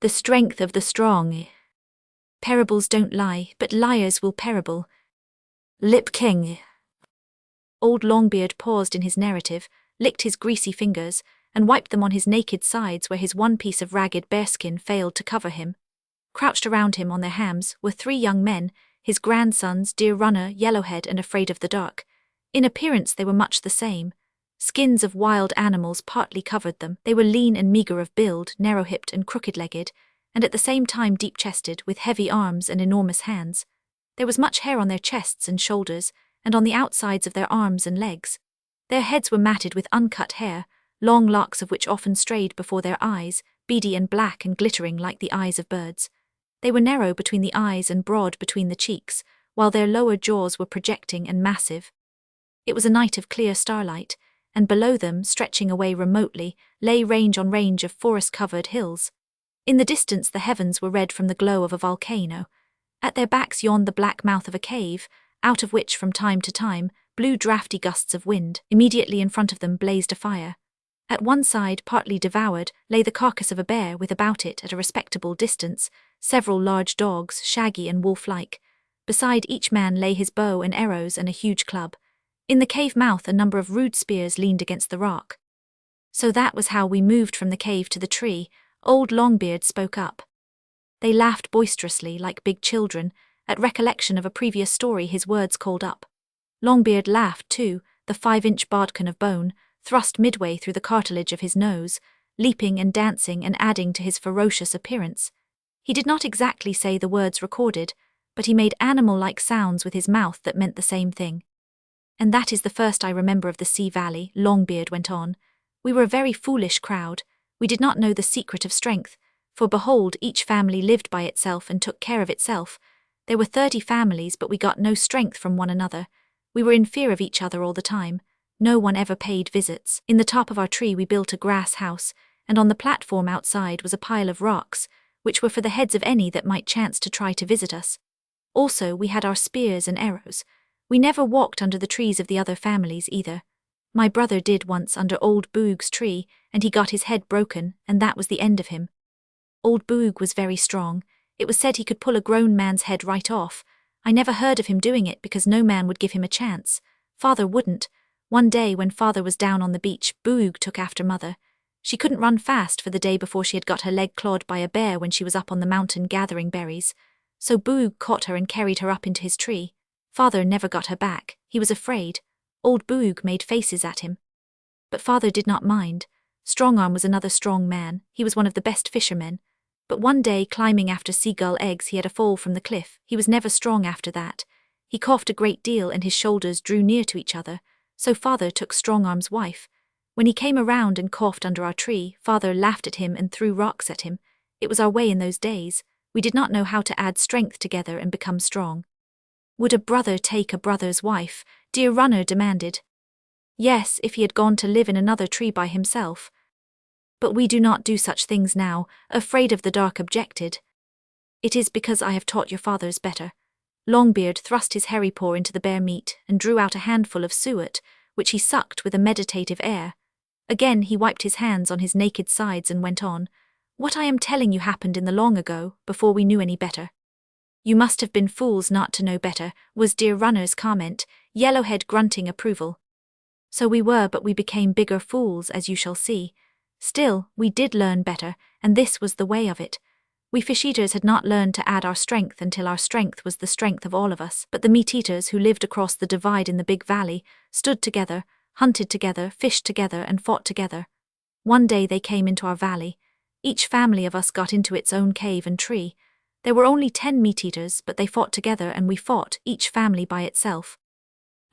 The strength of the strong. Parables don't lie, but liars will parable. Lip King. Old Longbeard paused in his narrative, licked his greasy fingers, and wiped them on his naked sides where his one piece of ragged bearskin failed to cover him. Crouched around him on their hams were 3 young men, his grandsons, Deer Runner, Yellowhead, and Afraid of the Dark. In appearance they were much the same. Skins of wild animals partly covered them. They were lean and meager of build, narrow-hipped and crooked-legged, and at the same time deep-chested, with heavy arms and enormous hands. There was much hair on their chests and shoulders, and on the outsides of their arms and legs. Their heads were matted with uncut hair, long locks of which often strayed before their eyes, beady and black and glittering like the eyes of birds. They were narrow between the eyes and broad between the cheeks, while their lower jaws were projecting and massive. It was a night of clear starlight, and below them, stretching away remotely, lay range on range of forest-covered hills. In the distance the heavens were red from the glow of a volcano. At their backs yawned the black mouth of a cave, out of which from time to time blew drafty gusts of wind. Immediately in front of them blazed a fire. At one side, partly devoured, lay the carcass of a bear with about it, at a respectable distance, several large dogs, shaggy and wolf-like. Beside each man lay his bow and arrows and a huge club. In the cave mouth a number of rude spears leaned against the rock. So that was how we moved from the cave to the tree. Old Longbeard spoke up. They laughed boisterously, like big children. At recollection of a previous story his words called up. Longbeard laughed too, the 5-inch bodkin of bone, thrust midway through the cartilage of his nose, leaping and dancing and adding to his ferocious appearance. He did not exactly say the words recorded, but he made animal-like sounds with his mouth that meant the same thing. And that is the first I remember of the Sea Valley, Longbeard went on. We were a very foolish crowd. We did not know the secret of strength, for behold, each family lived by itself and took care of itself. There were 30 families, but we got no strength from one another. We were in fear of each other all the time. No one ever paid visits. In the top of our tree we built a grass house, and on the platform outside was a pile of rocks, which were for the heads of any that might chance to try to visit us. Also, we had our spears and arrows. We never walked under the trees of the other families either. My brother did once under old Boog's tree, and he got his head broken, and that was the end of him. Old Boog was very strong. It was said he could pull a grown man's head right off. I never heard of him doing it because no man would give him a chance. Father wouldn't. One day when father was down on the beach, Boog took after mother. She couldn't run fast for the day before she had got her leg clawed by a bear when she was up on the mountain gathering berries. So Boog caught her and carried her up into his tree. Father never got her back. He was afraid. Old Boog made faces at him. But father did not mind. Strongarm was another strong man. He was one of the best fishermen. But one day, climbing after seagull eggs, he had a fall from the cliff. He was never strong after that. He coughed a great deal and his shoulders drew near to each other. So father took Strongarm's wife. When he came around and coughed under our tree, father laughed at him and threw rocks at him. It was our way in those days. We did not know how to add strength together and become strong. Would a brother take a brother's wife? Deer Runner demanded. Yes, if he had gone to live in another tree by himself. But we do not do such things now, Afraid of the Dark objected. It is because I have taught your fathers better. Longbeard thrust his hairy paw into the bare meat and drew out a handful of suet, which he sucked with a meditative air. Again he wiped his hands on his naked sides and went on. What I am telling you happened in the long ago, before we knew any better. You must have been fools not to know better, was Deer Runner's comment, Yellowhead grunting approval. So we were, but we became bigger fools, as you shall see. Still, we did learn better, and this was the way of it. We fish-eaters had not learned to add our strength until our strength was the strength of all of us, but the meat-eaters who lived across the divide in the big valley stood together, hunted together, fished together, and fought together. One day they came into our valley. Each family of us got into its own cave and tree. There were only 10 meat-eaters, but they fought together and we fought, each family by itself.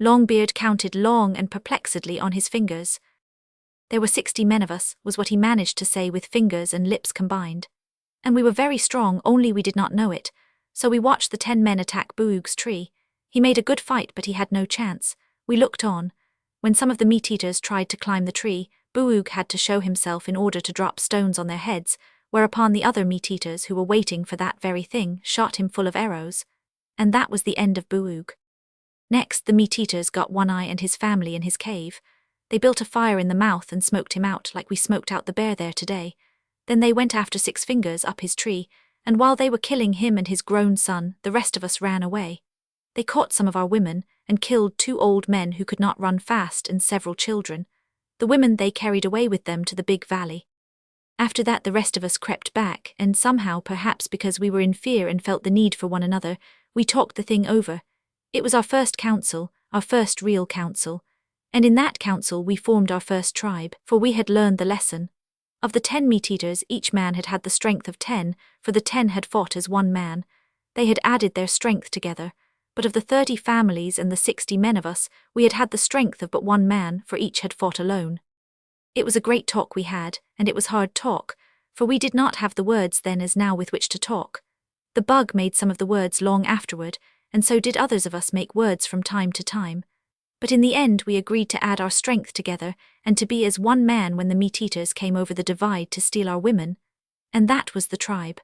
Longbeard counted long and perplexedly on his fingers. There were 60 men of us, was what he managed to say with fingers and lips combined. And we were very strong, only we did not know it. So we watched the 10 men attack Boog's tree. He made a good fight, but he had no chance. We looked on. When some of the meat-eaters tried to climb the tree, Boog had to show himself in order to drop stones on their heads, whereupon the other meat-eaters who were waiting for that very thing shot him full of arrows. And that was the end of Boog. Next, the meat-eaters got One Eye and his family in his cave. They built a fire in the mouth and smoked him out like we smoked out the bear there today. Then they went after Six Fingers up his tree, and while they were killing him and his grown son, the rest of us ran away. They caught some of our women, and killed 2 old men who could not run fast and several children. The women they carried away with them to the big valley. After that the rest of us crept back, and somehow, perhaps because we were in fear and felt the need for one another, we talked the thing over. It was our first council, our first real council. And in that council we formed our first tribe, for we had learned the lesson. Of the 10 meat-eaters, each man had had the strength of 10, for the 10 had fought as one man. They had added their strength together. But of the 30 families and the 60 men of us, we had had the strength of but one man, for each had fought alone. It was a great talk we had, and it was hard talk, for we did not have the words then as now with which to talk. The bug made some of the words long afterward, and so did others of us make words from time to time. But in the end we agreed to add our strength together, and to be as one man when the meat-eaters came over the divide to steal our women. And that was the tribe.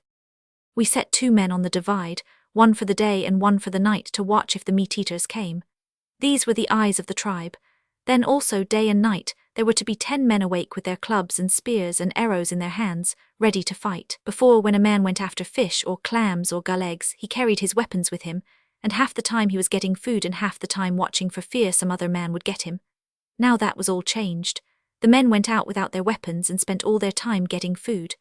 We set 2 men on the divide, one for the day and one for the night, to watch if the meat-eaters came. These were the eyes of the tribe. Then also day and night there were to be 10 men awake with their clubs and spears and arrows in their hands, ready to fight. Before, when a man went after fish or clams or gull eggs, he carried his weapons with him, and half the time he was getting food and half the time watching for fear some other man would get him. Now that was all changed. The men went out without their weapons and spent all their time getting food.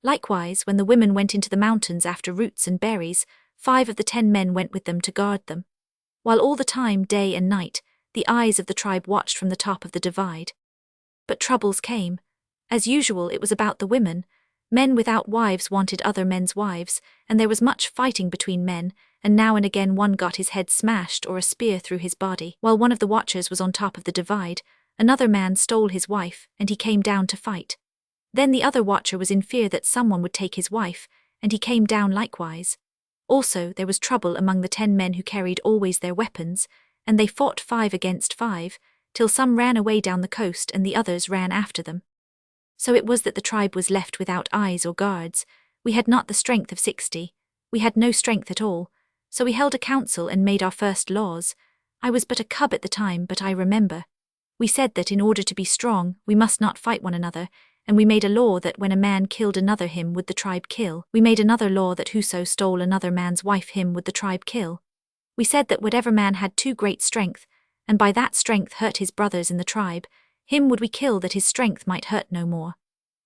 Likewise, when the women went into the mountains after roots and berries, 5 of the 10 men went with them to guard them. While all the time, day and night, the eyes of the tribe watched from the top of the divide. But troubles came. As usual, it was about the women. Men without wives wanted other men's wives, and there was much fighting between men, and now and again one got his head smashed or a spear through his body. While one of the watchers was on top of the divide, another man stole his wife, and he came down to fight. Then the other watcher was in fear that someone would take his wife, and he came down likewise. Also, there was trouble among the 10 men who carried always their weapons, and they fought 5 against 5, till some ran away down the coast and the others ran after them. So it was that the tribe was left without eyes or guards. We had not the strength of 60. We had no strength at all. So we held a council and made our first laws. I was but a cub at the time, but I remember. We said that in order to be strong, we must not fight one another, and we made a law that when a man killed another him would the tribe kill. We made another law that whoso stole another man's wife him would the tribe kill. We said that whatever man had too great strength, and by that strength hurt his brothers in the tribe, him would we kill that his strength might hurt no more.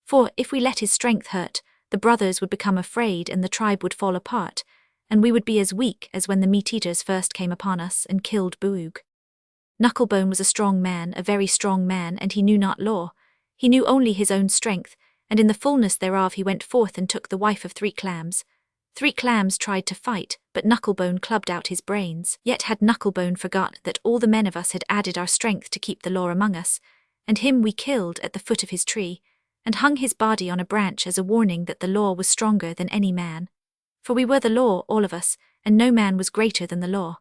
For, if we let his strength hurt, the brothers would become afraid and the tribe would fall apart, and we would be as weak as when the meat-eaters first came upon us and killed Boog. Knucklebone was a strong man, a very strong man, and he knew not law. He knew only his own strength, and in the fullness thereof he went forth and took the wife of 3 clams. 3 clams tried to fight, but Knucklebone clubbed out his brains. Yet had Knucklebone forgot that all the men of us had added our strength to keep the law among us, and him we killed at the foot of his tree, and hung his body on a branch as a warning that the law was stronger than any man. For we were the law, all of us, and no man was greater than the law.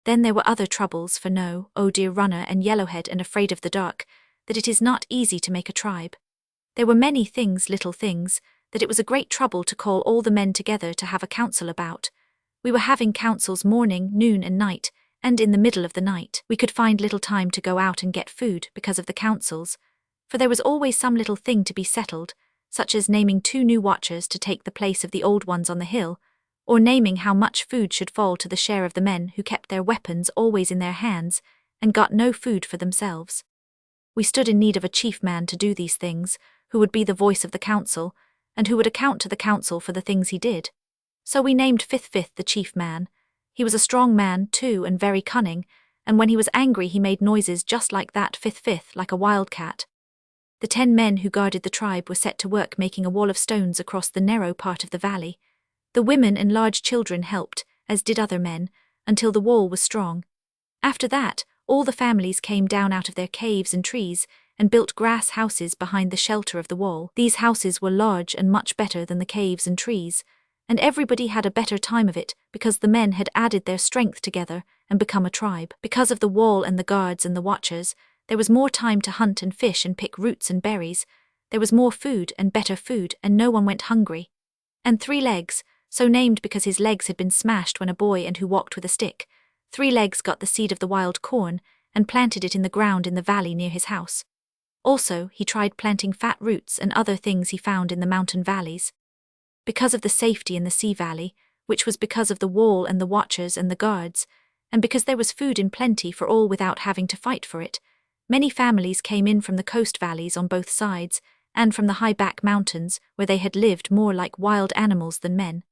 Then there were other troubles, for know, O dear runner and yellowhead and afraid of the dark, that it is not easy to make a tribe. There were many things, little things, that it was a great trouble to call all the men together to have a council about. We were having councils morning, noon and night, and in the middle of the night. We could find little time to go out and get food because of the councils, for there was always some little thing to be settled, such as naming 2 new watchers to take the place of the old ones on the hill, or naming how much food should fall to the share of the men who kept their weapons always in their hands and got no food for themselves. We stood in need of a chief man to do these things, who would be the voice of the council, and who would account to the council for the things he did. So we named Fifth the chief man. He was a strong man, too, and very cunning, and when he was angry he made noises just like that Fifth, like a wildcat. The 10 men who guarded the tribe were set to work making a wall of stones across the narrow part of the valley. The women and large children helped, as did other men, until the wall was strong. After that, all the families came down out of their caves and trees, and built grass houses behind the shelter of the wall. These houses were large and much better than the caves and trees, and everybody had a better time of it because the men had added their strength together and become a tribe. Because of the wall and the guards and the watchers, there was more time to hunt and fish and pick roots and berries. There was more food and better food, and no one went hungry. And 3 Legs, so named because his legs had been smashed when a boy and who walked with a stick, 3 Legs got the seed of the wild corn and planted it in the ground in the valley near his house. Also, he tried planting fat roots and other things he found in the mountain valleys. Because of the safety in the sea valley, which was because of the wall and the watchers and the guards, and because there was food in plenty for all without having to fight for it, many families came in from the coast valleys on both sides, and from the high-back mountains where they had lived more like wild animals than men.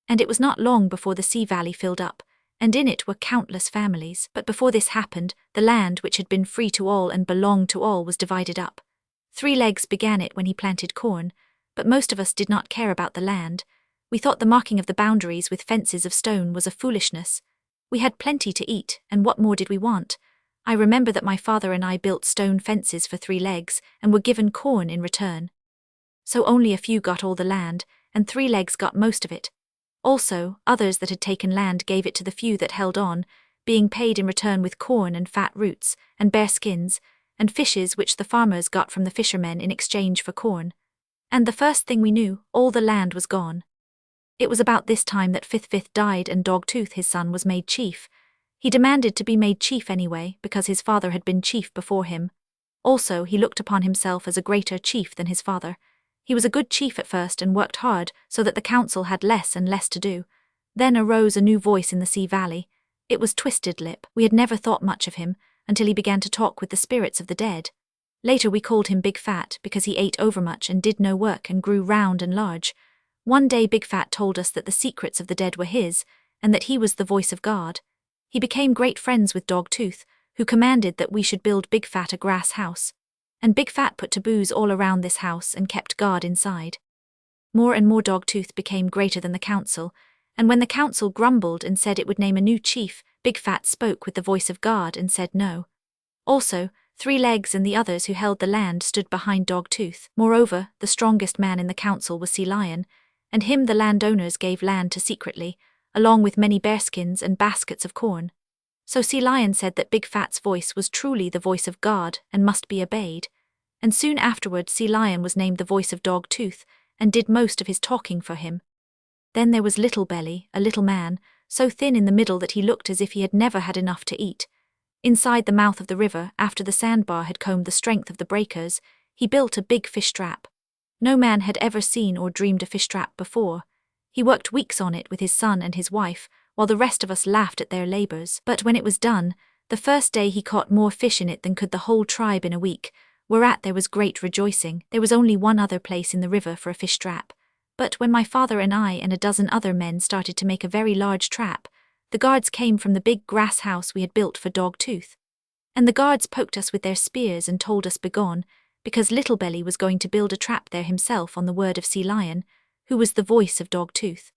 And it was not long before the sea valley filled up, and in it were countless families. But before this happened, the land which had been free to all and belonged to all was divided up. 3 Legs began it when he planted corn, but most of us did not care about the land. We thought the marking of the boundaries with fences of stone was a foolishness. We had plenty to eat, and what more did we want? I remember that my father and I built stone fences for 3 Legs and were given corn in return. So only a few got all the land, and 3 Legs got most of it. Also, others that had taken land gave it to the few that held on, being paid in return with corn and fat roots, and bear skins, and fishes which the farmers got from the fishermen in exchange for corn. And the first thing we knew, all the land was gone. It was about this time that Fifth died and Dogtooth his son was made chief. He demanded to be made chief anyway, because his father had been chief before him. Also, he looked upon himself as a greater chief than his father. He was a good chief at first and worked hard so that the council had less and less to do. Then arose a new voice in the sea valley. It was Twisted Lip. We had never thought much of him until he began to talk with the spirits of the dead. Later we called him Big Fat because he ate overmuch and did no work and grew round and large. One day Big Fat told us that the secrets of the dead were his, and that he was the voice of God. He became great friends with Dogtooth, who commanded that we should build Big Fat a grass house. And Big Fat put taboos all around this house and kept guard inside. More and more Dogtooth became greater than the council, and when the council grumbled and said it would name a new chief, Big Fat spoke with the voice of God and said no. Also, 3 Legs and the others who held the land stood behind Dogtooth. Moreover, the strongest man in the council was Sea Lion, and him the landowners gave land to secretly, along with many bearskins and baskets of corn. So Sea Lion said that Big Fat's voice was truly the voice of God and must be obeyed. And soon afterward Sea Lion was named the voice of Dogtooth and did most of his talking for him. Then there was Little Belly, a little man, so thin in the middle that he looked as if he had never had enough to eat. Inside the mouth of the river, after the sandbar had combed the strength of the breakers, he built a big fish trap. No man had ever seen or dreamed a fish trap before. He worked weeks on it with his son and his wife, while the rest of us laughed at their labors. But when it was done, the first day he caught more fish in it than could the whole tribe in a week, whereat there was great rejoicing. There was only one other place in the river for a fish trap. But when my father and I and a dozen other men started to make a very large trap, the guards came from the big grass house we had built for Dogtooth. And the guards poked us with their spears and told us begone, because Little Belly was going to build a trap there himself on the word of Sea Lion, who was the voice of Dogtooth.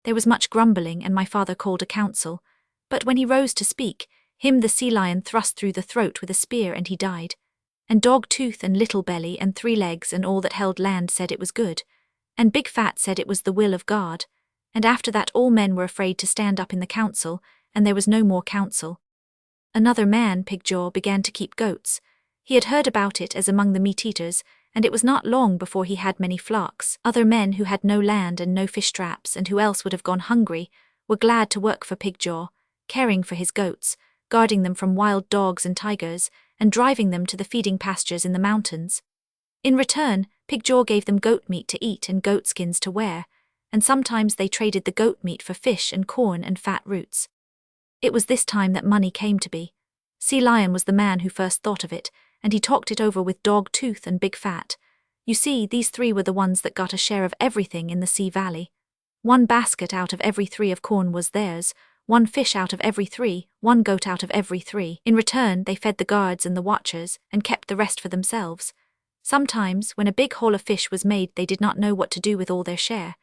There was much grumbling, and my father called a council, but when he rose to speak, him the Sea Lion thrust through the throat with a spear and he died. And Dogtooth and Little Belly and 3 Legs and all that held land said it was good, and Big Fat said it was the will of God, and after that all men were afraid to stand up in the council, and there was no more council. Another man, Pigjaw, began to keep goats. He had heard about it as among the meat-eaters, and it was not long before he had many flocks. Other men who had no land and no fish traps and who else would have gone hungry were glad to work for Pigjaw, caring for his goats, guarding them from wild dogs and tigers, and driving them to the feeding pastures in the mountains. In return, Pigjaw gave them goat meat to eat and goat skins to wear, and sometimes they traded the goat meat for fish and corn and fat roots. It was this time that money came to be. Sea Lion was the man who first thought of it, and he talked it over with Dogtooth and Big Fat. You see, these 3 were the ones that got a share of everything in the sea valley. 1 basket out of every 3 of corn was theirs, 1 fish out of every 3, 1 goat out of every 3. In return, they fed the guards and the watchers, and kept the rest for themselves. Sometimes, when a big haul of fish was made, they did not know what to do with all their share.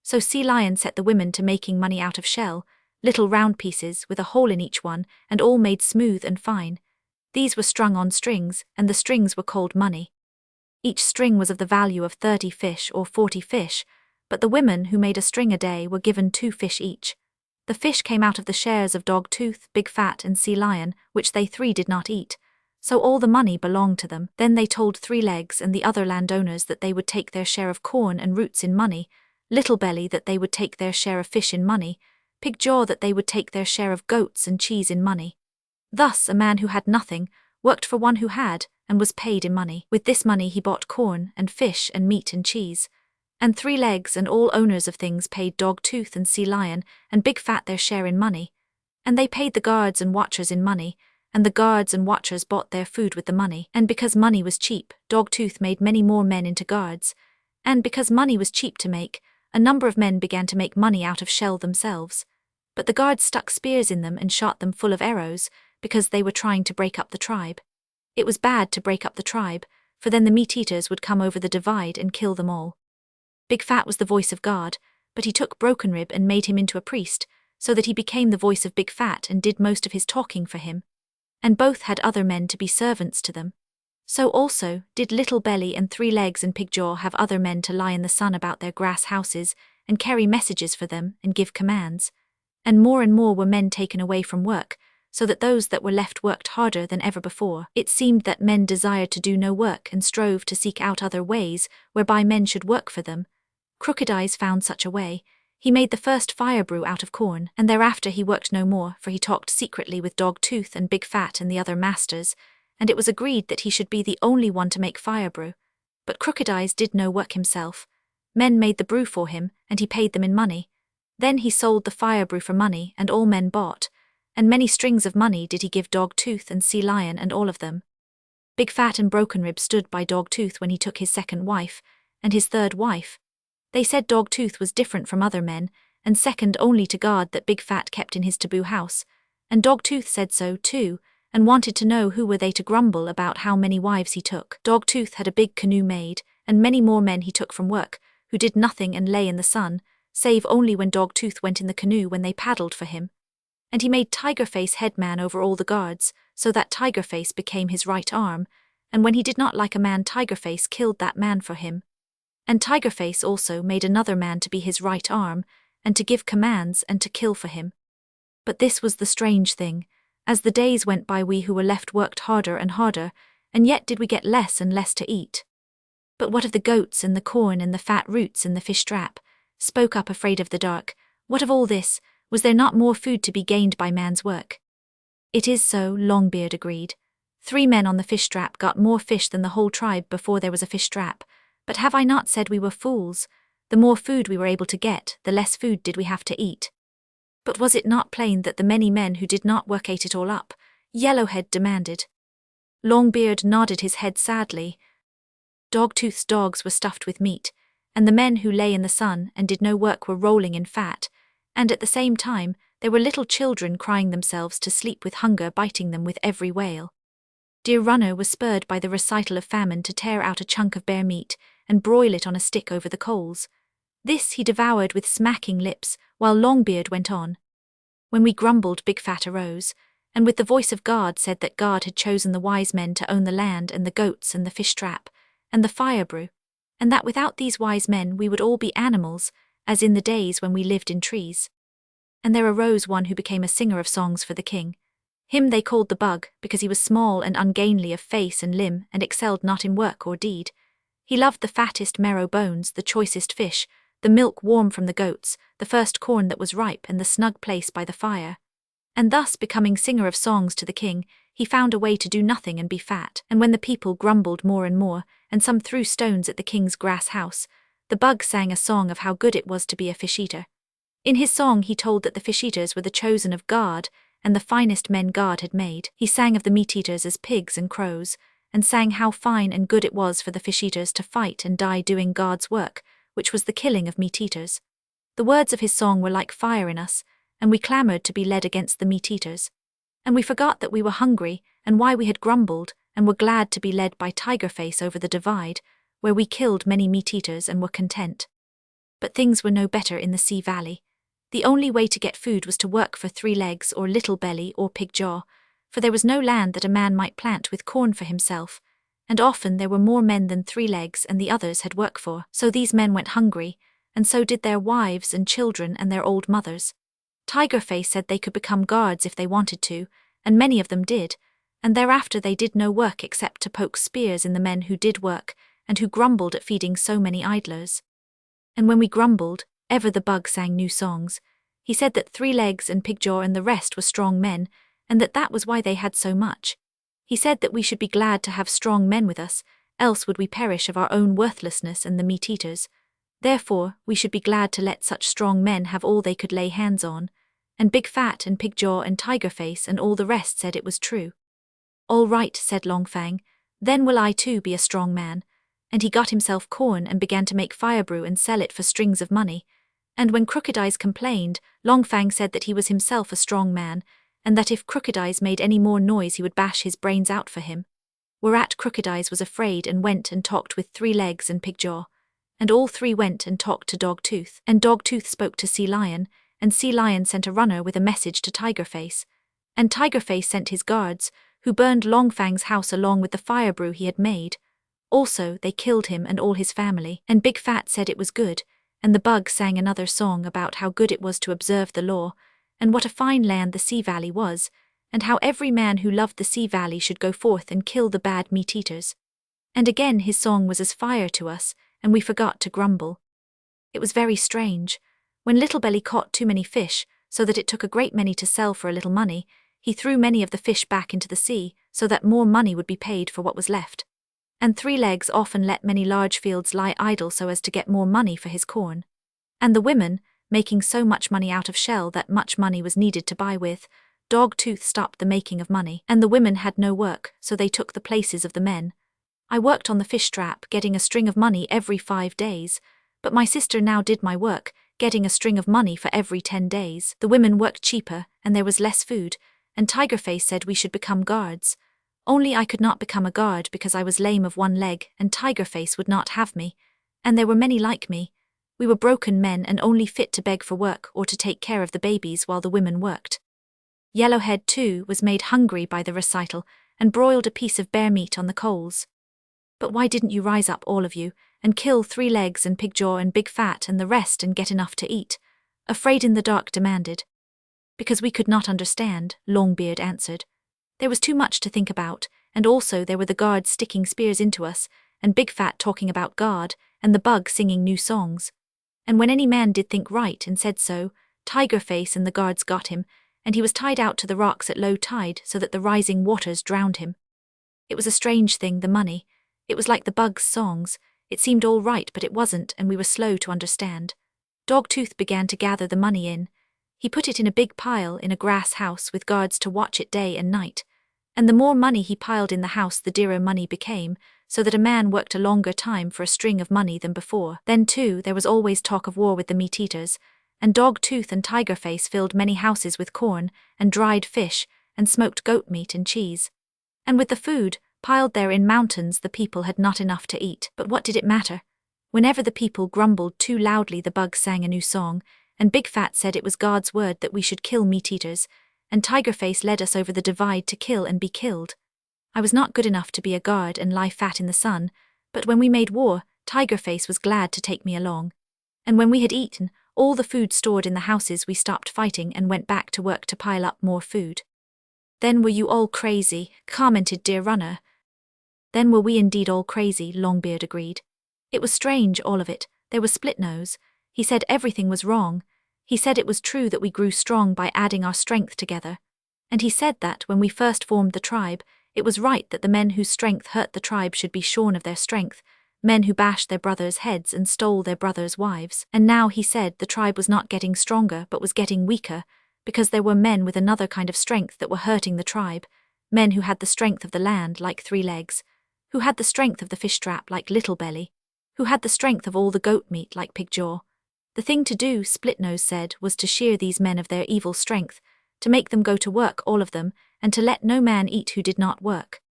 So Sea Lion set the women to making money out of shell, little round pieces with a hole in each one, and all made smooth and fine. These were strung on strings, and the strings were called money. Each string was of the value of 30 fish or 40 fish, but the women who made a string a day were given 2 fish each. The fish came out of the shares of Dogtooth, Big Fat and Sea Lion, which they 3 did not eat. So all the money belonged to them. Then they told 3 Legs and the other landowners that they would take their share of corn and roots in money, Little Belly that they would take their share of fish in money, Pigjaw that they would take their share of goats and cheese in money. Thus a man who had nothing worked for one who had, and was paid in money. With this money he bought corn and fish and meat and cheese. And Three Legs and all owners of things paid Dogtooth and Sea Lion and Big Fat their share in money. And they paid the guards and watchers in money, and the guards and watchers bought their food with the money. And because money was cheap, Dogtooth made many more men into guards. And because money was cheap to make, a number of men began to make money out of shell themselves. But the guards stuck spears in them and shot them full of arrows, because they were trying to break up the tribe. It was bad to break up the tribe, for then the meat-eaters would come over the divide and kill them all. Big Fat was the voice of God, but he took Broken Rib and made him into a priest, so that he became the voice of Big Fat and did most of his talking for him. And both had other men to be servants to them. So also did Little Belly and Three Legs and Pigjaw have other men to lie in the sun about their grass houses, and carry messages for them, and give commands. And more were men taken away from work, so that those that were left worked harder than ever before. It seemed that men desired to do no work and strove to seek out other ways, whereby men should work for them. Crooked Eyes found such a way. He made the first fire brew out of corn, and thereafter he worked no more, for he talked secretly with Dogtooth and Big Fat and the other masters, and it was agreed that he should be the only one to make fire brew. But Crooked Eyes did no work himself. Men made the brew for him, and he paid them in money. Then he sold the fire brew for money, and all men bought, and many strings of money did he give Dogtooth and Sea Lion and all of them. Big Fat and Broken Rib stood by Dogtooth when he took his second wife, and his third wife. They said Dogtooth was different from other men, and second only to God that Big Fat kept in his taboo house, and Dogtooth said so too, and wanted to know who were they to grumble about how many wives he took. Dogtooth had a big canoe made, and many more men he took from work, who did nothing and lay in the sun, save only when Dogtooth went in the canoe when they paddled for him. And he made Tigerface headman over all the guards, so that Tigerface became his right arm, and when he did not like a man, Tigerface killed that man for him. And Tigerface also made another man to be his right arm, and to give commands and to kill for him. But this was the strange thing. As the days went by, we who were left worked harder and harder, and yet did we get less and less to eat. But what of the goats and the corn and the fat roots and the fish trap? Spoke up Afraid of the Dark. What of all this? Was there not more food to be gained by man's work? It is so, Longbeard agreed. 3 men on the fish trap got more fish than the whole tribe before there was a fish trap. But have I not said we were fools? The more food we were able to get, the less food did we have to eat. But was it not plain that the many men who did not work ate it all up? Yellowhead demanded. Longbeard nodded his head sadly. Dogtooth's dogs were stuffed with meat, and the men who lay in the sun and did no work were rolling in fat, and at the same time there were little children crying themselves to sleep with hunger biting them with every wail. Dear Runner was spurred by the recital of famine to tear out a chunk of bare meat and broil it on a stick over the coals. This he devoured with smacking lips, while Longbeard went on. When we grumbled, Big Fat arose, and with the voice of God said that God had chosen the wise men to own the land and the goats and the fish trap, and the fire brew, and that without these wise men we would all be animals, as in the days when we lived in trees. And there arose one who became a singer of songs for the king. Him they called the Bug, because he was small and ungainly of face and limb, and excelled not in work or deed. He loved the fattest marrow bones, the choicest fish, the milk warm from the goats, the first corn that was ripe, and the snug place by the fire. And thus, becoming singer of songs to the king, he found a way to do nothing and be fat. And when the people grumbled more and more, and some threw stones at the king's grass house, the Bug sang a song of how good it was to be a fish-eater. In his song he told that the fish-eaters were the chosen of God, and the finest men God had made. He sang of the meat-eaters as pigs and crows, and sang how fine and good it was for the fish-eaters to fight and die doing God's work, which was the killing of meat-eaters. The words of his song were like fire in us, and we clamoured to be led against the meat-eaters. And we forgot that we were hungry, and why we had grumbled, and were glad to be led by Tigerface over the divide, where we killed many meat-eaters and were content. But things were no better in the Sea Valley. The only way to get food was to work for Three Legs or Little Belly or Pigjaw, for there was no land that a man might plant with corn for himself, and often there were more men than Three Legs and the others had work for. So these men went hungry, and so did their wives and children and their old mothers. Tigerface said they could become guards if they wanted to, and many of them did, and thereafter they did no work except to poke spears in the men who did work, and who grumbled at feeding so many idlers. And when we grumbled, ever the Bug sang new songs. He said that Three Legs and Pigjaw and the rest were strong men, and that was why they had so much. He said that we should be glad to have strong men with us, else would we perish of our own worthlessness and the meat-eaters. Therefore, we should be glad to let such strong men have all they could lay hands on. And Big Fat and Pig Jaw and Tiger Face and all the rest said it was true. All right, said Long Fang, then will I too be a strong man. And he got himself corn and began to make fire brew and sell it for strings of money. And when Crooked Eyes complained, Long Fang said that he was himself a strong man, and that if Crooked Eyes made any more noise he would bash his brains out for him. Whereat Crooked Eyes was afraid and went and talked with Three Legs and Pig Jaw. And all three went and talked to Dog Tooth, and Dog Tooth spoke to Sea Lion, and Sea Lion sent a runner with a message to Tiger Face. And Tiger Face sent his guards, who burned Long Fang's house along with the fire brew he had made. Also, they killed him and all his family, and Big Fat said it was good, and the Bug sang another song about how good it was to observe the law, and what a fine land the Sea Valley was, and how every man who loved the Sea Valley should go forth and kill the bad meat-eaters. And again his song was as fire to us, and we forgot to grumble. It was very strange. When Little Belly caught too many fish, so that it took a great many to sell for a little money, he threw many of the fish back into the sea, so that more money would be paid for what was left. And Three Legs often let many large fields lie idle so as to get more money for his corn. And the women, making so much money out of shell that much money was needed to buy with, Dog Tooth stopped the making of money, and the women had no work, so they took the places of the men. I worked on the fish trap, getting a string of money every 5 days, but my sister now did my work, getting a string of money for every 10 days. The women worked cheaper, and there was less food, and Tiger Face said we should become guards. Only I could not become a guard because I was lame of one leg, and Tiger Face would not have me, and there were many like me. We were broken men and only fit to beg for work or to take care of the babies while the women worked. Yellowhead, too, was made hungry by the recital, and broiled a piece of bear meat on the coals. But why didn't you rise up, all of you, and kill Three Legs and Pig Jaw and Big Fat and the rest and get enough to eat? Afraid in the Dark demanded. Because we could not understand, Longbeard answered. There was too much to think about, and also there were the guards sticking spears into us, and Big Fat talking about God, and the Bug singing new songs. And when any man did think right and said so, Tiger Face and the guards got him, and he was tied out to the rocks at low tide so that the rising waters drowned him. It was a strange thing, the money. It was like the Bug's songs. It seemed all right, but it wasn't, and we were slow to understand. Dogtooth began to gather the money in. He put it in a big pile in a grass house with guards to watch it day and night. And the more money he piled in the house, the dearer money became, so that a man worked a longer time for a string of money than before. Then, too, there was always talk of war with the meat-eaters, and Dogtooth and Tiger Face filled many houses with corn, and dried fish, and smoked goat meat and cheese. And with the food, piled there in mountains, the people had not enough to eat. But what did it matter? Whenever the people grumbled too loudly, the Bug sang a new song, and Big Fat said it was God's word that we should kill meat-eaters, and Tiger Face led us over the divide to kill and be killed. I was not good enough to be a guard and lie fat in the sun, but when we made war, Tiger Face was glad to take me along. And when we had eaten all the food stored in the houses, we stopped fighting and went back to work to pile up more food. Then were you all crazy, commented Deer Runner. Then were we indeed all crazy, Longbeard agreed. It was strange, all of it. There was Splitnose. He said everything was wrong. He said it was true that we grew strong by adding our strength together. And he said that when we first formed the tribe, it was right that the men whose strength hurt the tribe should be shorn of their strength, men who bashed their brothers' heads and stole their brothers' wives. And now he said the tribe was not getting stronger but was getting weaker, because there were men with another kind of strength that were hurting the tribe, men who had the strength of the land like Three Legs, who had the strength of the fish trap like Little Belly, who had the strength of all the goat meat like Pig Jaw. The thing to do, Splitnose said, was to shear these men of their evil strength, to make them go to work, all of them, and to let no man eat who did not work.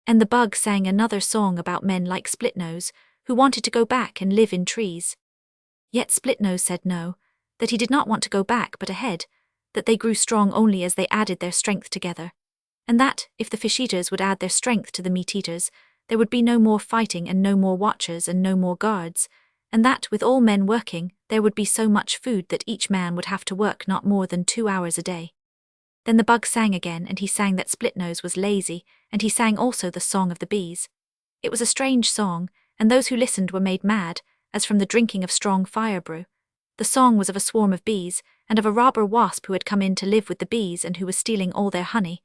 And the Bug sang another song about men like Splitnose, who wanted to go back and live in trees. Yet Splitnose said no, that he did not want to go back but ahead, that they grew strong only as they added their strength together, and that, if the fish-eaters would add their strength to the meat-eaters, there would be no more fighting and no more watchers and no more guards, and that, with all men working, there would be so much food that each man would have to work not more than 2 hours a day. Then the Bug sang again, and he sang that Splitnose was lazy, and he sang also the song of the bees. It was a strange song, and those who listened were made mad, as from the drinking of strong fire brew. The song was of a swarm of bees, and of a robber wasp who had come in to live with the bees and who was stealing all their honey.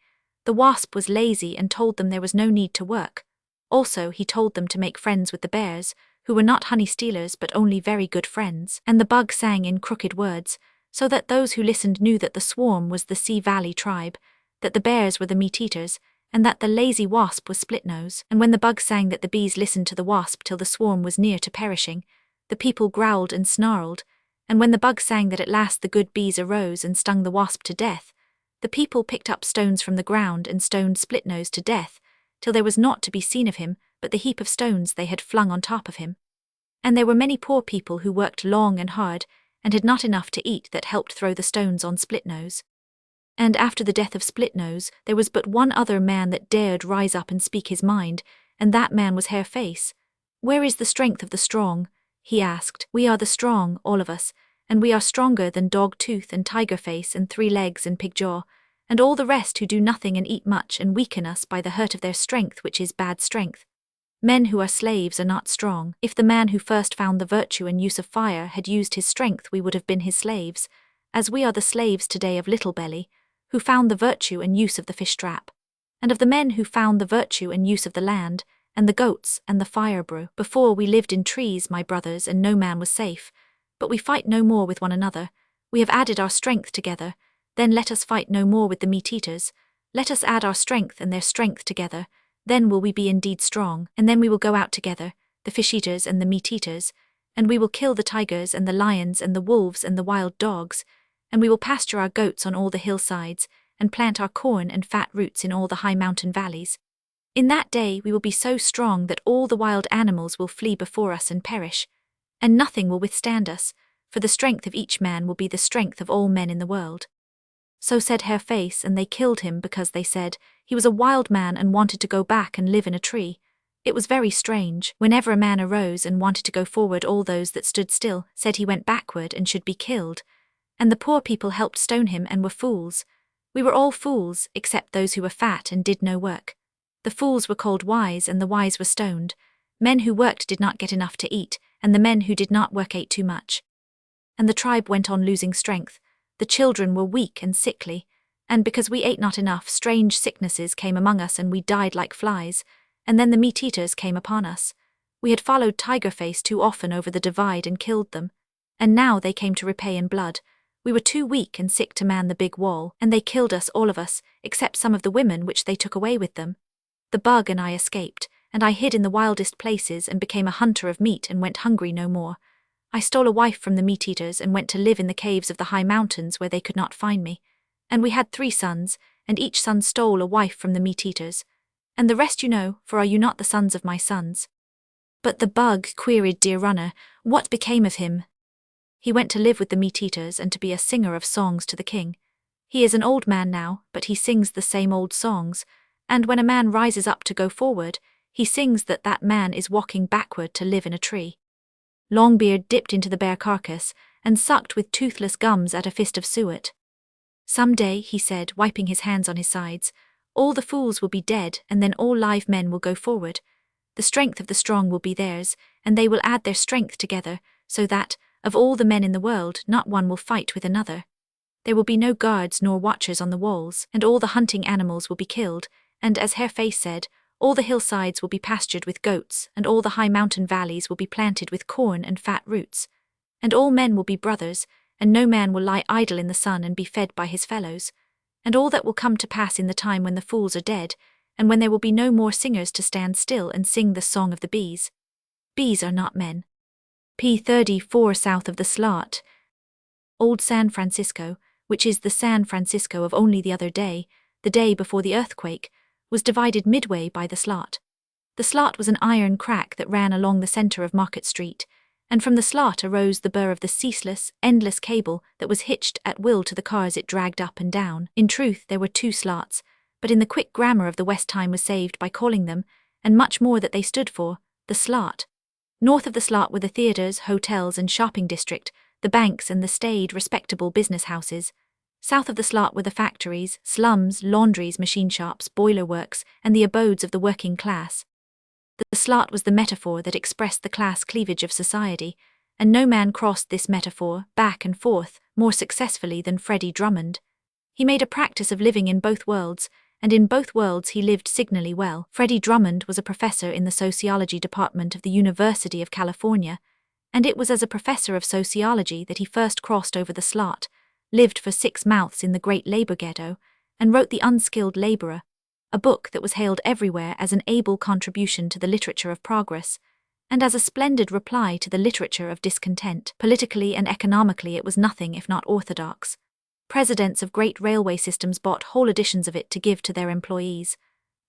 The wasp was lazy and told them there was no need to work. Also, he told them to make friends with the bears, who were not honey stealers but only very good friends. And the bug sang in crooked words, so that those who listened knew that the swarm was the Sea Valley tribe, that the bears were the meat-eaters, and that the lazy wasp was Splitnose. And when the bug sang that the bees listened to the wasp till the swarm was near to perishing, the people growled and snarled, and when the bug sang that at last the good bees arose and stung the wasp to death, the people picked up stones from the ground and stoned Splitnose to death, till there was naught to be seen of him but the heap of stones they had flung on top of him. And there were many poor people who worked long and hard, and had not enough to eat, that helped throw the stones on Splitnose. And after the death of Splitnose, there was but one other man that dared rise up and speak his mind, and that man was Hareface. "Where is the strength of the strong?" he asked. "We are the strong, all of us, and we are stronger than Dog-Tooth and Tiger-Face and Three-Legs and Pig-Jaw, and all the rest who do nothing and eat much and weaken us by the hurt of their strength, which is bad strength. Men who are slaves are not strong. If the man who first found the virtue and use of fire had used his strength, we would have been his slaves, as we are the slaves today of Little Belly, who found the virtue and use of the fish trap, and of the men who found the virtue and use of the land, and the goats, and the fire brew. Before we lived in trees, my brothers, and no man was safe, but we fight no more with one another. We have added our strength together, then let us fight no more with the meat-eaters. Let us add our strength and their strength together, then will we be indeed strong, and then we will go out together, the fish-eaters and the meat-eaters, and we will kill the tigers and the lions and the wolves and the wild dogs, and we will pasture our goats on all the hillsides, and plant our corn and fat roots in all the high mountain valleys. In that day we will be so strong that all the wild animals will flee before us and perish, and nothing will withstand us, for the strength of each man will be the strength of all men in the world." So said Hareface, and they killed him because they said he was a wild man and wanted to go back and live in a tree. It was very strange. Whenever a man arose and wanted to go forward, all those that stood still said he went backward and should be killed. And the poor people helped stone him and were fools. We were all fools, except those who were fat and did no work. The fools were called wise, and the wise were stoned. Men who worked did not get enough to eat, and the men who did not work ate too much. And the tribe went on losing strength. The children were weak and sickly, and because we ate not enough, strange sicknesses came among us and we died like flies, and then the meat-eaters came upon us. We had followed Tiger-Face too often over the divide and killed them, and now they came to repay in blood. We were too weak and sick to man the big wall, and they killed us, all of us, except some of the women which they took away with them. The bug and I escaped, and I hid in the wildest places and became a hunter of meat and went hungry no more. I stole a wife from the meat-eaters and went to live in the caves of the high mountains where they could not find me. And we had 3 sons, and each son stole a wife from the meat-eaters. And the rest you know, for are you not the sons of my sons? But the bug queried Deer Runner, what became of him? He went to live with the meat-eaters and to be a singer of songs to the king. He is an old man now, but he sings the same old songs, and when a man rises up to go forward, he sings that that man is walking backward to live in a tree. Longbeard dipped into the bare carcass and sucked with toothless gums at a fist of suet. "Some day," he said, wiping his hands on his sides, "all the fools will be dead, and then all live men will go forward. The strength of the strong will be theirs, and they will add their strength together, so that, of all the men in the world, not one will fight with another. There will be no guards nor watchers on the walls, and all the hunting animals will be killed, and as Hareface said, all the hillsides will be pastured with goats, and all the high mountain valleys will be planted with corn and fat roots. And all men will be brothers, and no man will lie idle in the sun and be fed by his fellows. And all that will come to pass in the time when the fools are dead, and when there will be no more singers to stand still and sing the song of the bees. Bees are not men." P34 south of the slot. Old San Francisco, which is the San Francisco of only the other day, the day before the earthquake, was divided midway by the slot. The slot was an iron crack that ran along the center of Market Street, and from the slot arose the burr of the ceaseless, endless cable that was hitched at will to the cars it dragged up and down. In truth, there were 2 slots, but in the quick grammar of the West time was saved by calling them, and much more that they stood for, the slot. North of the slot were the theaters, hotels and shopping district, the banks and the staid, respectable business houses. South of the slot were the factories, slums, laundries, machine shops, boiler works, and the abodes of the working class. The slot was the metaphor that expressed the class cleavage of society, and no man crossed this metaphor, back and forth, more successfully than Freddie Drummond. He made a practice of living in both worlds, and in both worlds he lived signally well. Freddie Drummond was a professor in the sociology department of the University of California, and it was as a professor of sociology that he first crossed over the slot, lived for 6 months in the Great Labor Ghetto, and wrote The Unskilled Laborer, a book that was hailed everywhere as an able contribution to the literature of progress, and as a splendid reply to the literature of discontent. Politically and economically it was nothing if not orthodox. Presidents of great railway systems bought whole editions of it to give to their employees.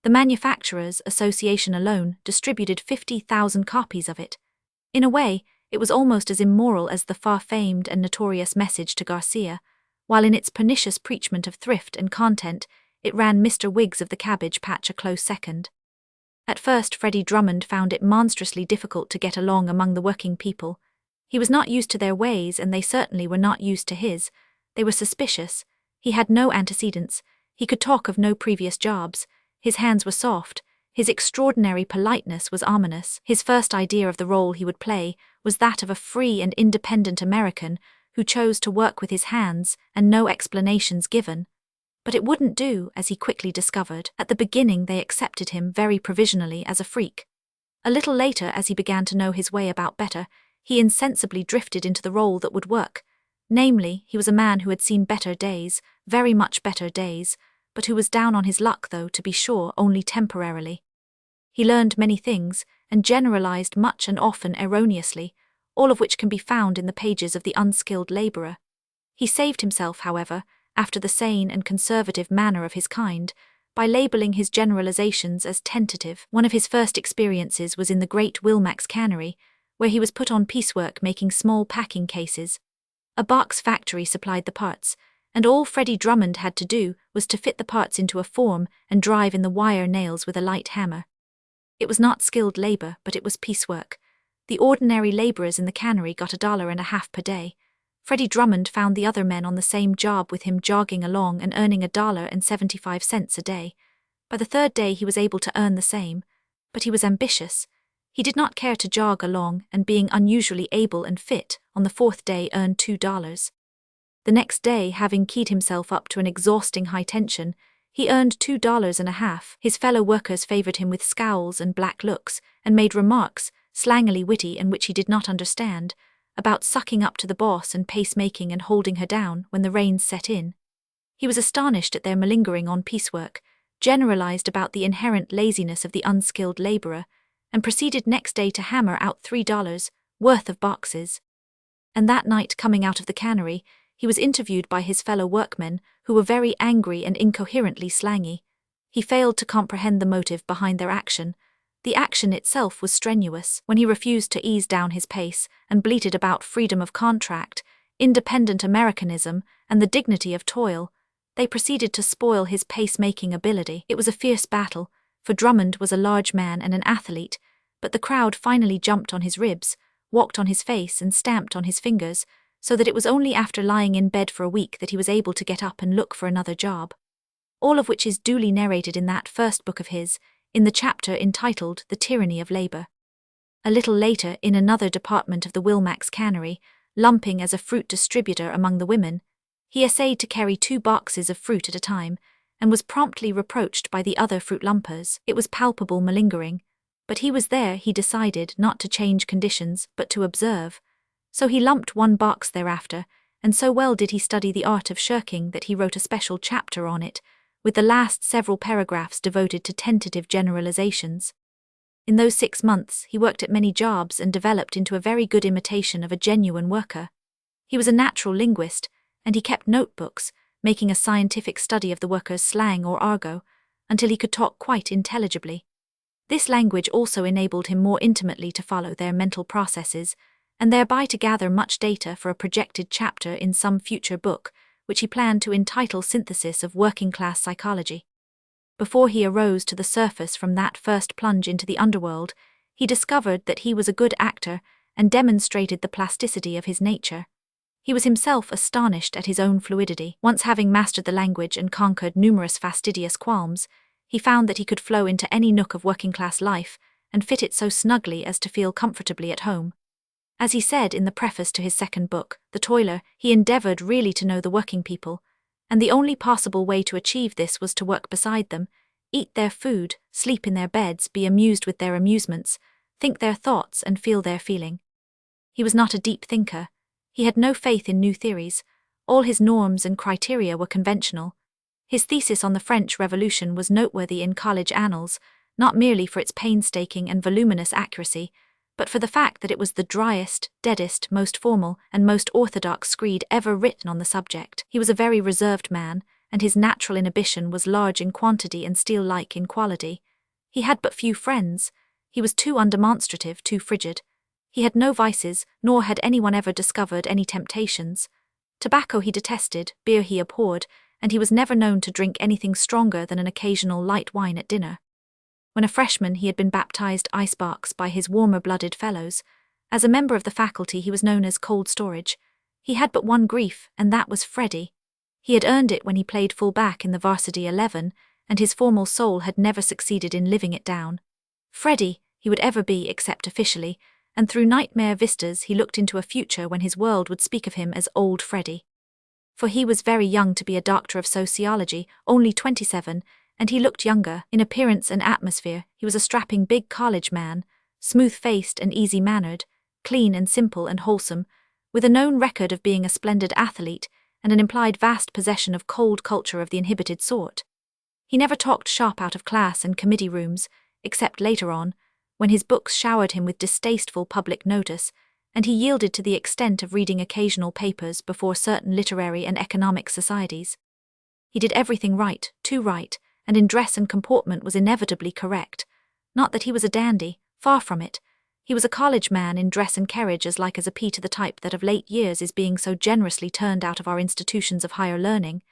The Manufacturers' Association alone distributed 50,000 copies of it. In a way, it was almost as immoral as the far-famed and notorious Message to Garcia, while in its pernicious preachment of thrift and content, it ran Mr. Wiggs of the Cabbage Patch a close second. At first Freddie Drummond found it monstrously difficult to get along among the working people. He was not used to their ways, and they certainly were not used to his. They were suspicious. He had no antecedents. He could talk of no previous jobs. His hands were soft. His extraordinary politeness was ominous. His first idea of the role he would play was that of a free and independent American who chose to work with his hands and no explanations given. But it wouldn't do, as he quickly discovered. At the beginning they accepted him very provisionally as a freak. A little later, as he began to know his way about better, he insensibly drifted into the role that would work. Namely, he was a man who had seen better days, very much better days, but who was down on his luck, though, to be sure, only temporarily. He learned many things, and generalized much and often erroneously, all of which can be found in the pages of The Unskilled Laborer. He saved himself, however, after the sane and conservative manner of his kind, by labeling his generalizations as tentative. One of his first experiences was in the great Wilmax cannery, where he was put on piecework making small packing cases. A box factory supplied the parts, and all Freddie Drummond had to do was to fit the parts into a form and drive in the wire nails with a light hammer. It was not skilled labor, but it was piecework. The ordinary laborers in the cannery got $1.50 per day. Freddie Drummond found the other men on the same job with him jogging along and earning $1.75 a day. By the third day he was able to earn the same, but he was ambitious. He did not care to jog along, and being unusually able and fit, on the fourth day earned $2. The next day, having keyed himself up to an exhausting high tension, he earned $2.50. His fellow workers favored him with scowls and black looks, and made remarks, slangily witty and which he did not understand, about sucking up to the boss and pacemaking and holding her down when the rains set in. He was astonished at their malingering on piecework, generalized about the inherent laziness of the unskilled laborer, and proceeded next day to hammer out $3 worth of boxes. And that night, coming out of the cannery, he was interviewed by his fellow workmen, who were very angry and incoherently slangy. He failed to comprehend the motive behind their action. The action itself was strenuous. When he refused to ease down his pace and bleated about freedom of contract, independent Americanism, and the dignity of toil, they proceeded to spoil his pace-making ability. It was a fierce battle, for Drummond was a large man and an athlete, but the crowd finally jumped on his ribs, walked on his face and stamped on his fingers, so that it was only after lying in bed for a week that he was able to get up and look for another job. All of which is duly narrated in that first book of his, in the chapter entitled The Tyranny of Labor. A little later, in another department of the Wilmax cannery, lumping as a fruit distributor among the women, he essayed to carry 2 boxes of fruit at a time, and was promptly reproached by the other fruit lumpers. It was palpable malingering, but he was there, he decided, not to change conditions, but to observe. So he lumped 1 box thereafter, and so well did he study the art of shirking that he wrote a special chapter on it, with the last several paragraphs devoted to tentative generalizations. In those 6 months he worked at many jobs and developed into a very good imitation of a genuine worker. He was a natural linguist, and he kept notebooks, making a scientific study of the workers' slang or argot, until he could talk quite intelligibly. This language also enabled him more intimately to follow their mental processes, and thereby to gather much data for a projected chapter in some future book, which he planned to entitle Synthesis of Working-Class Psychology. Before he arose to the surface from that first plunge into the underworld, he discovered that he was a good actor and demonstrated the plasticity of his nature. He was himself astonished at his own fluidity. Once having mastered the language and conquered numerous fastidious qualms, he found that he could flow into any nook of working-class life and fit it so snugly as to feel comfortably at home. As he said in the preface to his second book, The Toiler, he endeavored really to know the working people, and the only possible way to achieve this was to work beside them, eat their food, sleep in their beds, be amused with their amusements, think their thoughts and feel their feeling. He was not a deep thinker. He had no faith in new theories. All his norms and criteria were conventional. His thesis on the French Revolution was noteworthy in college annals, not merely for its painstaking and voluminous accuracy, but for the fact that it was the driest, deadest, most formal, and most orthodox screed ever written on the subject. He was a very reserved man, and his natural inhibition was large in quantity and steel-like in quality. He had but few friends. He was too undemonstrative, too frigid. He had no vices, nor had anyone ever discovered any temptations. Tobacco he detested, beer he abhorred, and he was never known to drink anything stronger than an occasional light wine at dinner. When a freshman, he had been baptized icebox by his warmer-blooded fellows. As a member of the faculty, he was known as cold storage. He had but one grief, and that was Freddie. He had earned it when he played full-back in the varsity 11, and his formal soul had never succeeded in living it down. Freddie, he would ever be except officially, and through nightmare vistas he looked into a future when his world would speak of him as Old Freddie. For he was very young to be a doctor of sociology, only 27, and he looked younger, in appearance and atmosphere. He was a strapping big college man, smooth-faced and easy-mannered, clean and simple and wholesome, with a known record of being a splendid athlete and an implied vast possession of cold culture of the inhibited sort. He never talked shop out of class and committee rooms, except later on, when his books showered him with distasteful public notice, and he yielded to the extent of reading occasional papers before certain literary and economic societies. He did everything right, too right, and in dress and comportment was inevitably correct. Not that he was a dandy, far from it. He was a college man in dress and carriage as like as a pea to the type that of late years is being so generously turned out of our institutions of higher learning.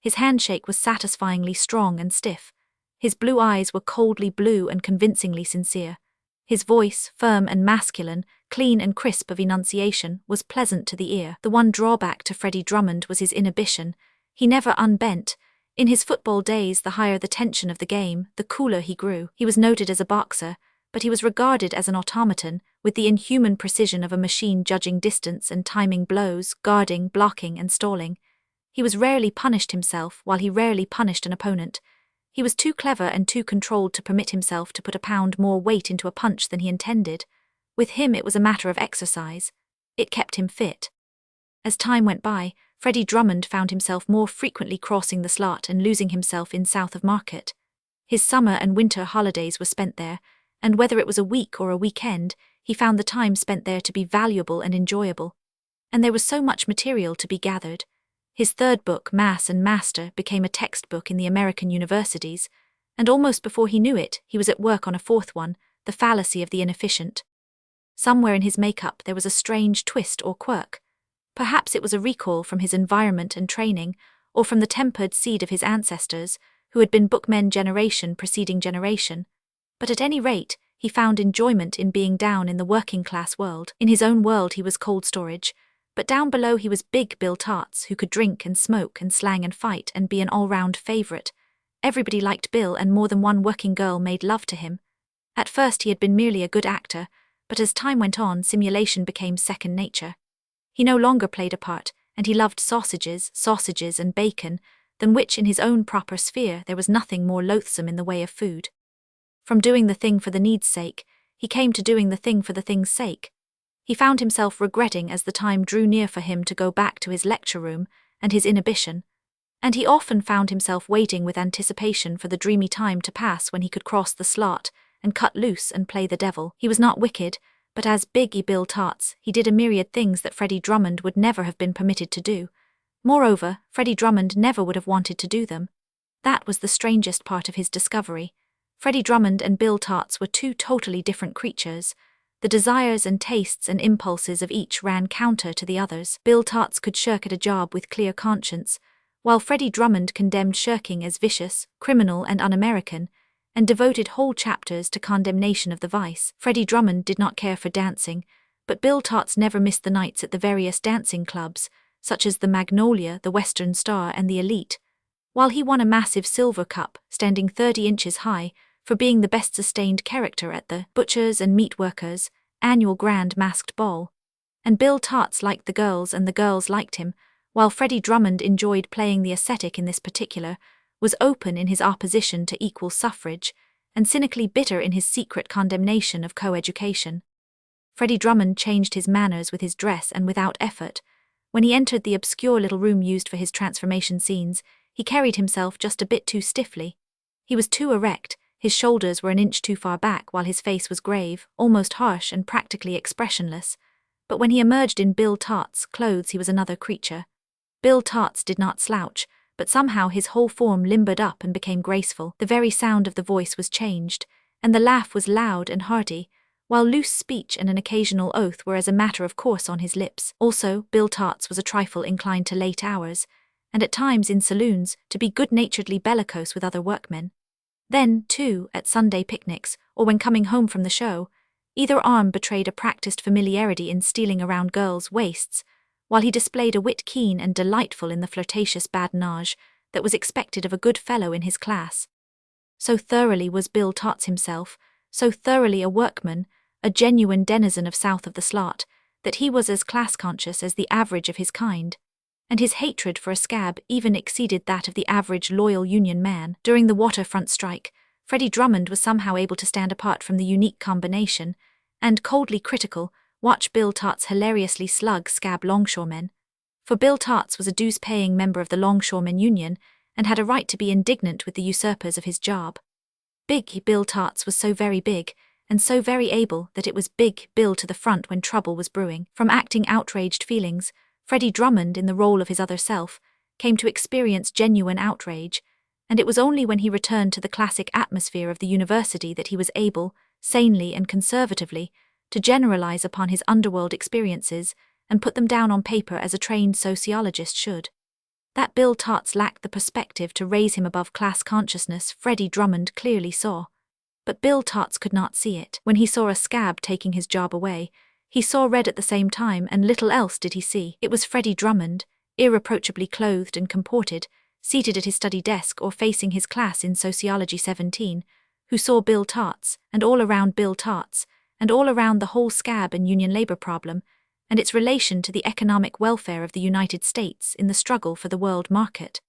His handshake was satisfyingly strong and stiff. His blue eyes were coldly blue and convincingly sincere. His voice, firm and masculine, clean and crisp of enunciation, was pleasant to the ear. The one drawback to Freddie Drummond was his inhibition. He never unbent. In his football days, the higher the tension of the game, the cooler he grew. He was noted as a boxer, but he was regarded as an automaton, with the inhuman precision of a machine judging distance and timing blows, guarding, blocking and stalling. He was rarely punished himself, while he rarely punished an opponent. He was too clever and too controlled to permit himself to put a pound more weight into a punch than he intended. With him it was a matter of exercise. It kept him fit. As time went by, Freddie Drummond found himself more frequently crossing the slot and losing himself in south of Market. His summer and winter holidays were spent there, and whether it was a week or a weekend, he found the time spent there to be valuable and enjoyable. And there was so much material to be gathered. His third book, Mass and Master, became a textbook in the American universities, and almost before he knew it, he was at work on a fourth one, The Fallacy of the Inefficient. Somewhere in his makeup there was a strange twist or quirk. Perhaps it was a recall from his environment and training, or from the tempered seed of his ancestors, who had been bookmen generation preceding generation. But at any rate, he found enjoyment in being down in the working-class world. In his own world he was cold storage, but down below he was Big Bill Tarts, who could drink and smoke and slang and fight and be an all-round favourite. Everybody liked Bill, and more than one working girl made love to him. At first he had been merely a good actor, but as time went on, simulation became second nature. He no longer played a part, and he loved sausages and bacon, than which in his own proper sphere there was nothing more loathsome in the way of food. From doing the thing for the need's sake, he came to doing the thing for the thing's sake. He found himself regretting as the time drew near for him to go back to his lecture room and his inhibition, and he often found himself waiting with anticipation for the dreamy time to pass when he could cross the slot and cut loose and play the devil. He was not wicked, but as Big Bill Tarts, he did a myriad things that Freddie Drummond would never have been permitted to do. Moreover, Freddie Drummond never would have wanted to do them. That was the strangest part of his discovery. Freddie Drummond and Bill Tarts were two totally different creatures. The desires and tastes and impulses of each ran counter to the other's. Bill Tarts could shirk at a job with clear conscience, while Freddie Drummond condemned shirking as vicious, criminal and un-American, and devoted whole chapters to condemnation of the vice. Freddie Drummond did not care for dancing, but Bill Tarts never missed the nights at the various dancing clubs, such as the Magnolia, the Western Star and the Elite, while he won a massive silver cup, standing 30 inches high, for being the best-sustained character at the Butchers and Meat Workers annual grand masked ball. And Bill Tarts liked the girls and the girls liked him, while Freddie Drummond enjoyed playing the ascetic in this particular, was open in his opposition to equal suffrage, and cynically bitter in his secret condemnation of co-education. Freddie Drummond changed his manners with his dress and without effort. When he entered the obscure little room used for his transformation scenes, he carried himself just a bit too stiffly. He was too erect, his shoulders were an inch too far back while his face was grave, almost harsh and practically expressionless. But when he emerged in Bill Tart's clothes he was another creature. Bill Tart's did not slouch, but somehow his whole form limbered up and became graceful. The very sound of the voice was changed, and the laugh was loud and hearty, while loose speech and an occasional oath were as a matter of course on his lips. Also, Bill Tart's was a trifle inclined to late hours, and at times in saloons to be good-naturedly bellicose with other workmen. Then, too, at Sunday picnics, or when coming home from the show, either arm betrayed a practiced familiarity in stealing around girls' waists, while he displayed a wit keen and delightful in the flirtatious badinage that was expected of a good fellow in his class. So thoroughly was Bill Tarts himself, so thoroughly a workman, a genuine denizen of south of the slot, that he was as class-conscious as the average of his kind, and his hatred for a scab even exceeded that of the average loyal Union man. During the waterfront strike, Freddie Drummond was somehow able to stand apart from the unique combination, and, coldly critical, watch Bill Tarts hilariously slug scab longshoremen. For Bill Tarts was a dues-paying member of the Longshoremen Union, and had a right to be indignant with the usurpers of his job. Big Bill Tarts was so very big, and so very able that it was Big Bill to the front when trouble was brewing. From acting outraged feelings, Freddie Drummond, in the role of his other self, came to experience genuine outrage, and it was only when he returned to the classic atmosphere of the university that he was able, sanely and conservatively, to generalize upon his underworld experiences and put them down on paper as a trained sociologist should. That Bill Tarts lacked the perspective to raise him above class consciousness, Freddie Drummond clearly saw. But Bill Tarts could not see it. When he saw a scab taking his job away, he saw red at the same time, and little else did he see. It was Freddie Drummond, irreproachably clothed and comported, seated at his study desk or facing his class in Sociology 17, who saw Bill Tarts, and all around Bill Tarts, and all around the whole scab and union labor problem, and its relation to the economic welfare of the United States in the struggle for the world market.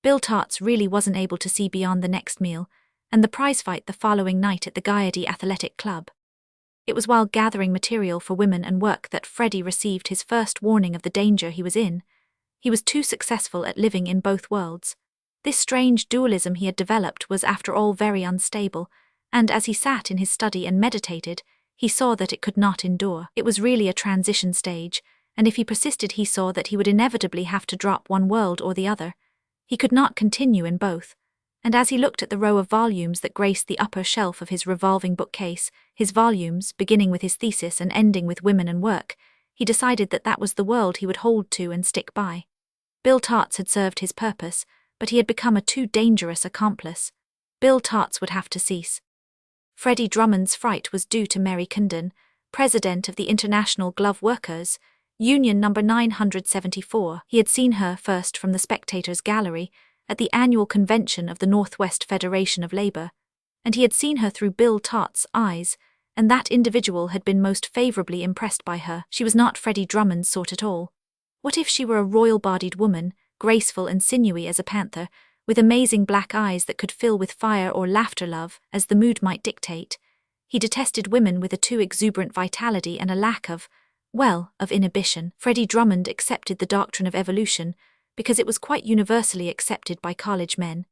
Bill Tarts really wasn't able to see beyond the next meal, and the prize fight the following night at the Gaiety Athletic Club. It was while gathering material for Women and Work that Freddie received his first warning of the danger he was in. He was too successful at living in both worlds. This strange dualism he had developed was after all very unstable, and as he sat in his study and meditated, he saw that it could not endure. It was really a transition stage, and if he persisted he saw that he would inevitably have to drop one world or the other. He could not continue in both. And as he looked at the row of volumes that graced the upper shelf of his revolving bookcase, his volumes, beginning with his thesis and ending with Women and Work, he decided that that was the world he would hold to and stick by. Bill Tarts had served his purpose, but he had become a too dangerous accomplice. Bill Tarts would have to cease. Freddie Drummond's fright was due to Mary Condon, president of the International Glove Workers, Union number 974. He had seen her first from the spectators' gallery at the annual convention of the Northwest Federation of Labor, and he had seen her through Bill Tart's eyes, and that individual had been most favorably impressed by her. She was not Freddie Drummond's sort at all. What if she were a royal-bodied woman, graceful and sinewy as a panther, with amazing black eyes that could fill with fire or laughter love, as the mood might dictate? He detested women with a too exuberant vitality and a lack of inhibition. Freddie Drummond accepted the doctrine of evolution because it was quite universally accepted by college men,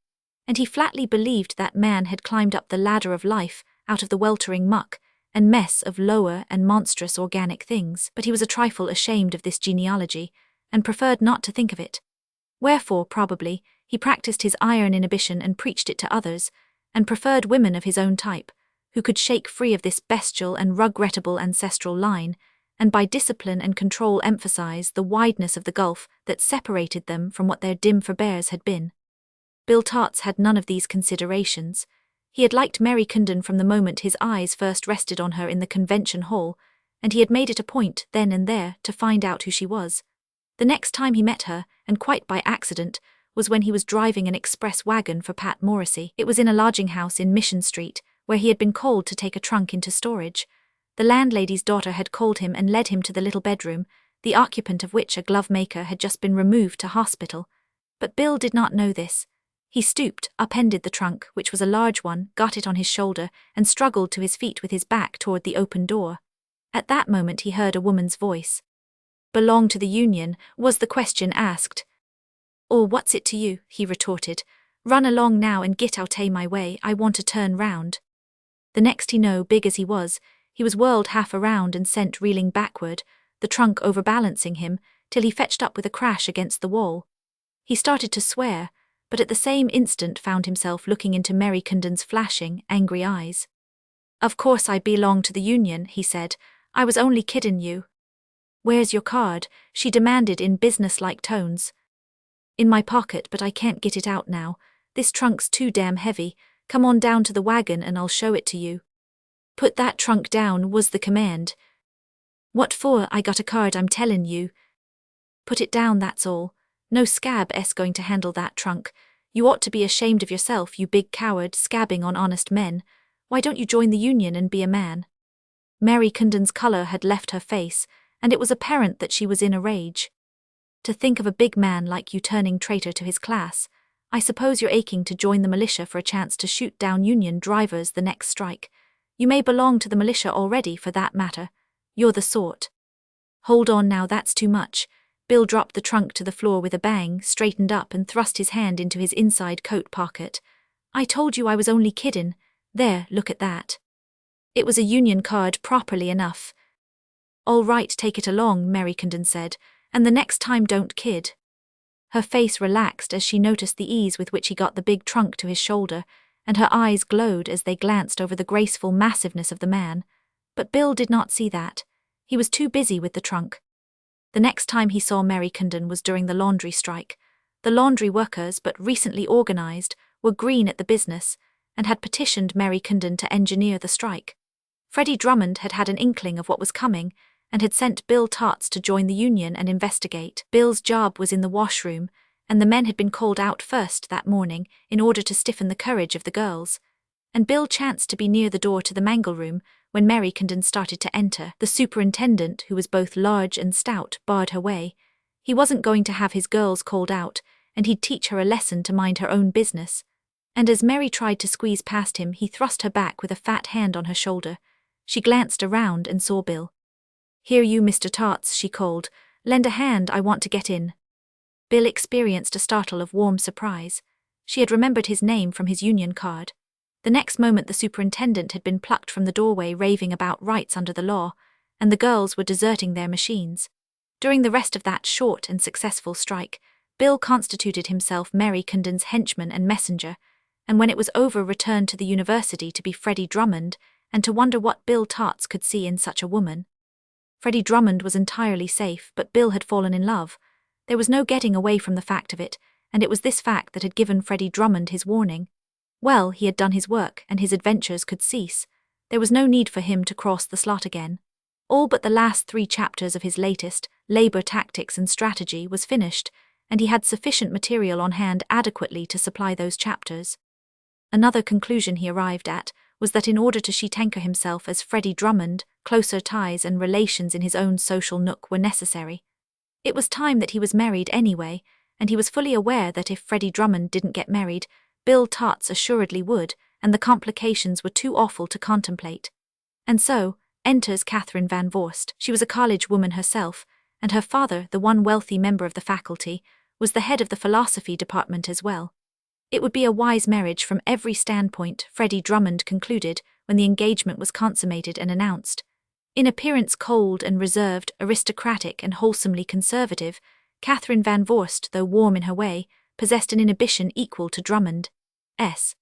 and he flatly believed that man had climbed up the ladder of life out of the weltering muck and mess of lower and monstrous organic things. But he was a trifle ashamed of this genealogy, and preferred not to think of it. Wherefore, probably, he practiced his iron inhibition and preached it to others, and preferred women of his own type, who could shake free of this bestial and regrettable ancestral line, and by discipline and control emphasize the wideness of the gulf that separated them from what their dim forebears had been. Bill Tarts had none of these considerations. He had liked Mary Condon from the moment his eyes first rested on her in the convention hall, and he had made it a point, then and there, to find out who she was. The next time he met her, and quite by accident, was when he was driving an express wagon for Pat Morrissey. It was in a lodging house in Mission Street, where he had been called to take a trunk into storage. The landlady's daughter had called him and led him to the little bedroom, the occupant of which, a glove-maker, had just been removed to hospital. But Bill did not know this. He stooped, upended the trunk, which was a large one, got it on his shoulder, and struggled to his feet with his back toward the open door. At that moment he heard a woman's voice. "Belong to the Union?" was the question asked. "Or what's it to you?" he retorted. "Run along now and git out my way, I want to turn round." The next he knew, big as he was whirled half around and sent reeling backward, the trunk overbalancing him, till he fetched up with a crash against the wall. He started to swear, but at the same instant found himself looking into Mary Condon's flashing, angry eyes. "Of course I belong to the Union," he said. "I was only kiddin' you." "Where's your card?" she demanded in business-like tones. "In my pocket, but I can't get it out now. This trunk's too damn heavy. Come on down to the wagon and I'll show it to you." "Put that trunk down," was the command. "What for? I got a card, I'm tellin' you." "Put it down, that's all. No scab's going to handle that trunk. You ought to be ashamed of yourself, you big coward, scabbing on honest men. Why don't you join the Union and be a man?" Mary Condon's color had left her face, and it was apparent that she was in a rage. "To think of a big man like you turning traitor to his class. I suppose you're aching to join the militia for a chance to shoot down Union drivers the next strike. You may belong to the militia already, for that matter. You're the sort." "Hold on now, that's too much." Bill dropped the trunk to the floor with a bang, straightened up and thrust his hand into his inside coat pocket. "I told you I was only kiddin'. There, look at that." It was a Union card, properly enough. "All right, take it along," Mary Condon said, "and the next time don't kid." Her face relaxed as she noticed the ease with which he got the big trunk to his shoulder, and her eyes glowed as they glanced over the graceful massiveness of the man. But Bill did not see that. He was too busy with the trunk. The next time he saw Mary Condon was during the laundry strike. The laundry workers, but recently organized, were green at the business, and had petitioned Mary Condon to engineer the strike. Freddie Drummond had had an inkling of what was coming, and had sent Bill Tots to join the Union and investigate. Bill's job was in the washroom, and the men had been called out first that morning in order to stiffen the courage of the girls. And Bill chanced to be near the door to the mangle room when Mary Condon started to enter. The superintendent, who was both large and stout, barred her way. He wasn't going to have his girls called out, and he'd teach her a lesson to mind her own business. And as Mary tried to squeeze past him, he thrust her back with a fat hand on her shoulder. She glanced around and saw Bill. "Here you, Mr. Tots," she called. "Lend a hand, I want to get in." Bill experienced a startle of warm surprise. She had remembered his name from his Union card. The next moment the superintendent had been plucked from the doorway raving about rights under the law, and the girls were deserting their machines. During the rest of that short and successful strike, Bill constituted himself Mary Condon's henchman and messenger, and when it was over returned to the university to be Freddie Drummond, and to wonder what Bill Tots could see in such a woman. Freddie Drummond was entirely safe, but Bill had fallen in love. There was no getting away from the fact of it, and it was this fact that had given Freddie Drummond his warning. Well, he had done his work, and his adventures could cease. There was no need for him to cross the slot again. All but the last 3 chapters of his latest, Labor Tactics and Strategy, was finished, and he had sufficient material on hand adequately to supply those chapters. Another conclusion he arrived at was that in order to sheet-anchor himself as Freddie Drummond, closer ties and relations in his own social nook were necessary. It was time that he was married anyway, and he was fully aware that if Freddie Drummond didn't get married, Bill Tots assuredly would, and the complications were too awful to contemplate. And so, enters Catherine Van Vorst. She was a college woman herself, and her father, the one wealthy member of the faculty, was the head of the philosophy department as well. It would be a wise marriage from every standpoint, Freddie Drummond concluded when the engagement was consummated and announced. In appearance cold and reserved, aristocratic and wholesomely conservative, Catherine Van Vorst, though warm in her way, possessed an inhibition equal to Drummond's.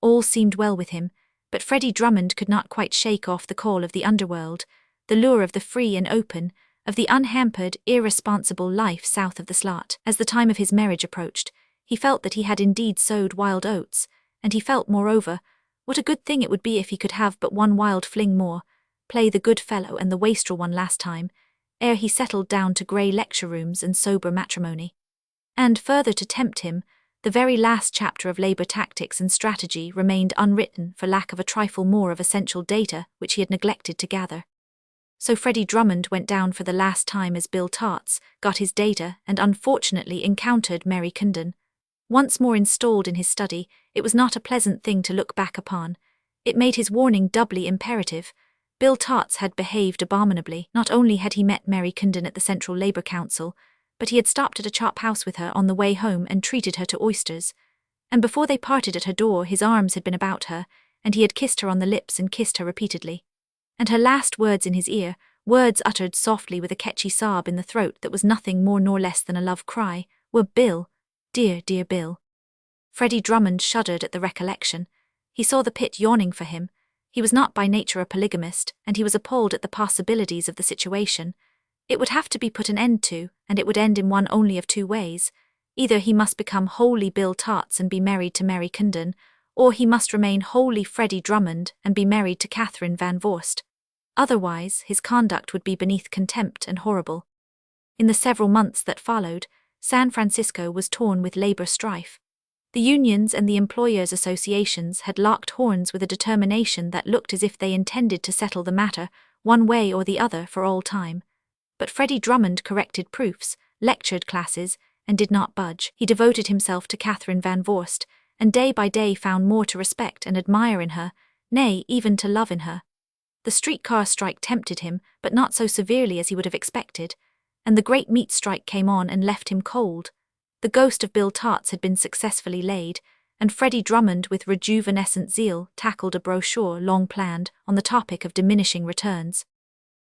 All seemed well with him, but Freddie Drummond could not quite shake off the call of the underworld, the lure of the free and open, of the unhampered, irresponsible life south of the slot. As the time of his marriage approached, he felt that he had indeed sowed wild oats, and he felt, moreover, what a good thing it would be if he could have but one wild fling more, play the good fellow and the wastrel one last time, ere he settled down to grey lecture rooms and sober matrimony. And further to tempt him, the very last chapter of Labor Tactics and Strategy remained unwritten for lack of a trifle more of essential data which he had neglected to gather. So Freddie Drummond went down for the last time as Bill Tarts, got his data, and unfortunately encountered Mary Condon. Once more installed in his study, it was not a pleasant thing to look back upon. It made his warning doubly imperative. Bill Tarts had behaved abominably. Not only had he met Mary Condon at the Central Labour Council, but he had stopped at a chop house with her on the way home and treated her to oysters. And before they parted at her door, his arms had been about her, and he had kissed her on the lips and kissed her repeatedly. And her last words in his ear, words uttered softly with a catchy sob in the throat that was nothing more nor less than a love cry, were "Bill, dear, dear Bill." Freddie Drummond shuddered at the recollection. He saw the pit yawning for him. He was not by nature a polygamist, and he was appalled at the possibilities of the situation. It would have to be put an end to, and it would end in one only of two ways. Either he must become wholly Bill Tarts and be married to Mary Condon, or he must remain wholly Freddie Drummond and be married to Catherine Van Vorst. Otherwise, his conduct would be beneath contempt and horrible. In the several months that followed, San Francisco was torn with labor strife. The unions and the employers' associations had locked horns with a determination that looked as if they intended to settle the matter, one way or the other, for all time. But Freddie Drummond corrected proofs, lectured classes, and did not budge. He devoted himself to Catherine Van Vorst, and day by day found more to respect and admire in her, nay, even to love in her. The streetcar strike tempted him, but not so severely as he would have expected, and the great meat strike came on and left him cold. The ghost of Bill Tarts had been successfully laid, and Freddie Drummond with rejuvenescent zeal tackled a brochure long planned on the topic of diminishing returns.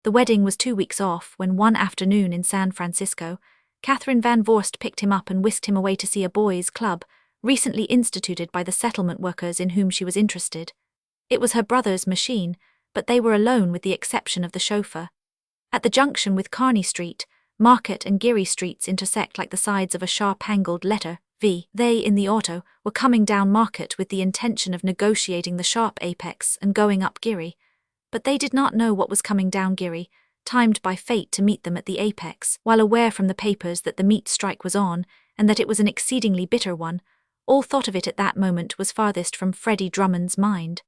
The wedding was 2 weeks off when one afternoon in San Francisco, Catherine Van Vorst picked him up and whisked him away to see a boys' club, recently instituted by the settlement workers in whom she was interested. It was her brother's machine, but they were alone with the exception of the chauffeur. At the junction with Kearny Street, Market and Geary Streets intersect like the sides of a sharp-angled letter, V. They, in the auto, were coming down Market with the intention of negotiating the sharp apex and going up Geary. But they did not know what was coming down Geary, timed by fate to meet them at the apex. While aware from the papers that the meat strike was on, and that it was an exceedingly bitter one, all thought of it at that moment was farthest from Freddie Drummond's mind.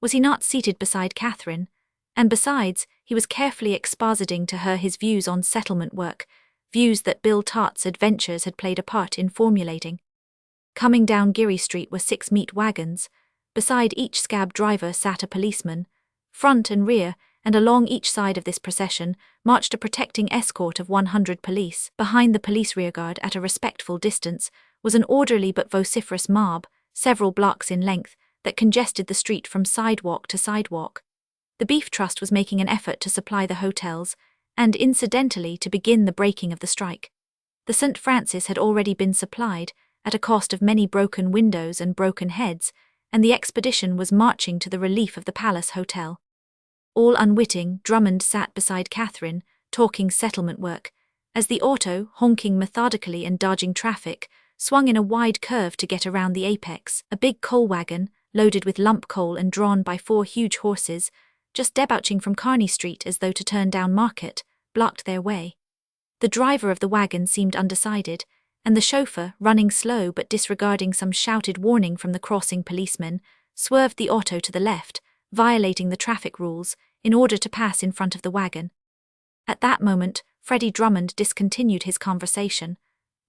Was he not seated beside Catherine? And besides, he was carefully expositing to her his views on settlement work, views that Bill Tarts' adventures had played a part in formulating. Coming down Geary Street were 6 meat wagons. Beside each scab driver sat a policeman. Front and rear, and along each side of this procession, marched a protecting escort of 100 police. Behind the police rearguard, at a respectful distance, was an orderly but vociferous mob, several blocks in length, that congested the street from sidewalk to sidewalk. The Beef Trust was making an effort to supply the hotels, and incidentally to begin the breaking of the strike. The St. Francis had already been supplied, at a cost of many broken windows and broken heads, and the expedition was marching to the relief of the Palace Hotel. All unwitting, Drummond sat beside Catherine, talking settlement work, as the auto, honking methodically and dodging traffic, swung in a wide curve to get around the apex. A big coal wagon, loaded with lump coal and drawn by 4 huge horses, just debouching from Kearny Street as though to turn down Market, blocked their way. The driver of the wagon seemed undecided, and the chauffeur, running slow but disregarding some shouted warning from the crossing policemen, swerved the auto to the left, violating the traffic rules, in order to pass in front of the wagon. At that moment, Freddie Drummond discontinued his conversation.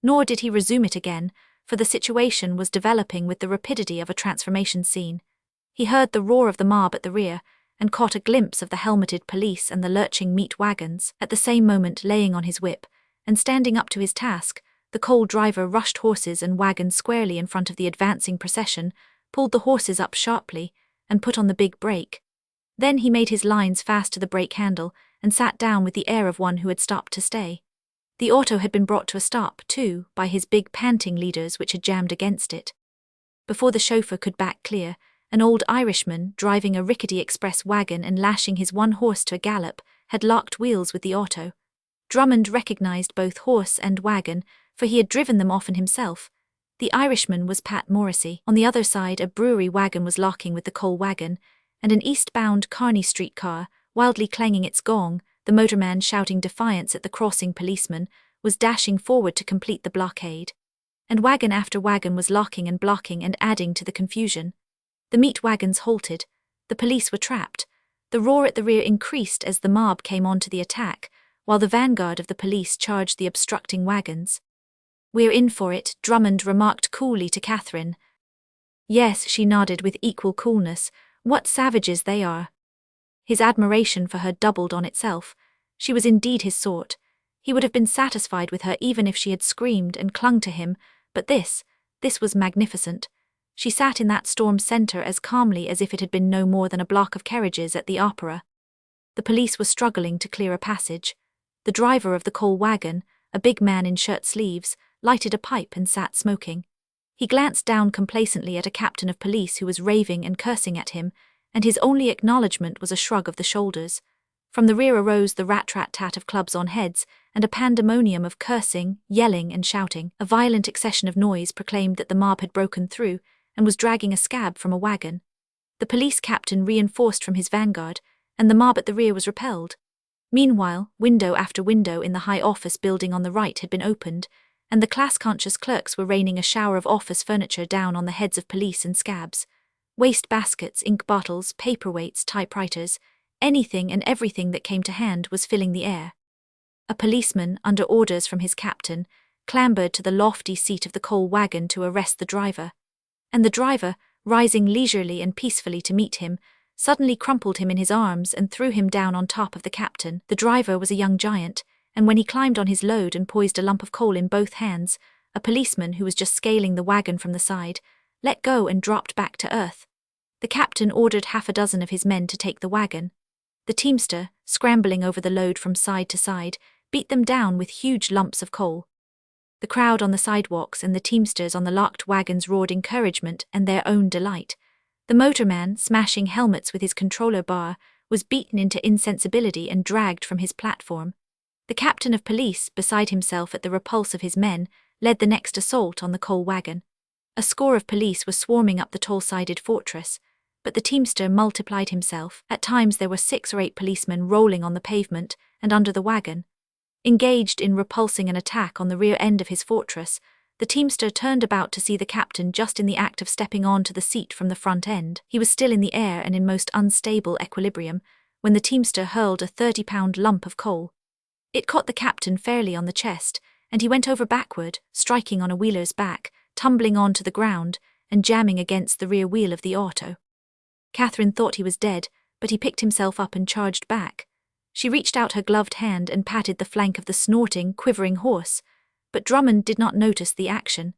Nor did he resume it again, for the situation was developing with the rapidity of a transformation scene. He heard the roar of the mob at the rear, and caught a glimpse of the helmeted police and the lurching meat wagons. At the same moment, laying on his whip, and standing up to his task, the coal driver rushed horses and wagons squarely in front of the advancing procession, pulled the horses up sharply, and put on the big brake. Then he made his lines fast to the brake handle, and sat down with the air of one who had stopped to stay. The auto had been brought to a stop, too, by his big panting leaders which had jammed against it. Before the chauffeur could back clear, an old Irishman, driving a rickety express wagon and lashing his one horse to a gallop, had locked wheels with the auto. Drummond recognized both horse and wagon, for he had driven them often himself. The Irishman was Pat Morrissey. On the other side, a brewery wagon was locking with the coal wagon, and an eastbound Kearny Street car, wildly clanging its gong, the motorman shouting defiance at the crossing policeman, was dashing forward to complete the blockade. And wagon after wagon was locking and blocking and adding to the confusion. The meat wagons halted. The police were trapped. The roar at the rear increased as the mob came on to the attack, while the vanguard of the police charged the obstructing wagons. "We're in for it," Drummond remarked coolly to Catherine. "Yes," she nodded with equal coolness. "What savages they are." His admiration for her doubled on itself. She was indeed his sort. He would have been satisfied with her even if she had screamed and clung to him, but this was magnificent. She sat in that storm center as calmly as if it had been no more than a block of carriages at the opera. The police were struggling to clear a passage. The driver of the coal wagon, a big man in shirt sleeves, lighted a pipe and sat smoking. He glanced down complacently at a captain of police who was raving and cursing at him, and his only acknowledgement was a shrug of the shoulders. From the rear arose the rat-rat-tat of clubs on heads, and a pandemonium of cursing, yelling, and shouting. A violent accession of noise proclaimed that the mob had broken through, and was dragging a scab from a wagon. The police captain reinforced from his vanguard, and the mob at the rear was repelled. Meanwhile, window after window in the high office building on the right had been opened, and the class-conscious clerks were raining a shower of office furniture down on the heads of police and scabs. Waste baskets, ink bottles, paperweights, typewriters, anything and everything that came to hand was filling the air. A policeman, under orders from his captain, clambered to the lofty seat of the coal wagon to arrest the driver. And the driver, rising leisurely and peacefully to meet him, suddenly crumpled him in his arms and threw him down on top of the captain. The driver was a young giant, and when he climbed on his load and poised a lump of coal in both hands, a policeman who was just scaling the wagon from the side, let go and dropped back to earth. The captain ordered half a dozen of his men to take the wagon. The teamster, scrambling over the load from side to side, beat them down with huge lumps of coal. The crowd on the sidewalks and the teamsters on the locked wagons roared encouragement and their own delight. The motorman, smashing helmets with his controller bar, was beaten into insensibility and dragged from his platform. The captain of police, beside himself at the repulse of his men, led the next assault on the coal wagon. A score of police were swarming up the tall-sided fortress, but the teamster multiplied himself. At times there were 6 or 8 policemen rolling on the pavement and under the wagon. Engaged in repulsing an attack on the rear end of his fortress, the teamster turned about to see the captain just in the act of stepping on to the seat from the front end. He was still in the air and in most unstable equilibrium when the teamster hurled a 30-pound lump of coal. It caught the captain fairly on the chest, and he went over backward, striking on a wheeler's back, tumbling onto the ground, and jamming against the rear wheel of the auto. Catherine thought he was dead, but he picked himself up and charged back. She reached out her gloved hand and patted the flank of the snorting, quivering horse, but Drummond did not notice the action.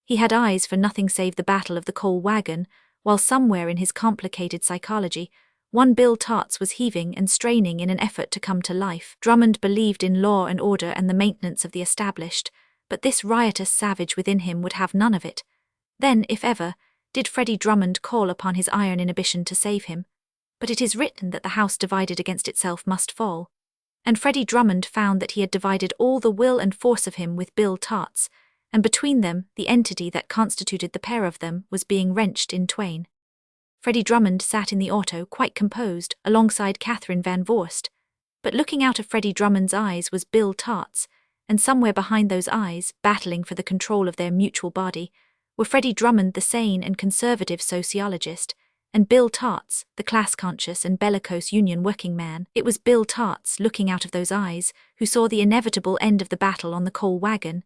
He had eyes for nothing save the battle of the coal wagon, while somewhere in his complicated psychology, one Bill Tarts was heaving and straining in an effort to come to life. Drummond believed in law and order and the maintenance of the established, but this riotous savage within him would have none of it. Then, if ever, did Freddie Drummond call upon his iron inhibition to save him. But it is written that the house divided against itself must fall. And Freddie Drummond found that he had divided all the will and force of him with Bill Tarts, and between them, the entity that constituted the pair of them was being wrenched in twain. Freddie Drummond sat in the auto, quite composed, alongside Catherine Van Voorst. But looking out of Freddie Drummond's eyes was Bill Tarts, and somewhere behind those eyes, battling for the control of their mutual body, were Freddie Drummond, the sane and conservative sociologist, and Bill Tarts, the class-conscious and bellicose union working man. It was Bill Tarts, looking out of those eyes, who saw the inevitable end of the battle on the coal wagon.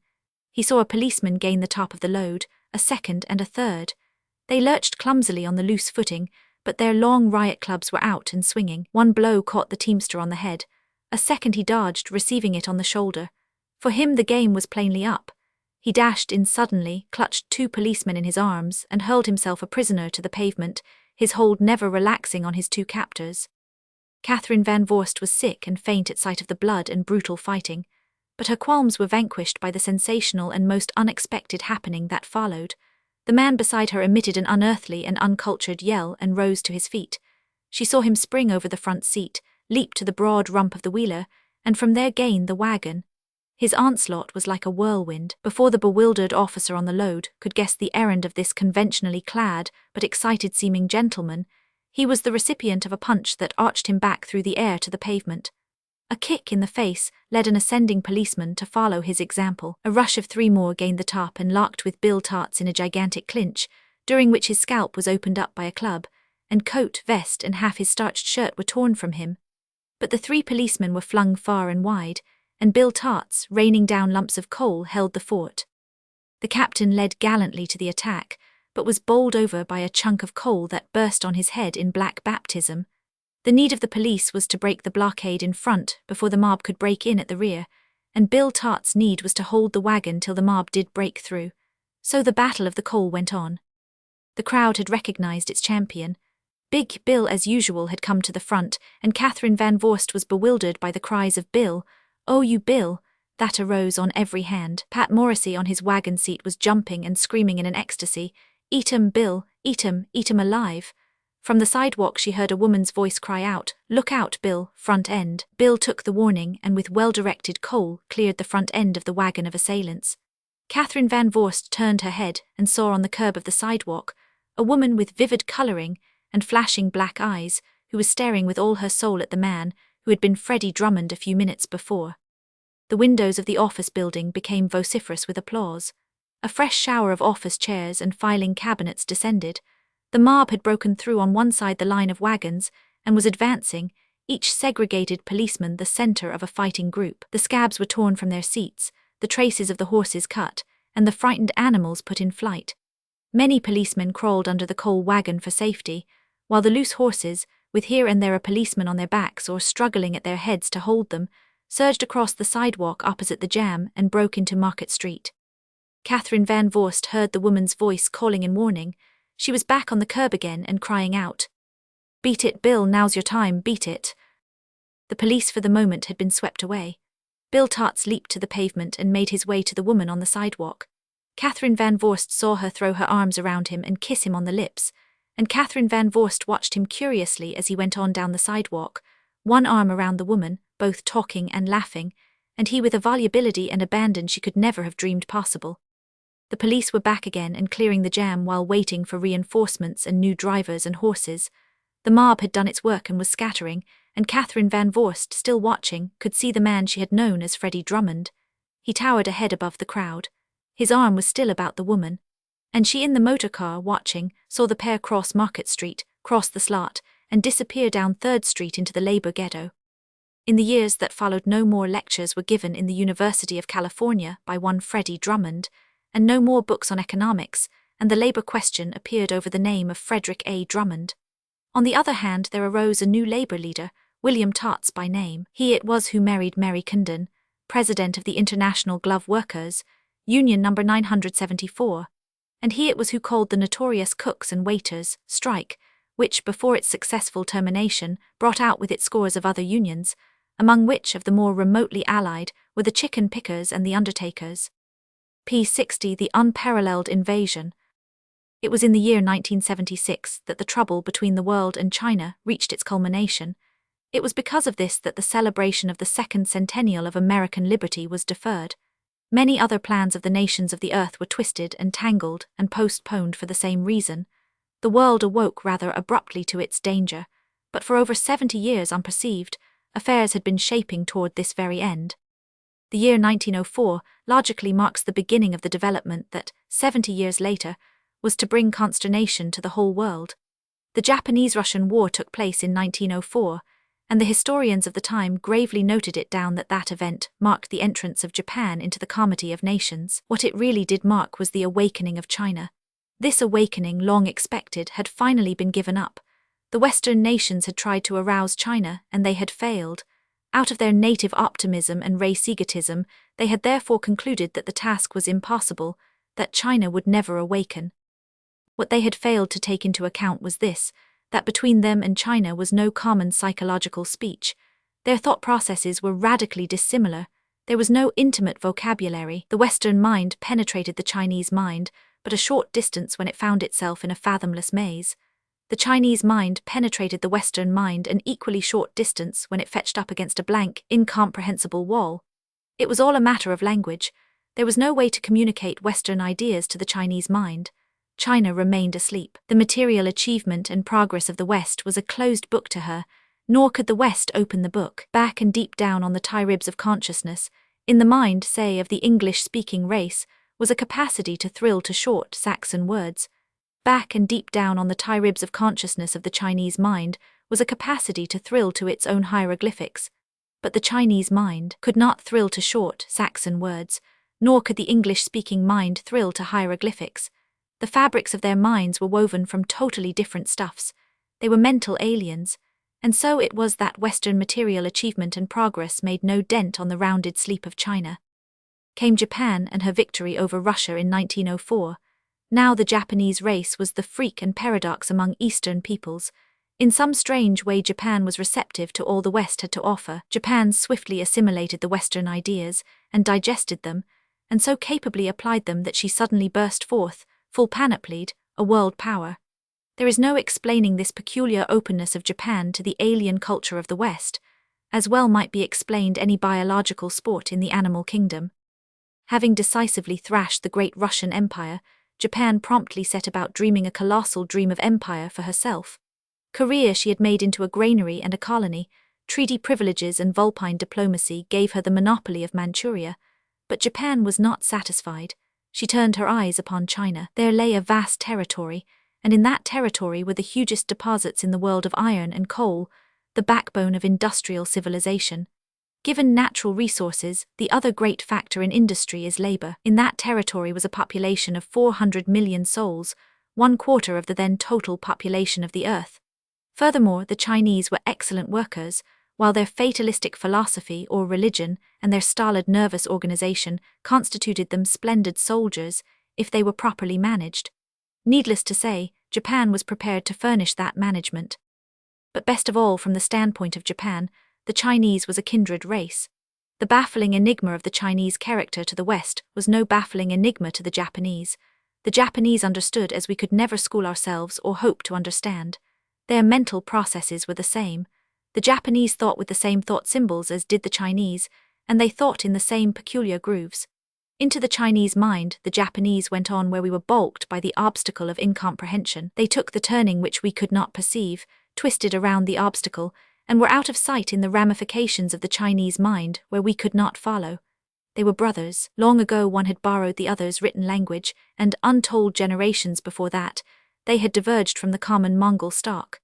He saw a policeman gain the top of the load, a second and a third. They lurched clumsily on the loose footing, but their long riot clubs were out and swinging. One blow caught the teamster on the head. A second he dodged, receiving it on the shoulder. For him the game was plainly up. He dashed in suddenly, clutched 2 policemen in his arms, and hurled himself a prisoner to the pavement, his hold never relaxing on his 2 captors. Catherine Van Voorst was sick and faint at sight of the blood and brutal fighting, but her qualms were vanquished by the sensational and most unexpected happening that followed. The man beside her emitted an unearthly and uncultured yell and rose to his feet. She saw him spring over the front seat, leap to the broad rump of the wheeler, and from there gain the wagon. His onslaught was like a whirlwind. Before the bewildered officer on the load could guess the errand of this conventionally clad but excited-seeming gentleman, he was the recipient of a punch that arched him back through the air to the pavement. A kick in the face led an ascending policeman to follow his example. A rush of 3 more gained the top and locked with Bill Tarts in a gigantic clinch, during which his scalp was opened up by a club, and coat, vest, and half his starched shirt were torn from him. But the 3 policemen were flung far and wide, and Bill Tarts, raining down lumps of coal, held the fort. The captain led gallantly to the attack, but was bowled over by a chunk of coal that burst on his head in black baptism. The need of the police was to break the blockade in front before the mob could break in at the rear, and Bill Tart's need was to hold the wagon till the mob did break through. So the battle of the coal went on. The crowd had recognized its champion. Big Bill, as usual, had come to the front, and Catherine Van Vorst was bewildered by the cries of "Bill! Oh, you Bill!" that arose on every hand. Pat Morrissey on his wagon seat was jumping and screaming in an ecstasy, "Eat 'em, Bill! Eat 'em alive!" From the sidewalk she heard a woman's voice cry out, "Look out, Bill, front end!" Bill took the warning and with well-directed coal cleared the front end of the wagon of assailants. Catherine Van Vorst turned her head and saw on the curb of the sidewalk a woman with vivid coloring and flashing black eyes who was staring with all her soul at the man who had been Freddie Drummond a few minutes before. The windows of the office building became vociferous with applause. A fresh shower of office chairs and filing cabinets descended. The mob had broken through on one side the line of wagons and was advancing, each segregated policeman the center of a fighting group. The scabs were torn from their seats, the traces of the horses cut, and the frightened animals put in flight. Many policemen crawled under the coal wagon for safety, while the loose horses, with here and there a policeman on their backs or struggling at their heads to hold them, surged across the sidewalk opposite the jam and broke into Market Street. Catherine Van Vorst heard the woman's voice calling in warning. She was back on the curb again and crying out, "Beat it, Bill, now's your time, beat it." The police for the moment had been swept away. Bill Tarts leaped to the pavement and made his way to the woman on the sidewalk. Catherine Van Vorst saw her throw her arms around him and kiss him on the lips, and Catherine Van Vorst watched him curiously as he went on down the sidewalk, one arm around the woman, both talking and laughing, and he with a volubility and abandon she could never have dreamed possible. The police were back again and clearing the jam while waiting for reinforcements and new drivers and horses. The mob had done its work and was scattering, and Catherine Van Vorst, still watching, could see the man she had known as Freddie Drummond. He towered a head above the crowd. His arm was still about the woman. And she in the motor car, watching, saw the pair cross Market Street, cross the Slot, and disappear down 3rd Street into the labor ghetto. In the years that followed, no more lectures were given in the University of California by one Freddie Drummond, and no more books on economics, and the labor question appeared over the name of Frederick A. Drummond. On the other hand, there arose a new labor leader, William Tarts by name. He it was who married Mary Condon, president of the International Glove Workers, Union number 974, and he it was who called the notorious cooks and waiters strike, which, before its successful termination, brought out with it scores of other unions, among which of the more remotely allied were the chicken pickers and the undertakers. P60, the unparalleled invasion. It was in the year 1976 that the trouble between the world and China reached its culmination. It was because of this that the celebration of the second centennial of American liberty was deferred. Many other plans of the nations of the earth were twisted and tangled and postponed for the same reason. The world awoke rather abruptly to its danger, but for over 70 years unperceived, affairs had been shaping toward this very end. The year 1904 logically marks the beginning of the development that, 70 years later, was to bring consternation to the whole world. The Japanese-Russian War took place in 1904, and the historians of the time gravely noted it down that that event marked the entrance of Japan into the comity of nations. What it really did mark was the awakening of China. This awakening, long expected, had finally been given up. The Western nations had tried to arouse China, and they had failed. Out of their native optimism and race egotism, they had therefore concluded that the task was impossible, that China would never awaken. What they had failed to take into account was this, that between them and China was no common psychological speech. Their thought processes were radically dissimilar. There was no intimate vocabulary. The Western mind penetrated the Chinese mind, but a short distance when it found itself in a fathomless maze. The Chinese mind penetrated the Western mind an equally short distance when it fetched up against a blank, incomprehensible wall. It was all a matter of language. There was no way to communicate Western ideas to the Chinese mind. China remained asleep. The material achievement and progress of the West was a closed book to her, nor could the West open the book. Back and deep down on the tie ribs of consciousness, in the mind, say, of the English-speaking race, was a capacity to thrill to short Saxon words. Back and deep down on the tie ribs of consciousness of the Chinese mind was a capacity to thrill to its own hieroglyphics. But the Chinese mind could not thrill to short Saxon words, nor could the English-speaking mind thrill to hieroglyphics. The fabrics of their minds were woven from totally different stuffs. They were mental aliens, and so it was that Western material achievement and progress made no dent on the rounded sleep of China. Came Japan and her victory over Russia in 1904. Now the Japanese race was the freak and paradox among Eastern peoples. In some strange way Japan was receptive to all the West had to offer. Japan swiftly assimilated the Western ideas and digested them, and so capably applied them that she suddenly burst forth, full panoplied, a world power. There is no explaining this peculiar openness of Japan to the alien culture of the West, as well might be explained any biological sport in the animal kingdom. Having decisively thrashed the great Russian Empire, Japan promptly set about dreaming a colossal dream of empire for herself. Korea she had made into a granary and a colony. Treaty privileges and vulpine diplomacy gave her the monopoly of Manchuria. But Japan was not satisfied. She turned her eyes upon China. There lay a vast territory, and in that territory were the hugest deposits in the world of iron and coal, the backbone of industrial civilization. Given natural resources, the other great factor in industry is labor. In that territory was a population of 400 million souls, 1/4 of the then total population of the earth. Furthermore, the Chinese were excellent workers, while their fatalistic philosophy or religion and their stolid nervous organization constituted them splendid soldiers if they were properly managed. Needless to say, Japan was prepared to furnish that management. But best of all, from the standpoint of Japan, the Chinese was a kindred race. The baffling enigma of the Chinese character to the West was no baffling enigma to the Japanese. The Japanese understood as we could never school ourselves or hope to understand. Their mental processes were the same. The Japanese thought with the same thought symbols as did the Chinese, and they thought in the same peculiar grooves. Into the Chinese mind, the Japanese went on where we were balked by the obstacle of incomprehension. They took the turning which we could not perceive, twisted around the obstacle, and were out of sight in the ramifications of the Chinese mind where we could not follow. They were brothers. Long ago one had borrowed the other's written language, and untold generations before that, they had diverged from the common Mongol stock.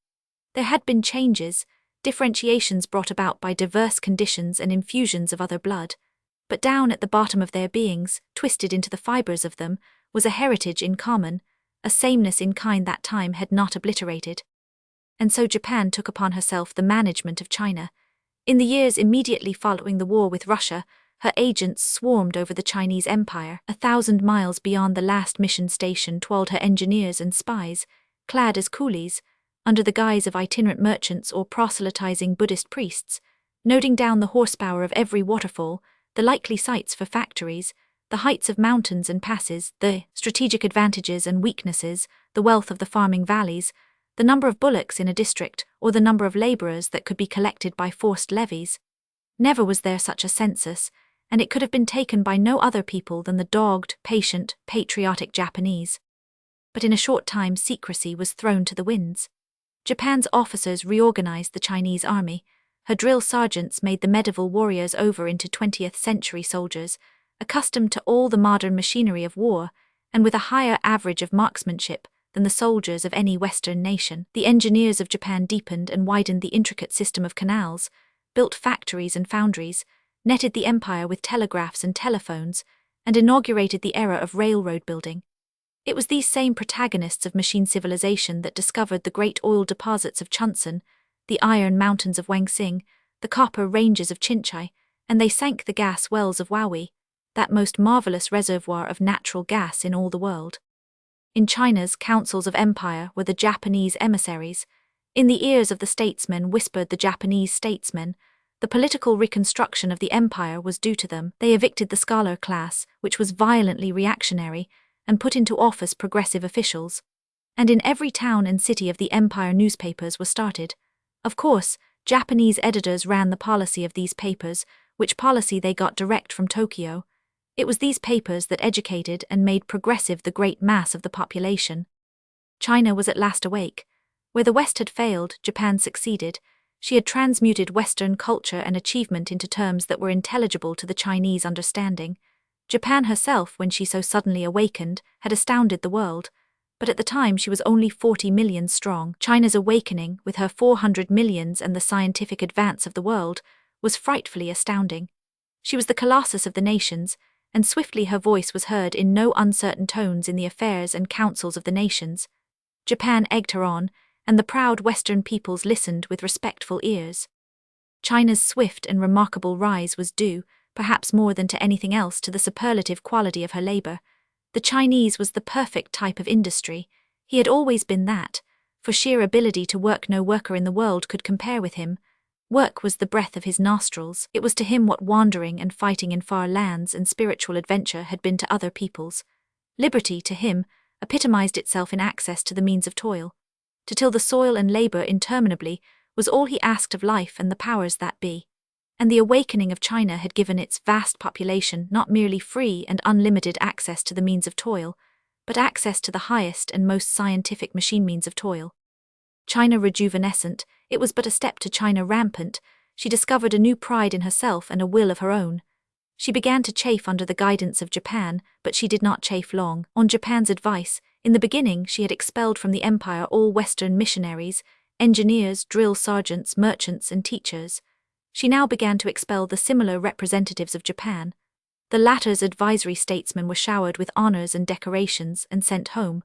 There had been changes, differentiations brought about by diverse conditions and infusions of other blood. But down at the bottom of their beings, twisted into the fibers of them, was a heritage in common, a sameness in kind that time had not obliterated. And so Japan took upon herself the management of China. In the years immediately following the war with Russia, her agents swarmed over the Chinese empire. 1,000 miles beyond the last mission station toiled her engineers and spies, clad as coolies, under the guise of itinerant merchants or proselytizing Buddhist priests, noting down the horsepower of every waterfall, the likely sites for factories, the heights of mountains and passes, the strategic advantages and weaknesses, the wealth of the farming valleys, the number of bullocks in a district, or the number of laborers that could be collected by forced levies. Never was there such a census, and it could have been taken by no other people than the dogged, patient, patriotic Japanese. But in a short time secrecy was thrown to the winds. Japan's officers reorganized the Chinese army. Her drill sergeants made the medieval warriors over into 20th century soldiers, accustomed to all the modern machinery of war, and with a higher average of marksmanship than the soldiers of any Western nation. The engineers of Japan deepened and widened the intricate system of canals, built factories and foundries, netted the empire with telegraphs and telephones, and inaugurated the era of railroad building. It was these same protagonists of machine civilization that discovered the great oil deposits of Chunsan, the iron mountains of Wangsing, the copper ranges of Chinchai, and they sank the gas wells of Wowie, that most marvelous reservoir of natural gas in all the world. In China's councils of empire were the Japanese emissaries. In the ears of the statesmen whispered the Japanese statesmen. The political reconstruction of the empire was due to them. They evicted the scholar class, which was violently reactionary, and put into office progressive officials. And in every town and city of the empire newspapers were started. Of course, Japanese editors ran the policy of these papers, which policy they got direct from Tokyo. It was these papers that educated and made progressive the great mass of the population. China was at last awake. Where the West had failed, Japan succeeded. She had transmuted Western culture and achievement into terms that were intelligible to the Chinese understanding. Japan herself, when she so suddenly awakened, had astounded the world. But at the time she was only 40 million strong. China's awakening, with her 400 millions and the scientific advance of the world, was frightfully astounding. She was the colossus of the nations, and swiftly her voice was heard in no uncertain tones in the affairs and councils of the nations. Japan egged her on, and the proud Western peoples listened with respectful ears. China's swift and remarkable rise was due, perhaps more than to anything else, to the superlative quality of her labor. The Chinese was the perfect type of industry. He had always been that. For sheer ability to work, no worker in the world could compare with him. Work was the breath of his nostrils. It was to him what wandering and fighting in far lands and spiritual adventure had been to other peoples. Liberty, to him, epitomized itself in access to the means of toil. To till the soil and labor interminably was all he asked of life and the powers that be. And the awakening of China had given its vast population not merely free and unlimited access to the means of toil, but access to the highest and most scientific machine means of toil. China rejuvenescent, it was but a step to China rampant. She discovered a new pride in herself and a will of her own. She began to chafe under the guidance of Japan, but she did not chafe long. On Japan's advice, in the beginning she had expelled from the empire all Western missionaries, engineers, drill sergeants, merchants, and teachers. She now began to expel the similar representatives of Japan. The latter's advisory statesmen were showered with honors and decorations and sent home.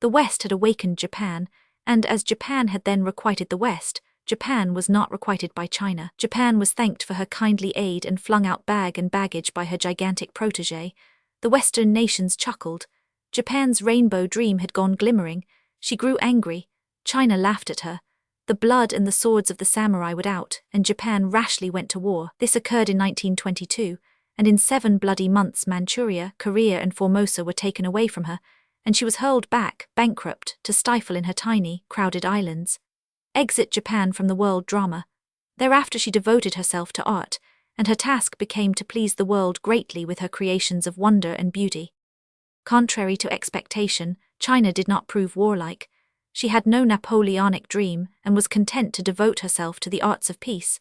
The West had awakened Japan, and as Japan had then requited the West, Japan was not requited by China. Japan was thanked for her kindly aid and flung out bag and baggage by her gigantic protégé. The Western nations chuckled. Japan's rainbow dream had gone glimmering. She grew angry. China laughed at her. The blood and the swords of the samurai would out, and Japan rashly went to war. This occurred in 1922, and in 7 bloody months Manchuria, Korea and Formosa were taken away from her, and she was hurled back, bankrupt, to stifle in her tiny, crowded islands. Exit Japan from the world drama. Thereafter she devoted herself to art, and her task became to please the world greatly with her creations of wonder and beauty. Contrary to expectation, China did not prove warlike. She had no Napoleonic dream and was content to devote herself to the arts of peace.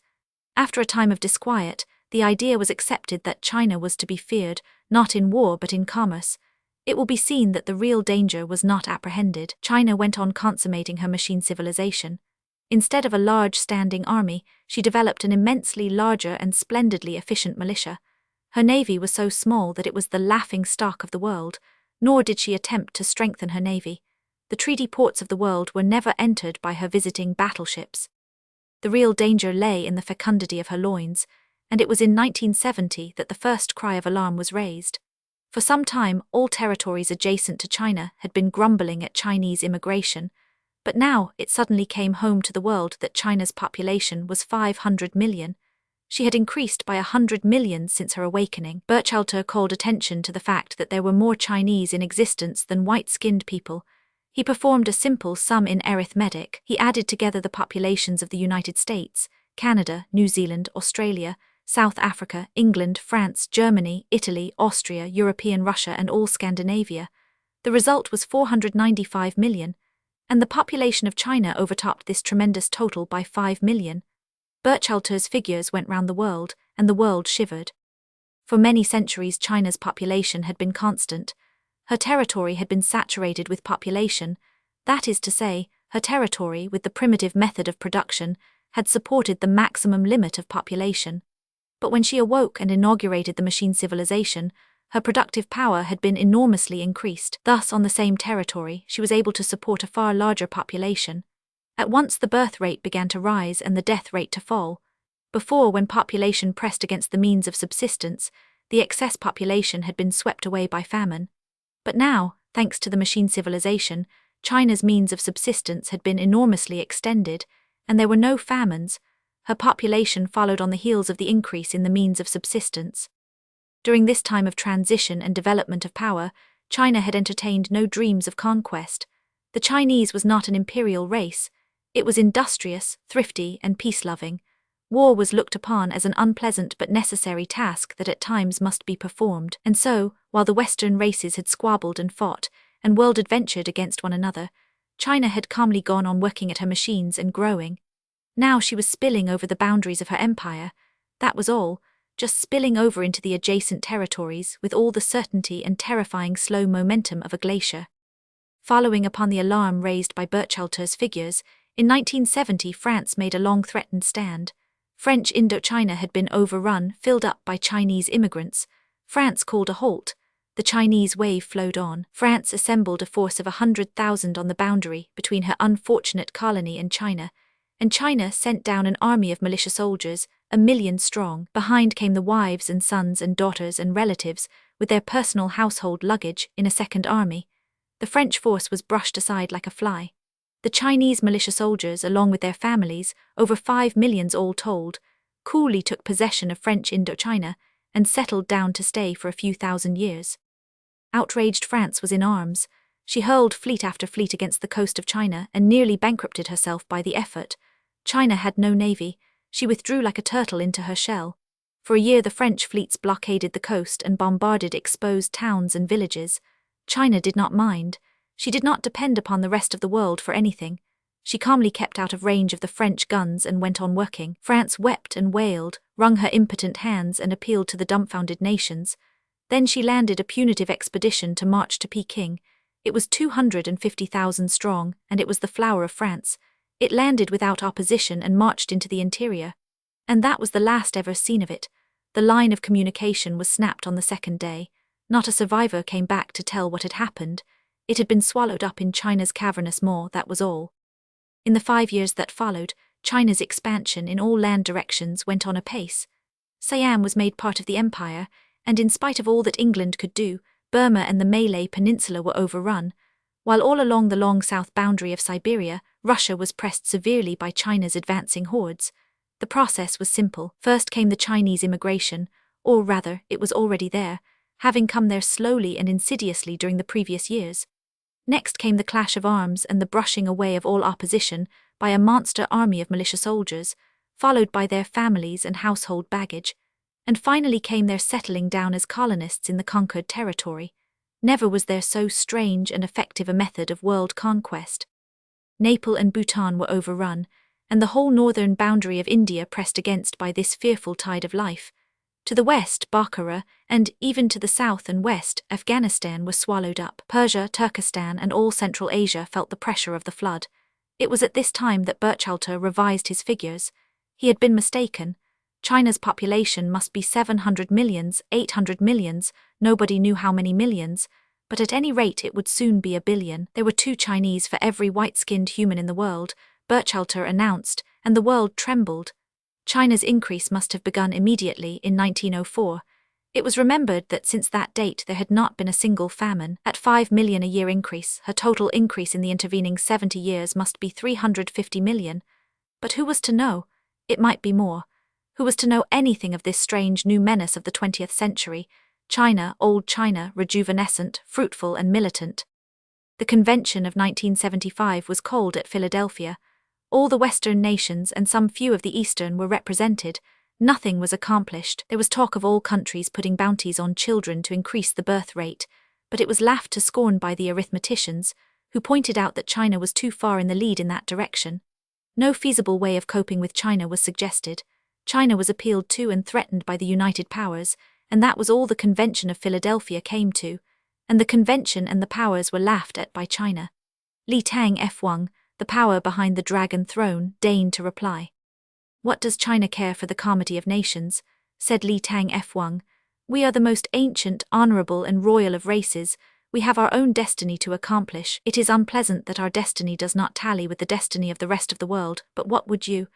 After a time of disquiet, the idea was accepted that China was to be feared, not in war but in commerce. It will be seen that the real danger was not apprehended. China went on consummating her machine civilization. Instead of a large standing army, she developed an immensely larger and splendidly efficient militia. Her navy was so small that it was the laughing stock of the world, nor did she attempt to strengthen her navy. The treaty ports of the world were never entered by her visiting battleships. The real danger lay in the fecundity of her loins, and it was in 1970 that the first cry of alarm was raised. For some time, all territories adjacent to China had been grumbling at Chinese immigration, but now it suddenly came home to the world that China's population was 500 million. She had increased by 100 million since her awakening. Burchalter called attention to the fact that there were more Chinese in existence than white-skinned people. He performed a simple sum in arithmetic. He added together the populations of the United States, Canada, New Zealand, Australia, South Africa, England, France, Germany, Italy, Austria, European Russia and all Scandinavia. The result was 495 million, and the population of China overtopped this tremendous total by 5 million. Burchalter's figures went round the world, and the world shivered. For many centuries China's population had been constant. Her territory had been saturated with population, that is to say, her territory, with the primitive method of production, had supported the maximum limit of population. But when she awoke and inaugurated the machine civilization, her productive power had been enormously increased. Thus, on the same territory, she was able to support a far larger population. At once the birth rate began to rise and the death rate to fall. Before, when population pressed against the means of subsistence, the excess population had been swept away by famine. But now, thanks to the machine civilization, China's means of subsistence had been enormously extended, and there were no famines. Her population followed on the heels of the increase in the means of subsistence. During this time of transition and development of power, China had entertained no dreams of conquest. The Chinese was not an imperial race. It was industrious, thrifty, and peace-loving. War was looked upon as an unpleasant but necessary task that at times must be performed, and so, while the Western races had squabbled and fought, and world-adventured against one another, China had calmly gone on working at her machines and growing. Now she was spilling over the boundaries of her empire. That was all, just spilling over into the adjacent territories with all the certainty and terrifying slow momentum of a glacier. Following upon the alarm raised by Burchalter's figures, in 1970 France made a long-threatened stand. French Indochina had been overrun, filled up by Chinese immigrants. France called a halt. The Chinese wave flowed on. France assembled a force of 100,000 on the boundary between her unfortunate colony and China China sent down an army of militia soldiers, 1 million strong. Behind came the wives and sons and daughters and relatives, with their personal household luggage, in a second army. The French force was brushed aside like a fly. The Chinese militia soldiers, along with their families, over 5 million all told, coolly took possession of French Indochina and settled down to stay for a few thousand years. Outraged France was in arms. She hurled fleet after fleet against the coast of China and nearly bankrupted herself by the effort. China had no navy. She withdrew like a turtle into her shell. For a year the French fleets blockaded the coast and bombarded exposed towns and villages. China did not mind. She did not depend upon the rest of the world for anything. She calmly kept out of range of the French guns and went on working. France wept and wailed, wrung her impotent hands and appealed to the dumbfounded nations. Then she landed a punitive expedition to march to Peking. It was 250,000 strong, and it was the flower of France. It landed without opposition and marched into the interior. And that was the last ever seen of it. The line of communication was snapped on the second day. Not a survivor came back to tell what had happened. It had been swallowed up in China's cavernous maw, that was all. In the 5 years that followed, China's expansion in all land directions went on apace. Siam was made part of the empire, and in spite of all that England could do, Burma and the Malay Peninsula were overrun, while all along the long south boundary of Siberia, Russia was pressed severely by China's advancing hordes. The process was simple. First came the Chinese immigration, or rather, it was already there, having come there slowly and insidiously during the previous years. Next came the clash of arms and the brushing away of all opposition by a monster army of militia soldiers, followed by their families and household baggage, and finally came their settling down as colonists in the conquered territory. Never was there so strange and effective a method of world conquest. Nepal and Bhutan were overrun, and the whole northern boundary of India pressed against by this fearful tide of life. To the west, Bokhara, and even to the south and west, Afghanistan was swallowed up. Persia, Turkestan, and all Central Asia felt the pressure of the flood. It was at this time that Burchalter revised his figures. He had been mistaken. China's population must be 700 millions, 800 millions, nobody knew how many millions, but at any rate it would soon be 1 billion. There were 2 Chinese for every white-skinned human in the world, Burchalter announced, and the world trembled. China's increase must have begun immediately in 1904. It was remembered that since that date there had not been a single famine. At 5 million a year increase, her total increase in the intervening 70 years must be 350 million. But who was to know? It might be more. Who was to know anything of this strange new menace of the 20th century? China, old China, rejuvenescent, fruitful and militant. The convention of 1975 was called at Philadelphia. All the Western nations and some few of the Eastern were represented. Nothing was accomplished. There was talk of all countries putting bounties on children to increase the birth rate, but it was laughed to scorn by the arithmeticians, who pointed out that China was too far in the lead in that direction. No feasible way of coping with China was suggested. China was appealed to and threatened by the United Powers, and that was all the Convention of Philadelphia came to, and the Convention and the powers were laughed at by China. Li Tang Fwang, the power behind the dragon throne, deigned to reply. "What does China care for the comity of nations?" said Li Tang Fwang. "We are the most ancient, honorable and royal of races. We have our own destiny to accomplish. It is unpleasant that our destiny does not tally with the destiny of the rest of the world, but what would you?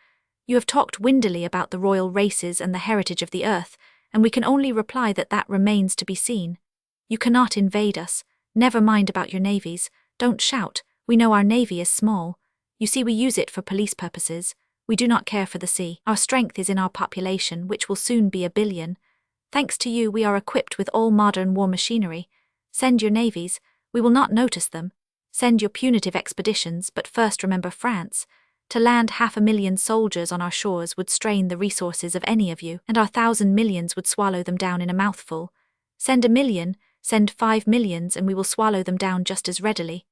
You have talked windily about the royal races and the heritage of the earth, and we can only reply that that remains to be seen. You cannot invade us. Never mind about your navies. Don't shout. We know our navy is small. You see, we use it for police purposes. We do not care for the sea. Our strength is in our population, which will soon be 1 billion. Thanks to you, we are equipped with all modern war machinery. Send your navies. We will not notice them. Send your punitive expeditions, but first remember France. To land 500,000 soldiers on our shores would strain the resources of any of you, and our 1,000 millions would swallow them down in a mouthful. Send 1 million, send 5 millions, and we will swallow them down just as readily.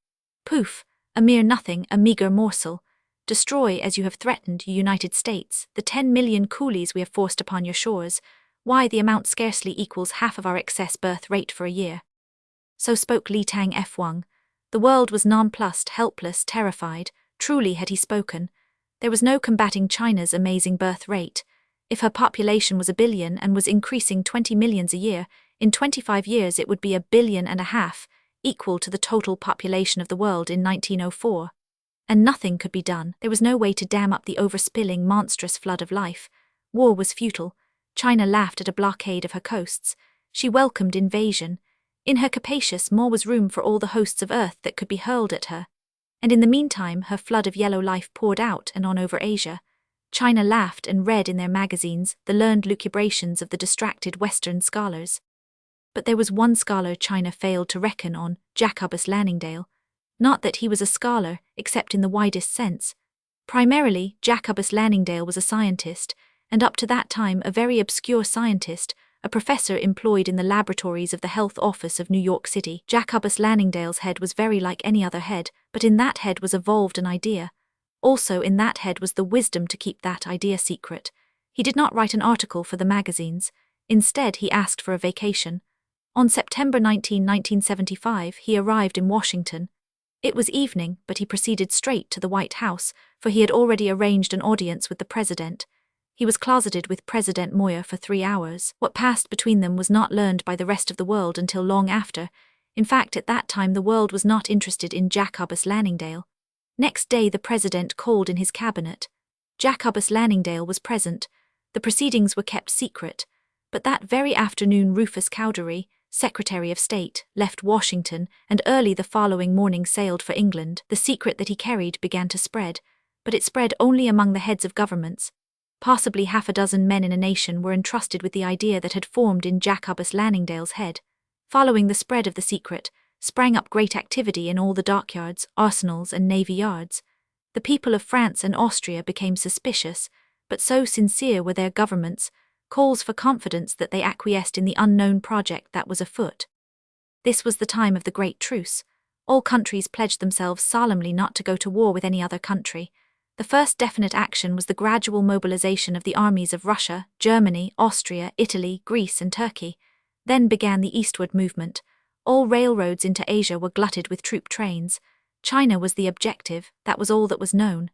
Poof, a mere nothing, a meager morsel. Destroy, as you have threatened, you United States, the 10 million coolies we have forced upon your shores. Why, the amount scarcely equals half of our excess birth rate for a year." So spoke Li Tang Fwang. The world was nonplussed, helpless, terrified. Truly had he spoken. There was no combating China's amazing birth rate. If her population was 1 billion and was increasing 20 millions a year, in 25 years it would be 1.5 billion, equal to the total population of the world in 1904. And nothing could be done. There was no way to dam up the overspilling, monstrous flood of life. War was futile. China laughed at a blockade of her coasts. She welcomed invasion. In her capacious maw was room for all the hosts of earth that could be hurled at her. And in the meantime her flood of yellow life poured out and on over Asia. China laughed and read in their magazines the learned lucubrations of the distracted Western scholars. But there was one scholar China failed to reckon on, Jacobus Lanningdale. Not that he was a scholar, except in the widest sense. Primarily, Jacobus Lanningdale was a scientist, and up to that time a very obscure scientist, a professor employed in the laboratories of the Health Office of New York City. Jacobus Lanningdale's head was very like any other head, but in that head was evolved an idea. Also in that head was the wisdom to keep that idea secret. He did not write an article for the magazines. Instead, he asked for a vacation. On September 19, 1975, he arrived in Washington. It was evening, but he proceeded straight to the White House, for he had already arranged an audience with the president. He was closeted with President Moyer for 3 hours. What passed between them was not learned by the rest of the world until long after. In fact, at that time the world was not interested in Jacobus Lanningdale. Next day the president called in his cabinet. Jacobus Lanningdale was present. The proceedings were kept secret. But that very afternoon Rufus Cowdery, Secretary of State, left Washington and early the following morning sailed for England. The secret that he carried began to spread, but it spread only among the heads of governments. Possibly 6 men in a nation were entrusted with the idea that had formed in Jacobus Lanningdale's head. Following the spread of the secret, sprang up great activity in all the dockyards, arsenals and navy yards. The people of France and Austria became suspicious, but so sincere were their governments, calls for confidence that they acquiesced in the unknown project that was afoot. This was the time of the Great Truce. All countries pledged themselves solemnly not to go to war with any other country. The first definite action was the gradual mobilization of the armies of Russia, Germany, Austria, Italy, Greece and Turkey. Then began the eastward movement. All railroads into Asia were glutted with troop trains. China was the objective, that was all that was known.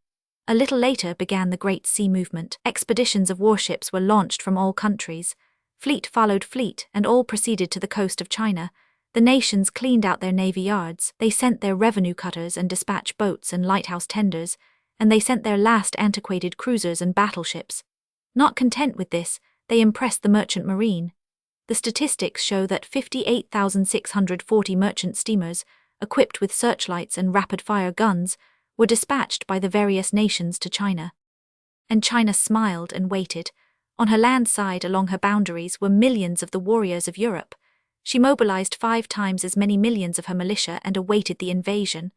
A little later began the Great Sea Movement. Expeditions of warships were launched from all countries. Fleet followed fleet, and all proceeded to the coast of China. The nations cleaned out their navy yards. They sent their revenue cutters and dispatch boats and lighthouse tenders, and they sent their last antiquated cruisers and battleships. Not content with this, they impressed the merchant marine. The statistics show that 58,640 merchant steamers, equipped with searchlights and rapid-fire guns, were dispatched by the various nations to China. And China smiled and waited. On her land side along her boundaries were millions of the warriors of Europe. She mobilized 5 times as many millions of her militia and awaited the invasion.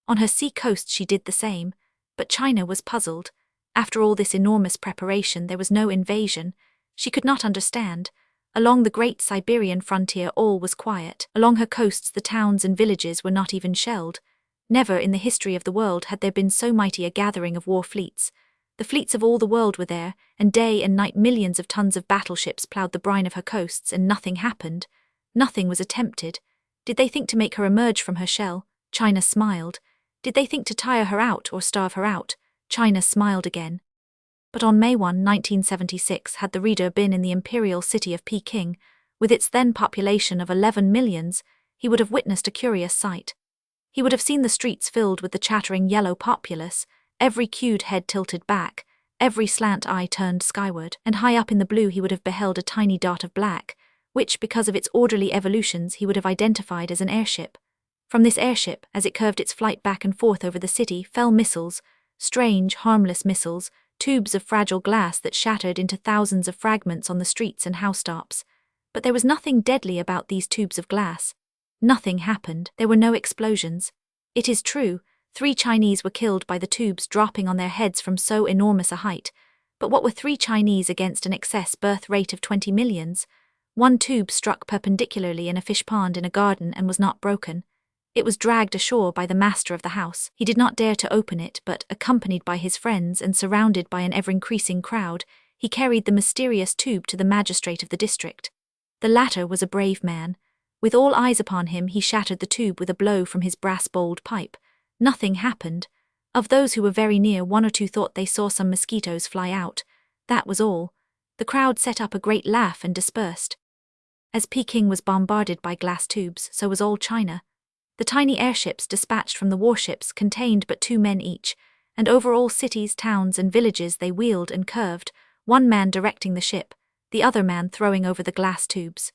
On her sea coast she did the same. But China was puzzled. After all this enormous preparation there was no invasion. She could not understand. Along the great Siberian frontier all was quiet. Along her coasts the towns and villages were not even shelled. Never in the history of the world had there been so mighty a gathering of war fleets. The fleets of all the world were there, and day and night millions of tons of battleships ploughed the brine of her coasts, and nothing happened. Nothing was attempted. Did they think to make her emerge from her shell? China smiled. Did they think to tire her out or starve her out? China smiled again. But on May 1, 1976, had the reader been in the imperial city of Peking, with its then population of 11 millions, he would have witnessed a curious sight. He would have seen the streets filled with the chattering yellow populace, every queued head tilted back, every slant eye turned skyward, and high up in the blue he would have beheld a tiny dot of black, which, because of its orderly evolutions, he would have identified as an airship. From this airship, as it curved its flight back and forth over the city, fell missiles, strange, harmless missiles, tubes of fragile glass that shattered into thousands of fragments on the streets and housetops. But there was nothing deadly about these tubes of glass. Nothing happened. There were no explosions. It is true, 3 Chinese were killed by the tubes dropping on their heads from so enormous a height. But what were 3 Chinese against an excess birth rate of 20 millions? One tube struck perpendicularly in a fish pond in a garden and was not broken. It was dragged ashore by the master of the house. He did not dare to open it, but, accompanied by his friends and surrounded by an ever-increasing crowd, he carried the mysterious tube to the magistrate of the district. The latter was a brave man. With all eyes upon him, he shattered the tube with a blow from his brass-bowled pipe. Nothing happened. Of those who were very near, one or two thought they saw some mosquitoes fly out. That was all. The crowd set up a great laugh and dispersed. As Peking was bombarded by glass tubes, so was all China. The tiny airships dispatched from the warships contained but 2 men each, and over all cities, towns, and villages they wheeled and curved, one man directing the ship, the other man throwing over the glass tubes.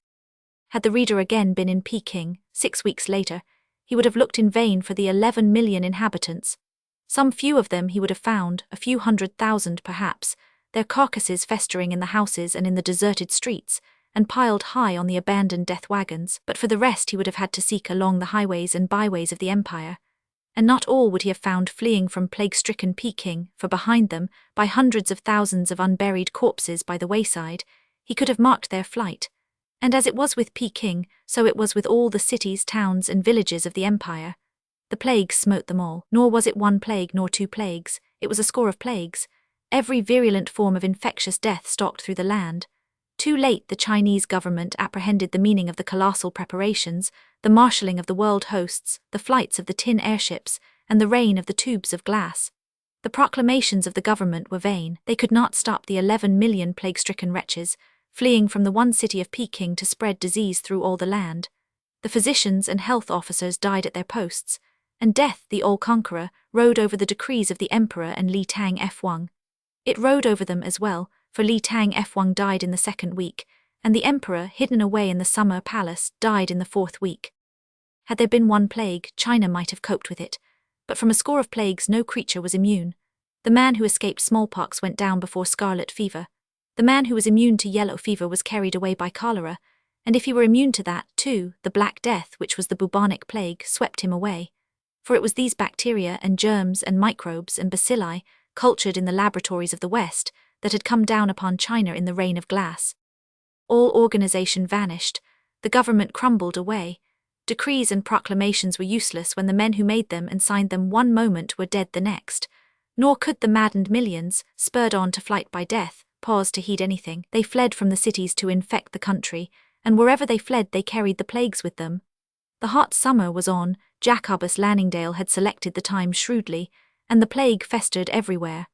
Had the reader again been in Peking, 6 weeks later, he would have looked in vain for the 11 million inhabitants. Some few of them he would have found, a few 100,000 perhaps, their carcasses festering in the houses and in the deserted streets, and piled high on the abandoned death wagons, but for the rest he would have had to seek along the highways and byways of the empire. And not all would he have found fleeing from plague-stricken Peking, for behind them, by hundreds of thousands of unburied corpses by the wayside, he could have marked their flight. And as it was with Peking, so it was with all the cities, towns, and villages of the empire. The plague smote them all, nor was it 1 plague nor 2 plagues, it was a score of plagues. Every virulent form of infectious death stalked through the land. Too late the Chinese government apprehended the meaning of the colossal preparations, the marshalling of the world hosts, the flights of the tin airships, and the rain of the tubes of glass. The proclamations of the government were vain. They could not stop the 11 million plague-stricken wretches, fleeing from the one city of Peking to spread disease through all the land. The physicians and health officers died at their posts, and death, the all-conqueror, rode over the decrees of the emperor and Li Tang F1. It rode over them as well, for Li Tang F1 died in the 2nd week, and the emperor, hidden away in the summer palace, died in the 4th week. Had there been 1 plague, China might have coped with it, but from a score of plagues no creature was immune. The man who escaped smallpox went down before scarlet fever. The man who was immune to yellow fever was carried away by cholera, and if he were immune to that, too, the Black Death, which was the bubonic plague, swept him away. For it was these bacteria and germs and microbes and bacilli, cultured in the laboratories of the West, that had come down upon China in the rain of glass. All organization vanished, the government crumbled away. Decrees and proclamations were useless when the men who made them and signed them one moment were dead the next. Nor could the maddened millions, spurred on to flight by death, pause to heed anything. They fled from the cities to infect the country, and wherever they fled they carried the plagues with them. The hot summer was on, Jacobus Lanningdale had selected the time shrewdly, and the plague festered everywhere.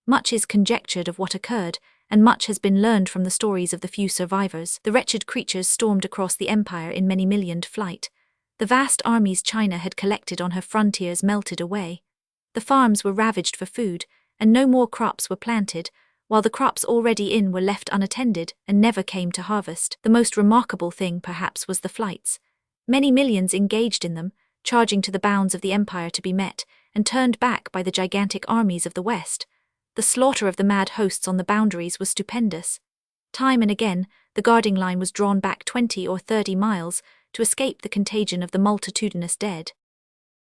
Much is conjectured of what occurred, and much has been learned from the stories of the few survivors. The wretched creatures stormed across the empire in many-millioned flight. The vast armies China had collected on her frontiers melted away. The farms were ravaged for food, and no more crops were planted, while the crops already in were left unattended and never came to harvest. The most remarkable thing, perhaps, was the flights. Many millions engaged in them, charging to the bounds of the empire to be met, and turned back by the gigantic armies of the West. The slaughter of the mad hosts on the boundaries was stupendous. Time and again, the guarding line was drawn back 20 or 30 miles to escape the contagion of the multitudinous dead.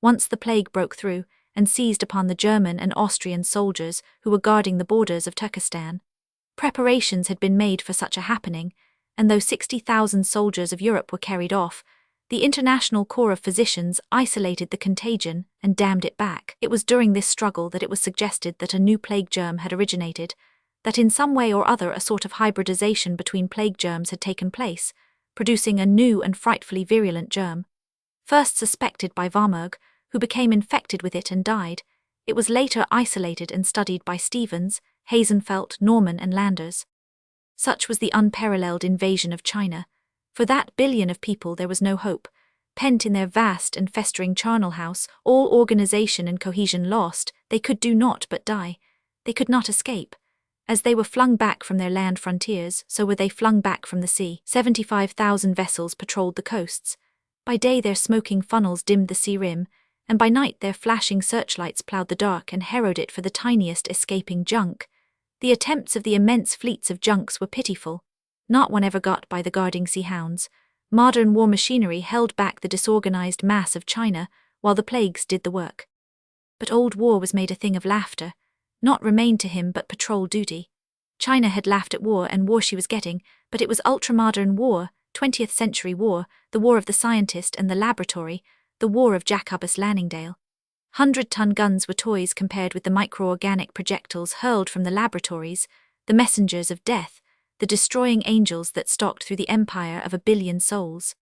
Once the plague broke through, and seized upon the German and Austrian soldiers who were guarding the borders of Turkestan. Preparations had been made for such a happening, and though 60,000 soldiers of Europe were carried off, the International Corps of Physicians isolated the contagion and dammed it back. It was during this struggle that it was suggested that a new plague germ had originated, that in some way or other a sort of hybridization between plague germs had taken place, producing a new and frightfully virulent germ. First suspected by Varmurg, who became infected with it and died, it was later isolated and studied by Stevens, Hasenfeld, Norman and Landers. Such was the unparalleled invasion of China. For that billion of people there was no hope. Pent in their vast and festering charnel house, all organization and cohesion lost, they could do naught but die. They could not escape. As they were flung back from their land frontiers, so were they flung back from the sea. 75,000 vessels patrolled the coasts. By day their smoking funnels dimmed the sea rim, and by night their flashing searchlights ploughed the dark and harrowed it for the tiniest escaping junk. The attempts of the immense fleets of junks were pitiful. Not one ever got by the guarding sea hounds. Modern war machinery held back the disorganized mass of China, while the plagues did the work. But old war was made a thing of laughter. Naught remained to him but patrol duty. China had laughed at war and war she was getting, but it was ultramodern war, 20th century war, the war of the scientist and the laboratory, the war of Jacobus Lanningdale. 100-ton guns were toys compared with the microorganic projectiles hurled from the laboratories, the messengers of death, the destroying angels that stalked through the empire of a billion souls.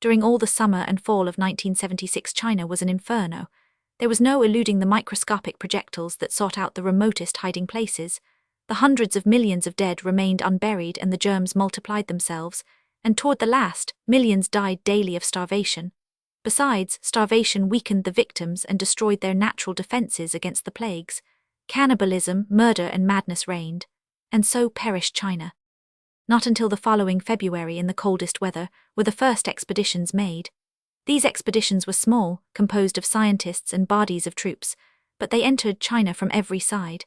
During all the summer and fall of 1976, China was an inferno. There was no eluding the microscopic projectiles that sought out the remotest hiding places. The hundreds of millions of dead remained unburied and the germs multiplied themselves, and toward the last, millions died daily of starvation. Besides, starvation weakened the victims and destroyed their natural defenses against the plagues. Cannibalism, murder and madness reigned. And so perished China. Not until the following February, in the coldest weather, were the first expeditions made. These expeditions were small, composed of scientists and bodies of troops, but they entered China from every side.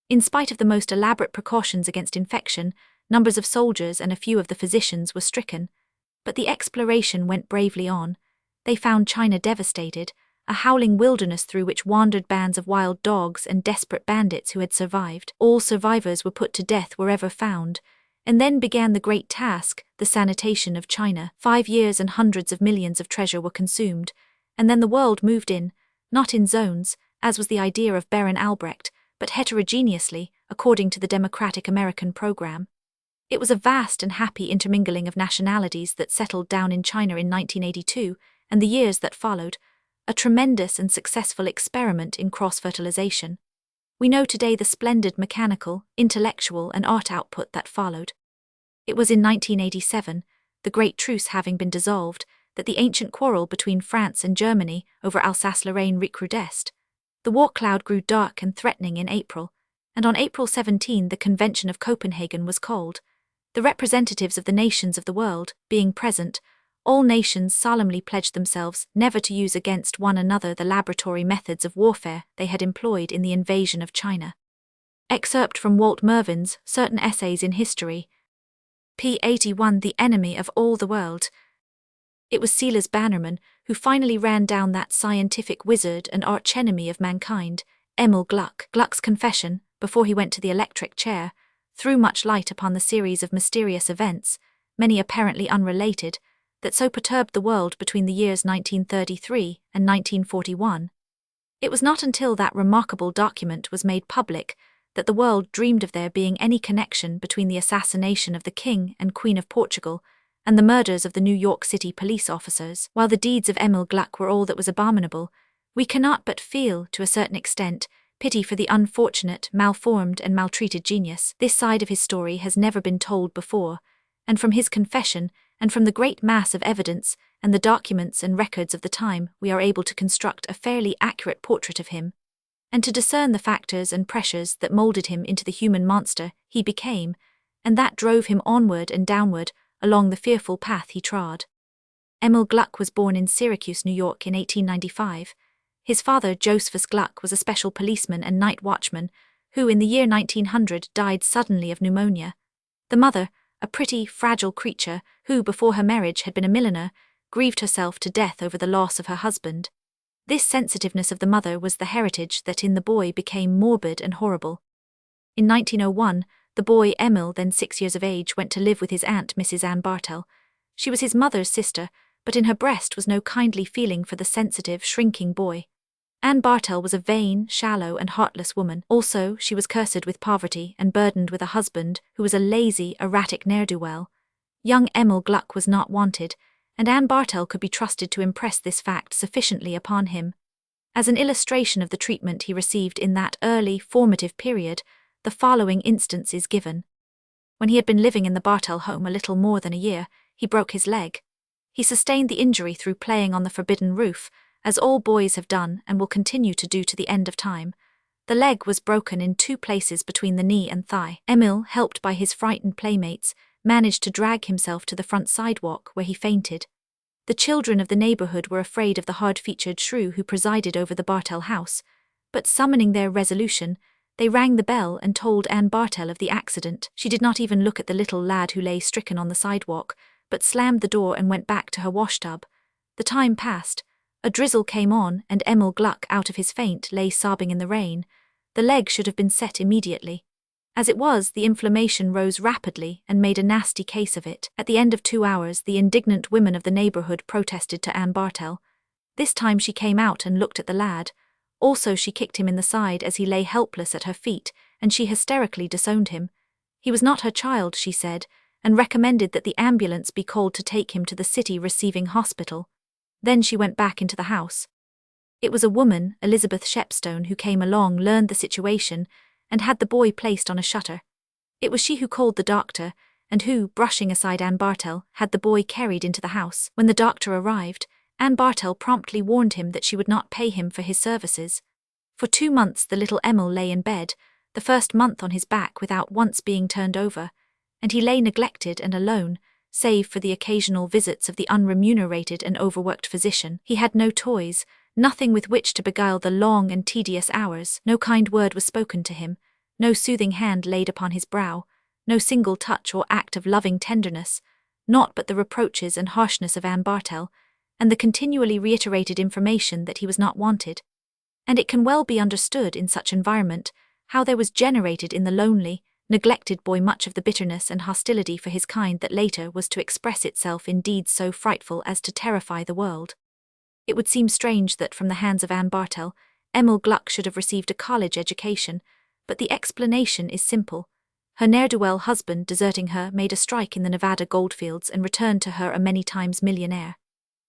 In spite of the most elaborate precautions against infection, numbers of soldiers and a few of the physicians were stricken. But the exploration went bravely on. They found China devastated, a howling wilderness through which wandered bands of wild dogs and desperate bandits who had survived. All survivors were put to death wherever found. And then began the great task, the sanitation of China. 5 years and hundreds of millions of treasure were consumed, and then the world moved in, not in zones, as was the idea of Baron Albrecht, but heterogeneously, according to the democratic American program. It was a vast and happy intermingling of nationalities that settled down in China in 1982, and the years that followed, a tremendous and successful experiment in cross-fertilization. We know today the splendid mechanical, intellectual and art output that followed. It was in 1987, the Great Truce having been dissolved, that the ancient quarrel between France and Germany over Alsace-Lorraine recrudesced. The war cloud grew dark and threatening in April, and on April 17 the Convention of Copenhagen was called. The representatives of the nations of the world, being present, all nations solemnly pledged themselves never to use against one another the laboratory methods of warfare they had employed in the invasion of China. Excerpt from Walt Mervin's Certain Essays in History. p. 81. The Enemy of All the World. It was Silas Bannerman who finally ran down that scientific wizard and archenemy of mankind, Emil Gluck. Gluck's confession, before he went to the electric chair, threw much light upon the series of mysterious events, many apparently unrelated, that so perturbed the world between the years 1933 and 1941. It was not until that remarkable document was made public that the world dreamed of there being any connection between the assassination of the King and Queen of Portugal and the murders of the New York City police officers. While the deeds of Emil Gluck were all that was abominable, we cannot but feel, to a certain extent, pity for the unfortunate, malformed and maltreated genius. This side of his story has never been told before, and from his confession, and from the great mass of evidence and the documents and records of the time, we are able to construct a fairly accurate portrait of him, and to discern the factors and pressures that molded him into the human monster he became, and that drove him onward and downward along the fearful path he trod. Emil Gluck was born in Syracuse, New York in 1895. His father, Josephus Gluck, was a special policeman and night watchman, who in the year 1900 died suddenly of pneumonia. The mother, a pretty, fragile creature who, before her marriage, had been a milliner, grieved herself to death over the loss of her husband. This sensitiveness of the mother was the heritage that in the boy became morbid and horrible. In 1901, the boy Emil, then 6 years of age, went to live with his aunt, Mrs. Ann Bartell. She was his mother's sister, but in her breast was no kindly feeling for the sensitive, shrinking boy. Ann Bartell was a vain, shallow and heartless woman. Also, she was cursed with poverty and burdened with a husband who was a lazy, erratic ne'er-do-well. Young Emil Gluck was not wanted, and Ann Bartell could be trusted to impress this fact sufficiently upon him. As an illustration of the treatment he received in that early, formative period, the following instance is given. When he had been living in the Bartell home a little more than a year, he broke his leg. He sustained the injury through playing on the forbidden roof, as all boys have done and will continue to do to the end of time. The leg was broken in 2 places between the knee and thigh. Emil, helped by his frightened playmates, managed to drag himself to the front sidewalk where he fainted. The children of the neighborhood were afraid of the hard-featured shrew who presided over the Bartell house, but summoning their resolution, they rang the bell and told Ann Bartell of the accident. She did not even look at the little lad who lay stricken on the sidewalk, but slammed the door and went back to her washtub. The time passed. A drizzle came on, and Emil Gluck, out of his faint, lay sobbing in the rain. The leg should have been set immediately. As it was, the inflammation rose rapidly and made a nasty case of it. At the end of 2 hours, the indignant women of the neighborhood protested to Ann Bartell. This time she came out and looked at the lad. Also she kicked him in the side as he lay helpless at her feet, and she hysterically disowned him. He was not her child, she said, and recommended that the ambulance be called to take him to the city receiving hospital. Then she went back into the house. It was a woman, Elizabeth Shepstone, who came along, learned the situation, and had the boy placed on a shutter. It was she who called the doctor, and who, brushing aside Anne Bartel, had the boy carried into the house. When the doctor arrived, Anne Bartel promptly warned him that she would not pay him for his services. For 2 months the little Emil lay in bed, the first month on his back without once being turned over, and he lay neglected and alone, save for the occasional visits of the unremunerated and overworked physician. He had no toys, nothing with which to beguile the long and tedious hours. No kind word was spoken to him, no soothing hand laid upon his brow, no single touch or act of loving tenderness, naught but the reproaches and harshness of Anne Bartel, and the continually reiterated information that he was not wanted. And it can well be understood in such environment how there was generated in the lonely, neglected boy much of the bitterness and hostility for his kind that later was to express itself in deeds so frightful as to terrify the world. It would seem strange that from the hands of Anne Bartel, Emil Gluck should have received a college education, but the explanation is simple. Her ne'er-do-well husband, deserting her, made a strike in the Nevada goldfields and returned to her a many times millionaire.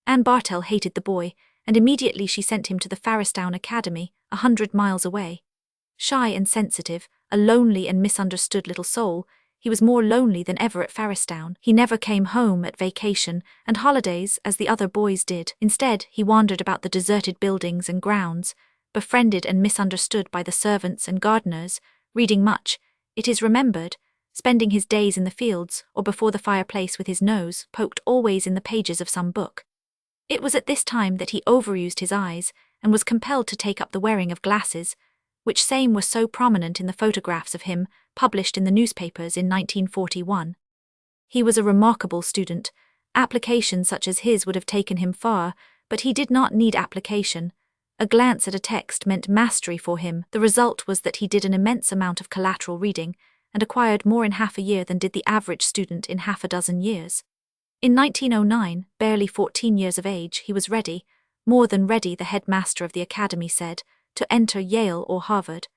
Anne Bartel hated the boy, and immediately she sent him to the Farristown Academy, 100 miles away. Shy and sensitive, a lonely and misunderstood little soul, he was more lonely than ever at Farristown. He never came home at vacation and holidays as the other boys did. Instead, he wandered about the deserted buildings and grounds, befriended and misunderstood by the servants and gardeners, reading much, it is remembered, spending his days in the fields or before the fireplace with his nose poked always in the pages of some book. It was at this time that he overused his eyes and was compelled to take up the wearing of glasses, which same was so prominent in the photographs of him published in the newspapers in 1941. He was a remarkable student. Application such as his would have taken him far, but he did not need application. A glance at a text meant mastery for him. The result was that he did an immense amount of collateral reading and acquired more in half a year than did the average student in half a dozen years. In 1909, barely 14 years of age, he was ready, more than ready, the headmaster of the academy said, to enter Yale or Harvard.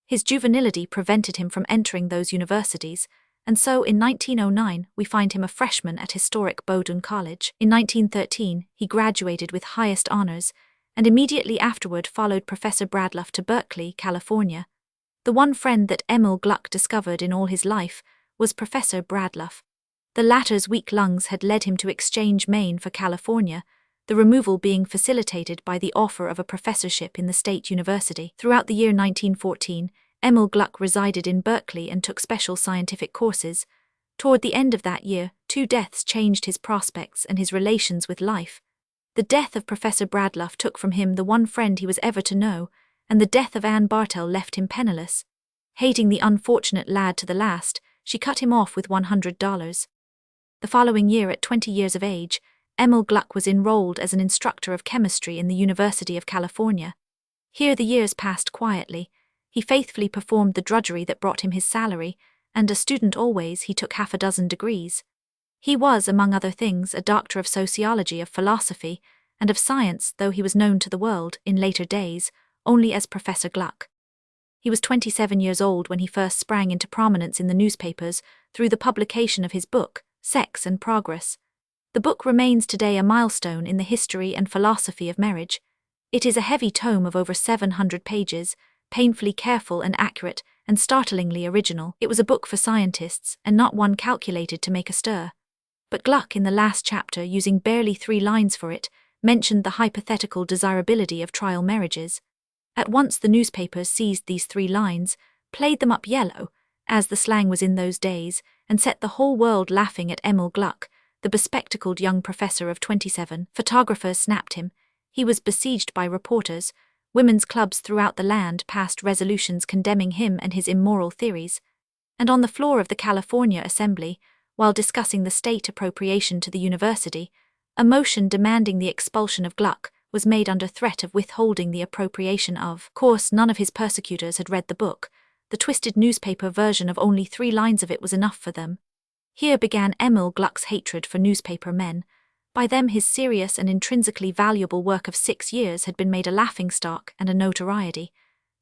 His juvenility prevented him from entering those universities, and so in 1909 we find him a freshman at historic Bowdoin College. In 1913 he graduated with highest honors, and immediately afterward followed Professor Bradloff to Berkeley, California. The one friend that Emil Gluck discovered in all his life was Professor Bradloff. The latter's weak lungs had led him to exchange Maine for California, the removal being facilitated by the offer of a professorship in the State University. Throughout the year 1914, Emil Gluck resided in Berkeley and took special scientific courses. Toward the end of that year, 2 deaths changed his prospects and his relations with life. The death of Professor Bradloff took from him the one friend he was ever to know, and the death of Anne Bartel left him penniless. Hating the unfortunate lad to the last, she cut him off with $100. The following year, at 20 years of age, Emil Gluck was enrolled as an instructor of chemistry in the University of California. Here the years passed quietly. He faithfully performed the drudgery that brought him his salary, and a student always, he took half a dozen degrees. He was, among other things, a doctor of sociology, of philosophy, and of science, though he was known to the world, in later days, only as Professor Gluck. He was 27 years old when he first sprang into prominence in the newspapers through the publication of his book, Sex and Progress. The book remains today a milestone in the history and philosophy of marriage. It is a heavy tome of over 700 pages, painfully careful and accurate, and startlingly original. It was a book for scientists, and not one calculated to make a stir. But Gluck, in the last chapter, using barely 3 lines for it, mentioned the hypothetical desirability of trial marriages. At once the newspapers seized these 3 lines, played them up yellow, as the slang was in those days, and set the whole world laughing at Emil Gluck, the bespectacled young professor of 27. Photographers snapped him. He was besieged by reporters. Women's clubs throughout the land passed resolutions condemning him and his immoral theories. And on the floor of the California Assembly, while discussing the state appropriation to the university, a motion demanding the expulsion of Gluck was made under threat of withholding the appropriation of. Of course, none of his persecutors had read the book. The twisted newspaper version of only 3 lines of it was enough for them. Here began Emil Gluck's hatred for newspaper men. By them his serious and intrinsically valuable work of 6 years had been made a laughingstock and a notoriety.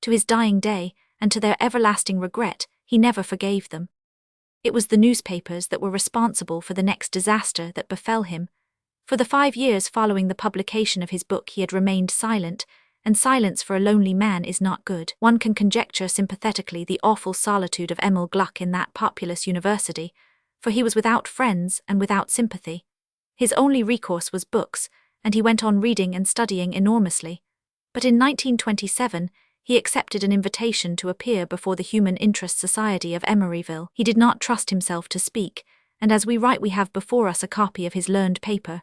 To his dying day, and to their everlasting regret, he never forgave them. It was the newspapers that were responsible for the next disaster that befell him. For the 5 years following the publication of his book he had remained silent, and silence for a lonely man is not good. One can conjecture sympathetically the awful solitude of Emil Gluck in that populous university, for he was without friends and without sympathy. His only recourse was books, and he went on reading and studying enormously. But in 1927, he accepted an invitation to appear before the Human Interest Society of Emeryville. He did not trust himself to speak, and as we write we have before us a copy of his learned paper.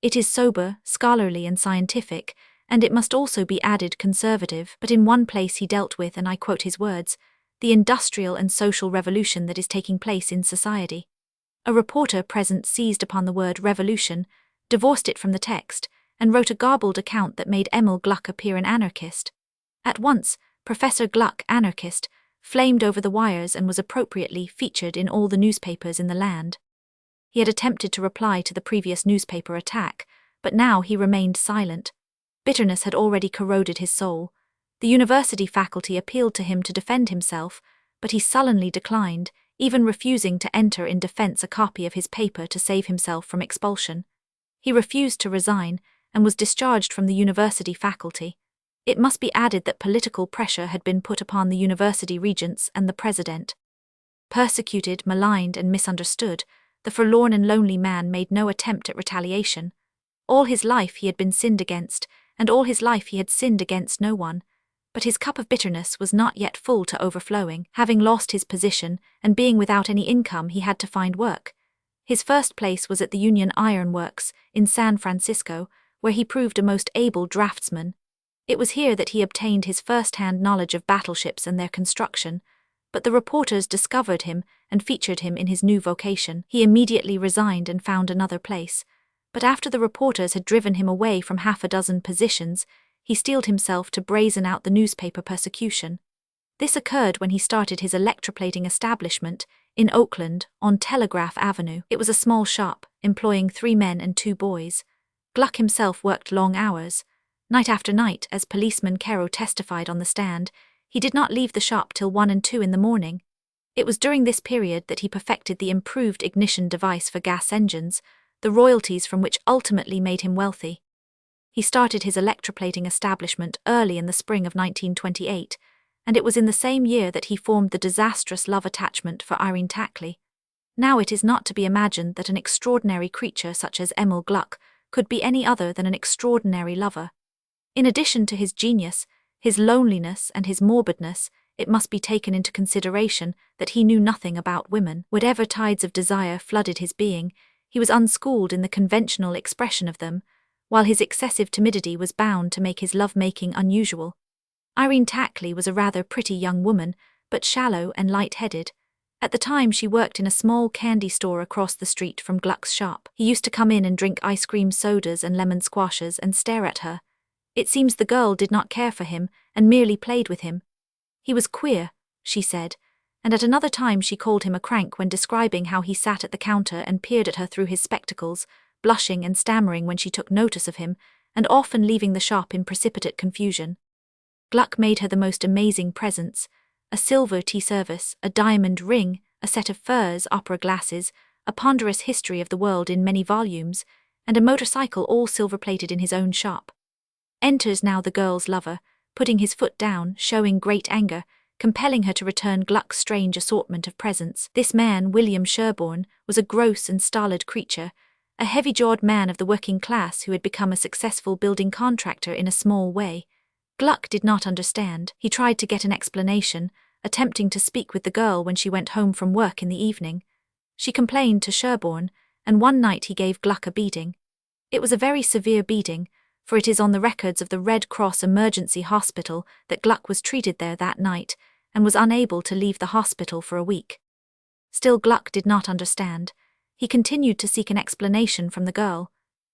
It is sober, scholarly and scientific, and it must also be added conservative, but in one place he dealt with, and I quote his words, the industrial and social revolution that is taking place in society. A reporter present seized upon the word revolution, divorced it from the text, and wrote a garbled account that made Emil Gluck appear an anarchist. At once, Professor Gluck, anarchist, flamed over the wires and was appropriately featured in all the newspapers in the land. He had attempted to reply to the previous newspaper attack, but now he remained silent. Bitterness had already corroded his soul. The university faculty appealed to him to defend himself, but he sullenly declined, even refusing to enter in defense a copy of his paper to save himself from expulsion. He refused to resign, and was discharged from the university faculty. It must be added that political pressure had been put upon the university regents and the president. Persecuted, maligned, and misunderstood, the forlorn and lonely man made no attempt at retaliation. All his life he had been sinned against, and all his life he had sinned against no one. But his cup of bitterness was not yet full to overflowing. Having lost his position, and being without any income, he had to find work. His first place was at the Union Iron Works, in San Francisco, where he proved a most able draftsman. It was here that he obtained his first-hand knowledge of battleships and their construction, but the reporters discovered him and featured him in his new vocation. He immediately resigned and found another place. But after the reporters had driven him away from half a dozen positions, he steeled himself to brazen out the newspaper persecution. This occurred when he started his electroplating establishment in Oakland on Telegraph Avenue. It was a small shop, employing 3 men and 2 boys. Gluck himself worked long hours. Night after night, as policeman Caro testified on the stand, he did not leave the shop till 1 and 2 in the morning. It was during this period that he perfected the improved ignition device for gas engines, the royalties from which ultimately made him wealthy. He started his electroplating establishment early in the spring of 1928, and it was in the same year that he formed the disastrous love attachment for Irene Tackley. Now it is not to be imagined that an extraordinary creature such as Emil Gluck could be any other than an extraordinary lover. In addition to his genius, his loneliness and his morbidness, it must be taken into consideration that he knew nothing about women. Whatever tides of desire flooded his being, he was unschooled in the conventional expression of them, while his excessive timidity was bound to make his love-making unusual. Irene Tackley was a rather pretty young woman, but shallow and light-headed. At the time she worked in a small candy store across the street from Gluck's shop. He used to come in and drink ice cream sodas and lemon squashes and stare at her. It seems the girl did not care for him and merely played with him. He was queer, she said, and at another time she called him a crank when describing how he sat at the counter and peered at her through his spectacles, blushing and stammering when she took notice of him, and often leaving the shop in precipitate confusion. Gluck made her the most amazing presents: a silver tea service, a diamond ring, a set of furs, opera glasses, a ponderous history of the world in many volumes, and a motorcycle all silver-plated in his own shop. Enters now the girl's lover, putting his foot down, showing great anger, compelling her to return Gluck's strange assortment of presents. This man, William Sherborne, was a gross and stolid creature, a heavy-jawed man of the working class who had become a successful building contractor in a small way. Gluck did not understand. He tried to get an explanation, attempting to speak with the girl when she went home from work in the evening. She complained to Sherborne, and one night he gave Gluck a beating. It was a very severe beating, for it is on the records of the Red Cross Emergency Hospital that Gluck was treated there that night, and was unable to leave the hospital for a week. Still Gluck did not understand. He continued to seek an explanation from the girl.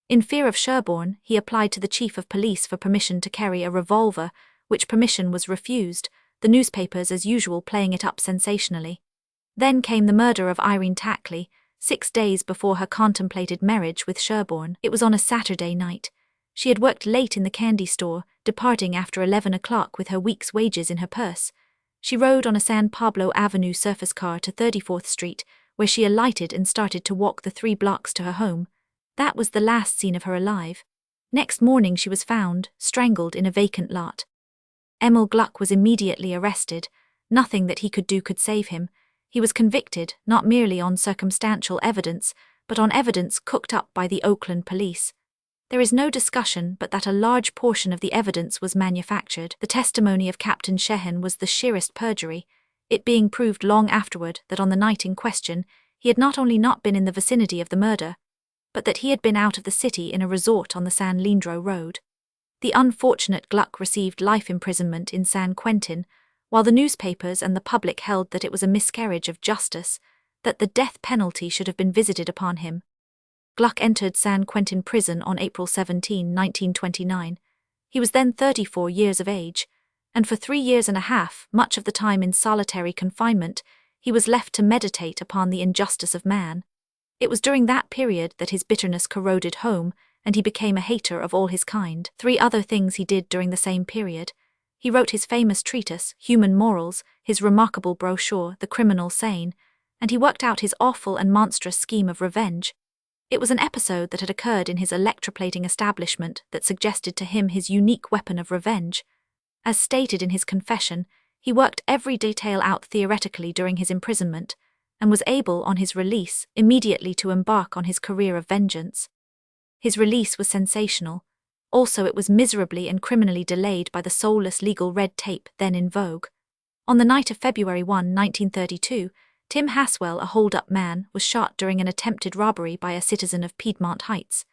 In fear of Sherborne, he applied to the chief of police for permission to carry a revolver, which permission was refused, the newspapers as usual playing it up sensationally. Then came the murder of Irene Tackley, 6 days before her contemplated marriage with Sherborne. It was on a Saturday night. She had worked late in the candy store, departing after 11 o'clock with her week's wages in her purse. She rode on a San Pablo Avenue surface car to 34th Street, where she alighted and started to walk the 3 blocks to her home. That was the last seen of her alive. Next morning she was found, strangled in a vacant lot. Emil Gluck was immediately arrested. Nothing that he could do could save him. He was convicted, not merely on circumstantial evidence, but on evidence cooked up by the Oakland police. There is no discussion but that a large portion of the evidence was manufactured. The testimony of Captain Sheehan was the sheerest perjury, it being proved long afterward that on the night in question, he had not only not been in the vicinity of the murder, but that he had been out of the city in a resort on the San Leandro Road. The unfortunate Gluck received life imprisonment in San Quentin, while the newspapers and the public held that it was a miscarriage of justice, that the death penalty should have been visited upon him. Gluck entered San Quentin prison on April 17, 1929. He was then 34 years of age, and for 3 years and a half, much of the time in solitary confinement, he was left to meditate upon the injustice of man. It was during that period that his bitterness corroded home, and he became a hater of all his kind. 3 other things he did during the same period. He wrote his famous treatise, Human Morals, his remarkable brochure, The Criminal Sane, and he worked out his awful and monstrous scheme of revenge. It was an episode that had occurred in his electroplating establishment that suggested to him his unique weapon of revenge. As stated in his confession, he worked every detail out theoretically during his imprisonment, and was able, on his release, immediately to embark on his career of vengeance. His release was sensational. Also, it was miserably and criminally delayed by the soulless legal red tape then in vogue. On the night of February 1, 1932, Tim Haswell, a hold-up man, was shot during an attempted robbery by a citizen of Piedmont Heights.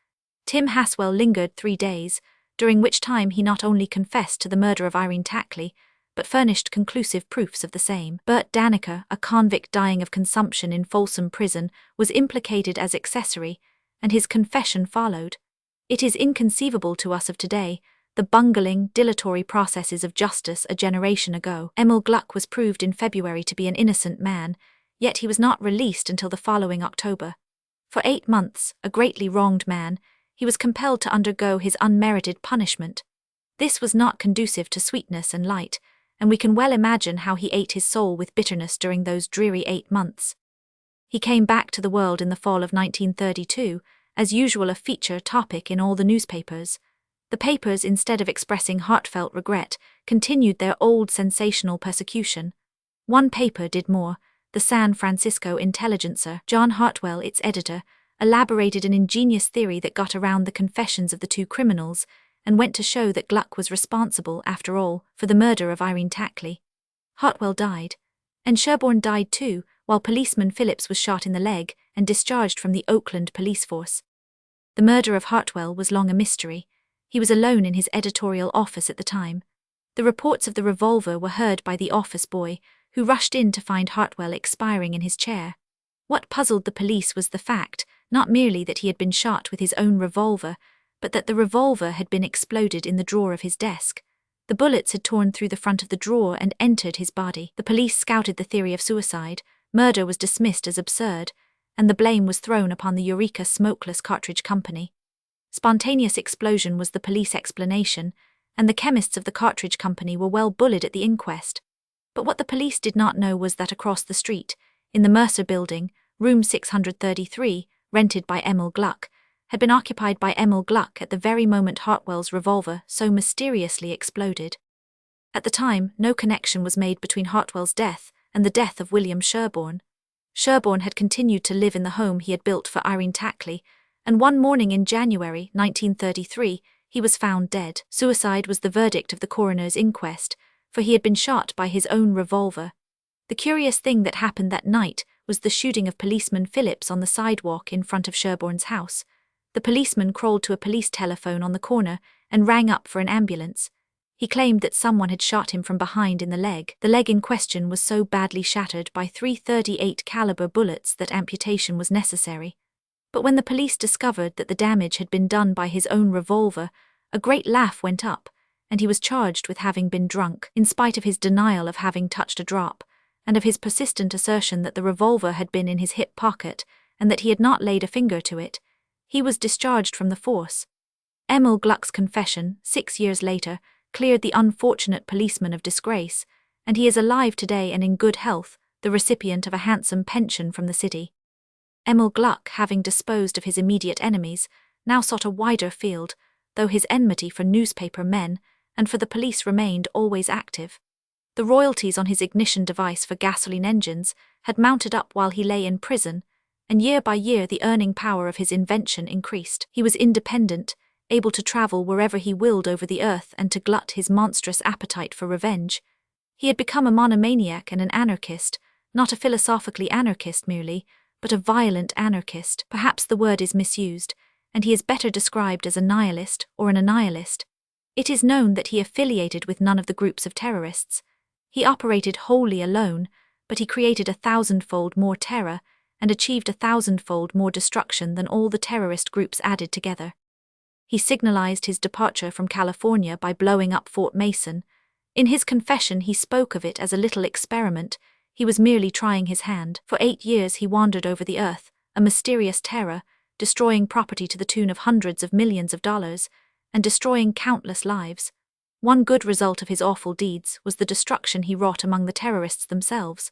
Tim Haswell lingered 3 days, during which time he not only confessed to the murder of Irene Tackley, but furnished conclusive proofs of the same. Bert Daneker, a convict dying of consumption in Folsom Prison, was implicated as accessory, and his confession followed. It is inconceivable to us of today, the bungling, dilatory processes of justice a generation ago. Emil Gluck was proved in February to be an innocent man, yet he was not released until the following October. For 8 months, a greatly wronged man, he was compelled to undergo his unmerited punishment. This was not conducive to sweetness and light, and we can well imagine how he ate his soul with bitterness during those dreary 8 months. He came back to the world in the fall of 1932, as usual a feature topic in all the newspapers. The papers, instead of expressing heartfelt regret, continued their old sensational persecution. One paper did more. The San Francisco Intelligencer, John Hartwell, its editor, elaborated an ingenious theory that got around the confessions of the 2 criminals, and went to show that Gluck was responsible, after all, for the murder of Irene Tackley. Hartwell died, and Sherborne died too, while policeman Phillips was shot in the leg and discharged from the Oakland police force. The murder of Hartwell was long a mystery. He was alone in his editorial office at the time. The reports of the revolver were heard by the office boy, who rushed in to find Hartwell expiring in his chair. What puzzled the police was the fact, not merely that he had been shot with his own revolver, but that the revolver had been exploded in the drawer of his desk. The bullets had torn through the front of the drawer and entered his body. The police scouted the theory of suicide, murder was dismissed as absurd, and the blame was thrown upon the Eureka Smokeless Cartridge Company. Spontaneous explosion was the police explanation, and the chemists of the cartridge company were well bullied at the inquest. But what the police did not know was that across the street, in the Mercer Building, room 633, rented by Emil Gluck, had been occupied by Emil Gluck at the very moment Hartwell's revolver so mysteriously exploded. At the time, no connection was made between Hartwell's death and the death of William Sherborne. Sherborne had continued to live in the home he had built for Irene Tackley, and one morning in January 1933, he was found dead. Suicide was the verdict of the coroner's inquest, for he had been shot by his own revolver. The curious thing that happened that night was the shooting of policeman Phillips on the sidewalk in front of Sherborne's house. The policeman crawled to a police telephone on the corner and rang up for an ambulance. He claimed that someone had shot him from behind in the leg. The leg in question was so badly shattered by 338 caliber bullets that amputation was necessary. But when the police discovered that the damage had been done by his own revolver, a great laugh went up, and he was charged with having been drunk, in spite of his denial of having touched a drop, and of his persistent assertion that the revolver had been in his hip pocket, and that he had not laid a finger to it. He was discharged from the force. Emil Gluck's confession, 6 years later, cleared the unfortunate policeman of disgrace, and he is alive today and in good health, the recipient of a handsome pension from the city. Emil Gluck, having disposed of his immediate enemies, now sought a wider field, though his enmity for newspaper men and for the police remained always active. The royalties on his ignition device for gasoline engines had mounted up while he lay in prison, and year by year the earning power of his invention increased. He was independent, able to travel wherever he willed over the earth and to glut his monstrous appetite for revenge. He had become a monomaniac and an anarchist, not a philosophically anarchist merely, but a violent anarchist. Perhaps the word is misused, and he is better described as a nihilist or an annihilist. It is known that he affiliated with none of the groups of terrorists. He operated wholly alone, but he created 1,000-fold more terror and achieved 1,000-fold more destruction than all the terrorist groups added together. He signalized his departure from California by blowing up Fort Mason. In his confession he spoke of it as a little experiment. He was merely trying his hand. For 8 years he wandered over the earth, a mysterious terror, destroying property to the tune of hundreds of millions of dollars, and destroying countless lives. One good result of his awful deeds was the destruction he wrought among the terrorists themselves.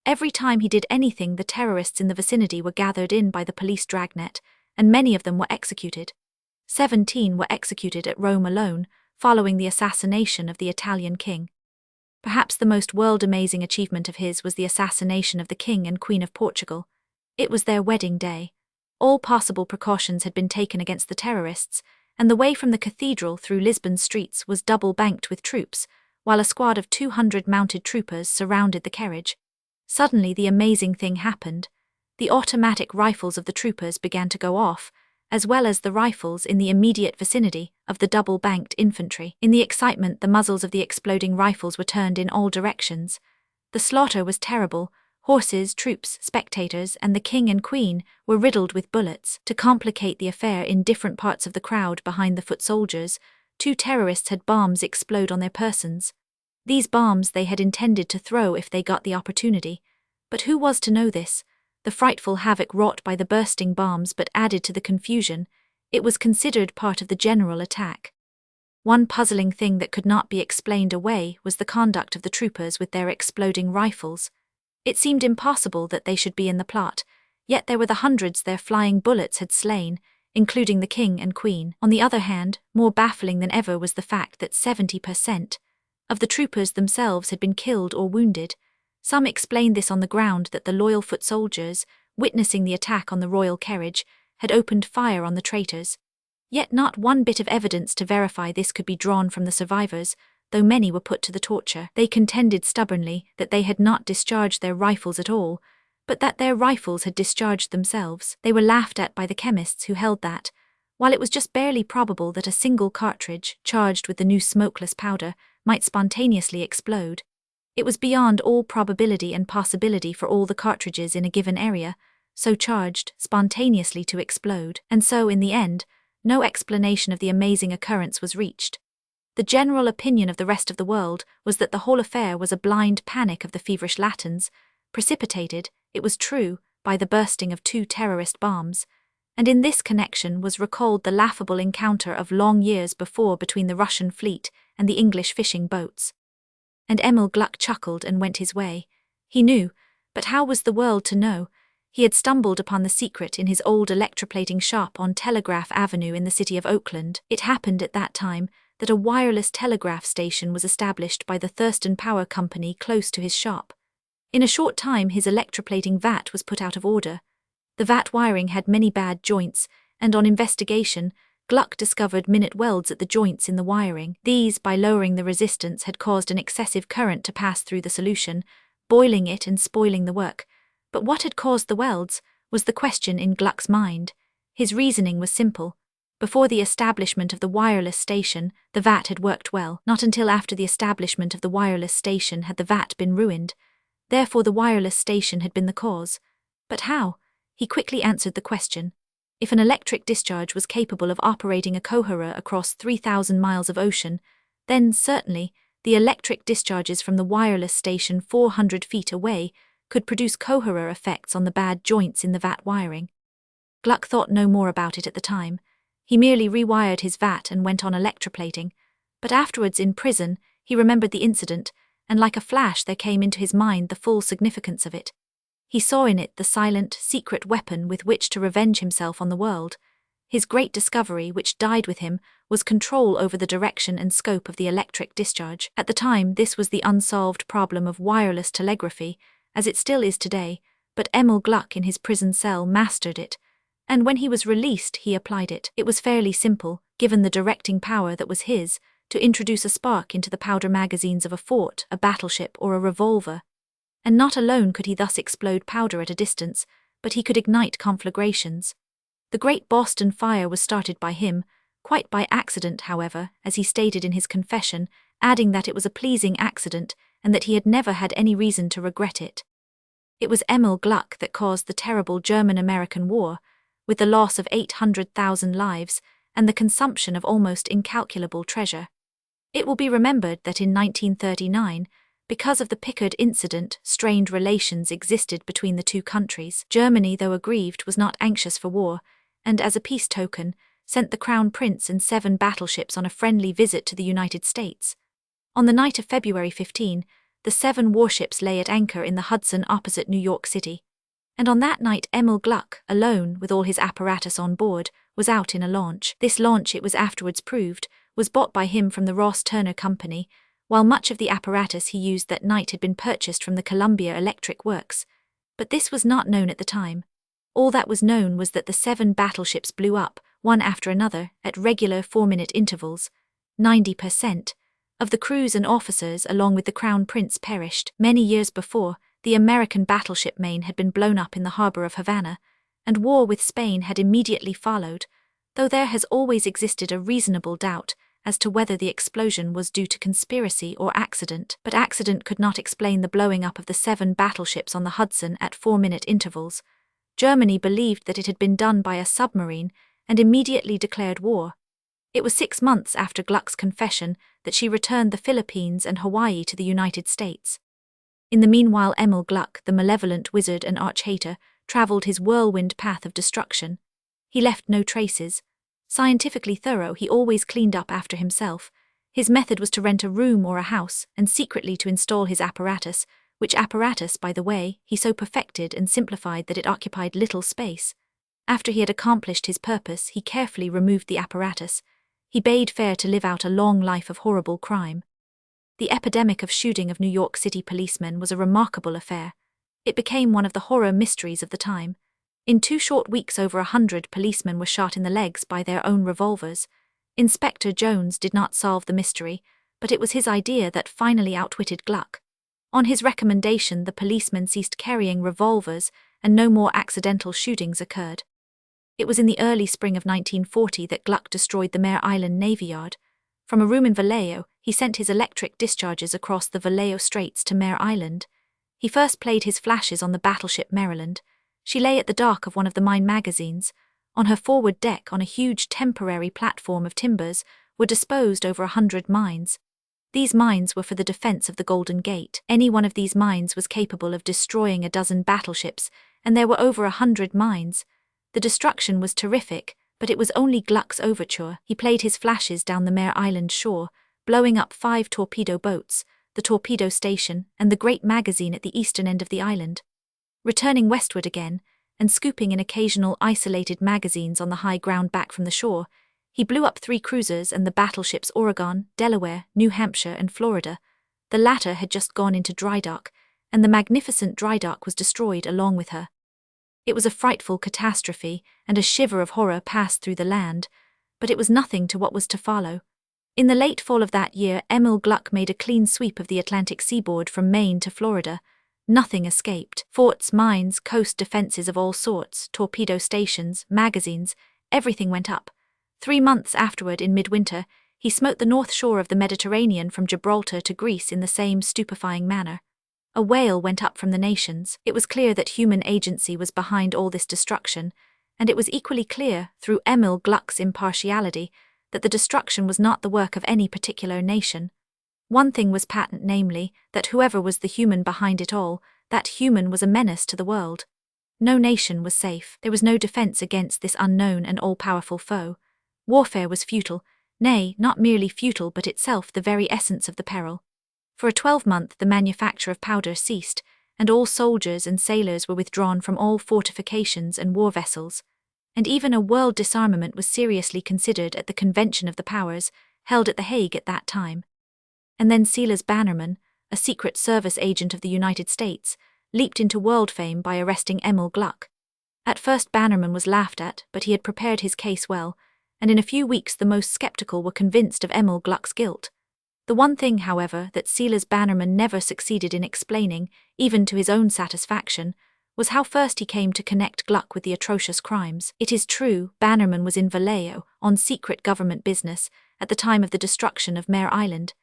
Every time he did anything, the terrorists in the vicinity were gathered in by the police dragnet, and many of them were executed. 17 were executed at Rome alone, following the assassination of the Italian king. Perhaps the most world-amazing achievement of his was the assassination of the King and Queen of Portugal. It was their wedding day. All possible precautions had been taken against the terrorists, and the way from the cathedral through Lisbon's streets was double-banked with troops, while a squad of 200 mounted troopers surrounded the carriage. Suddenly the amazing thing happened. The automatic rifles of the troopers began to go off, as well as the rifles in the immediate vicinity of the double-banked infantry. In the excitement, the muzzles of the exploding rifles were turned in all directions. The slaughter was terrible. Horses, troops, spectators, and the king and queen were riddled with bullets. To complicate the affair, in different parts of the crowd behind the foot soldiers, 2 terrorists had bombs explode on their persons. These bombs they had intended to throw if they got the opportunity. But who was to know this? The frightful havoc wrought by the bursting bombs but added to the confusion. It was considered part of the general attack. One puzzling thing that could not be explained away was the conduct of the troopers with their exploding rifles. It seemed impossible that they should be in the plot, yet there were the hundreds their flying bullets had slain, including the king and queen. On the other hand, more baffling than ever was the fact that 70% of the troopers themselves had been killed or wounded. Some explained this on the ground that the loyal foot soldiers, witnessing the attack on the royal carriage, had opened fire on the traitors. Yet not one bit of evidence to verify this could be drawn from the survivors, though many were put to the torture. They contended stubbornly that they had not discharged their rifles at all, but that their rifles had discharged themselves. They were laughed at by the chemists who held that, while it was just barely probable that a single cartridge, charged with the new smokeless powder, might spontaneously explode, it was beyond all probability and possibility for all the cartridges in a given area, so charged, spontaneously to explode. And so, in the end, no explanation of the amazing occurrence was reached. The general opinion of the rest of the world was that the whole affair was a blind panic of the feverish Latins, precipitated, it was true, by the bursting of 2 terrorist bombs, and in this connection was recalled the laughable encounter of long years before between the Russian fleet and the English fishing boats. And Emil Gluck chuckled and went his way. He knew, but how was the world to know? He had stumbled upon the secret in his old electroplating shop on Telegraph Avenue in the city of Oakland. It happened at that time that a wireless telegraph station was established by the Thurston Power Company close to his shop. In a short time his electroplating vat was put out of order. The vat wiring had many bad joints, and on investigation, Gluck discovered minute welds at the joints in the wiring. These, by lowering the resistance, had caused an excessive current to pass through the solution, boiling it and spoiling the work. But what had caused the welds was the question in Gluck's mind. His reasoning was simple. Before the establishment of the wireless station, the vat had worked well. Not until after the establishment of the wireless station had the vat been ruined. Therefore the wireless station had been the cause. But how? He quickly answered the question. If an electric discharge was capable of operating a coherer across 3,000 miles of ocean, then certainly the electric discharges from the wireless station 400 feet away could produce coherer effects on the bad joints in the vat wiring. Gluck thought no more about it at the time. He merely rewired his vat and went on electroplating, but afterwards in prison he remembered the incident and like a flash there came into his mind the full significance of it. He saw in it the silent, secret weapon with which to revenge himself on the world. His great discovery, which died with him, was control over the direction and scope of the electric discharge. At the time, this was the unsolved problem of wireless telegraphy, as it still is today, but Emil Gluck in his prison cell mastered it, and when he was released he applied it. It was fairly simple, given the directing power that was his, to introduce a spark into the powder magazines of a fort, a battleship, or a revolver. And not alone could he thus explode powder at a distance, but he could ignite conflagrations. The Great Boston Fire was started by him, quite by accident, however, as he stated in his confession, adding that it was a pleasing accident and that he had never had any reason to regret it. It was Emil Gluck that caused the terrible German-American War, with the loss of 800,000 lives and the consumption of almost incalculable treasure. It will be remembered that in 1939, because of the Pickard incident, strained relations existed between the two countries. Germany, though aggrieved, was not anxious for war, and as a peace token, sent the Crown Prince and 7 battleships on a friendly visit to the United States. On the night of February 15, the 7 warships lay at anchor in the Hudson opposite New York City. And on that night Emil Gluck, alone with all his apparatus on board, was out in a launch. This launch, it was afterwards proved, was bought by him from the Ross Turner Company, while much of the apparatus he used that night had been purchased from the Columbia Electric Works. But this was not known at the time. All that was known was that the 7 battleships blew up, one after another, at regular 4-minute intervals. 90% of the crews and officers along with the Crown Prince perished. Many years before, the American battleship Maine had been blown up in the harbor of Havana, and war with Spain had immediately followed, though there has always existed a reasonable doubt as to whether the explosion was due to conspiracy or accident. But accident could not explain the blowing up of the 7 battleships on the Hudson at 4-minute intervals. Germany believed that it had been done by a submarine and immediately declared war. It was 6 months after Gluck's confession that she returned the Philippines and Hawaii to the United States. In the meanwhile, Emil Gluck, the malevolent wizard and arch-hater, travelled his whirlwind path of destruction. He left no traces. Scientifically thorough, he always cleaned up after himself. His method was to rent a room or a house and secretly to install his apparatus, which apparatus, by the way, he so perfected and simplified that it occupied little space. After he had accomplished his purpose, he carefully removed the apparatus. He bade fair to live out a long life of horrible crime. The epidemic of shooting of New York City policemen was a remarkable affair. It became one of the horror mysteries of the time. In 2 short weeks over 100 policemen were shot in the legs by their own revolvers. Inspector Jones did not solve the mystery, but it was his idea that finally outwitted Gluck. On his recommendation, the policemen ceased carrying revolvers and no more accidental shootings occurred. It was in the early spring of 1940 that Gluck destroyed the Mare Island Navy Yard. From a room in Vallejo, he sent his electric discharges across the Vallejo Straits to Mare Island. He first played his flashes on the battleship Maryland. She lay at the dock of one of the mine magazines. On her forward deck, on a huge temporary platform of timbers, were disposed over 100 mines. These mines were for the defense of the Golden Gate. Any one of these mines was capable of destroying a dozen battleships, and there were over 100 mines. The destruction was terrific, but it was only Gluck's overture. He played his flashes down the Mare Island shore, blowing up 5 torpedo boats, the torpedo station, and the great magazine at the eastern end of the island. Returning westward again, and scooping in occasional isolated magazines on the high ground back from the shore, he blew up 3 cruisers and the battleships Oregon, Delaware, New Hampshire, and Florida. The latter had just gone into dry dock, and the magnificent dry dock was destroyed along with her. It was a frightful catastrophe, and a shiver of horror passed through the land, but it was nothing to what was to follow. In the late fall of that year, Emil Gluck made a clean sweep of the Atlantic seaboard from Maine to Florida. Nothing escaped. Forts, mines, coast defenses of all sorts, torpedo stations, magazines, everything went up. 3 months afterward, in midwinter, he smote the north shore of the Mediterranean from Gibraltar to Greece in the same stupefying manner. A wail went up from the nations. It was clear that human agency was behind all this destruction, and it was equally clear, through Emil Gluck's impartiality, that the destruction was not the work of any particular nation. One thing was patent, namely, that whoever was the human behind it all, that human was a menace to the world. No nation was safe. There was no defense against this unknown and all-powerful foe. Warfare was futile, nay, not merely futile but itself the very essence of the peril. For a 12-month the manufacture of powder ceased, and all soldiers and sailors were withdrawn from all fortifications and war vessels, and even a world disarmament was seriously considered at the Convention of the Powers, held at The Hague at that time. And then Silas Bannerman, a Secret Service agent of the United States, leaped into world fame by arresting Emil Gluck. At first Bannerman was laughed at, but he had prepared his case well, and in a few weeks the most skeptical were convinced of Emil Gluck's guilt. The one thing, however, that Silas Bannerman never succeeded in explaining, even to his own satisfaction, was how first he came to connect Gluck with the atrocious crimes. It is true, Bannerman was in Vallejo, on secret government business, at the time of the destruction of Mare Island,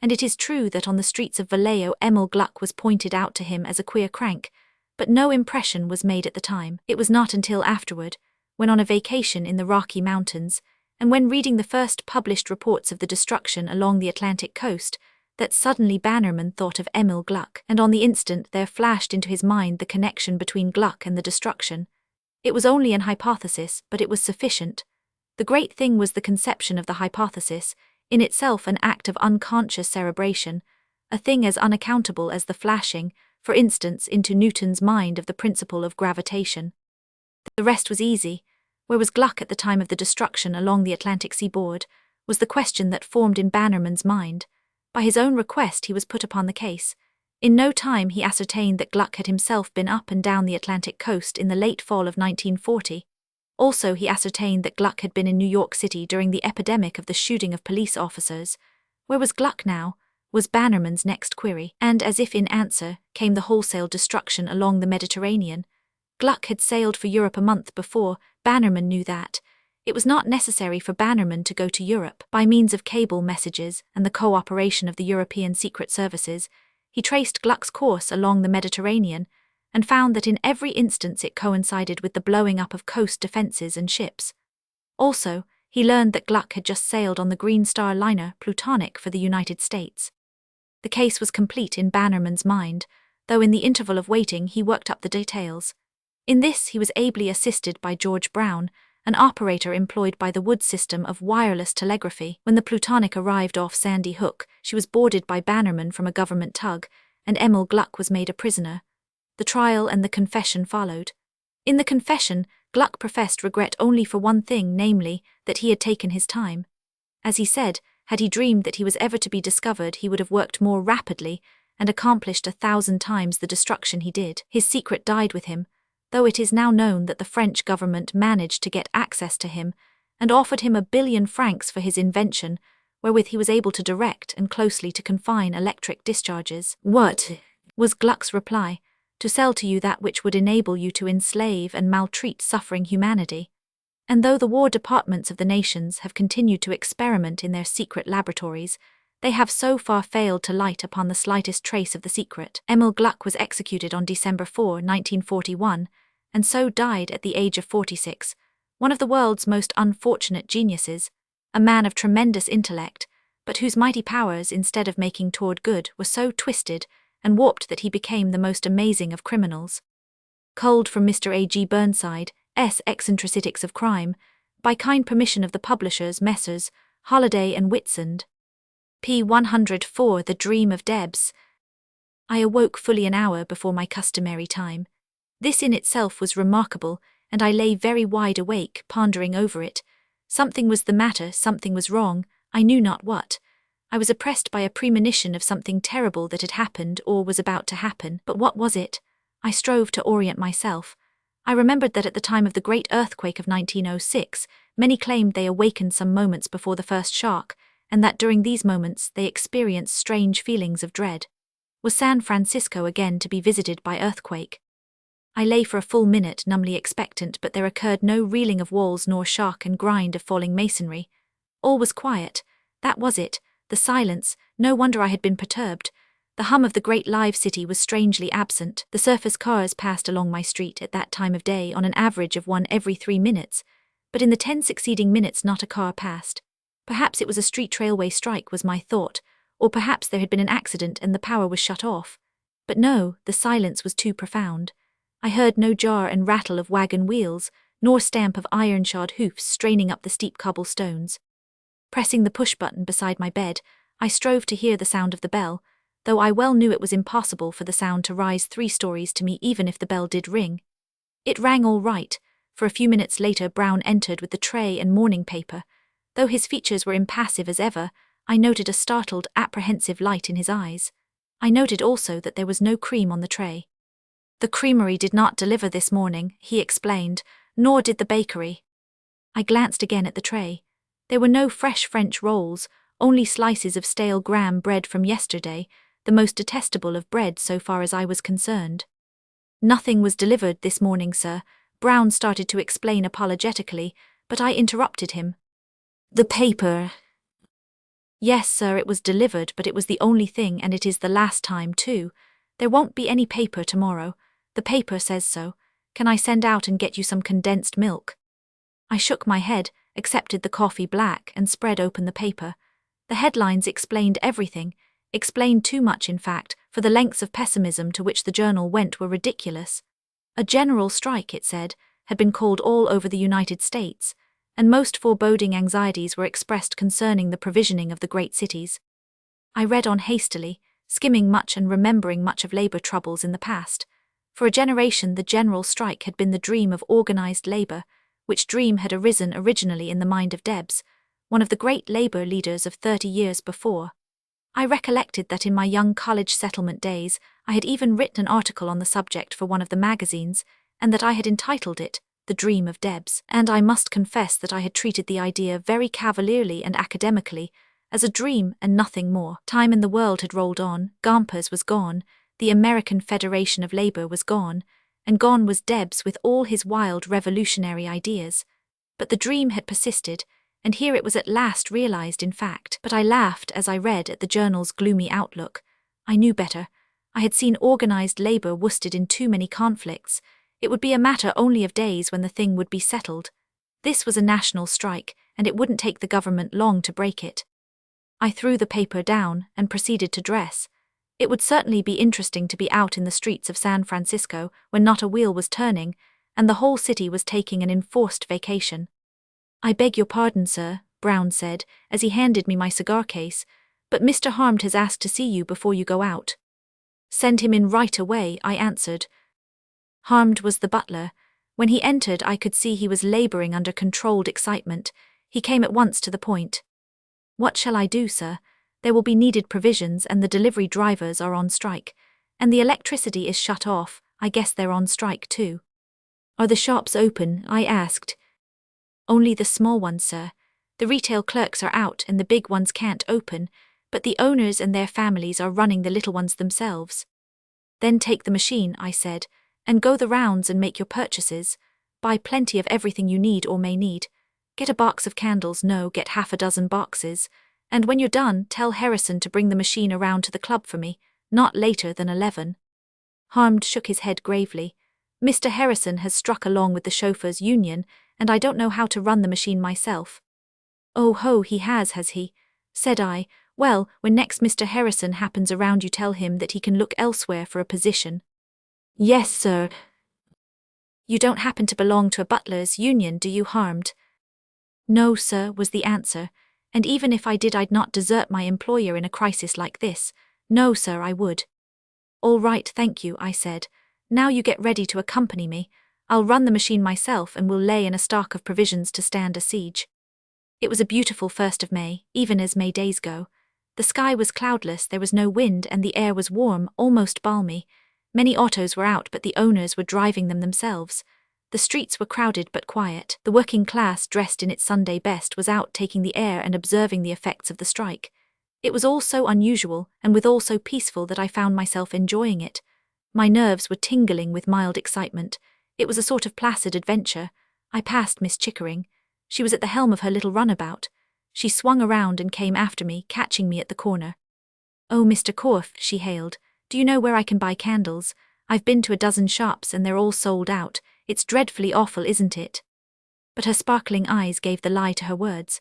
and it is true that on the streets of Vallejo Emil Gluck was pointed out to him as a queer crank, but no impression was made at the time. It was not until afterward, when on a vacation in the Rocky Mountains, and when reading the first published reports of the destruction along the Atlantic coast, that suddenly Bannerman thought of Emil Gluck, and on the instant there flashed into his mind the connection between Gluck and the destruction. It was only an hypothesis, but it was sufficient. The great thing was the conception of the hypothesis, in itself an act of unconscious cerebration, a thing as unaccountable as the flashing, for instance, into Newton's mind of the principle of gravitation. The rest was easy. Where was Gluck at the time of the destruction along the Atlantic seaboard, was the question that formed in Bannerman's mind. By his own request he was put upon the case. In no time he ascertained that Gluck had himself been up and down the Atlantic coast in the late fall of 1940. Also he ascertained that Gluck had been in New York City during the epidemic of the shooting of police officers. Where was Gluck now? Was Bannerman's next query, and as if in answer, came the wholesale destruction along the Mediterranean. Gluck had sailed for Europe a month before. Bannerman knew that. It was not necessary for Bannerman to go to Europe. By means of cable messages and the cooperation of the European secret services, he traced Gluck's course along the Mediterranean and found that in every instance it coincided with the blowing up of coast defences and ships. Also, he learned that Gluck had just sailed on the Green Star liner Plutonic for the United States. The case was complete in Bannerman's mind, though in the interval of waiting he worked up the details. In this he was ably assisted by George Brown, an operator employed by the Wood system of wireless telegraphy. When the Plutonic arrived off Sandy Hook, she was boarded by Bannerman from a government tug, and Emil Gluck was made a prisoner. The trial and the confession followed. In the confession, Gluck professed regret only for one thing, namely, that he had taken his time. As he said, had he dreamed that he was ever to be discovered, he would have worked more rapidly and accomplished 1,000 times the destruction he did. His secret died with him, though it is now known that the French government managed to get access to him and offered him 1 billion francs for his invention, wherewith he was able to direct and closely to confine electric discharges. "What?" was Gluck's reply. "To sell to you that which would enable you to enslave and maltreat suffering humanity." And though the war departments of the nations have continued to experiment in their secret laboratories, they have so far failed to light upon the slightest trace of the secret. Emil Gluck was executed on December 4, 1941, and so died at the age of 46, one of the world's most unfortunate geniuses, a man of tremendous intellect, but whose mighty powers, instead of making toward good, were so twisted and warped that he became the most amazing of criminals. Culled from Mr. A. G. Burnside's Eccentricities of Crime, by kind permission of the publishers Messrs. Holiday and Whitsand. p. 104. The Dream of Debs. I awoke fully an hour before my customary time. This in itself was remarkable, and I lay very wide awake, pondering over it. Something was the matter, something was wrong, I knew not what. I was oppressed by a premonition of something terrible that had happened or was about to happen, but what was it? I strove to orient myself. I remembered that at the time of the great earthquake of 1906, many claimed they awakened some moments before the first shock, and that during these moments they experienced strange feelings of dread. Was San Francisco again to be visited by earthquake? I lay for a full minute numbly expectant, but there occurred no reeling of walls nor shark and grind of falling masonry. All was quiet. That was it, the silence. No wonder I had been perturbed. The hum of the great live city was strangely absent. The surface cars passed along my street at that time of day on an average of one every 3 minutes, but in the 10 succeeding minutes not a car passed. Perhaps it was a street railway strike, was my thought, or perhaps there had been an accident and the power was shut off. But no, the silence was too profound. I heard no jar and rattle of wagon wheels, nor stamp of iron-shod hoofs straining up the steep cobblestones. Pressing the push-button beside my bed, I strove to hear the sound of the bell. though I well knew it was impossible for the sound to rise 3 stories to me even if the bell did ring. It rang all right, for a few minutes later Brown entered with the tray and morning paper. Though his features were impassive as ever, I noted a startled, apprehensive light in his eyes. I noted also that there was no cream on the tray. "The creamery did not deliver this morning," he explained, "nor did the bakery." I glanced again at the tray. There were no fresh French rolls, only slices of stale graham bread from yesterday, the most detestable of bread so far as I was concerned. "Nothing was delivered this morning, sir," Brown started to explain apologetically, but I interrupted him. "The paper." "Yes, sir, it was delivered, but it was the only thing, and it is the last time, too. There won't be any paper tomorrow. The paper says so. Can I send out and get you some condensed milk?" I shook my head, accepted the coffee black, and spread open the paper. The headlines explained everything, explained too much in fact, for the lengths of pessimism to which the journal went were ridiculous. A general strike, it said, had been called all over the United States, and most foreboding anxieties were expressed concerning the provisioning of the great cities. I read on hastily, skimming much and remembering much of labor troubles in the past. For a generation the general strike had been the dream of organized labor, which dream had arisen originally in the mind of Debs, one of the great labor leaders of 30 years before. I recollected that in my young college settlement days I had even written an article on the subject for one of the magazines, and that I had entitled it, "The Dream of Debs," and I must confess that I had treated the idea very cavalierly and academically, as a dream and nothing more. Time and the world had rolled on, Gompers was gone, the American Federation of Labor was gone, and gone was Debs with all his wild revolutionary ideas. But the dream had persisted, and here it was at last realized in fact. But I laughed as I read at the journal's gloomy outlook. I knew better. I had seen organized labor worsted in too many conflicts. It would be a matter only of days when the thing would be settled. This was a national strike, and it wouldn't take the government long to break it. I threw the paper down and proceeded to dress. It would certainly be interesting to be out in the streets of San Francisco when not a wheel was turning, and the whole city was taking an enforced vacation. "I beg your pardon, sir," Brown said, as he handed me my cigar case, "but Mr. Harmed has asked to see you before you go out." "Send him in right away," I answered. Harmed was the butler. When he entered I could see he was laboring under controlled excitement. He came at once to the point. "What shall I do, sir? There will be needed provisions and the delivery drivers are on strike. And the electricity is shut off, I guess they're on strike too." "Are the shops open?" I asked. "Only the small ones, sir. The retail clerks are out and the big ones can't open, but the owners and their families are running the little ones themselves." "Then take the machine," I said, "and go the rounds and make your purchases. Buy plenty of everything you need or may need. Get a box of candles, no, get half a dozen boxes. And when you're done, tell Harrison to bring the machine around to the club for me, not later than 11. Harmed shook his head gravely. "Mr. Harrison has struck along with the chauffeurs' union, and I don't know how to run the machine myself." "Oh ho, he has he?" said I. "Well, when next Mr. Harrison happens around you tell him that he can look elsewhere for a position." "Yes, sir." "You don't happen to belong to a butlers' union, do you, Harmed?" "No, sir," was the answer, and even if I did I'd not desert my employer in a crisis like this. No, sir, I would. "All right, thank you," I said. "Now you get ready to accompany me. I'll run the machine myself and we'll lay in a stock of provisions to stand a siege." It was a beautiful 1st of May, even as May days go. The sky was cloudless, there was no wind, and the air was warm, almost balmy. Many autos were out, but the owners were driving them themselves. The streets were crowded but quiet. The working class, dressed in its Sunday best, was out taking the air and observing the effects of the strike. It was all so unusual, and withal so peaceful that I found myself enjoying it. My nerves were tingling with mild excitement. It was a sort of placid adventure. I passed Miss Chickering. She was at the helm of her little runabout. She swung around and came after me, catching me at the corner. "Oh, Mr. Corf," she hailed, "do you know where I can buy candles? I've been to a dozen shops and they're all sold out. It's dreadfully awful, isn't it?" But her sparkling eyes gave the lie to her words.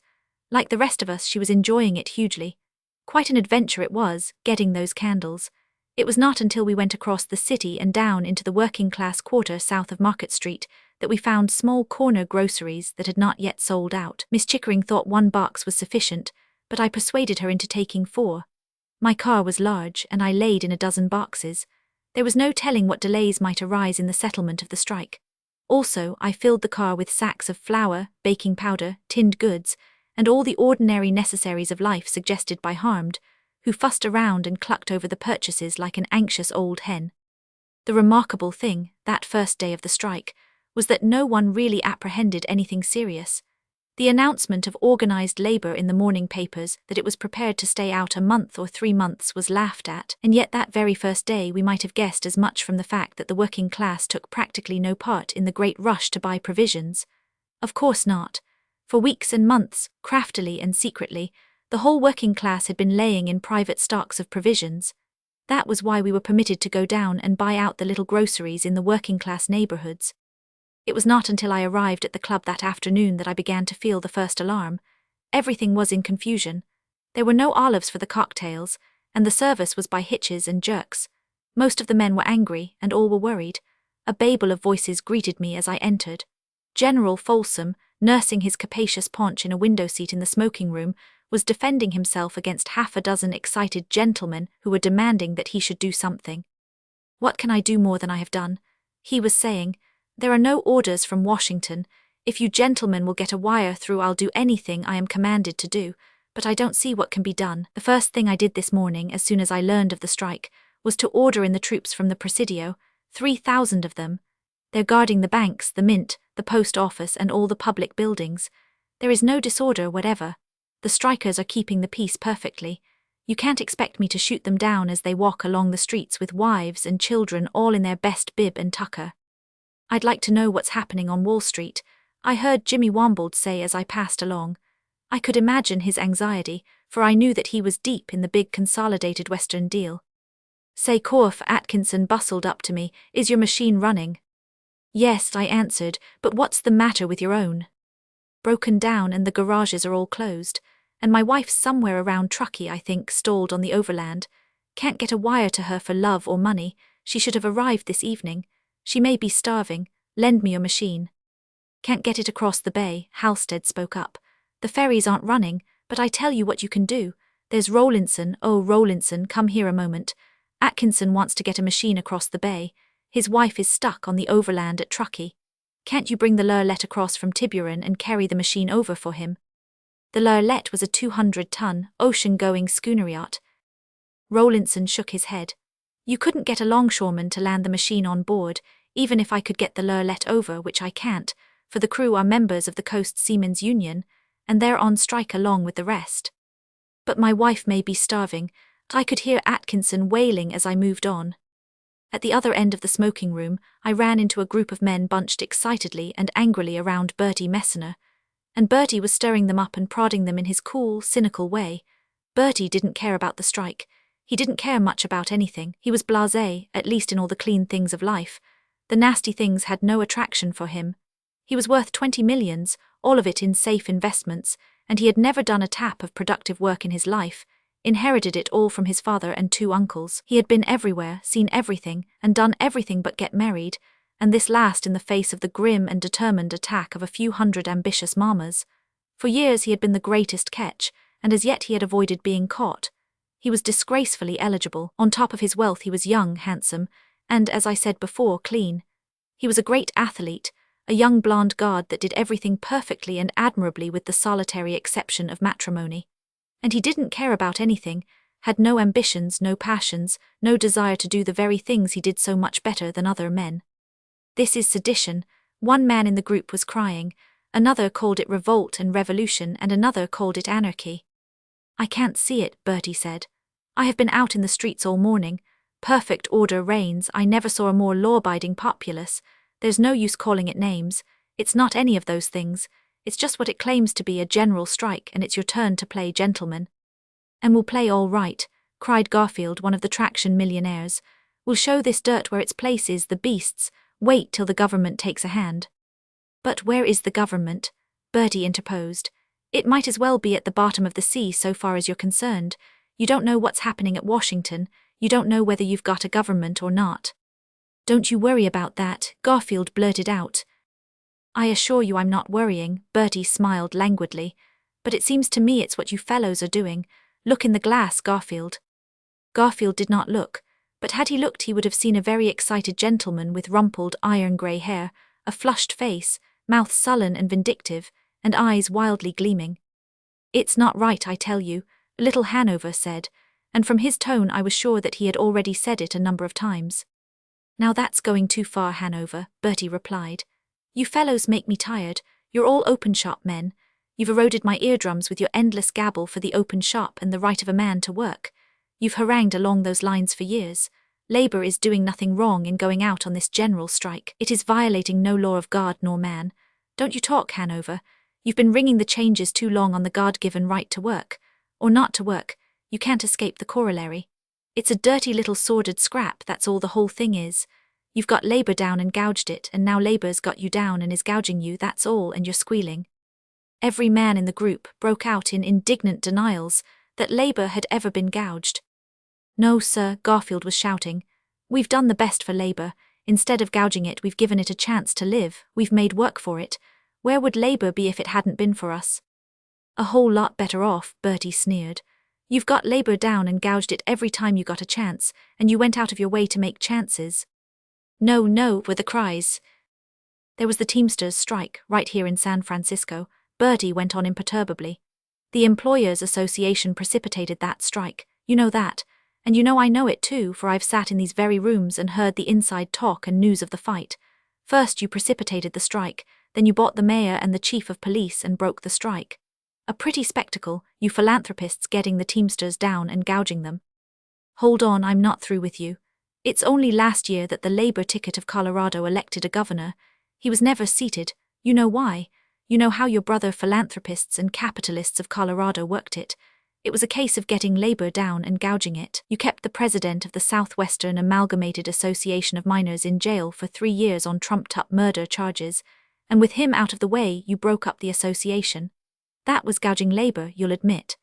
Like the rest of us, she was enjoying it hugely. Quite an adventure it was, getting those candles. It was not until we went across the city and down into the working-class quarter south of Market Street that we found small corner groceries that had not yet sold out. Miss Chickering thought 1 box was sufficient, but I persuaded her into taking 4. My car was large, and I laid in a dozen boxes. There was no telling what delays might arise in the settlement of the strike. Also, I filled the car with sacks of flour, baking powder, tinned goods, and all the ordinary necessaries of life suggested by Harmed, who fussed around and clucked over the purchases like an anxious old hen. The remarkable thing, that first day of the strike, was that no one really apprehended anything serious. The announcement of organized labor in the morning papers that it was prepared to stay out a month or 3 months was laughed at, and yet that very first day we might have guessed as much from the fact that the working class took practically no part in the great rush to buy provisions. Of course not. For weeks and months, craftily and secretly, the whole working class had been laying in private stocks of provisions. That was why we were permitted to go down and buy out the little groceries in the working class neighborhoods. It was not until I arrived at the club that afternoon that I began to feel the first alarm. Everything was in confusion. There were no olives for the cocktails, and the service was by hitches and jerks. Most of the men were angry, and all were worried. A babel of voices greeted me as I entered. General Folsom, nursing his capacious paunch in a window seat in the smoking room, was defending himself against half a dozen excited gentlemen who were demanding that he should do something. "What can I do more than I have done?" he was saying. "There are no orders from Washington. If you gentlemen will get a wire through, I'll do anything I am commanded to do, but I don't see what can be done." The first thing I did this morning, as soon as I learned of the strike, was to order in the troops from the Presidio, 3,000 of them. They're guarding the banks, the mint, the post office, and all the public buildings. There is no disorder whatever. The strikers are keeping the peace perfectly. You can't expect me to shoot them down as they walk along the streets with wives and children all in their best bib and tucker. "I'd like to know what's happening on Wall Street," I heard Jimmy Wombold say as I passed along. I could imagine his anxiety, for I knew that he was deep in the big consolidated Western deal. "Say, Corf," Atkinson bustled up to me, "is your machine running?" "Yes," I answered, "but what's the matter with your own?" "Broken down, and the garages are all closed. And my wife's somewhere around Truckee, I think, stalled on the overland. Can't get a wire to her for love or money. She should have arrived this evening. She may be starving. Lend me your machine." "Can't get it across the bay," Halstead spoke up. "The ferries aren't running, but I tell you what you can do. There's Rowlinson. Oh, Rowlinson, come here a moment. Atkinson wants to get a machine across the bay. His wife is stuck on the overland at Truckee. Can't you bring the Lurlet across from Tiburon and carry the machine over for him?" The Lurlet was a 200-ton, ocean-going schooner yacht. Rowlinson shook his head. "You couldn't get a longshoreman to land the machine on board, even if I could get the Lurlet over, which I can't, for the crew are members of the Coast Seamen's Union, and they're on strike along with the rest." "But my wife may be starving." I could hear Atkinson wailing as I moved on. At the other end of the smoking room, I ran into a group of men bunched excitedly and angrily around Bertie Messner, and Bertie was stirring them up and prodding them in his cool, cynical way. Bertie didn't care about the strike. He didn't care much about anything. He was blasé, at least in all the clean things of life. The nasty things had no attraction for him. He was worth 20 millions, all of it in safe investments, and he had never done a tap of productive work in his life, inherited it all from his father and 2 uncles. He had been everywhere, seen everything, and done everything but get married, and this last in the face of the grim and determined attack of a few hundred ambitious mamas. For years he had been the greatest catch, and as yet he had avoided being caught. He was disgracefully eligible. On top of his wealth he was young, handsome, and, as I said before, clean. He was a great athlete, a young blonde god that did everything perfectly and admirably with the solitary exception of matrimony. And he didn't care about anything, had no ambitions, no passions, no desire to do the very things he did so much better than other men. "This is sedition," one man in the group was crying, another called it revolt and revolution, and another called it anarchy. "I can't see it," Bertie said. "I have been out in the streets all morning. Perfect order reigns. I never saw a more law-abiding populace. There's no use calling it names. It's not any of those things. It's just what it claims to be, a general strike, and it's your turn to play gentleman." "And we'll play all right," cried Garfield, one of the traction millionaires. "We'll show this dirt where its place is, the beasts. Wait till the government takes a hand." "But where is the government?" Bertie interposed. "It might as well be at the bottom of the sea so far as you're concerned. You don't know what's happening at Washington. You don't know whether you've got a government or not." "Don't you worry about that," Garfield blurted out. "I assure you I'm not worrying," Bertie smiled languidly. "But it seems to me it's what you fellows are doing. Look in the glass, Garfield." Garfield did not look, but had he looked he would have seen a very excited gentleman with rumpled iron-grey hair, a flushed face, mouth sullen and vindictive, and eyes wildly gleaming. "It's not right, I tell you," little Hanover said, and from his tone I was sure that he had already said it a number of times. "Now that's going too far, Hanover," Bertie replied. "You fellows make me tired. You're all open-shop men. You've eroded my eardrums with your endless gabble for the open shop and the right of a man to work. You've harangued along those lines for years. Labour is doing nothing wrong in going out on this general strike. It is violating no law of God nor man. Don't you talk, Hanover. You've been ringing the changes too long on the God-given right to work. Or not to work. You can't escape the corollary. It's a dirty little sordid scrap, that's all the whole thing is. You've got Labour down and gouged it, and now Labour's got you down and is gouging you, that's all, and you're squealing." Every man in the group broke out in indignant denials that Labour had ever been gouged. "No, sir," Garfield was shouting. "We've done the best for Labour. Instead of gouging it, we've given it a chance to live. We've made work for it. Where would Labour be if it hadn't been for us?" "A whole lot better off," Bertie sneered. "You've got Labour down and gouged it every time you got a chance, and you went out of your way to make chances." "No, no," were the cries. "There was the Teamsters' strike, right here in San Francisco," Bertie went on imperturbably. "The Employers' Association precipitated that strike, you know that, and you know I know it too, for I've sat in these very rooms and heard the inside talk and news of the fight. First you precipitated the strike, then you bought the mayor and the chief of police and broke the strike. A pretty spectacle, you philanthropists getting the Teamsters down and gouging them." "Hold on, I'm not through with you. It's only last year that the Labour ticket of Colorado elected a governor. He was never seated. You know why? You know how your brother philanthropists and capitalists of Colorado worked it. It was a case of getting Labour down and gouging it. You kept the president of the Southwestern Amalgamated Association of Miners in jail for 3 years on trumped-up murder charges, and with him out of the way, you broke up the association. That was gouging Labour, you'll admit.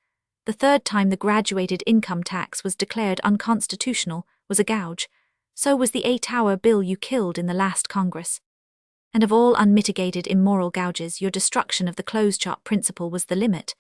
The third time the graduated income tax was declared unconstitutional was a gouge. So was the 8-hour bill you killed in the last Congress. And of all unmitigated immoral gouges, your destruction of the closed-shop principle was the limit.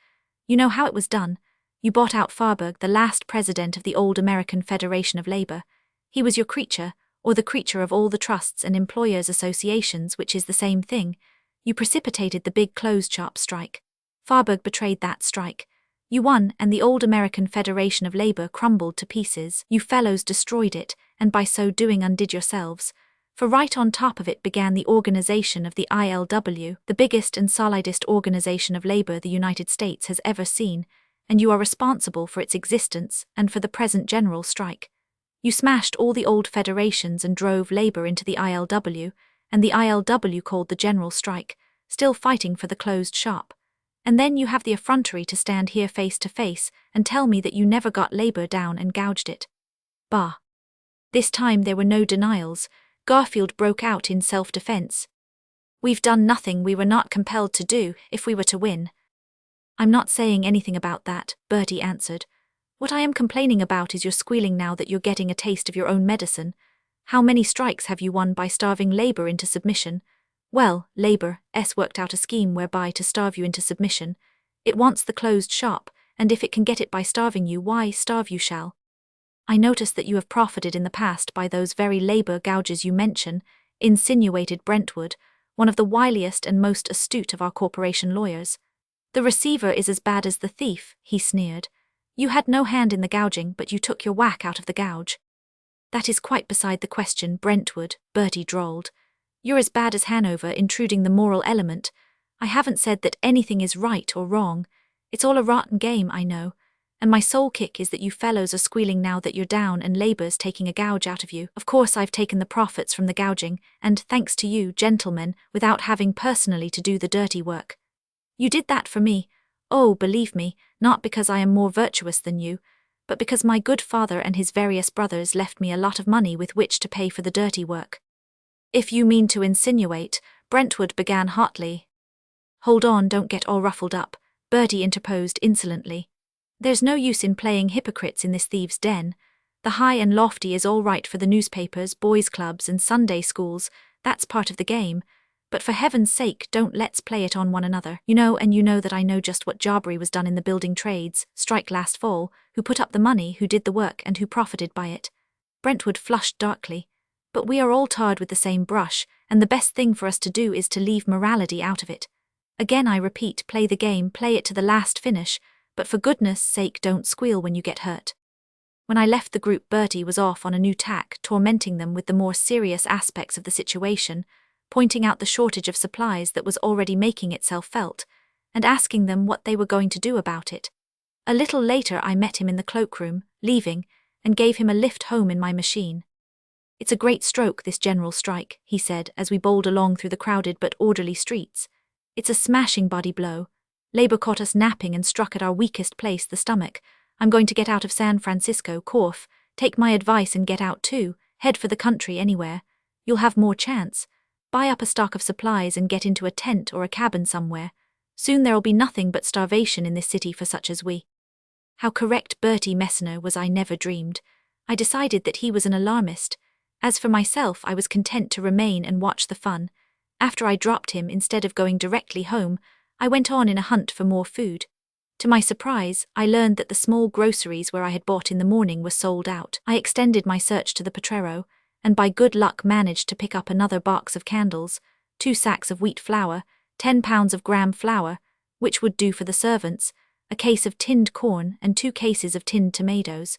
You know how it was done. You bought out Farberg, the last president of the old American Federation of Labor. He was your creature, or the creature of all the trusts and employers' associations, which is the same thing. You precipitated the big closed-shop strike. Farberg betrayed that strike. You won, and the old American Federation of Labor crumbled to pieces. You fellows destroyed it, and by so doing undid yourselves. For right on top of it began the organization of the ILW, the biggest and solidest organization of labor the United States has ever seen, and you are responsible for its existence and for the present general strike. You smashed all the old federations and drove labor into the ILW, and the ILW called the general strike, still fighting for the closed shop. And then you have the effrontery to stand here face to face and tell me that you never got labor down and gouged it. Bah. This time there were no denials. Garfield broke out in self-defense. "We've done nothing we were not compelled to do if we were to win." "I'm not saying anything about that," Bertie answered. "What I am complaining about is your squealing now that you're getting a taste of your own medicine. How many strikes have you won by starving Labour into submission? Well, Labour's worked out a scheme whereby to starve you into submission. It wants the closed shop, and if it can get it by starving you, why, starve you shall. I notice that you have profited in the past by those very Labour gouges you mention," insinuated Brentwood, one of the wiliest and most astute of our corporation lawyers. "The receiver is as bad as the thief," he sneered. "You had no hand in the gouging, but you took your whack out of the gouge." "That is quite beside the question, Brentwood," Bertie drawled. "You're as bad as Hanover, intruding the moral element. I haven't said that anything is right or wrong. It's all a rotten game, I know. And my sole kick is that you fellows are squealing now that you're down and Labour's taking a gouge out of you. Of course I've taken the profits from the gouging, and thanks to you, gentlemen, without having personally to do the dirty work. You did that for me. Oh, believe me, not because I am more virtuous than you, but because my good father and his various brothers left me a lot of money with which to pay for the dirty work." "If you mean to insinuate," Brentwood began hotly. "Hold on, don't get all ruffled up," Bertie interposed insolently. "There's no use in playing hypocrites in this thieves' den. The high and lofty is all right for the newspapers, boys' clubs, and Sunday schools. That's part of the game. But for heaven's sake, don't let's play it on one another. You know that I know just what jobbery was done in the building trades strike last fall, who put up the money, who did the work, and who profited by it." Brentwood flushed darkly. "But we are all tarred with the same brush, and the best thing for us to do is to leave morality out of it. Again I repeat, play the game, play it to the last finish, but for goodness sake don't squeal when you get hurt." When I left the group, Bertie was off on a new tack, tormenting them with the more serious aspects of the situation, pointing out the shortage of supplies that was already making itself felt, and asking them what they were going to do about it. A little later I met him in the cloakroom, leaving, and gave him a lift home in my machine. "It's a great stroke, this general strike," he said as we bowled along through the crowded but orderly streets. "It's a smashing body blow. Labor caught us napping and struck at our weakest place, the stomach. I'm going to get out of San Francisco, Corf. Take my advice and get out too. Head for the country anywhere. You'll have more chance. Buy up a stock of supplies and get into a tent or a cabin somewhere. Soon there'll be nothing but starvation in this city for such as we." How correct Bertie Messner was I never dreamed. I decided that he was an alarmist. As for myself, I was content to remain and watch the fun. After I dropped him, instead of going directly home, I went on in a hunt for more food. To my surprise, I learned that the small groceries where I had bought in the morning were sold out. I extended my search to the potrero, and by good luck managed to pick up another box of candles, 2 sacks of wheat flour, 10 pounds of gram flour, which would do for the servants, a case of tinned corn, and 2 cases of tinned tomatoes.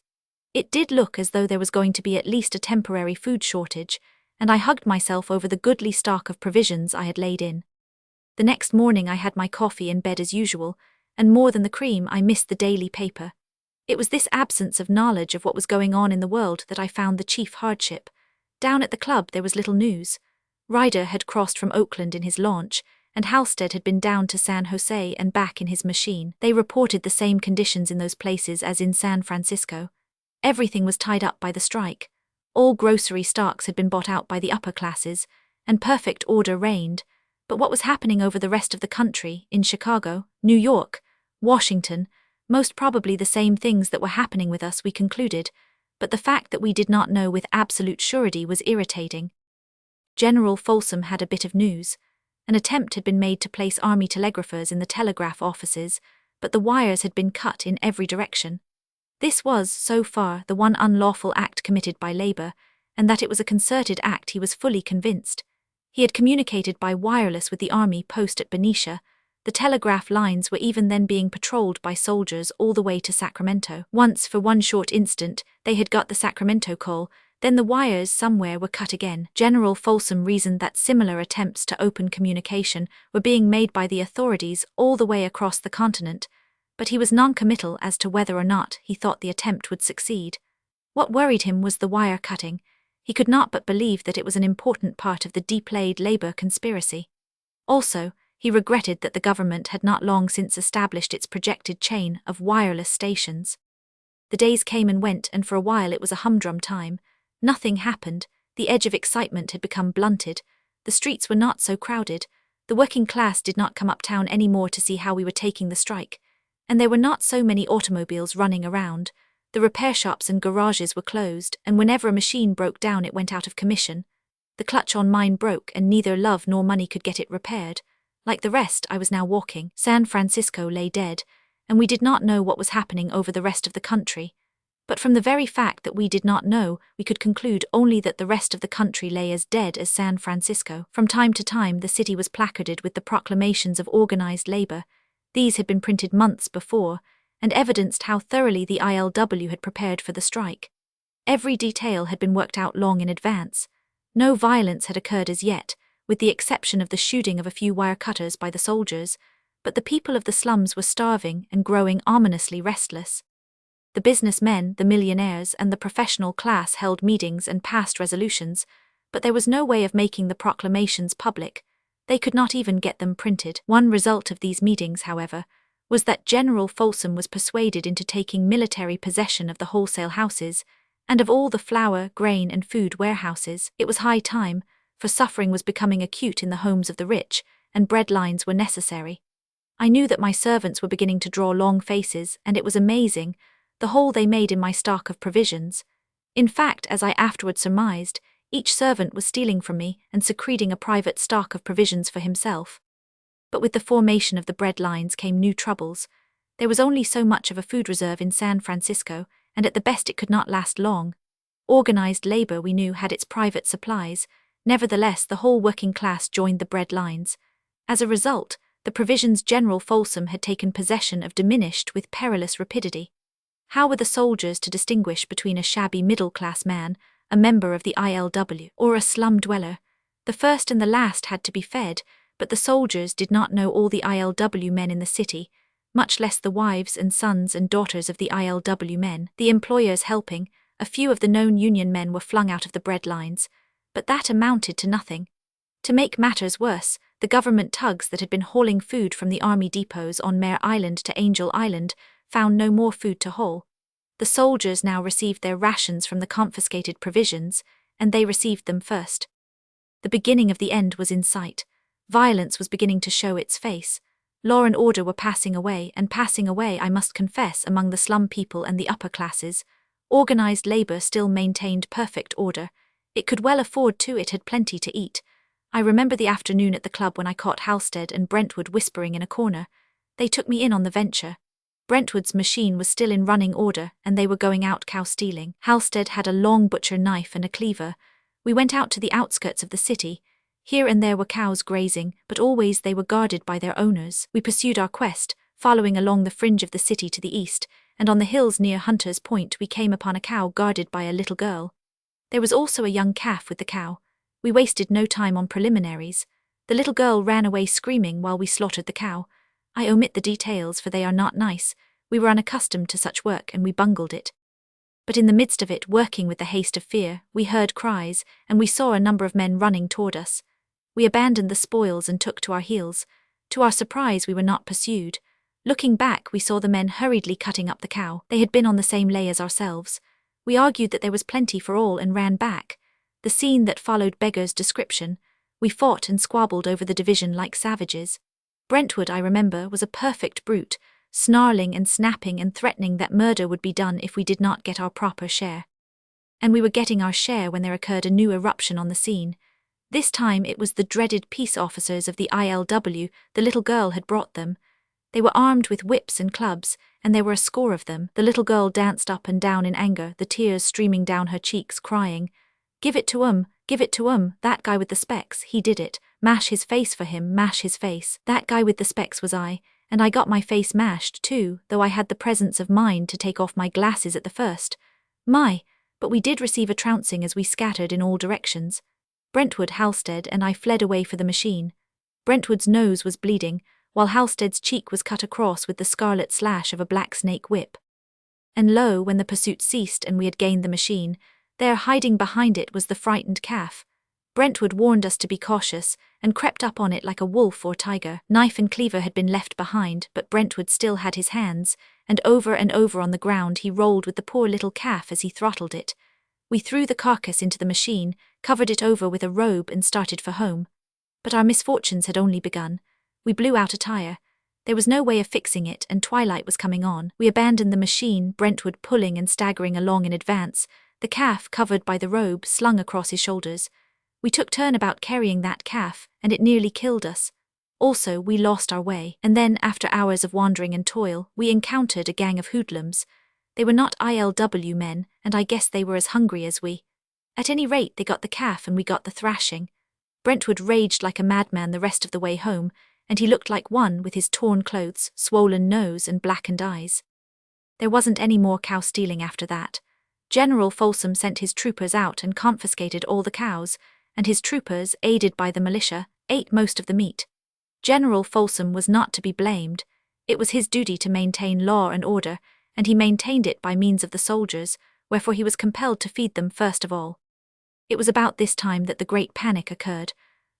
It did look as though there was going to be at least a temporary food shortage, and I hugged myself over the goodly stock of provisions I had laid in. The next morning I had my coffee in bed as usual, and more than the cream, I missed the daily paper. It was this absence of knowledge of what was going on in the world that I found the chief hardship. Down at the club there was little news. Ryder had crossed from Oakland in his launch, and Halstead had been down to San Jose and back in his machine. They reported the same conditions in those places as in San Francisco. Everything was tied up by the strike. All grocery stocks had been bought out by the upper classes, and perfect order reigned. But what was happening over the rest of the country, in Chicago, New York, Washington, most probably the same things that were happening with us, we concluded, but the fact that we did not know with absolute surety was irritating. General Folsom had a bit of news. An attempt had been made to place army telegraphers in the telegraph offices, but the wires had been cut in every direction. This was, so far, the one unlawful act committed by Labor, and that it was a concerted act he was fully convinced. He had communicated by wireless with the army post at Benicia. The telegraph lines were even then being patrolled by soldiers all the way to Sacramento. Once, for one short instant, they had got the Sacramento call, then the wires somewhere were cut again. General Folsom reasoned that similar attempts to open communication were being made by the authorities all the way across the continent, but he was non-committal as to whether or not he thought the attempt would succeed. What worried him was the wire cutting. He could not but believe that it was an important part of the deep-laid Labor conspiracy. Also, he regretted that the government had not long since established its projected chain of wireless stations. The days came and went, and for a while it was a humdrum time. Nothing happened. The edge of excitement had become blunted. The streets were not so crowded. The working class did not come uptown any more to see how we were taking the strike. And there were not so many automobiles running around. The repair shops and garages were closed, and whenever a machine broke down it went out of commission. The clutch on mine broke, and neither love nor money could get it repaired. Like the rest, I was now walking. San Francisco lay dead, and we did not know what was happening over the rest of the country. But from the very fact that we did not know, we could conclude only that the rest of the country lay as dead as San Francisco. From time to time the city was placarded with the proclamations of organized labor. These had been printed months before, and evidenced how thoroughly the ILW had prepared for the strike. Every detail had been worked out long in advance. No violence had occurred as yet, with the exception of the shooting of a few wire cutters by the soldiers, but the people of the slums were starving and growing ominously restless. The businessmen, the millionaires, and the professional class held meetings and passed resolutions, but there was no way of making the proclamations public. They could not even get them printed. One result of these meetings, however, was that General Folsom was persuaded into taking military possession of the wholesale houses, and of all the flour, grain, and food warehouses. It was high time, for suffering was becoming acute in the homes of the rich, and bread lines were necessary. I knew that my servants were beginning to draw long faces, and it was amazing, the hole they made in my stock of provisions. In fact, as I afterward surmised, Each servant was stealing from me and secreting a private stock of provisions for himself. But with the formation of the bread lines came new troubles. There was only so much of a food reserve in San Francisco, and at the best it could not last long. Organized labor, we knew, had its private supplies. Nevertheless, the whole working class joined the bread lines. As a result, the provisions General Folsom had taken possession of diminished with perilous rapidity. How were the soldiers to distinguish between a shabby middle-class man, a member of the ILW, or a slum dweller? The first and the last had to be fed, but the soldiers did not know all the ILW men in the city, much less the wives and sons and daughters of the ILW men. The employers helping, a few of the known union men were flung out of the bread lines, but that amounted to nothing. To make matters worse, the government tugs that had been hauling food from the army depots on Mare Island to Angel Island found no more food to haul. The soldiers now received their rations from the confiscated provisions, and they received them first. The beginning of the end was in sight. Violence was beginning to show its face. Law and order were passing away, I must confess, among the slum people and the upper classes. Organized labor still maintained perfect order. It could well afford to, it had plenty to eat. I remember the afternoon at the club when I caught Halstead and Brentwood whispering in a corner. They took me in on the venture. Brentwood's machine was still in running order, and they were going out cow stealing. Halstead had a long butcher knife and a cleaver. We went out to the outskirts of the city. Here and there were cows grazing, but always they were guarded by their owners. We pursued our quest, following along the fringe of the city to the east, and on the hills near Hunter's Point we came upon a cow guarded by a little girl. There was also a young calf with the cow. We wasted no time on preliminaries. The little girl ran away screaming while we slaughtered the cow. I omit the details, for they are not nice. We were unaccustomed to such work, and we bungled it. But in the midst of it, working with the haste of fear, we heard cries, and we saw a number of men running toward us. We abandoned the spoils and took to our heels. To our surprise, we were not pursued. Looking back, we saw the men hurriedly cutting up the cow. They had been on the same lay as ourselves. We argued that there was plenty for all and ran back. The scene that followed beggars description. We fought and squabbled over the division like savages. Brentwood, I remember, was a perfect brute, snarling and snapping and threatening that murder would be done if we did not get our proper share. And we were getting our share when there occurred a new eruption on the scene. This time it was the dreaded peace officers of the ILW. The little girl had brought them. They were armed with whips and clubs, and there were a score of them. The little girl danced up and down in anger, the tears streaming down her cheeks, crying, "Give it to 'em, give it to 'em, that guy with the specs, he did it, mash his face for him, mash his face." That guy with the specs was I, and I got my face mashed too, though I had the presence of mind to take off my glasses at the first. But we did receive a trouncing as we scattered in all directions. Brentwood, Halstead, and I fled away for the machine. Brentwood's nose was bleeding, while Halstead's cheek was cut across with the scarlet slash of a black snake whip. And lo, when the pursuit ceased and we had gained the machine, there hiding behind it was the frightened calf. Brentwood warned us to be cautious, and crept up on it like a wolf or tiger. Knife and cleaver had been left behind, but Brentwood still had his hands, and over on the ground he rolled with the poor little calf as he throttled it. We threw the carcass into the machine, covered it over with a robe and started for home. But our misfortunes had only begun. We blew out a tire. There was no way of fixing it, and twilight was coming on. We abandoned the machine, Brentwood pulling and staggering along in advance, the calf, covered by the robe, slung across his shoulders. We took turn about carrying that calf, and it nearly killed us. Also, we lost our way, and then, after hours of wandering and toil, we encountered a gang of hoodlums. They were not ILW men, and I guess they were as hungry as we. At any rate, they got the calf and we got the thrashing. Brentwood raged like a madman the rest of the way home, and he looked like one with his torn clothes, swollen nose, and blackened eyes. There wasn't any more cow stealing after that. General Folsom sent his troopers out and confiscated all the cows, and his troopers, aided by the militia, ate most of the meat. General Folsom was not to be blamed. It was his duty to maintain law and order, and he maintained it by means of the soldiers, wherefore he was compelled to feed them first of all. It was about this time that the Great Panic occurred.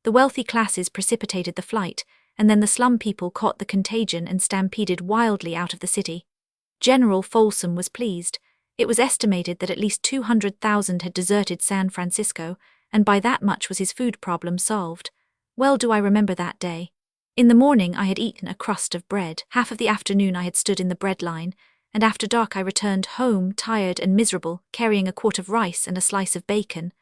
The wealthy classes precipitated the flight, and then the slum people caught the contagion and stampeded wildly out of the city. General Folsom was pleased. It was estimated that at least 200,000 had deserted San Francisco, and by that much was his food problem solved. Well do I remember that day. In the morning I had eaten a crust of bread. Half of the afternoon I had stood in the bread line, and after dark I returned home, tired and miserable, carrying a quart of rice and a slice of bacon.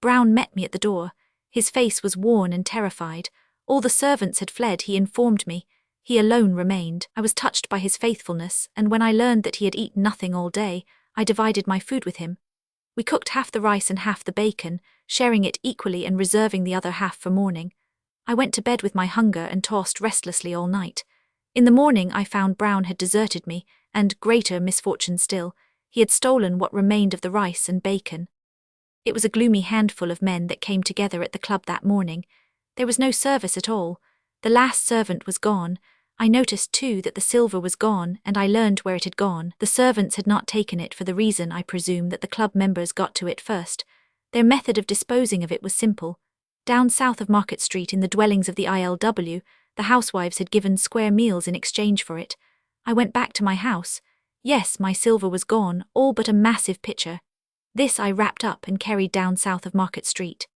Brown met me at the door. His face was worn and terrified. All the servants had fled, he informed me. He alone remained. I was touched by his faithfulness, and when I learned that he had eaten nothing all day, I divided my food with him. We cooked half the rice and half the bacon, sharing it equally and reserving the other half for morning. I went to bed with my hunger and tossed restlessly all night. In the morning I found Brown had deserted me, and, greater misfortune still, he had stolen what remained of the rice and bacon. It was a gloomy handful of men that came together at the club that morning. There was no service at all. The last servant was gone. I noticed too that the silver was gone, and I learned where it had gone. The servants had not taken it for the reason, I presume, that the club members got to it first. Their method of disposing of it was simple. Down south of Market Street in the dwellings of the ILW, the housewives had given square meals in exchange for it. I went back to my house. Yes, my silver was gone, all but a massive pitcher. This I wrapped up and carried down south of Market Street.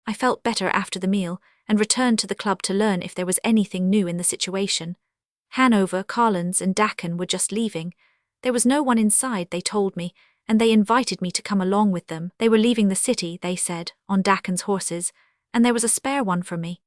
I felt better after the meal, and returned to the club to learn if there was anything new in the situation. Hanover, Collins, and Dakin were just leaving. There was no one inside, they told me, and they invited me to come along with them. They were leaving the city, they said, on Dakin's horses, and there was a spare one for me.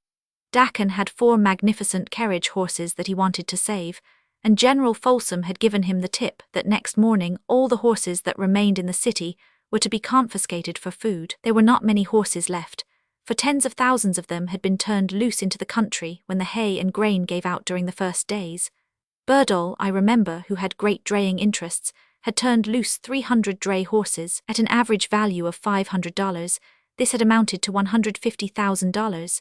Dakin had 4 magnificent carriage horses that he wanted to save, and General Folsom had given him the tip that next morning all the horses that remained in the city were to be confiscated for food. There were not many horses left, for tens of thousands of them had been turned loose into the country when the hay and grain gave out during the first days. Birdall, I remember, who had great draying interests, had turned loose 300 dray horses at an average value of $500. This had amounted to $150,000.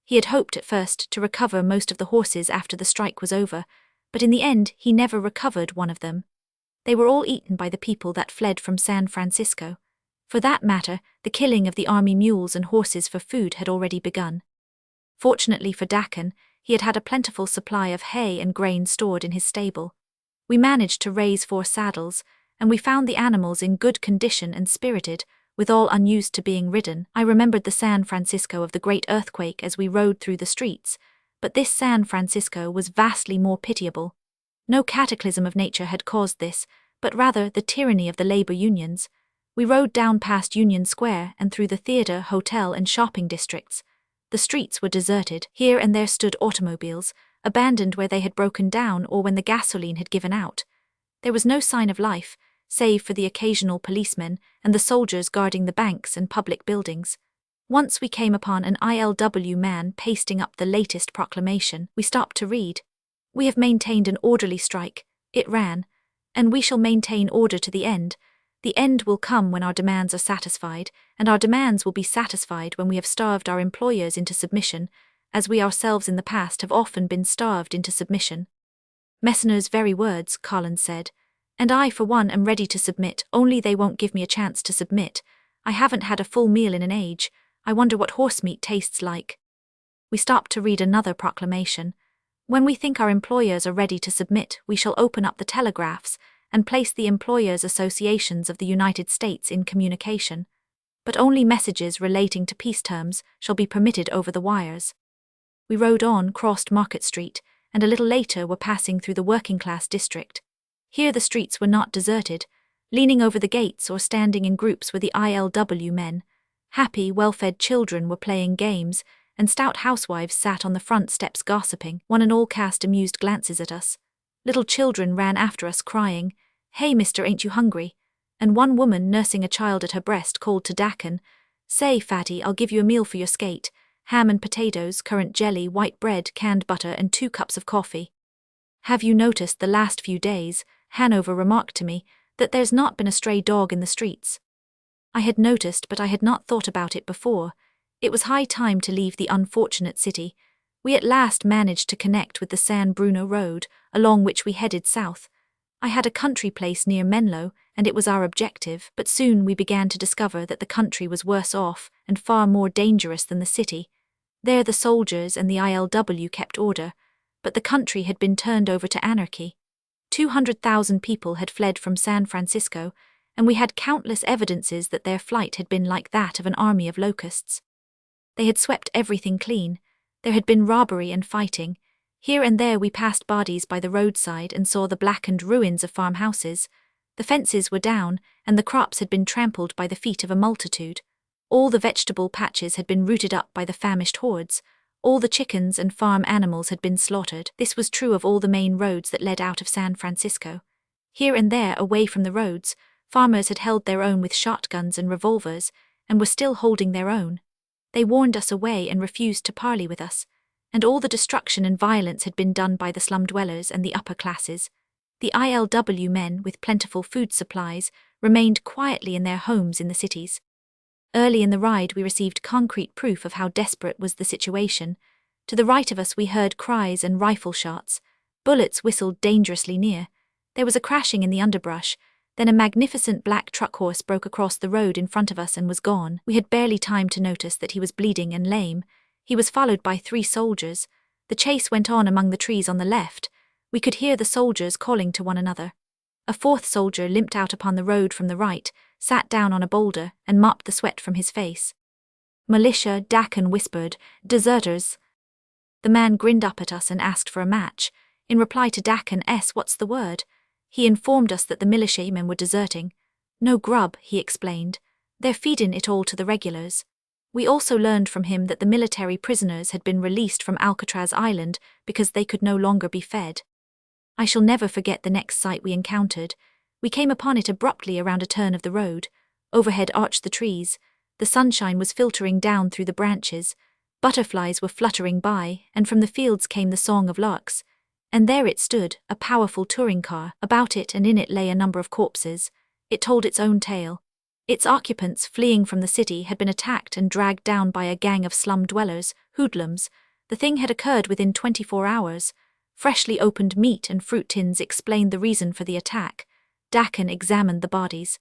He had hoped at first to recover most of the horses after the strike was over, but in the end he never recovered one of them. They were all eaten by the people that fled from San Francisco. For that matter, the killing of the army mules and horses for food had already begun. Fortunately for Dakin, he had had a plentiful supply of hay and grain stored in his stable. We managed to raise 4 saddles, and we found the animals in good condition and spirited, with all unused to being ridden. I remembered the San Francisco of the great earthquake as we rode through the streets, but this San Francisco was vastly more pitiable. No cataclysm of nature had caused this, but rather the tyranny of the labor unions. We rode down past Union Square and through the theater, hotel, and shopping districts. The streets were deserted. Here and there stood automobiles, abandoned where they had broken down or when the gasoline had given out. There was no sign of life, save for the occasional policemen and the soldiers guarding the banks and public buildings. Once we came upon an ILW man pasting up the latest proclamation. We stopped to read. "We have maintained an orderly strike," it ran, "and we shall maintain order to the end. The end will come when our demands are satisfied, and our demands will be satisfied when we have starved our employers into submission, as we ourselves in the past have often been starved into submission." Messner's very words, Collins said. "And I, for one, am ready to submit, only they won't give me a chance to submit. I haven't had a full meal in an age. I wonder what horsemeat tastes like." We stopped to read another proclamation. "When we think our employers are ready to submit, we shall open up the telegraphs and place the Employers' Associations of the United States in communication. But only messages relating to peace terms shall be permitted over the wires." We rode on, crossed Market Street, and a little later were passing through the working-class district. Here the streets were not deserted. Leaning over the gates or standing in groups were the ILW men. Happy, well-fed children were playing games, and stout housewives sat on the front steps gossiping. One and all cast amused glances at us. Little children ran after us crying, "Hey, mister, ain't you hungry?" And one woman nursing a child at her breast called to Dakin, "Say, fatty, I'll give you a meal for your skate. Ham and potatoes, currant jelly, white bread, canned butter, and 2 cups of coffee." "Have you noticed the last few days," Hanover remarked to me, "that there's not been a stray dog in the streets?" I had noticed, but I had not thought about it before. It was high time to leave the unfortunate city. We at last managed to connect with the San Bruno Road, along which we headed south. I had a country place near Menlo, and it was our objective, but soon we began to discover that the country was worse off and far more dangerous than the city. There the soldiers and the ILW kept order, but the country had been turned over to anarchy. 200,000 people had fled from San Francisco, and we had countless evidences that their flight had been like that of an army of locusts. They had swept everything clean. There had been robbery and fighting. Here and there we passed bodies by the roadside and saw the blackened ruins of farmhouses. The fences were down, and the crops had been trampled by the feet of a multitude. All the vegetable patches had been rooted up by the famished hordes. All the chickens and farm animals had been slaughtered. This was true of all the main roads that led out of San Francisco. Here and there, away from the roads, farmers had held their own with shotguns and revolvers, and were still holding their own. They warned us away and refused to parley with us, and all the destruction and violence had been done by the slum dwellers and the upper classes. The ILW men, with plentiful food supplies, remained quietly in their homes in the cities. Early in the ride we received concrete proof of how desperate was the situation. To the right of us we heard cries and rifle shots. Bullets whistled dangerously near. There was a crashing in the underbrush. Then a magnificent black truck horse broke across the road in front of us and was gone. We had barely time to notice that he was bleeding and lame. He was followed by 3 soldiers. The chase went on among the trees on the left. We could hear the soldiers calling to one another. A 4th soldier limped out upon the road from the right, sat down on a boulder, and mopped the sweat from his face. "Militia," Dakin whispered. "Deserters." The man grinned up at us and asked for a match. In reply to Dakin's "What's the word?" he informed us that the militiamen were deserting. "No grub," he explained. "They're feedin' it all to the regulars." We also learned from him that the military prisoners had been released from Alcatraz Island because they could no longer be fed. I shall never forget the next sight we encountered. We came upon it abruptly around a turn of the road. Overhead arched the trees. The sunshine was filtering down through the branches. Butterflies were fluttering by, and from the fields came the song of larks. And there it stood, a powerful touring car. About it and in it lay a number of corpses. It told its own tale. Its occupants, fleeing from the city, had been attacked and dragged down by a gang of slum dwellers, hoodlums. The thing had occurred within 24 hours. Freshly opened meat and fruit tins explained the reason for the attack. Dakin examined the bodies.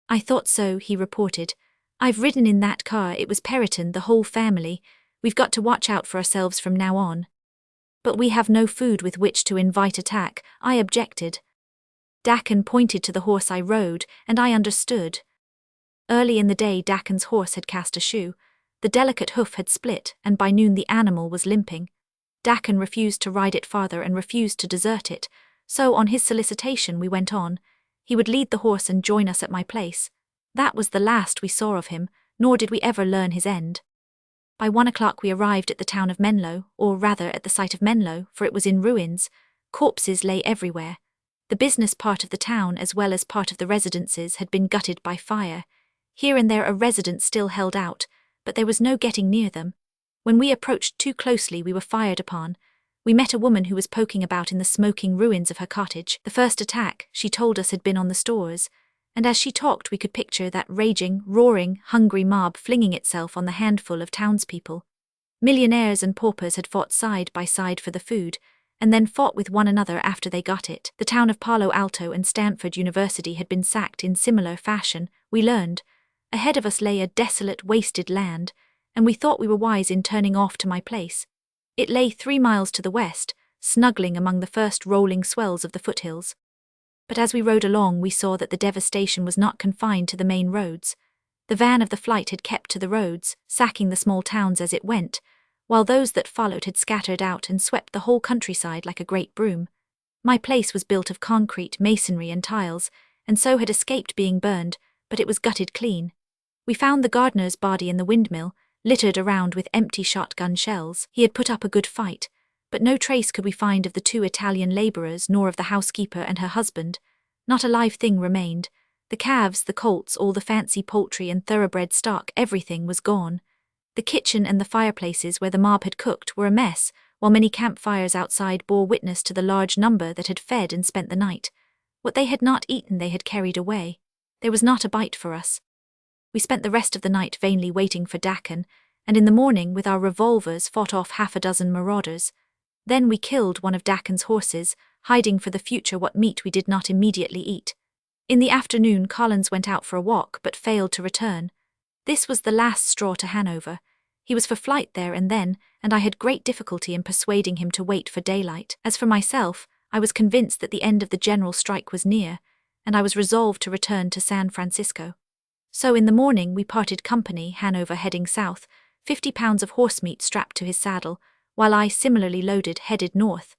"I thought so," he reported. "I've ridden in that car. It was Periton, the whole family. We've got to watch out for ourselves from now on." "But we have no food with which to invite attack," I objected. Dakin pointed to the horse I rode, and I understood. Early in the day Dakin's horse had cast a shoe. The delicate hoof had split, and by noon the animal was limping. Dakin refused to ride it farther and refused to desert it, so on his solicitation we went on. He would lead the horse and join us at my place. That was the last we saw of him, nor did we ever learn his end. By 1 o'clock we arrived at the town of Menlo, or rather at the site of Menlo, for it was in ruins. Corpses lay everywhere. The business part of the town, as well as part of the residences, had been gutted by fire. Here and there a resident still held out, but there was no getting near them. When we approached too closely we were fired upon. We met a woman who was poking about in the smoking ruins of her cottage. The first attack, she told us, had been on the stores, and as she talked we could picture that raging, roaring, hungry mob flinging itself on the handful of townspeople. Millionaires and paupers had fought side by side for the food, and then fought with one another after they got it. The town of Palo Alto and Stanford University had been sacked in similar fashion, we learned. Ahead of us lay a desolate, wasted land, and we thought we were wise in turning off to my place. It lay 3 miles to the west, snuggling among the first rolling swells of the foothills. But as we rode along we saw that the devastation was not confined to the main roads. The van of the flight had kept to the roads, sacking the small towns as it went, while those that followed had scattered out and swept the whole countryside like a great broom. My place was built of concrete, masonry and tiles, and so had escaped being burned, but it was gutted clean. We found the gardener's body in the windmill, littered around with empty shotgun shells. He had put up a good fight, but no trace could we find of the 2 Italian labourers nor of the housekeeper and her husband. Not a live thing remained. The calves, the colts, all the fancy poultry and thoroughbred stock, everything was gone. The kitchen and the fireplaces where the mob had cooked were a mess, while many campfires outside bore witness to the large number that had fed and spent the night. What they had not eaten they had carried away. There was not a bite for us. We spent the rest of the night vainly waiting for Dakin, and in the morning with our revolvers fought off 6 marauders. Then we killed one of Dakin's horses, hiding for the future what meat we did not immediately eat. In the afternoon Collins went out for a walk but failed to return. This was the last straw to Hanover. He was for flight there and then, and I had great difficulty in persuading him to wait for daylight. As for myself, I was convinced that the end of the general strike was near, and I was resolved to return to San Francisco. So in the morning we parted company, Hanover heading south, 50 pounds of horsemeat strapped to his saddle, while I, similarly loaded, headed north.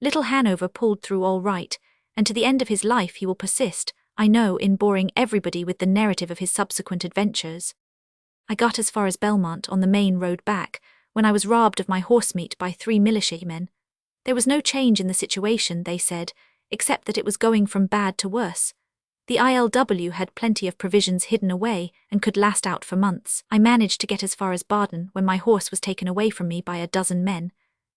Little Hanover pulled through all right, and to the end of his life he will persist, I know, in boring everybody with the narrative of his subsequent adventures. I got as far as Belmont on the main road back, when I was robbed of my horsemeat by 3 militiamen. There was no change in the situation, they said, except that it was going from bad to worse. The ILW had plenty of provisions hidden away and could last out for months. I managed to get as far as Baden when my horse was taken away from me by a dozen men.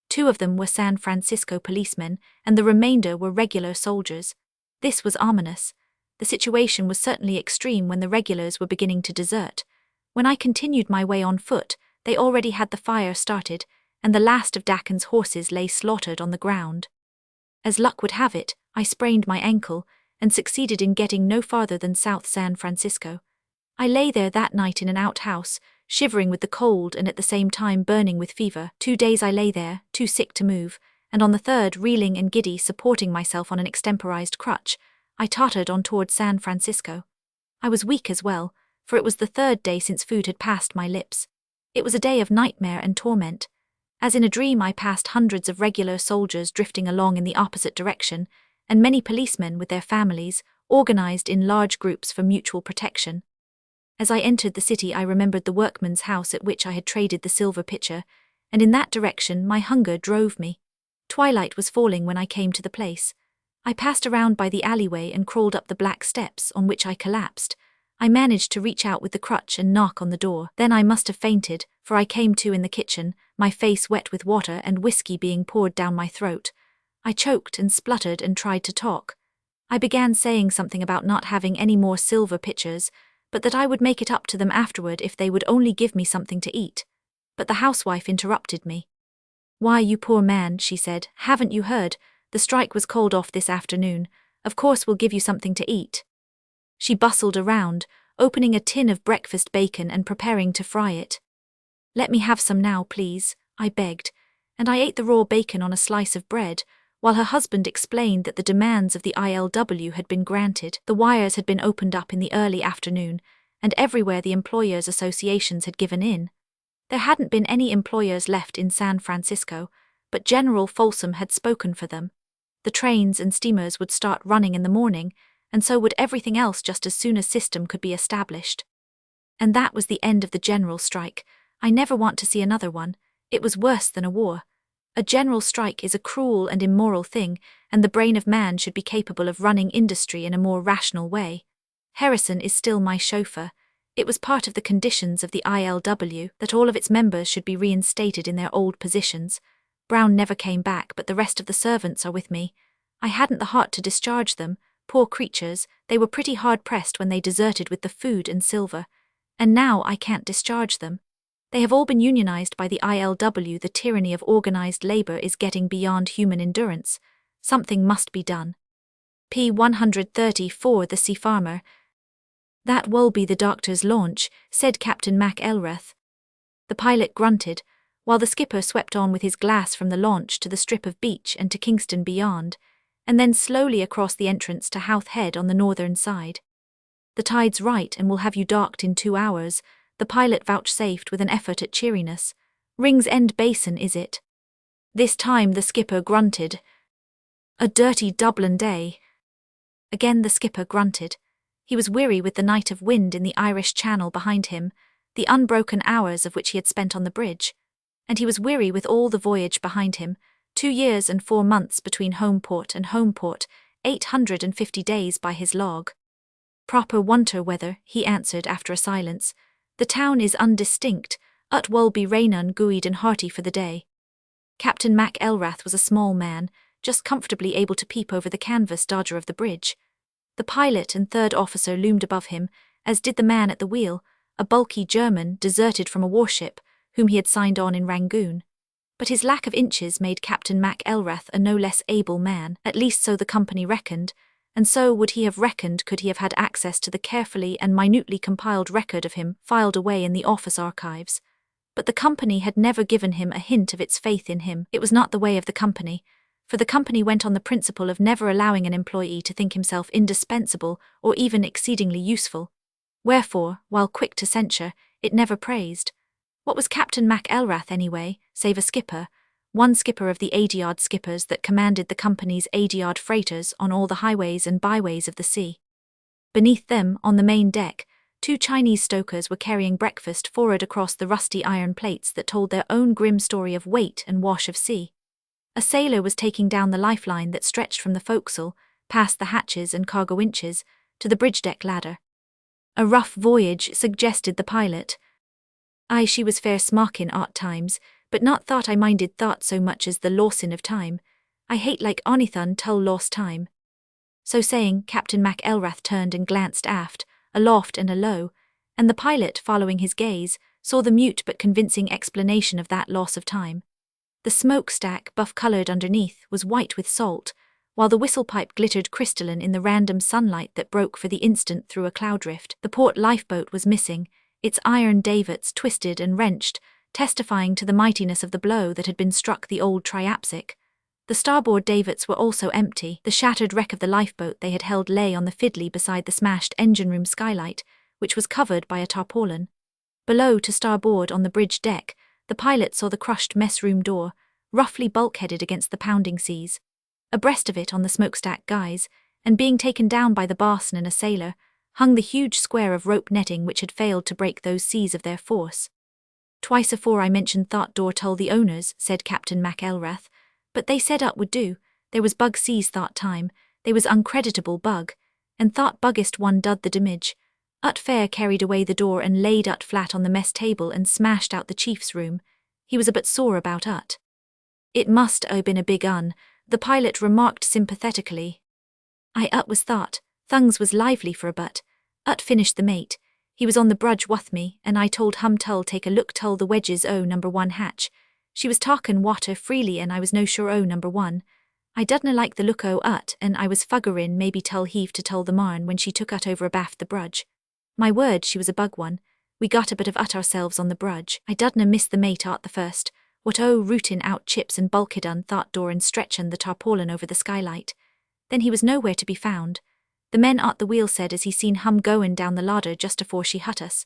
2 of them were San Francisco policemen, and the remainder were regular soldiers. This was ominous. The situation was certainly extreme when the regulars were beginning to desert. When I continued my way on foot, they already had the fire started, and the last of Dakin's horses lay slaughtered on the ground. As luck would have it, I sprained my ankle, and succeeded in getting no farther than South San Francisco. I lay there that night in an outhouse, shivering with the cold and at the same time burning with fever. 2 days I lay there, too sick to move, and on the 3rd, reeling and giddy, supporting myself on an extemporized crutch, I tottered on toward San Francisco. I was weak as well, for it was the 3rd day since food had passed my lips. It was a day of nightmare and torment. As in a dream, I passed hundreds of regular soldiers drifting along in the opposite direction, and many policemen with their families, organized in large groups for mutual protection. As I entered the city, I remembered the workman's house at which I had traded the silver pitcher, and in that direction my hunger drove me. Twilight was falling when I came to the place. I passed around by the alleyway and crawled up the black steps on which I collapsed. I managed to reach out with the crutch and knock on the door. Then I must have fainted, for I came to in the kitchen, my face wet with water and whiskey being poured down my throat. I choked and spluttered and tried to talk. I began saying something about not having any more silver pitchers, but that I would make it up to them afterward if they would only give me something to eat. But the housewife interrupted me. "Why, you poor man," she said, "haven't you heard? The strike was called off this afternoon. Of course we'll give you something to eat." She bustled around, opening a tin of breakfast bacon and preparing to fry it. "Let me have some now, please," I begged, and I ate the raw bacon on a slice of bread, while her husband explained that the demands of the ILW had been granted. The wires had been opened up in the early afternoon, and everywhere the employers' associations had given in. There hadn't been any employers left in San Francisco, but General Folsom had spoken for them. The trains and steamers would start running in the morning, and so would everything else just as soon as system could be established. And that was the end of the general strike. I never want to see another one. It was worse than a war. A general strike is a cruel and immoral thing, and the brain of man should be capable of running industry in a more rational way. Harrison is still my chauffeur. It was part of the conditions of the ILW that all of its members should be reinstated in their old positions. Brown never came back, but the rest of the servants are with me. I hadn't the heart to discharge them. Poor creatures, they were pretty hard-pressed when they deserted with the food and silver. And now I can't discharge them. They have all been unionized by the ILW. The tyranny of organized labor is getting beyond human endurance. Something must be done. P. 134 The Sea Farmer. "That will be the doctor's launch," said Captain McElrath. The pilot grunted, while the skipper swept on with his glass from the launch to the strip of beach and to Kingston beyond, and then slowly across the entrance to Howth Head on the northern side. "The tide's right and we'll have you docked in 2 hours, the pilot vouchsafed with an effort at cheeriness. "Rings End Basin, is it?" This time the skipper grunted. "A dirty Dublin day." Again the skipper grunted. He was weary with the night of wind in the Irish Channel behind him, the unbroken hours of which he had spent on the bridge. And he was weary with all the voyage behind him, 2 years and 4 months between Homeport and Homeport, 850 days by his log. "Proper winter weather," he answered after a silence. "The town is undistinct, ut will be rainon gooid and hearty for the day." Captain McElrath was a small man, just comfortably able to peep over the canvas dodger of the bridge. The pilot and 3rd officer loomed above him, as did the man at the wheel, a bulky German deserted from a warship, whom he had signed on in Rangoon. But his lack of inches made Captain McElrath a no less able man, at least so the company reckoned, and so would he have reckoned could he have had access to the carefully and minutely compiled record of him filed away in the office archives. But the company had never given him a hint of its faith in him. It was not the way of the company, for the company went on the principle of never allowing an employee to think himself indispensable or even exceedingly useful. Wherefore, while quick to censure, it never praised. What was Captain McElrath anyway, save a skipper, one skipper of the 80-yard skippers that commanded the company's 80-yard freighters on all the highways and byways of the sea? Beneath them, on the main deck, 2 Chinese stokers were carrying breakfast forward across the rusty iron plates that told their own grim story of weight and wash of sea. A sailor was taking down the lifeline that stretched from the forecastle, past the hatches and cargo winches, to the bridge deck ladder. A rough voyage, suggested the pilot. Aye, she was fair smarkin' odd times, but not thought I minded thought so much as the lossin' of time. I hate like onython tull lost time. So saying, Captain MacElrath turned and glanced aft, aloft and alow, and the pilot, following his gaze, saw the mute but convincing explanation of that loss of time. The smokestack, buff-coloured underneath, was white with salt, while the whistle-pipe glittered crystalline in the random sunlight that broke for the instant through a cloud rift. The port lifeboat was missing, its iron davits twisted and wrenched, testifying to the mightiness of the blow that had been struck the old triapsic. The starboard davits were also empty. The shattered wreck of the lifeboat they had held lay on the fiddly beside the smashed engine-room skylight, which was covered by a tarpaulin. Below to starboard on the bridge deck, the pilot saw the crushed mess-room door, roughly bulkheaded against the pounding seas. Abreast of it on the smokestack guys, and being taken down by the boatswain and a sailor, hung the huge square of rope netting which had failed to break those seas of their force. "Twice afore I mentioned thought door told the owners," said Captain MacElrath, "but they said ut would do. There was bug seas thought time, they was uncreditable bug, and thought buggest one dud the damage. Ut fair carried away the door and laid ut flat on the mess table and smashed out the chief's room. He was a bit sore about ut." "It must o' been a big un," the pilot remarked sympathetically. "Aye, ut was thought, thungs was lively for a bit. Ut finished the mate. He was on the brudge wuth me, and I told hum tull take a look tull the wedges o' number 1 hatch. She was talkin' water freely and I was no sure o' number 1. I dudna like the look o' ut, and I was fuggerin' maybe tull heave to tull the marn when she took ut over abaft the brudge. My word, she was a bug one. We got a bit of ut ourselves on the brudge. I dudna miss the mate art the first. What rootin' out chips and bulkhead thought door and stretchin' the tarpaulin over the skylight. Then he was nowhere to be found. The men at the wheel said as he seen hum goin' down the ladder just afore she hut us.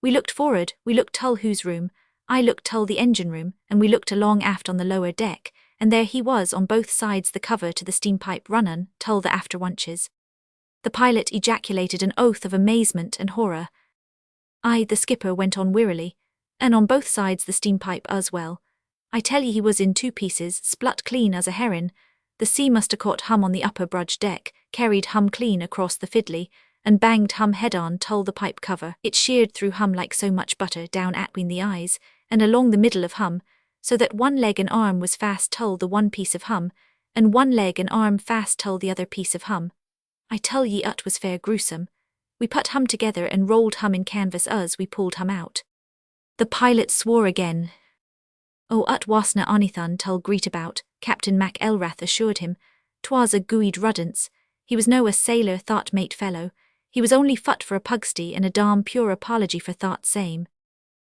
We looked for'ard, we looked tull whose room, I looked tull the engine room, and we looked along aft on the lower deck, and there he was on both sides the cover to the steam pipe runnin' tull the after wunches." The pilot ejaculated an oath of amazement and horror. "Aye," the skipper went on wearily, "and on both sides the steam pipe as well. I tell ye he was in 2 pieces, splut clean as a herrin'. The sea must ha' caught hum on the upper brudge deck, carried hum clean across the fiddly, and banged hum head-on tull the pipe cover. It sheared through hum like so much butter down atween the eyes, and along the middle of hum, so that 1 leg and arm was fast tull the 1 piece of hum, and 1 leg and arm fast tull the other piece of hum. I tell ye ut was fair gruesome. We put hum together and rolled hum in canvas as we pulled hum out." The pilot swore again. "Oh, ut wasna onython tull greet about," Captain MacElrath assured him. "'Twas a gooid ruddance. He was no a sailor thought mate fellow. He was only fut for a pugsty and a damn pure apology for thought same.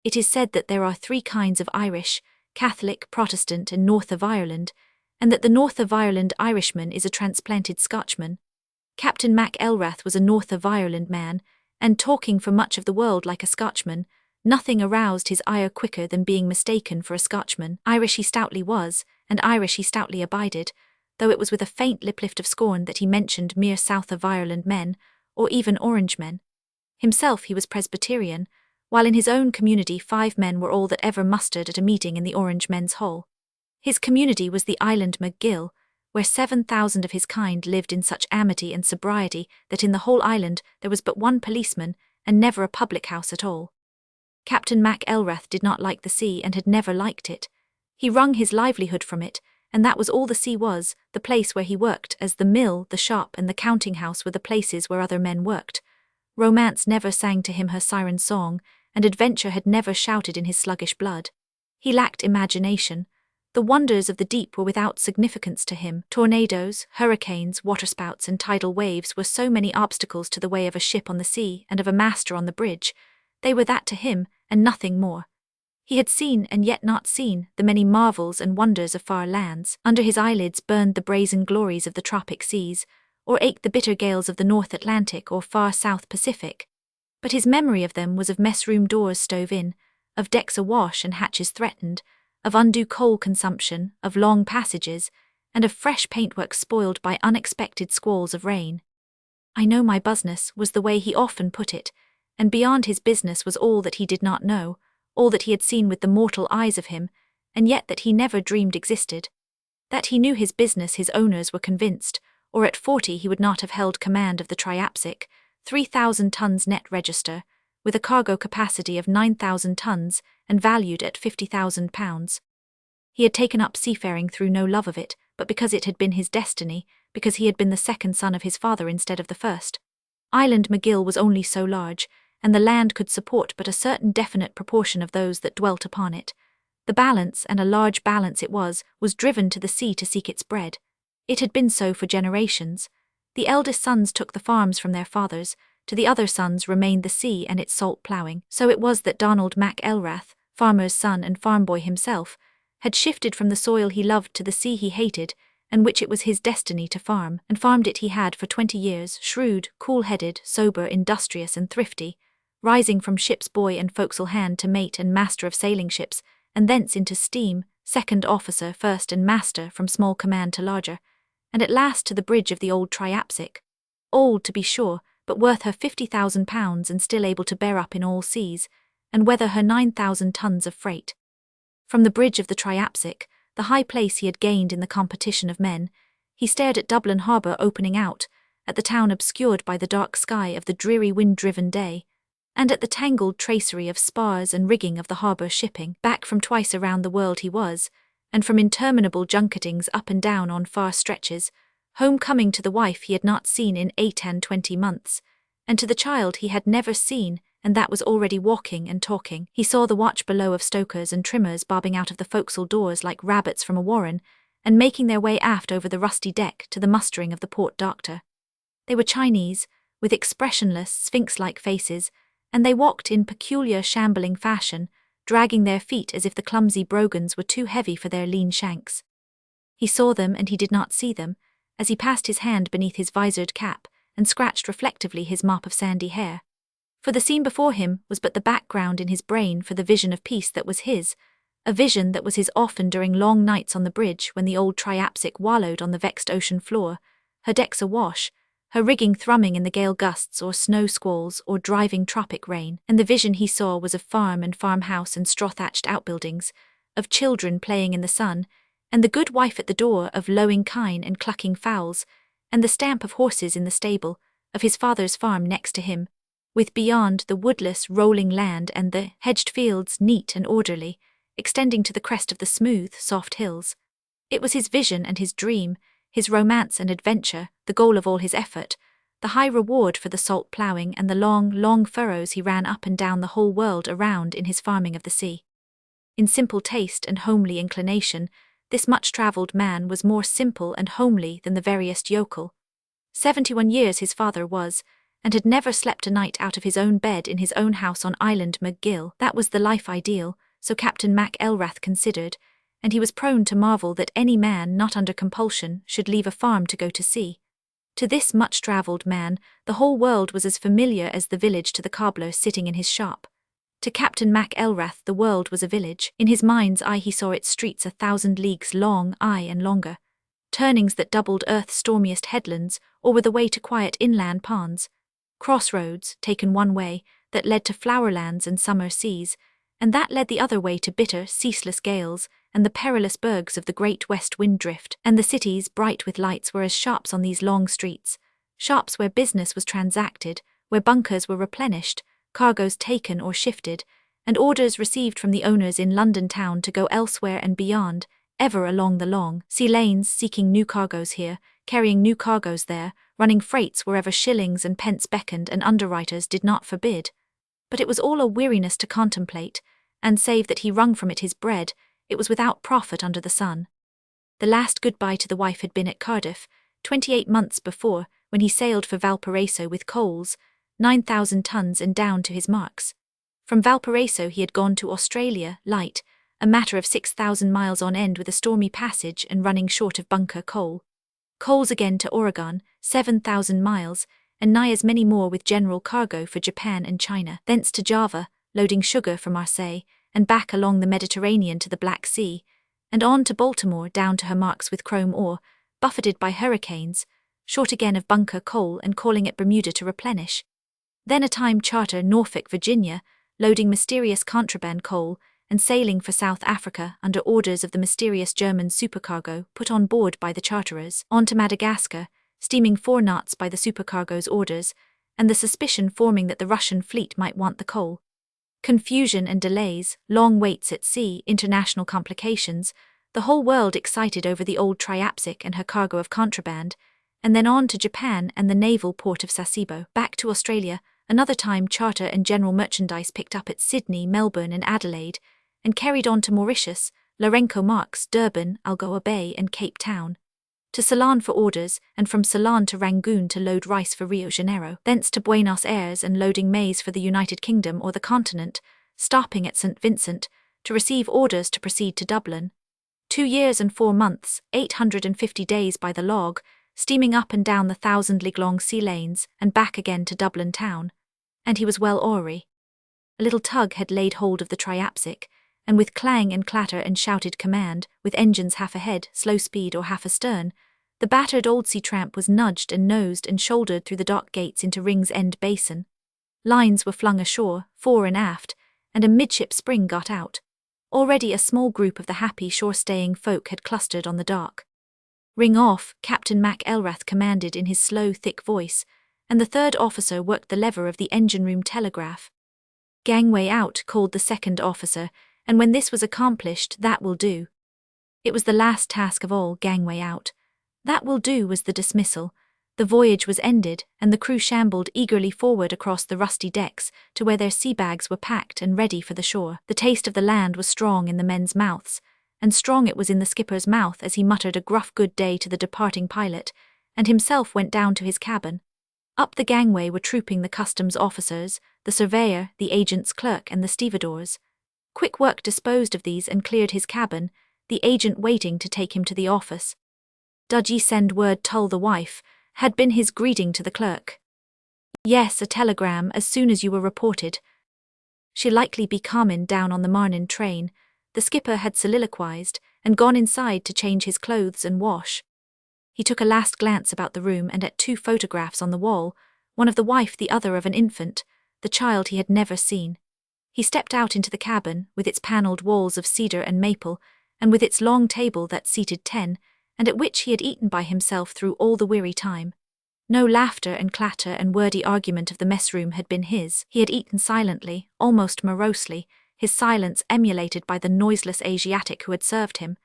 It is said that there are 3 kinds of Irish, Catholic, Protestant and North of Ireland, and that the North of Ireland Irishman is a transplanted Scotchman. Captain MacElrath was a North of Ireland man, and talking for much of the world like a Scotchman, nothing aroused his ire quicker than being mistaken for a Scotchman. Irish he stoutly was, and Irish he stoutly abided, though it was with a faint lip-lift of scorn that he mentioned mere South of Ireland men, or even Orangemen. Himself he was Presbyterian, while in his own community 5 men were all that ever mustered at a meeting in the Orange Men's Hall. His community was the island McGill, where 7,000 of his kind lived in such amity and sobriety that in the whole island there was but 1 policeman, and never a public house at all. Captain MacElrath did not like the sea and had never liked it. He wrung his livelihood from it, and that was all the sea was, the place where he worked, as the mill, the shop and the counting-house were the places where other men worked. Romance never sang to him her siren song, and adventure had never shouted in his sluggish blood. He lacked imagination. The wonders of the deep were without significance to him. Tornadoes, hurricanes, waterspouts and tidal waves were so many obstacles to the way of a ship on the sea and of a master on the bridge. They were that to him, and nothing more. He had seen, and yet not seen, the many marvels and wonders of far lands. Under his eyelids burned the brazen glories of the tropic seas, or ached the bitter gales of the North Atlantic or far South Pacific. But his memory of them was of mess-room doors stove in, of decks awash and hatches threatened, of undue coal consumption, of long passages, and of fresh paintwork spoiled by unexpected squalls of rain. "I know my business," was the way he often put it, and beyond his business was all that he did not know, all that he had seen with the mortal eyes of him, and yet that he never dreamed existed. That he knew his business his owners were convinced, or at 40 he would not have held command of the Triapsic, 3,000 tons net register, with a cargo capacity of 9,000 tons and valued at £50,000. He had taken up seafaring through no love of it, but because it had been his destiny, because he had been the second son of his father instead of the first. Island McGill was only so large, and the land could support but a certain definite proportion of those that dwelt upon it. The balance, and a large balance it was driven to the sea to seek its bread. It had been so for generations. The eldest sons took the farms from their fathers, to the other sons remained the sea and its salt ploughing. So it was that Donald Mac Elrath, farmer's son and farm boy himself, had shifted from the soil he loved to the sea he hated, and which it was his destiny to farm, and farmed it he had for 20 years, shrewd, cool-headed, sober, industrious and thrifty, rising from ship's boy and forecastle hand to mate and master of sailing ships, and thence into steam, second officer, first and master from small command to larger, and at last to the bridge of the old Triapsic. Old, to be sure, but worth her £50,000 and still able to bear up in all seas, and weather her 9,000 tons of freight. From the bridge of the Triapsic, the high place he had gained in the competition of men, he stared at Dublin harbour opening out, at the town obscured by the dark sky of the dreary wind-driven day, and at the tangled tracery of spars and rigging of the harbour shipping. Back from twice around the world he was, and from interminable junketings up and down on far stretches, home coming to the wife he had not seen in 8 and 20 months, and to the child he had never seen, and that was already walking and talking. He saw the watch below of stokers and trimmers bobbing out of the forecastle doors like rabbits from a warren, and making their way aft over the rusty deck to the mustering of the port doctor. They were Chinese, with expressionless, sphinx-like faces, and they walked in peculiar shambling fashion, dragging their feet as if the clumsy brogans were too heavy for their lean shanks. He saw them and he did not see them, as he passed his hand beneath his visored cap and scratched reflectively his mop of sandy hair. For the scene before him was but the background in his brain for the vision of peace that was his, a vision that was his often during long nights on the bridge when the old Triapsic wallowed on the vexed ocean floor, her decks awash, her rigging thrumming in the gale gusts or snow squalls or driving tropic rain, and the vision he saw was of farm and farmhouse and straw-thatched outbuildings, of children playing in the sun, and the good wife at the door, of lowing kine and clucking fowls, and the stamp of horses in the stable, of his father's farm next to him, with beyond the woodless, rolling land and the hedged fields neat and orderly, extending to the crest of the smooth, soft hills. It was his vision and his dream, his romance and adventure, the goal of all his effort, the high reward for the salt ploughing and the long, long furrows he ran up and down the whole world around in his farming of the sea. In simple taste and homely inclination, this much-travelled man was more simple and homely than the veriest yokel. 71 years his father was, and had never slept a night out of his own bed in his own house on Island McGill. That was the life ideal, so Captain Mac Elrath considered, and he was prone to marvel that any man not under compulsion should leave a farm to go to sea. To this much-travelled man, the whole world was as familiar as the village to the cobbler sitting in his shop. To Captain Mac Elrath the world was a village. In his mind's eye he saw its streets 1,000 leagues long, aye and longer. Turnings that doubled earth's stormiest headlands, or were the way to quiet inland ponds. Crossroads, taken one way, that led to flowerlands and summer seas, and that led the other way to bitter, ceaseless gales, and the perilous bergs of the great west wind drift, and the cities, bright with lights, were as shops on these long streets, shops where business was transacted, where bunkers were replenished, cargoes taken or shifted, and orders received from the owners in London town to go elsewhere and beyond, ever along the long sea lanes, seeking new cargoes here, carrying new cargoes there, running freights wherever shillings and pence beckoned and underwriters did not forbid. But it was all a weariness to contemplate, and save that he wrung from it his bread, it was without profit under the sun. The last goodbye to the wife had been at Cardiff, 28 months before, when he sailed for Valparaiso with coals, 9,000 tons and down to his marks. From Valparaiso he had gone to Australia, light, a matter of 6,000 miles on end with a stormy passage and running short of bunker coal. Coals again to Oregon, 7,000 miles, and nigh as many more with general cargo for Japan and China. Thence to Java, loading sugar for Marseille, and back along the Mediterranean to the Black Sea, and on to Baltimore down to her marks with chrome ore, buffeted by hurricanes, short again of bunker coal and calling at Bermuda to replenish. Then a time charter Norfolk, Virginia, loading mysterious contraband coal and sailing for South Africa under orders of the mysterious German supercargo put on board by the charterers, on to Madagascar, steaming 4 knots by the supercargo's orders, and the suspicion forming that the Russian fleet might want the coal. Confusion and delays, long waits at sea, international complications, the whole world excited over the old Triapsic and her cargo of contraband, and then on to Japan and the naval port of Sasebo, back to Australia, another time charter and general merchandise picked up at Sydney, Melbourne and Adelaide, and carried on to Mauritius, Lourenco Marques, Durban, Algoa Bay and Cape Town, to Ceylon for orders, and from Ceylon to Rangoon to load rice for Rio Janeiro, thence to Buenos Aires and loading maize for the United Kingdom or the continent, stopping at St. Vincent, to receive orders to proceed to Dublin. 2 years and 4 months, 850 days by the log, steaming up and down the 1,000-league-long sea lanes and back again to Dublin town. And he was well awry. A little tug had laid hold of the Triapsic, and with clang and clatter and shouted command, with engines half ahead, slow speed or half astern, the battered old sea tramp was nudged and nosed and shouldered through the dock gates into Ring's End Basin. Lines were flung ashore, fore and aft, and a midship spring got out. Already a small group of the happy shore-staying folk had clustered on the dock. "Ring off," Captain Mac Elrath commanded in his slow, thick voice, and the third officer worked the lever of the engine-room telegraph. "Gangway out," called the second officer, and when this was accomplished, "That will do." It was the last task of all, gangway out. "That will do" was the dismissal. The voyage was ended, and the crew shambled eagerly forward across the rusty decks to where their sea bags were packed and ready for the shore. The taste of the land was strong in the men's mouths, and strong it was in the skipper's mouth as he muttered a gruff good day to the departing pilot, and himself went down to his cabin. Up the gangway were trooping the customs officers, the surveyor, the agent's clerk and the stevedores. Quick work disposed of these and cleared his cabin, the agent waiting to take him to the office. "Dud ye send word tull the wife," had been his greeting to the clerk. "Yes, a telegram as soon as you were reported. She'll likely be comin' down on the marnin' train," the skipper had soliloquized, and gone inside to change his clothes and wash. He took a last glance about the room and at 2 photographs on the wall, one of the wife, the other of an infant, the child he had never seen. He stepped out into the cabin, with its panelled walls of cedar and maple, and with its long table that seated 10, and at which he had eaten by himself through all the weary time. No laughter and clatter and wordy argument of the mess-room had been his. He had eaten silently, almost morosely, his silence emulated by the noiseless Asiatic who had served him.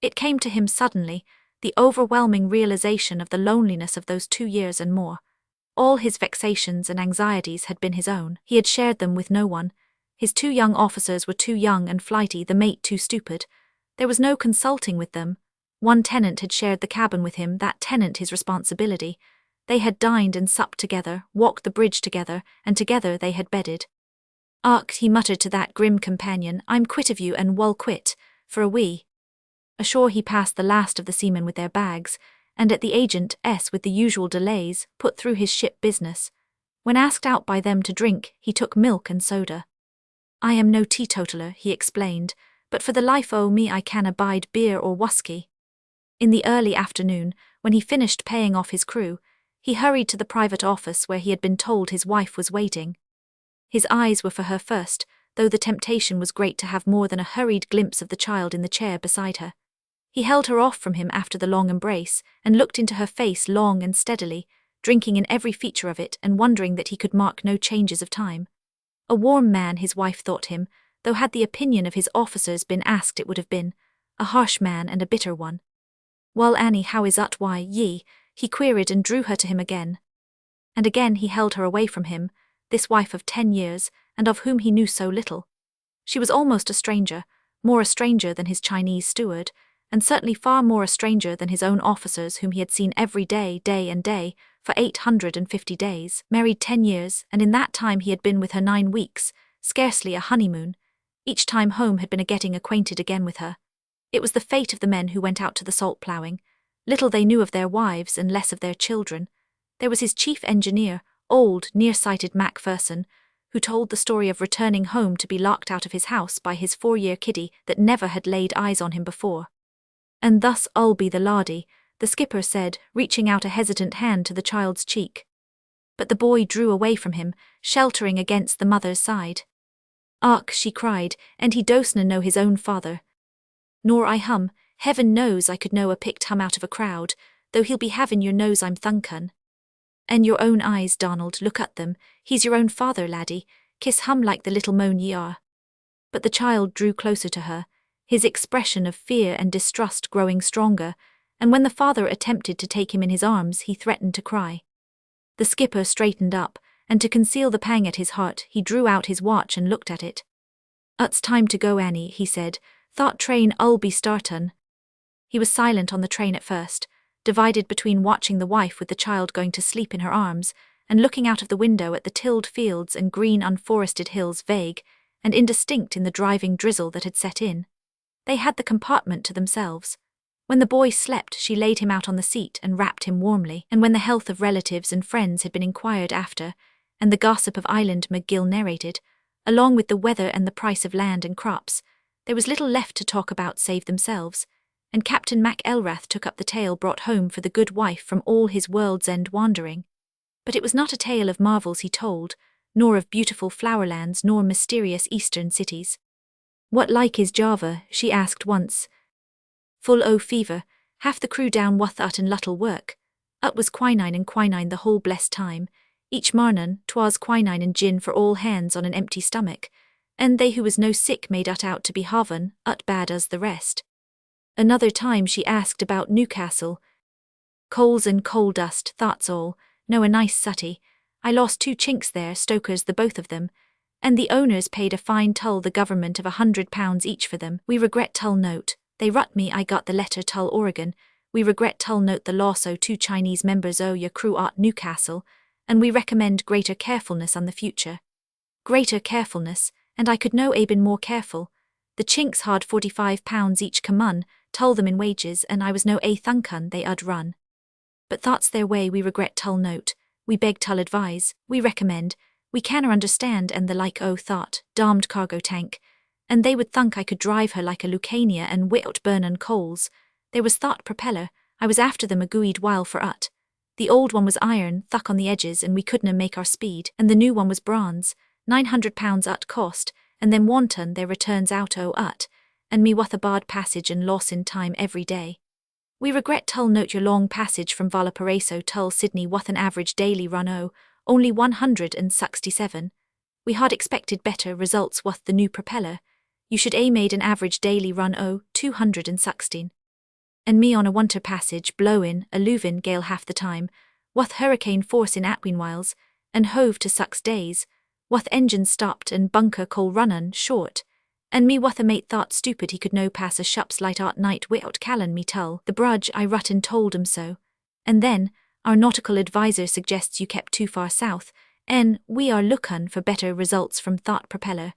It came to him suddenly, the overwhelming realization of the loneliness of those 2 years and more. All his vexations and anxieties had been his own. He had shared them with no one. His 2 young officers were too young and flighty, the mate too stupid. There was no consulting with them. One tenant had shared the cabin with him, that tenant his responsibility. They had dined and supped together, walked the bridge together, and together they had bedded. "Ark," he muttered to that grim companion, "I'm quit of you and wull quit, for a wee." Ashore he passed the last of the seamen with their bags, and at the agent S with the usual delays, put through his ship business. When asked out by them to drink, he took milk and soda. "I am no teetotaler," he explained, "but for the life o' me I can abide beer or whuskey." In the early afternoon, when he finished paying off his crew, he hurried to the private office where he had been told his wife was waiting. His eyes were for her first, though the temptation was great to have more than a hurried glimpse of the child in the chair beside her. He held her off from him after the long embrace, and looked into her face long and steadily, drinking in every feature of it and wondering that he could mark no changes of time. A warm man, his wife thought him, though had the opinion of his officers been asked it would have been a harsh man and a bitter one. "Well, Annie, how is ut why ye?" he queried and drew her to him again. And again he held her away from him, this wife of 10 years, and of whom he knew so little. She was almost a stranger, more a stranger than his Chinese steward, and certainly far more a stranger than his own officers whom he had seen every day, day and day, for 850 days, married 10 years, and in that time he had been with her 9 weeks, scarcely a honeymoon. Each time home had been a getting acquainted again with her. It was the fate of the men who went out to the salt ploughing. Little they knew of their wives and less of their children. There was his chief engineer, old, near-sighted Macpherson, who told the story of returning home to be locked out of his house by his 4-year kiddie that never had laid eyes on him before. "And thus I'll be the laddie," the skipper said, reaching out a hesitant hand to the child's cheek. But the boy drew away from him, sheltering against the mother's side. "Ark," she cried, "and he dostna know his own father." "Nor I hum, heaven knows I could know a picked hum out of a crowd, though he'll be having your nose I'm thunkin'. And your own eyes, Donald, look at them, he's your own father, laddie, kiss hum like the little moan ye are." But the child drew closer to her, his expression of fear and distrust growing stronger, and when the father attempted to take him in his arms, he threatened to cry. The skipper straightened up, and to conceal the pang at his heart, he drew out his watch and looked at it. "Ut's time to go, Annie," he said. "Thought train 'ull be startin'." He was silent on the train at first, divided between watching the wife with the child going to sleep in her arms, and looking out of the window at the tilled fields and green unforested hills, vague and indistinct in the driving drizzle that had set in. They had the compartment to themselves. When the boy slept, she laid him out on the seat and wrapped him warmly, and when the health of relatives and friends had been inquired after, and the gossip of Island McGill narrated, along with the weather and the price of land and crops, there was little left to talk about save themselves, and Captain Mac Elrath took up the tale brought home for the good wife from all his world's end wandering. But it was not a tale of marvels he told, nor of beautiful flowerlands nor mysterious eastern cities. "What like is Java?" she asked once. "Full o' fever, half the crew down wuth ut and luttle work. Ut was quinine and quinine the whole blessed time. Each marnin, 'twas quinine and gin for all hands on an empty stomach, and they who was no sick made ut out to be haven, ut bad as the rest." Another time she asked about Newcastle. "Coals and coal dust, that's all, no a nice sutty. I lost 2 chinks there, stokers the both of them, and the owners paid a fine tull the government of £100 each for them. We regret tull note, they rut me I got the letter tull Oregon, we regret tull note the loss o' 2 Chinese members o' your crew at Newcastle, and we recommend greater carefulness on the future." Greater carefulness, and I could no been more careful. The chinks had £45 each common, tull them in wages, and I was no thunkin' they ud run. But that's their way, we regret tull note, we beg tull advise, we recommend, we canna understand and the like o' thought, damned cargo tank, and they would thunk I could drive her like a Lucania and without burnin' coals. There was thought propeller, I was after them a gooid while for ut. The old one was iron, thuck on the edges, and we couldna make our speed, and the new one was bronze, £900 ut cost, and then wanton there returns out o' ut, and me wuth a bad passage and loss in time every day. We regret tull note your long passage from Valparaiso tull Sydney wuth an average daily run o' only 167. We had expected better results wuth the new propeller. You should made an average daily run o' 216. And me on a winter passage blowin' a luvin gale half the time, wuth hurricane force in atween whiles, and hove to 6 days, wuth engine stopped and bunker coal runnin' short, and me wuth a mate thought stupid he could no pass a shup's light at night wi'out callan me tull the brudge I rut and told him so. And then, our nautical advisor suggests you kept too far south, and we are lookin' for better results from thought propeller.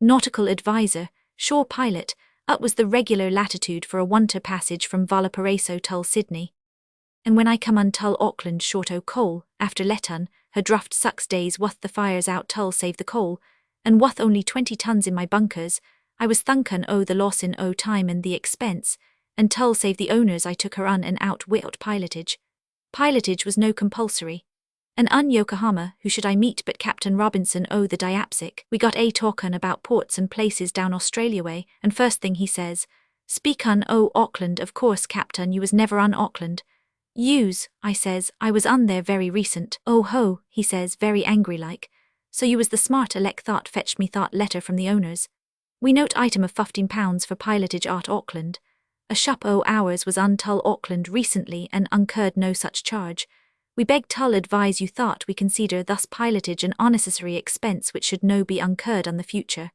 Nautical advisor, shore pilot, ut was the regular latitude for a winter passage from Valparaiso tull Sydney. And when I come on tull Auckland short o' coal, after letun, her druft 6 days wuth the fires out tull save the coal, and wuth only 20 tons in my bunkers, I was thunkin' o' the loss in o' time and the expense, and tull save the owners I took her on and out wi'out pilotage. Pilotage was no compulsory. And Yokohama, who should I meet but Captain Robinson o' the Diapsic, we got talkin' about ports and places down Australia way, and first thing he says, "Speak on o' Auckland, of course, Captain, you was never on Auckland." "Yous," I says, "I was on there very recent." "Oh ho," he says, very angry like. "So you was the smart elect thought fetched me thought letter from the owners. We note item of £15 for pilotage at Auckland. A shup o' ours was on tull Auckland recently and incurred no such charge. We beg tull advise you thought we consider thus pilotage an unnecessary expense which should no be incurred on the future."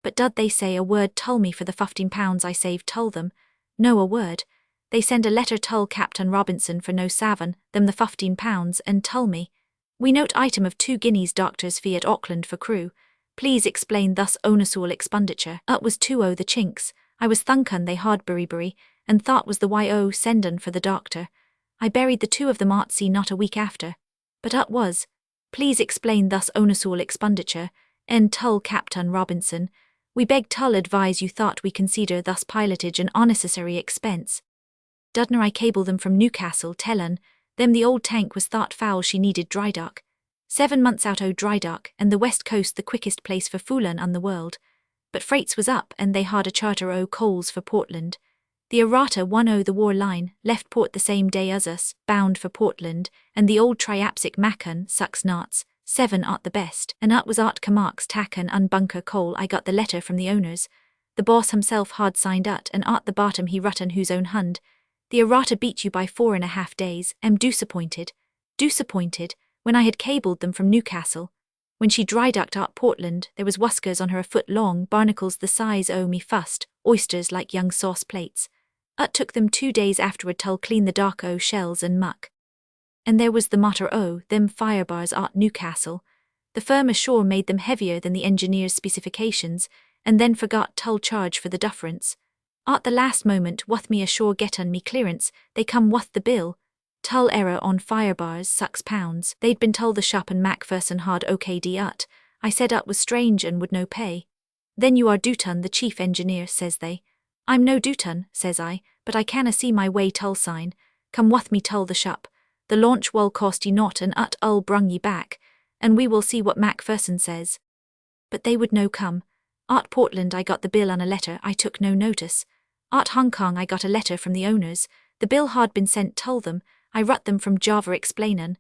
But dud they say a word tull me for the £15 I saved tull them? No a word. They send a letter tull Captain Robinson for no savin them the £15 and tull me, "We note item of 2 guineas doctor's fee at Auckland for crew. Please explain thus onusual expenditure." Ut was 2 o' the chinks. I was thunkin' they had bury, and thought was the Y.O. sendin' for the doctor. I buried the 2 of them at sea not a week after. But ut was, "Please explain thus onusual expenditure," and tull Captain Robinson, "We beg tull advise you thought we consider thus pilotage an unnecessary expense." Dudna I cable them from Newcastle tellin' them the old tank was thought foul she needed dry dock. 7 months out o' dry dock, and the west coast the quickest place for Fulan on the world. But freights was up, and they had a charter o' coals for Portland. The errata one o' the war line left port the same day as us, bound for Portland, and the old triapsic Macon sucks knots, 7 at the best, and was Camark's tack and unbunker coal. I got the letter from the owners. The boss himself had signed and at the bottom he written whose own hand. The errata beat you by 4.5 days. Am disappointed. When I had cabled them from Newcastle. When she dry-docked at Portland, there was whiskers on her a foot long, barnacles the size o' me fust, oysters like young sauce plates. Took them 2 days afterward tull clean the dock o' shells and muck. And there was the matter o' them fire bars at Newcastle. The firm ashore made them heavier than the engineer's specifications, and then forgot tull charge for the difference. At the last moment wath me ashore gettin' me clearance, they come wath the bill. Tull error on fire bars £6. They'd been tull the shop and Macpherson had OKD ut. I said was strange and would no pay. Then you are Dutton the chief engineer, says they. I'm no Dutton, says I, but I canna see my way tull sign. Come wath me tull the shop. The launch will cost ye not and brung ye back, and we will see what Macpherson says. But they would no come. At Portland I got the bill on a letter, I took no notice. At Hong Kong I got a letter from the owners. The bill had been sent tull them. I wrote them from Java explainin'.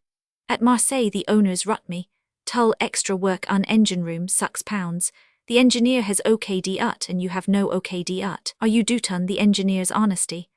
At Marseille the owners wrote me. Tull extra work on engine room £6. The engineer has OKD ut and you have no OKD ut. Are you Dutton the engineer's honesty?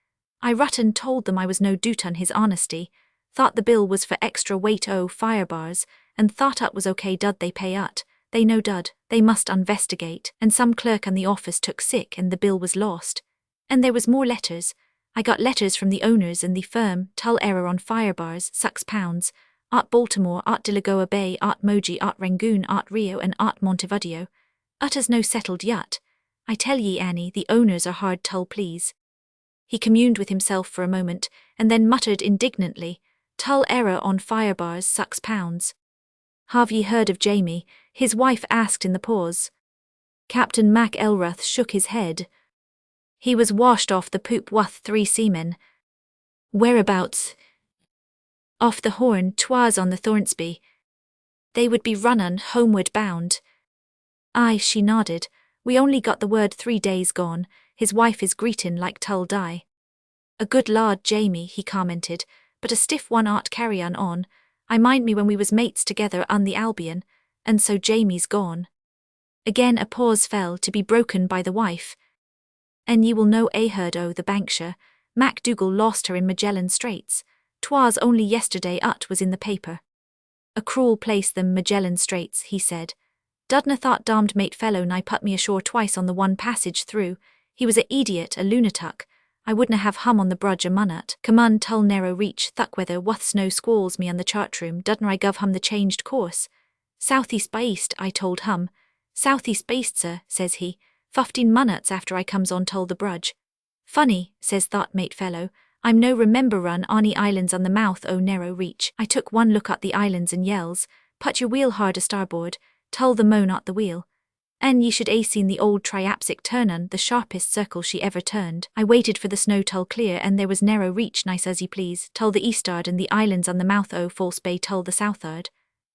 I wrote and told them I was no Dutton his honesty. Thought the bill was for extra weight o' fire bars, and thought ut was okay. Dud they pay ut? They no dud. They must investigate, and some clerk in the office took sick and the bill was lost. And there was more letters. I got letters from the owners and the firm, tull error on fire bars £6. At Baltimore, at Delagoa Bay, at Moji, at Rangoon, at Rio and at Montevideo. Is no settled yet. I tell ye, Annie, the owners are hard tull please. He communed with himself for a moment, and then muttered indignantly, tull error on fire bars £6. Have ye heard of Jamie? His wife asked in the pause. Captain Mac Elrath shook his head. He was washed off the poop with 3 seamen. Whereabouts? Off the Horn, 'twas on the Thornsby. They would be runnin' homeward bound. Aye, she nodded. We only got the word 3 days gone. His wife is greetin' like tull die. A good lad, Jamie, he commented, but a stiff one carryin' on. I mind me when we was mates together on the Albion, and so Jamie's gone. Again a pause fell, to be broken by the wife. And ye will know heard o' the Bankshire. MacDougall lost her in Magellan Straits. 'Twas only yesterday was in the paper. A cruel place them Magellan Straits, he said. Dudna thought damned mate fellow nigh put me ashore twice on the one passage through. He was a idiot, a lunatic. I wouldna have hum on the brudge a munut. Come on tull narrow reach, thuckweather wuth snow squalls me on the chart room. Dudna I gov hum the changed course. Southeast by east, I told hum. Southeast by east, sir, says he. 15 minutes after I comes on tull the brudge. Funny, says that mate fellow. I'm no remember run any islands on the mouth o' narrow reach. I took one look at the islands and yells. Put your wheel hard a starboard. Tull the moan at the wheel. And ye should seen the old triapsic turnin', the sharpest circle she ever turned. I waited for the snow tull clear and there was narrow reach nice as ye please. Tull the east'ard and the islands on the mouth o' false bay tull the south'ard.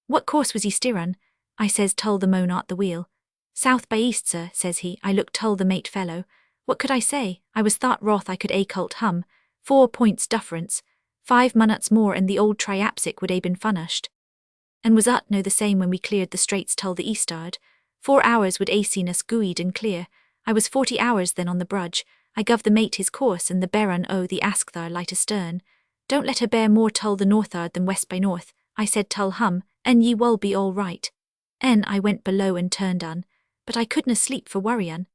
What course was ye steerin'? I says tull the moan at the wheel. South by east, sir, says he. I looked tull the mate fellow. What could I say? I was thought wroth I could cult hum. 4 points difference. 5 minutes more and the old triapsic would been finished. And was no the same when we cleared the straits tull the east'ard. 4 hours would seen us gooeyed and clear. I was 40 hours then on the brudge. I gov the mate his course and the Baron o' the Askthar light astern. Don't let her bear more tull the north'ard than west by north. I said tull hum, and ye will be all right. En I went below and turned on. But I couldna sleep for worryin'.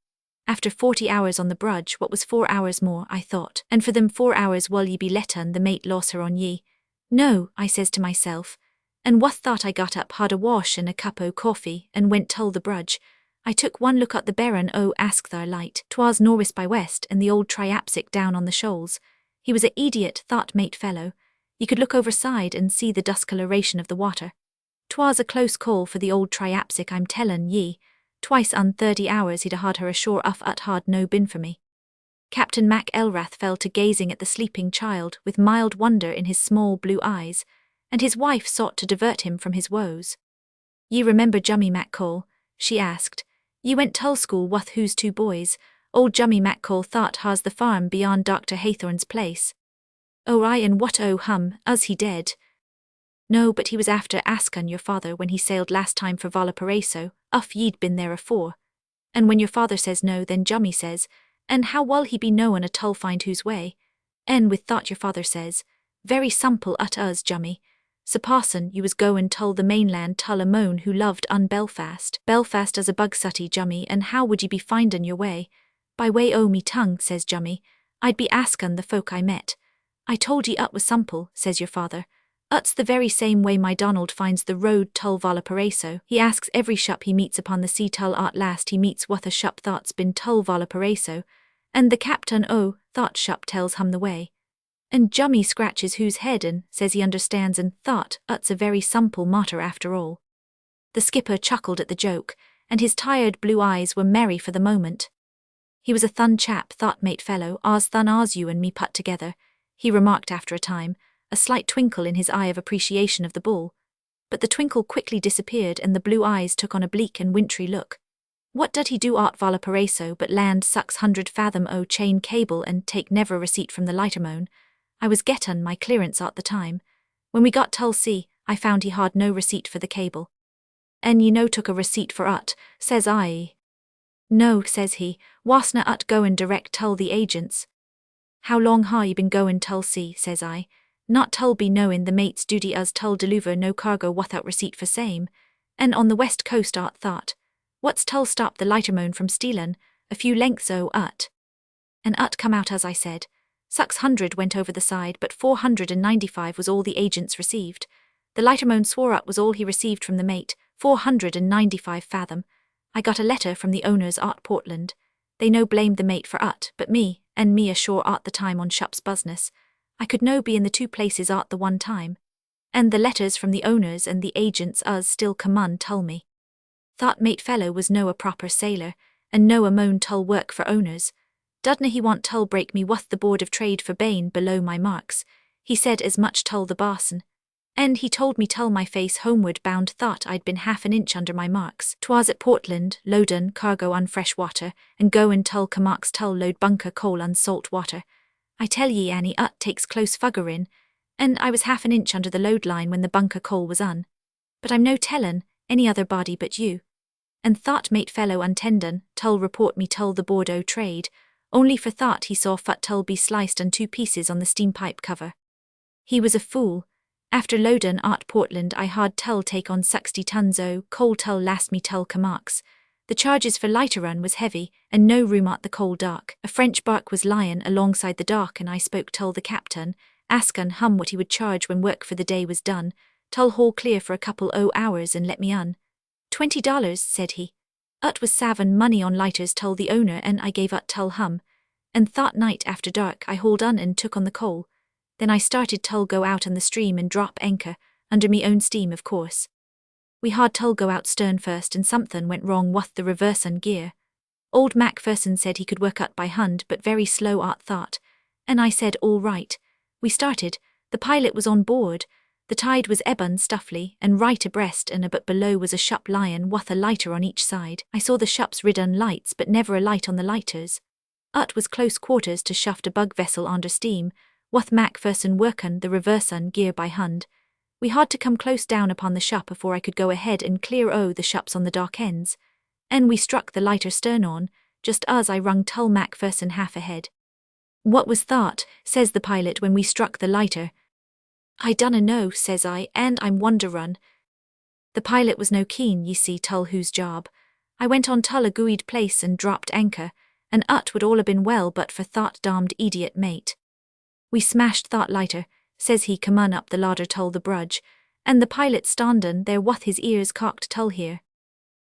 After 40 hours on the brudge, what was 4 hours more, I thought, and for them 4 hours will ye be lettin' the mate loss her on ye. No, I says to myself, and what thought I got up, had a wash and a cup o' coffee, and went tull the brudge. I took one look at the Baron o' Askthar light. 'Twas norwest by west, and the old triapsic down on the shoals. He was a idiot, thought mate fellow. Ye could look overside and see the discoloration of the water. 'Twas a close call for the old triapsic, I'm tellin' ye. Twice on 30 hours he'd had her ashore at had no been for me. Captain Mac Elrath fell to gazing at the sleeping child with mild wonder in his small blue eyes, and his wife sought to divert him from his woes. "Ye remember Jummy McCall?" she asked. "Ye went tull school with whose two boys? Old Jummy McCall thought has the farm beyond Dr. Haythorn's place." "Oh aye, and what us he dead?" "No, but he was after Alaskan your father when he sailed last time for Valparaiso, ye'd been there afore. And when your father says no, then Jummy says, and how will he be knowin' a tull find whose way? And with thought your father says, very simple at us, Jummy. Supposin' you was goin' tull the mainland tull a moan who loved Belfast. Belfast as a bug sutty, Jummy, and how would ye be findin' your way? By way o' me tongue, says Jummy. I'd be askin' the folk I met. I told ye was simple, says your father. Ut's the very same way my Donald finds the road tull Valparaiso. He asks every shup he meets upon the sea tull at last he meets what a shup thought's been tull Valparaiso, and the captain thought shup tells him the way. And Jummy scratches whose head and says he understands and thought ut's a very simple matter after all. The skipper chuckled at the joke, and his tired blue eyes were merry for the moment. He was a thun chap, thought mate fellow, as thun as you and me put together, he remarked after a time, a slight twinkle in his eye of appreciation of the bull. But the twinkle quickly disappeared and the blue eyes took on a bleak and wintry look. What did he do at Valparaiso but land 600 fathom chain cable and take never receipt from the lightermoan? I was gettin' my clearance at the time. When we got tull sea, I found he had no receipt for the cable. "And ye no took a receipt for ut," says I. "No," says he, "wasna ut goin' direct tull the agents." "How long ha ye been goin' tull sea?" says I. "Not tull be knowin' the mate's duty as tull deliver no cargo without receipt for same. And on the west coast art thought. What's tull stop the lightermoan from stealin'? A few lengths o' ut." And ut come out as I said. 600 went over the side, but 495 was all the agents received. The lightermoan swore ut was all he received from the mate, 495 fathom. I got a letter from the owners at Portland. They no blamed the mate for ut, but me, and me ashore at the time on shup's business. I could no be in the two places at the one time. And the letters from the owners and the agents us still come on tull me. Thought mate fellow was no a proper sailor, and no a moan tull work for owners. Dudna he want tull break me wuth the Board of Trade for bane below my marks. He said as much tull the bosun. And he told me tull my face homeward bound thought I'd been half an inch under my marks. 'Twas at Portland, loadin' cargo on fresh water, and goin' tull Camarks tull load bunker coal on salt water. I tell ye, Annie, ut takes close fugger in, and I was half an inch under the load line when the bunker coal was on. But I'm no tellin' any other body but you. And thought mate fellow untendon, tull report me tull the Board o' Trade, only for thought he saw fut tull be sliced on 2 pieces on the steam pipe cover. He was a fool. After loadin' at Portland I had tull take on 60 tons o' coal tull last me tull Camarks. The charges for lighter run was heavy, and no room at the coal dock. A French bark was lyin' alongside the dock and I spoke tull the captain, askin' hum what he would charge when work for the day was done, tull haul clear for a couple o' hours and let me on. $20, said he. Ut was savin' money on lighters tull the owner and I gave ut tull hum. And thought night after dark I hauled on and took on the coal. Then I started tull go out on the stream and drop anchor, under me own steam of course. We had tull go out stern first and somethin' went wrong with the reversin' gear. Old Macpherson said he could work ut by hand but very slow at thought, and I said all right. We started, the pilot was on board, the tide was ebbin' stuffly and right abreast and a bit below was a shup lyin' with a lighter on each side. I saw the shup's ridden lights but never a light on the lighters. Ut was close quarters to shuft a bug vessel under steam, with Macpherson workin' the reversin' gear by hand. We had to come close down upon the shup afore I could go ahead and clear o' the shups on the dock ends. And we struck the lighter stern on, just as I rung tull Macpherson half ahead. "What was that?" says the pilot when we struck the lighter. "I dunna know," says I, "and I'm wonderin'." The pilot was no keen, ye see, tull whose job. I went on tull a gooeyed place and dropped anchor, and ut would all a been well but for thought damned idiot mate. We smashed thought lighter, says he come on up the ladder tull the brudge, and the pilot standin' there with his ears cocked tull here.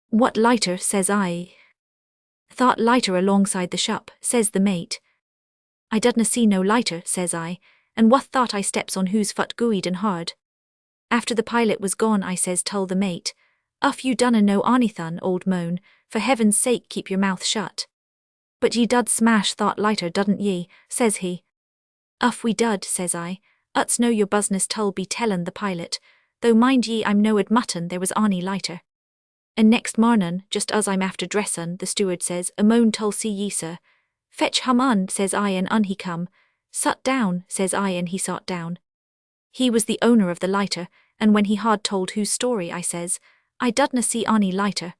"What lighter?" says I. "Thought lighter alongside the shup," says the mate. "I didna see no lighter," says I, and what thought I steps on whose foot gooeyed and hard. After the pilot was gone I says tull the mate, you dunna know anything, old moan, for heaven's sake keep your mouth shut." "But ye dud smash thought lighter, dudn't ye?" says he. "We dud," says I. Ut's no your business tull be tellin' the pilot, though mind ye I'm no ad mutton there was ony lighter. And next marnin, just as I'm after dressin', the steward says, a moan tull see ye sir. Fetch hum un, says I, and un he come. Sut down, says I, and he sot down. He was the owner of the lighter, and when he had told whose story, I says, I dudna see ony lighter.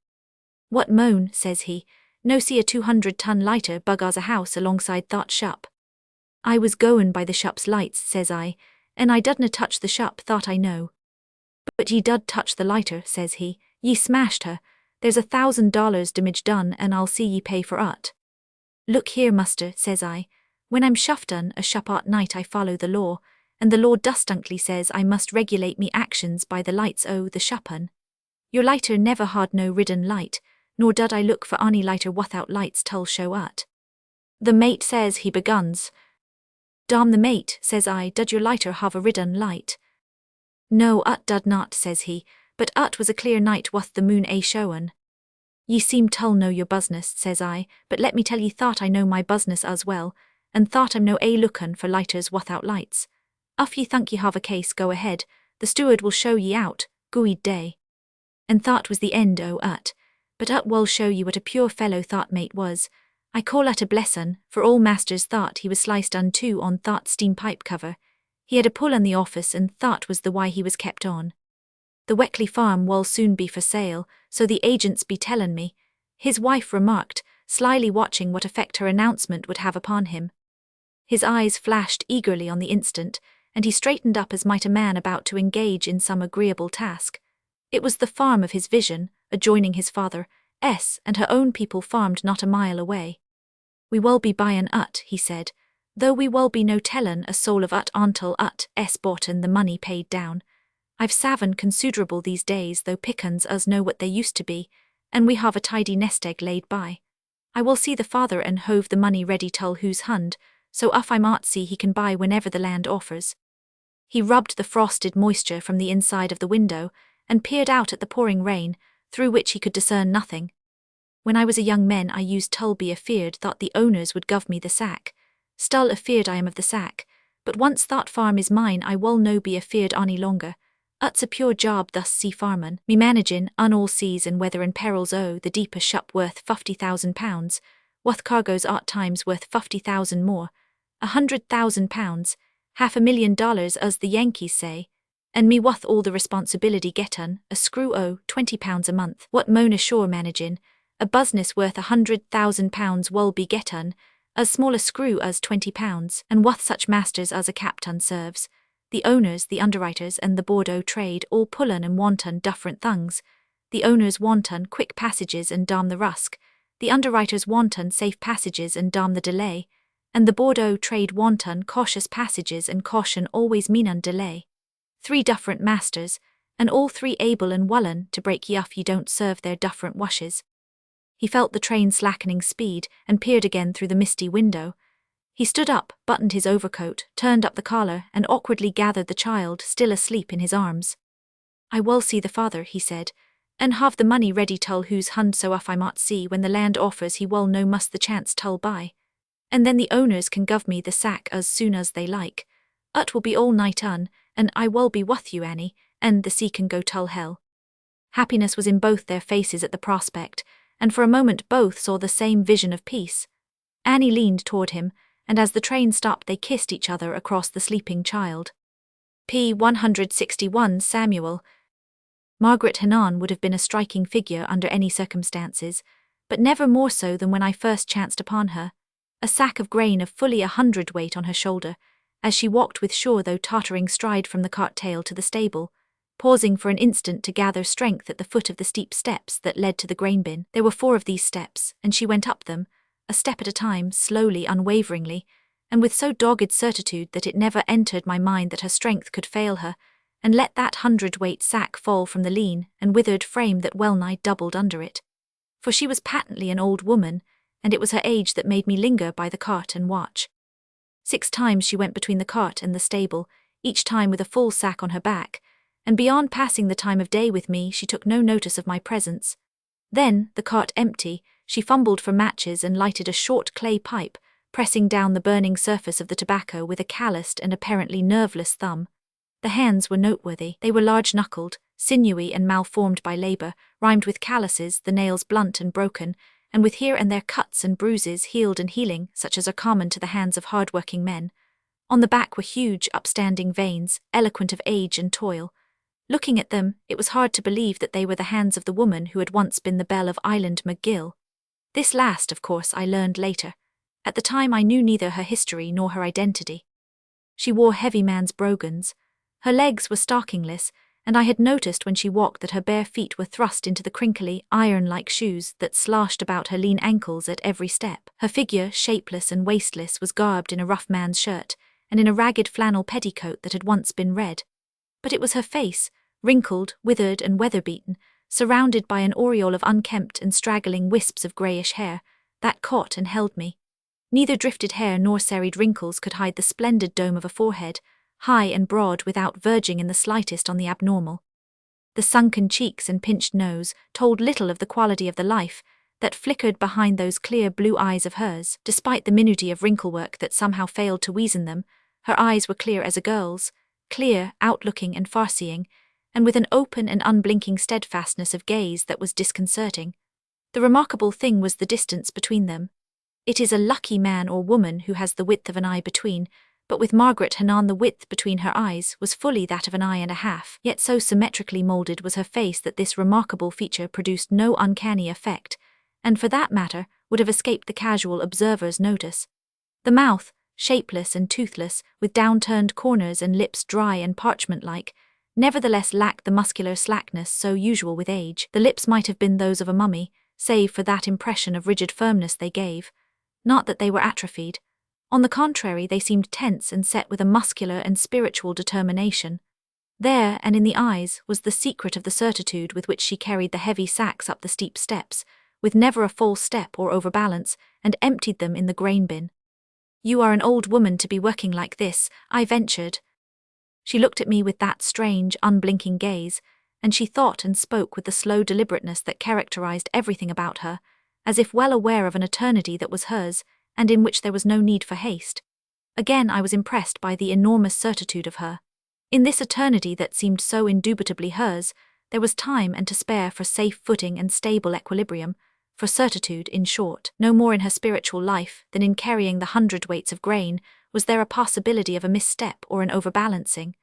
What moan, says he, no see a 200-ton lighter bug as a house alongside that shop. I was goin' by the shop's lights, says I, and I dudna touch the shop, thought I know. But ye dud touch the lighter, says he, ye smashed her, there's $1,000 damage done and I'll see ye pay for ut. Look here, muster, says I, when I'm shuftin' a shop at night I follow the law, and the law distinctly says I must regulate me actions by the lights o' the shop'n. Your lighter never had no ridden light, nor dud I look for any lighter without lights tull show ut. The mate says he beguns. Damn the mate, says I, dud your lighter have a ridden light? No, ut dud not, says he, but ut was a clear night with the moon a showin'. Ye seem tull know your business, says I, but let me tell ye thought I know my business as well, and thought I'm no a lookin' for lighters without lights. If ye think ye have a case, go ahead, the steward will show ye out, gooid day. And that was the end o' ut, but ut will show ye what a pure fellow that mate was. I call ut a blessin', for all masters thought he was sliced unto on that steam pipe cover. He had a pull in the office and that was the why he was kept on. The Weckley farm will soon be for sale, so the agents be tellin' me, his wife remarked, slyly watching what effect her announcement would have upon him. His eyes flashed eagerly on the instant, and he straightened up as might a man about to engage in some agreeable task. It was the farm of his vision, adjoining his father's and her own people farmed not a mile away. We will be buyin' ut, he said, though we will be no tellin' a soul of ut until ut's boughten the money paid down. I've savin considerable these days, though pickins us know what they used to be, and we have a tidy nest egg laid by. I will see the father and hove the money ready tull who's hund, so if I'm artsy he can buy whenever the land offers. He rubbed the frosted moisture from the inside of the window, and peered out at the pouring rain, through which he could discern nothing. When I was a young man I used tull be afeard that the owners would guv me the sack. Still afeard I am of the sack, but once that farm is mine I will no be afeard any longer. Ut's a pure job thus sea farmin', me managin' on all seas and weather and perils o' the deepest ship worth £50,000, with cargoes at times worth 50,000 more, 100,000 pounds, $500,000 as the Yankees say, and me with all the responsibility gettin' a screw o' £20 a month. What moan ashore managin', a business worth 100,000 pounds will be gettin', as small a screw as £20, and with such masters as a captain serves. The owners, the underwriters, and the board o' trade all pullin' and wantin' different things. The owners wantin' quick passages and damn the rusk, the underwriters wantin' safe passages and damn the delay, and the board o' trade wantin' cautious passages and caution always meanin' delay. 3 different masters, and all 3 able and willin' to break ye if ye don't serve their different wishes. He felt the train slackening speed and peered again through the misty window. He stood up, buttoned his overcoat, turned up the collar, and awkwardly gathered the child still asleep in his arms. I will see the father, he said, and have the money ready tull who's hund so if I might see when the land offers he will no must the chance tull buy. And then the owners can guv me the sack as soon as they like. Ut will be all night and I will be with you, Annie, and the sea can go tull hell. Happiness was in both their faces at the prospect, and for a moment both saw the same vision of peace. Annie leaned toward him, and as the train stopped they kissed each other across the sleeping child. p. 161 Samuel. Margaret Heenan would have been a striking figure under any circumstances, but never more so than when I first chanced upon her, a sack of grain of fully 100 weight on her shoulder, as she walked with sure though tottering stride from the cart tail to the stable, pausing for an instant to gather strength at the foot of the steep steps that led to the grain bin. There were 4 of these steps, and she went up them, a step at a time, slowly, unwaveringly, and with so dogged certitude that it never entered my mind that her strength could fail her, and let that 100-weight sack fall from the lean and withered frame that well-nigh doubled under it. For she was patently an old woman, and it was her age that made me linger by the cart and watch. 6 times she went between the cart and the stable, each time with a full sack on her back, and beyond passing the time of day with me she took no notice of my presence. Then, the cart empty, she fumbled for matches and lighted a short clay pipe, pressing down the burning surface of the tobacco with a calloused and apparently nerveless thumb. The hands were noteworthy. They were large-knuckled, sinewy and malformed by labor, rimed with calluses, the nails blunt and broken, and with here and there cuts and bruises healed and healing, such as are common to the hands of hard-working men. On the back were huge, upstanding veins, eloquent of age and toil. Looking at them, it was hard to believe that they were the hands of the woman who had once been the belle of Island McGill. This last, of course, I learned later. At the time I knew neither her history nor her identity. She wore heavy man's brogans. Her legs were stockingless, and I had noticed when she walked that her bare feet were thrust into the crinkly, iron-like shoes that sloshed about her lean ankles at every step. Her figure, shapeless and waistless, was garbed in a rough man's shirt, and in a ragged flannel petticoat that had once been red. But it was her face, wrinkled, withered and weather-beaten, surrounded by an aureole of unkempt and straggling wisps of greyish hair, that caught and held me. Neither drifted hair nor serried wrinkles could hide the splendid dome of a forehead, high and broad without verging in the slightest on the abnormal. The sunken cheeks and pinched nose told little of the quality of the life that flickered behind those clear blue eyes of hers. Despite the minutiae of wrinklework that somehow failed to weazen them, her eyes were clear as a girl's, clear, outlooking and far-seeing, and with an open and unblinking steadfastness of gaze that was disconcerting. The remarkable thing was the distance between them. It is a lucky man or woman who has the width of an eye between, but with Margaret Hannah the width between her eyes was fully that of an eye and a half, yet so symmetrically moulded was her face that this remarkable feature produced no uncanny effect, and for that matter would have escaped the casual observer's notice. The mouth, shapeless and toothless, with downturned corners and lips dry and parchment-like, nevertheless lacked the muscular slackness so usual with age. The lips might have been those of a mummy, save for that impression of rigid firmness they gave. Not that they were atrophied. On the contrary, they seemed tense and set with a muscular and spiritual determination. There, and in the eyes, was the secret of the certitude with which she carried the heavy sacks up the steep steps, with never a false step or overbalance, and emptied them in the grain bin. "You are an old woman to be working like this," I ventured. She looked at me with that strange, unblinking gaze, and she thought and spoke with the slow deliberateness that characterized everything about her, as if well aware of an eternity that was hers, and in which there was no need for haste. Again I was impressed by the enormous certitude of her. In this eternity that seemed so indubitably hers, there was time and to spare for safe footing and stable equilibrium, for certitude, in short. No more in her spiritual life than in carrying the hundredweights of grain was there a possibility of a misstep or an overbalancing.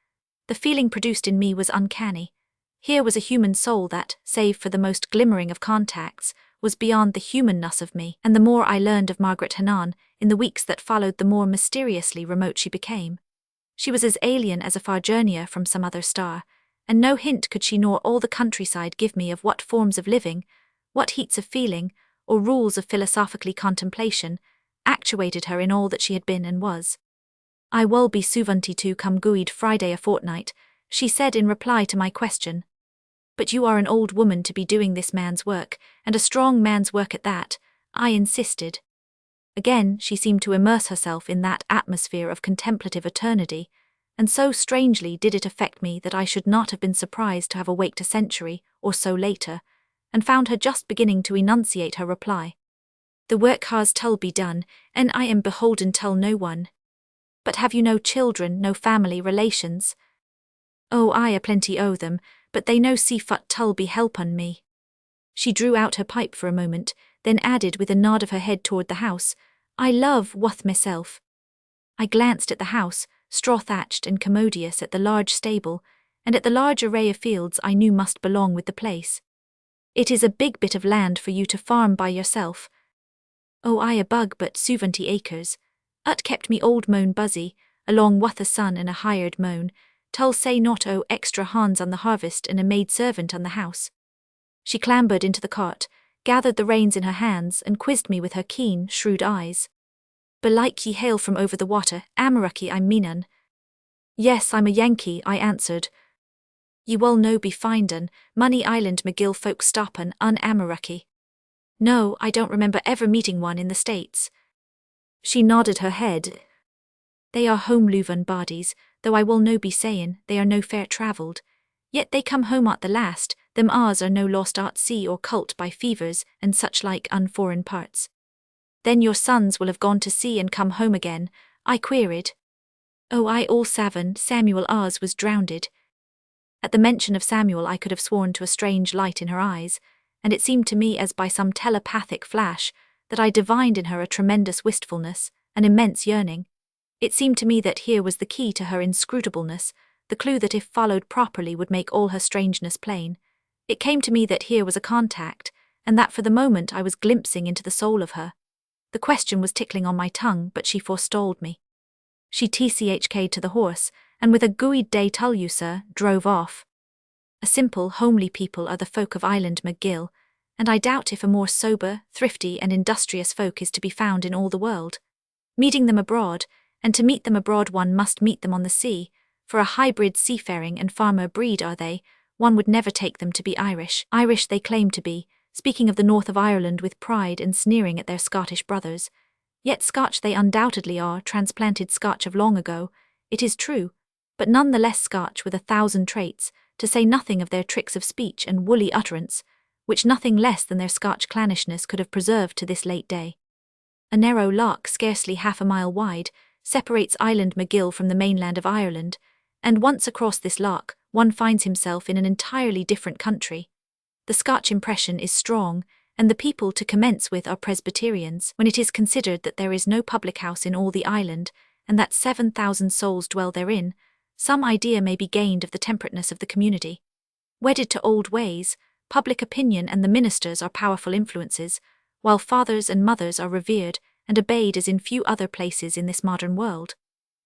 The feeling produced in me was uncanny. Here was a human soul that, save for the most glimmering of contacts, was beyond the humanness of me, and the more I learned of Margaret Hannah in the weeks that followed, the more mysteriously remote she became. She was as alien as a far journeyer from some other star, and no hint could she nor all the countryside give me of what forms of living, what heats of feeling, or rules of philosophically contemplation, actuated her in all that she had been and was. "I will be 72 come Guid Friday a fortnight," she said in reply to my question. "But you are an old woman to be doing this man's work, and a strong man's work at that," I insisted. Again she seemed to immerse herself in that atmosphere of contemplative eternity, and so strangely did it affect me that I should not have been surprised to have awaked a century or so later, and found her just beginning to enunciate her reply. "The work has tull be done, and I am beholden tull no one." "But have you no children, no family relations?" "Oh, I a plenty o' them, but they no see fut tull be help on me." She drew out her pipe for a moment, then added with a nod of her head toward the house, "I love wath myself." I glanced at the house, straw-thatched and commodious, at the large stable, and at the large array of fields I knew must belong with the place. "It is a big bit of land for you to farm by yourself." "Oh, I a bug but 70 acres. Ut kept me old moan busy, along with a son and a hired moan, tull say not o extra hands on the harvest and a maid servant on the house." She clambered into the cart, gathered the reins in her hands, and quizzed me with her keen, shrewd eyes. "Belike ye hail from over the water, Amaraki I'm meanan." "Yes, I'm a Yankee," I answered. "Ye will no be find'n, Money Island McGill folk stoppin' un Amaraki." "No, I don't remember ever meeting one in the States." She nodded her head. "They are home-luve embodies, though I will no be sayin' they are no fair travelled. Yet they come home at the last, them ours are no lost at sea or cult by fevers and such like unforeign parts. Then your sons will have gone to sea and come home again, I queried. Oh, I all savin, Samuel ours was drowned. At the mention of Samuel I could have sworn to a strange light in her eyes, and it seemed to me as by some telepathic flash that I divined in her a tremendous wistfulness, an immense yearning. It seemed to me that here was the key to her inscrutableness, the clue that if followed properly would make all her strangeness plain. It came to me that here was a contact, and that for the moment I was glimpsing into the soul of her. The question was tickling on my tongue, but she forestalled me. She tchk'd to the horse, and with a "Good day tull you, sir," drove off. A simple, homely people are the folk of Island McGill, and I doubt if a more sober, thrifty and industrious folk is to be found in all the world. Meeting them abroad, and to meet them abroad one must meet them on the sea, for a hybrid seafaring and farmer breed are they, one would never take them to be Irish. Irish they claim to be, speaking of the north of Ireland with pride and sneering at their Scottish brothers. Yet Scotch they undoubtedly are, transplanted Scotch of long ago, it is true, but none the less Scotch with 1,000 traits, to say nothing of their tricks of speech and woolly utterance, which nothing less than their Scotch clannishness could have preserved to this late day. A narrow loch scarcely half a mile wide separates Island McGill from the mainland of Ireland, and once across this loch, one finds himself in an entirely different country. The Scotch impression is strong, and the people to commence with are Presbyterians, when it is considered that there is no public house in all the island, and that 7,000 souls dwell therein. Some idea may be gained of the temperateness of the community. Wedded to old ways, public opinion and the ministers are powerful influences, while fathers and mothers are revered and obeyed as in few other places in this modern world.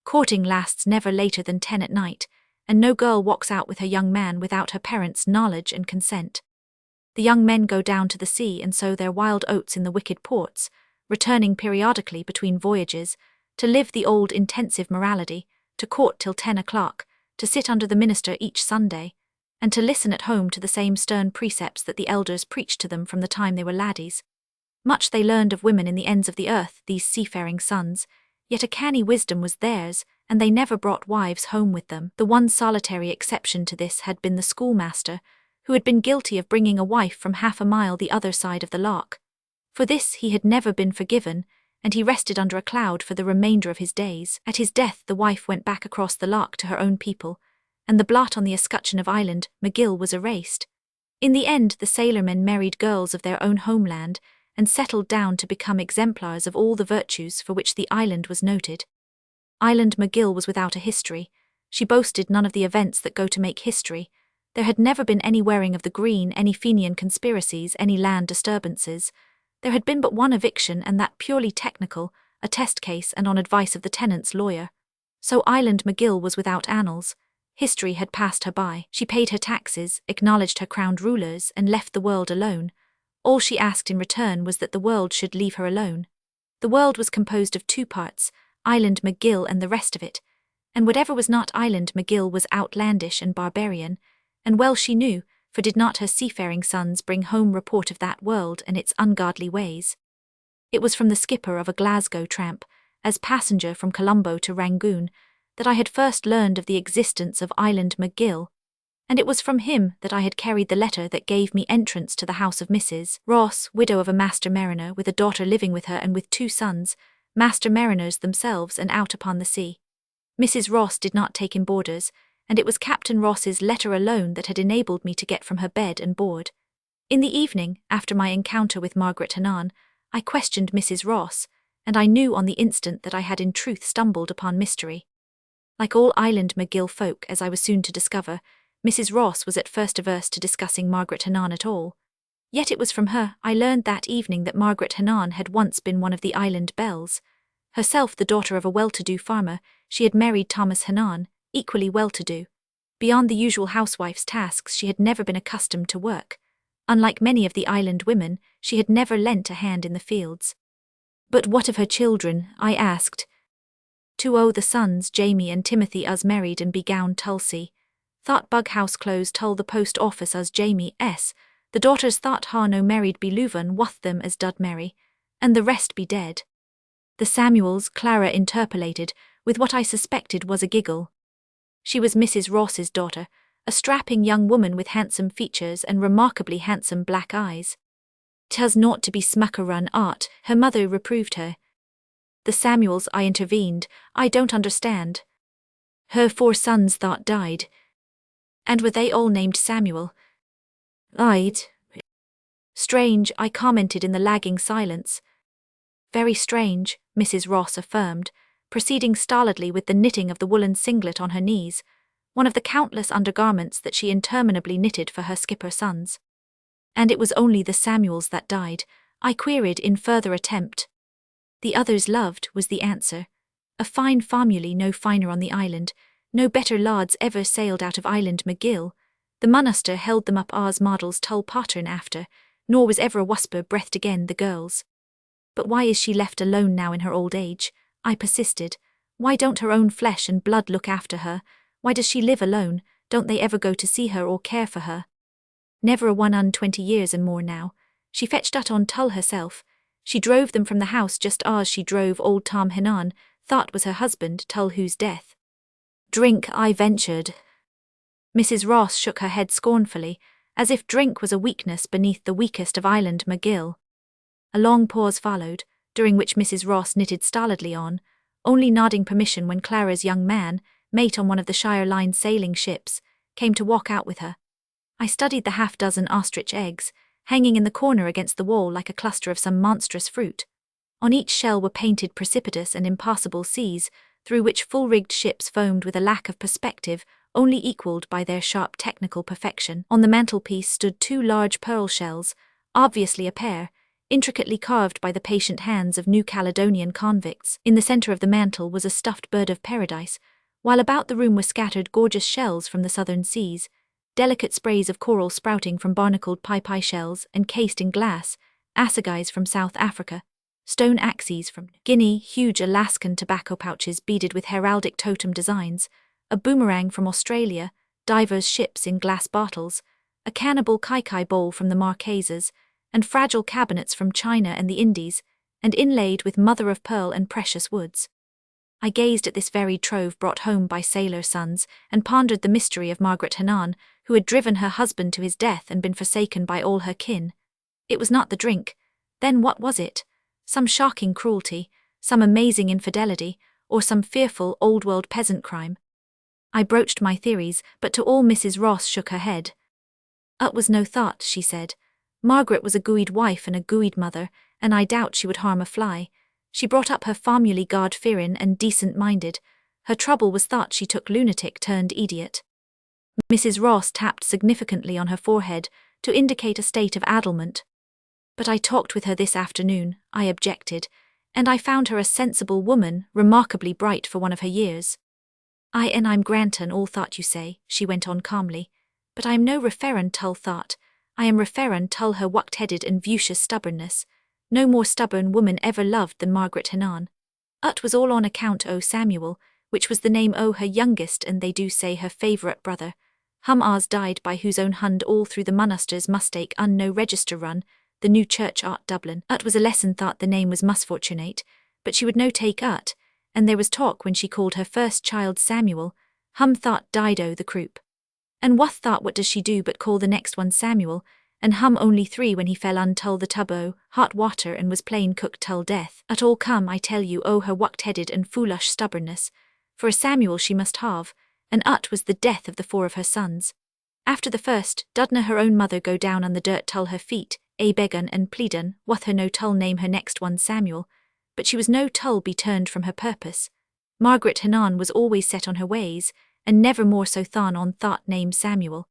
Courting lasts never later than 10 at night, and no girl walks out with her young man without her parents' knowledge and consent. The young men go down to the sea and sow their wild oats in the wicked ports, returning periodically between voyages, to live the old intensive morality, to court till 10 o'clock, to sit under the minister each Sunday, and to listen at home to the same stern precepts that the elders preached to them from the time they were laddies. Much they learned of women in the ends of the earth, these seafaring sons, yet a canny wisdom was theirs, and they never brought wives home with them. The one solitary exception to this had been the schoolmaster, who had been guilty of bringing a wife from half a mile the other side of the loch. For this he had never been forgiven, and he rested under a cloud for the remainder of his days. At his death the wife went back across the loch to her own people, and the blot on the escutcheon of Island McGill was erased. In the end the sailormen married girls of their own homeland, and settled down to become exemplars of all the virtues for which the island was noted. Island McGill was without a history. She boasted none of the events that go to make history. There had never been any wearing of the green, any Fenian conspiracies, any land disturbances. There had been but one eviction, and that purely technical, a test case and on advice of the tenant's lawyer. So Island McGill was without annals. History had passed her by. She paid her taxes, acknowledged her crowned rulers, and left the world alone. All she asked in return was that the world should leave her alone. The world was composed of two parts, Island McGill and the rest of it, and whatever was not Island McGill was outlandish and barbarian, and well she knew, for did not her seafaring sons bring home report of that world and its ungodly ways? It was from the skipper of a Glasgow tramp, as passenger from Colombo to Rangoon, that I had first learned of the existence of Island McGill, and it was from him that I had carried the letter that gave me entrance to the house of Mrs. Ross, widow of a master mariner, with a daughter living with her and with 2 sons, master mariners themselves and out upon the sea. Mrs. Ross did not take in boarders, and it was Captain Ross's letter alone that had enabled me to get from her bed and board. In the evening, after my encounter with Margaret Hannan, I questioned Mrs. Ross, and I knew on the instant that I had in truth stumbled upon mystery. Like all Island McGill folk, as I was soon to discover, Mrs. Ross was at first averse to discussing Margaret Hannan at all. Yet it was from her I learned that evening that Margaret Hannan had once been one of the island belles. Herself the daughter of a well-to-do farmer, she had married Thomas Hannan, equally well-to-do. Beyond the usual housewife's tasks she had never been accustomed to work. Unlike many of the island women, she had never lent a hand in the fields. But what of her children? I asked. 2 the sons, Jamie and Timothy, us married and begown Tulsi. Thought Bughouse close tull the post office as Jamie s. The daughters thought ha no married be Leuven wath them as dud marry, and the rest be dead. The Samuels, Clara interpolated, with what I suspected was a giggle. She was Mrs. Ross's daughter, a strapping young woman with handsome features and remarkably handsome black eyes. 'Twas naught to be smucker run art, her mother reproved her. The Samuels, I intervened, I don't understand. Her 4 sons thought died. And were they all named Samuel? I'd. Strange, I commented in the lagging silence. Very strange, Mrs. Ross affirmed, proceeding stolidly with the knitting of the woolen singlet on her knees, one of the countless undergarments that she interminably knitted for her skipper sons. And it was only the Samuels that died, I queried in further attempt. The others loved, was the answer. A fine family, no finer on the island, no better lads ever sailed out of Island McGill. The monaster held them up as models tull pattern after, nor was ever a wasper breathed again the girls. But why is she left alone now in her old age? I persisted. Why don't her own flesh and blood look after her? Why does she live alone? Don't they ever go to see her or care for her? Never a one 20 years and more now. She fetched ut on Tull herself. She drove them from the house just as she drove old Tom Henan, thought was her husband, Tull whose death. Drink, I ventured. Mrs. Ross shook her head scornfully, as if drink was a weakness beneath the weakest of Island McGill. A long pause followed, during which Mrs. Ross knitted stolidly on, only nodding permission when Clara's young man, mate on one of the Shire Line sailing ships, came to walk out with her. I studied the 6 ostrich eggs, hanging in the corner against the wall like a cluster of some monstrous fruit. On each shell were painted precipitous and impassable seas, through which full-rigged ships foamed with a lack of perspective only equalled by their sharp technical perfection. On the mantelpiece stood 2 large pearl shells, obviously a pair, intricately carved by the patient hands of New Caledonian convicts. In the centre of the mantel was a stuffed bird of paradise, while about the room were scattered gorgeous shells from the southern seas, delicate sprays of coral sprouting from barnacled pai shells encased in glass, assegais from South Africa, stone axes from Guinea, huge Alaskan tobacco pouches beaded with heraldic totem designs, a boomerang from Australia, divers' ships in glass bottles, a cannibal kai bowl from the Marquesas, and fragile cabinets from China and the Indies, and inlaid with mother-of-pearl and precious woods. I gazed at this varied trove brought home by sailor sons, and pondered the mystery of Margaret Henan, who had driven her husband to his death and been forsaken by all her kin. It was not the drink. Then what was it? Some shocking cruelty, some amazing infidelity, or some fearful old-world peasant crime? I broached my theories, but to all Mrs. Ross shook her head. It was no thought, she said. Margaret was a gooid wife and a gooid mother, and I doubt she would harm a fly. She brought up her family God-fearing and decent-minded. Her trouble was thought she took lunatic turned idiot. Mrs. Ross tapped significantly on her forehead to indicate a state of addlement. But I talked with her this afternoon, I objected, and I found her a sensible woman, remarkably bright for one of her years. I'm grantin' all thought you say, she went on calmly, but I am no referrin' tull thought. I am referrin' tull her wucked-headed and vicious stubbornness. No more stubborn woman ever loved than Margaret Henan. Ut was all on account o' Samuel, which was the name o' her youngest and they do say her favourite brother. As died by whose own hand all through the monasters mustake no register run, the new church art Dublin. Ut was a lesson thought the name was misfortunate, but she would no take ut, and there was talk when she called her first child Samuel, thought died o' the croup. And thought what does she do but call the next one Samuel, and only 3 when he fell untull the tub o' hot water and was plain cooked tull death. At all come, I tell you, o' her wucked-headed and foolish stubbornness. For a Samuel she must have, and ut was the death of the 4 of her sons. After the first, dudna her own mother go down on the dirt tull her feet, begun and pleadun, wath her no tull name her next one Samuel, but she was no tull be turned from her purpose. Margaret Henan was always set on her ways, and never more so than on thought name Samuel.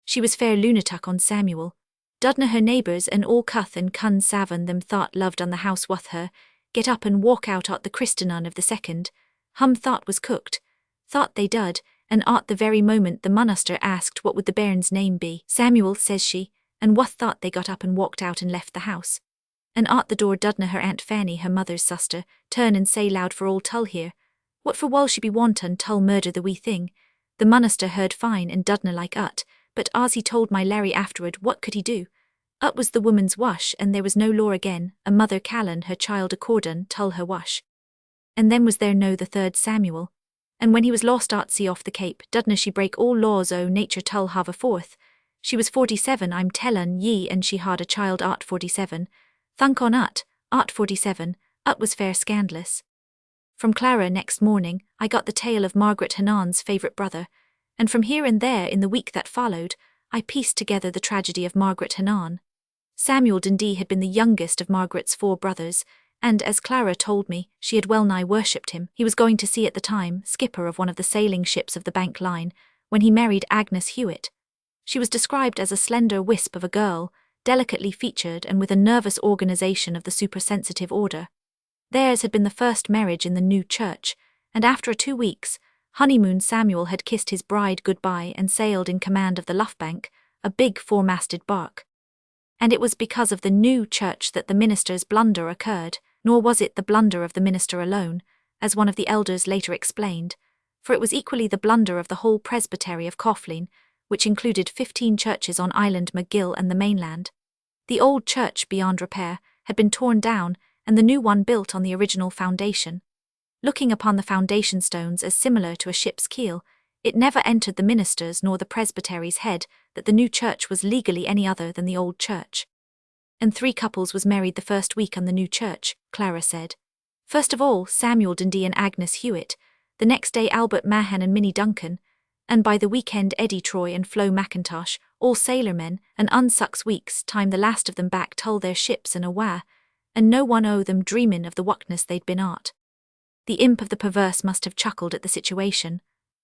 She was fair lunatic on Samuel. Dudna her neighbours and all cuth and cun savin them thought loved on the house wath her, get up and walk out at the christening of the second. Thought was cooked. Thought they dud, and at the very moment the monaster asked what would the bairn's name be. Samuel, says she, and thought they got up and walked out and left the house. And at the door dudna her Aunt Fanny, her mother's sister, turn and say loud for all tull here. What for wull she be wanton tull murder the wee thing? The monaster heard fine and dudna like ut, but as he told my Larry afterward, what could he do? Ut was the woman's wash, and there was no law again, a mother callan her child accordin tull her wash. And then was there no the 3rd Samuel? And when he was lost at sea off the Cape, dudna she break all laws o' nature tull have a 4th, She was 47, I'm tellin' ye, and she had a child at 47. Thunk on at 47, was fair scandalous. From Clara next morning, I got the tale of Margaret Hanan's favourite brother, and from here and there in the week that followed, I pieced together the tragedy of Margaret Hanan. Samuel Dundee had been the youngest of Margaret's 4 brothers, and, as Clara told me, she had well nigh worshipped him. He was going to sea at the time, skipper of one of the sailing ships of the Bank Line, when he married Agnes Hewitt. She was described as a slender wisp of a girl, delicately featured and with a nervous organisation of the supersensitive order. Theirs had been the first marriage in the new church, and after 2 weeks' honeymoon Samuel had kissed his bride goodbye and sailed in command of the Luffbank, a big 4-masted bark. And it was because of the new church that the minister's blunder occurred, nor was it the blunder of the minister alone, as one of the elders later explained, for it was equally the blunder of the whole presbytery of Coughlin, which included 15 churches on Island McGill and the mainland. The old church, beyond repair, had been torn down, and the new one built on the original foundation. Looking upon the foundation stones as similar to a ship's keel, it never entered the minister's nor the presbytery's head that the new church was legally any other than the old church. And 3 couples was married the first week on the new church, Clara said. First of all, Samuel Dundee and Agnes Hewitt, the next day Albert Mahan and Minnie Duncan, and by the weekend Eddie Troy and Flo McIntosh, all sailormen, and unsucks weeks time the last of them back tull their ships and awa', and no one o' them dreamin' of the wuckness they'd been at. The imp of the perverse must have chuckled at the situation.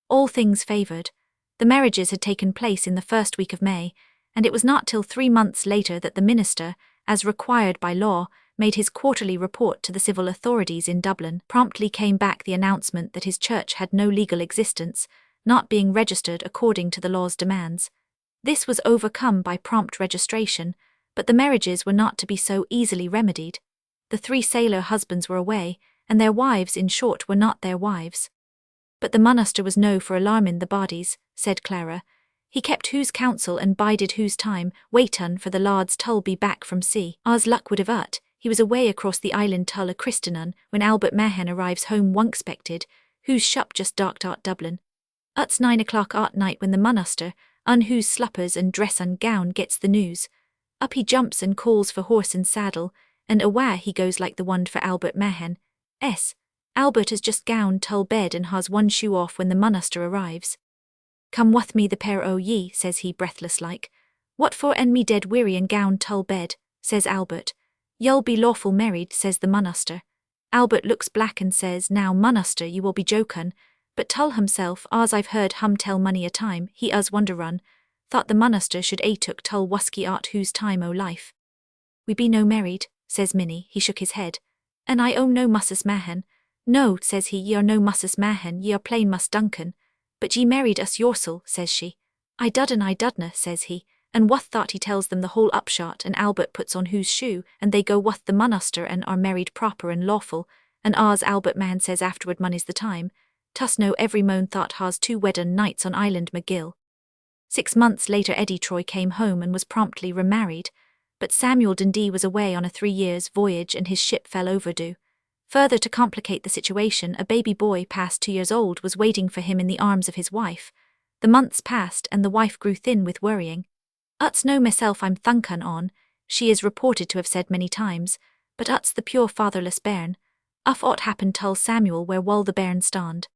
All things favoured. The marriages had taken place in the first week of May, and it was not till 3 months later that the minister, as required by law, made his quarterly report to the civil authorities in Dublin. Promptly came back the announcement that his church had no legal existence, not being registered according to the law's demands. This was overcome by prompt registration, but the marriages were not to be so easily remedied. The 3 sailor husbands were away, and their wives, in short, were not their wives. But the monaster was no for alarmin' the bodies, said Clara. He kept whose counsel and bided whose time, waitin' for the lads tull be back from sea. As luck would have it, he was away across the island tull a christenin' when Albert Mahan arrives home wunxpected, whose shop just darked at Dublin. Ut's 9 o'clock at night when the monaster, whose sluppers and dress and gown gets the news. Up he jumps and calls for horse and saddle, and awa' he goes like the one for Albert Mahan. Albert has just gown tull bed and has one shoe off when the monaster arrives. Come with me the pair o' ye, says he breathless like. What for en me dead weary and gown tull bed, says Albert. You'll be lawful married, says the monaster. Albert looks black and says, now monaster you will be jokin', but tull himself, as I've heard hum tell many a time, he us wonder run, thought the monaster should took tull wusky art whose time o' life. We be no married, says Minnie, he shook his head. And I own no Mussus Mahan. No, says he, ye are no Mussus Mahan, ye are plain Mus Duncan. But ye married us yorsel, says she. I dudna, says he, and wuth thought he tells them the whole upshot, and Albert puts on whose shoe, and they go wuth the monaster and are married proper and lawful, and as Albert Mahan says afterward money's the time, tus no every moan thought has 2 weddin' nights on Island McGill. 6 months later Eddie Troy came home and was promptly remarried, but Samuel Dundee was away on a 3 years' voyage and his ship fell overdue. Further to complicate the situation, a baby boy past 2 years old was waiting for him in the arms of his wife. The months passed and the wife grew thin with worrying. Ut's no myself I'm thunkin' on, she is reported to have said many times, but ut's the pure fatherless bairn. Uff aught happened tull Samuel where wull the bairn stand.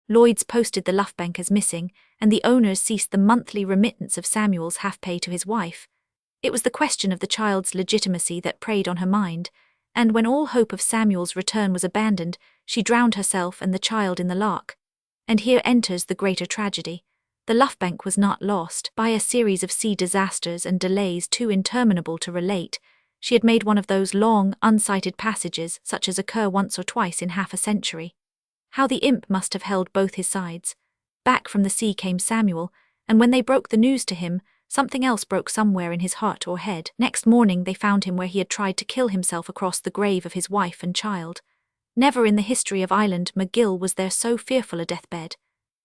Lloyd's posted the Luffbank as missing, and the owners ceased the monthly remittance of Samuel's half-pay to his wife. It was the question of the child's legitimacy that preyed on her mind, and when all hope of Samuel's return was abandoned, she drowned herself and the child in the loch. And here enters the greater tragedy. The Luffbank was not lost by a series of sea disasters and delays too interminable to relate. She had made one of those long, unsighted passages such as occur once or twice in half a century. How the imp must have held both his sides. Back from the sea came Samuel, and when they broke the news to him, something else broke somewhere in his heart or head. Next morning they found him where he had tried to kill himself across the grave of his wife and child. Never in the history of Island McGill was there so fearful a deathbed.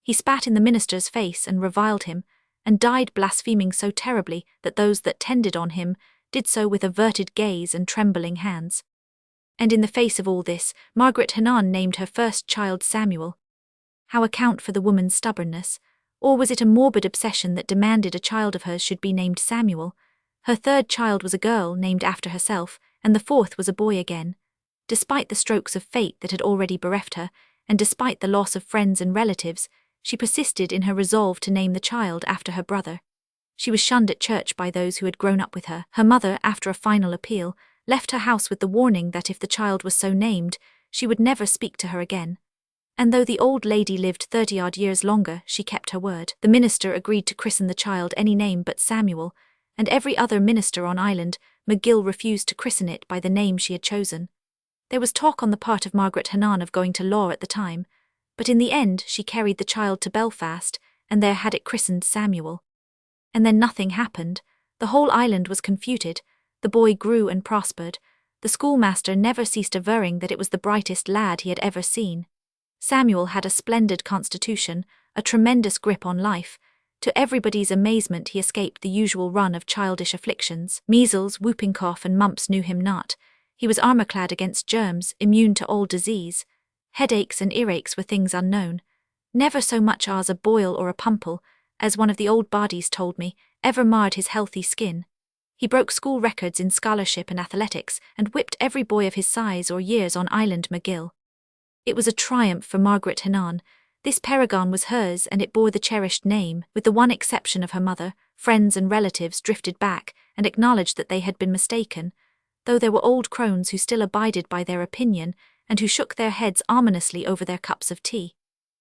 He spat in the minister's face and reviled him, and died blaspheming so terribly that those that tended on him did so with averted gaze and trembling hands. And in the face of all this, Margaret Hanan named her first child Samuel. How account for the woman's stubbornness? Or was it a morbid obsession that demanded a child of hers should be named Samuel? Her third child was a girl named after herself, and the fourth was a boy again. Despite the strokes of fate that had already bereft her, and despite the loss of friends and relatives, she persisted in her resolve to name the child after her brother. She was shunned at church by those who had grown up with her. Her mother, after a final appeal, left her house with the warning that if the child was so named, she would never speak to her again. And though the old lady lived 30-odd years longer, she kept her word. The minister agreed to christen the child any name but Samuel, and every other minister on island, McGill refused to christen it by the name she had chosen. There was talk on the part of Margaret Hannah of going to law at the time, but in the end she carried the child to Belfast, and there had it christened Samuel. And then nothing happened. The whole island was confuted. The boy grew and prospered. The schoolmaster never ceased averring that it was the brightest lad he had ever seen. Samuel had a splendid constitution, a tremendous grip on life. To everybody's amazement, he escaped the usual run of childish afflictions. Measles, whooping cough, and mumps knew him not. He was armor-clad against germs, immune to all disease. Headaches and earaches were things unknown. Never so much as a boil or a pumple, as one of the old bodies told me, ever marred his healthy skin. He broke school records in scholarship and athletics, and whipped every boy of his size or years on Island McGill. It was a triumph for Margaret Hannah. This paragon was hers, and it bore the cherished name. With the one exception of her mother, friends and relatives drifted back and acknowledged that they had been mistaken, though there were old crones who still abided by their opinion and who shook their heads ominously over their cups of tea.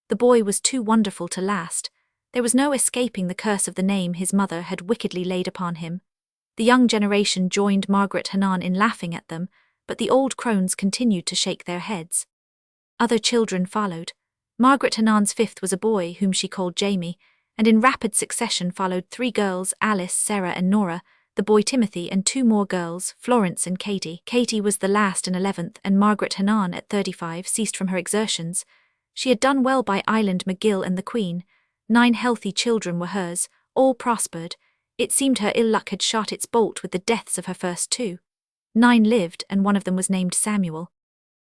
The boy was too wonderful to last. There was no escaping the curse of the name his mother had wickedly laid upon him. The young generation joined Margaret Hannah in laughing at them, but the old crones continued to shake their heads. Other children followed. Margaret Hannah's fifth was a boy whom she called Jamie, and in rapid succession followed 3 girls, Alice, Sarah and Nora, the boy Timothy, and 2 more girls, Florence and Katie. Katie was the last and 11th, and Margaret Hannah at 35 ceased from her exertions. She had done well by Island McGill and the Queen. 9 healthy children were hers, all prospered. It seemed her ill luck had shot its bolt with the deaths of her first 2. 9 lived, and one of them was named Samuel.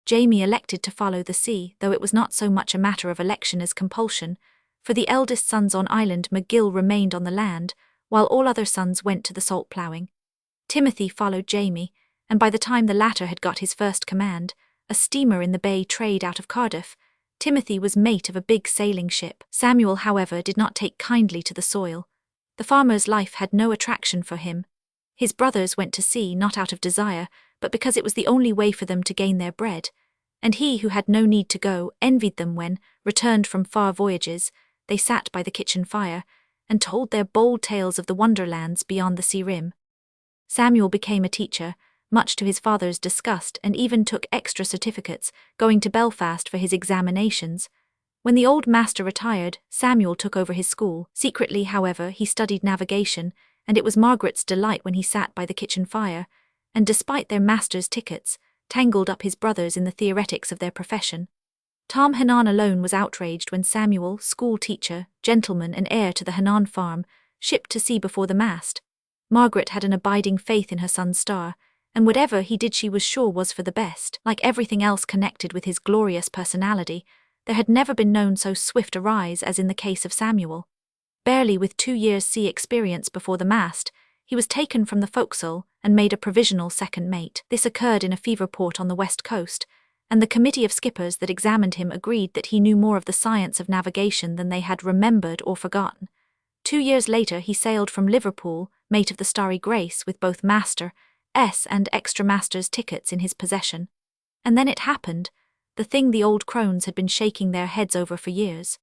Jamie elected to follow the sea, though it was not so much a matter of election as compulsion, for the eldest sons on Island McGill remained on the land, while all other sons went to the salt ploughing. Timothy followed Jamie, and by the time the latter had got his first command, a steamer in the bay trade out of Cardiff, Timothy was mate of a big sailing ship. Samuel, however, did not take kindly to the soil. The farmer's life had no attraction for him. His brothers went to sea not out of desire, but because it was the only way for them to gain their bread, and he who had no need to go envied them when, returned from far voyages, they sat by the kitchen fire and told their bold tales of the wonderlands beyond the sea rim. Samuel became a teacher, much to his father's disgust, and even took extra certificates, going to Belfast for his examinations. When the old master retired, Samuel took over his school. Secretly, however, he studied navigation, and it was Margaret's delight when he sat by the kitchen fire, and despite their master's tickets, tangled up his brothers in the theoretics of their profession. Tom Hannah alone was outraged when Samuel, school teacher, gentleman and heir to the Hannah farm, shipped to sea before the mast. Margaret had an abiding faith in her son's star, and whatever he did she was sure was for the best. Like everything else connected with his glorious personality, there had never been known so swift a rise as in the case of Samuel. Barely with 2 years' sea experience before the mast, he was taken from the forecastle and made a provisional second mate. This occurred in a fever port on the west coast, and the committee of skippers that examined him agreed that he knew more of the science of navigation than they had remembered or forgotten. 2 years later he sailed from Liverpool, mate of the Starry Grace, with both Master S and Extra Master's tickets in his possession. And then it happened, the thing the old crones had been shaking their heads over for years.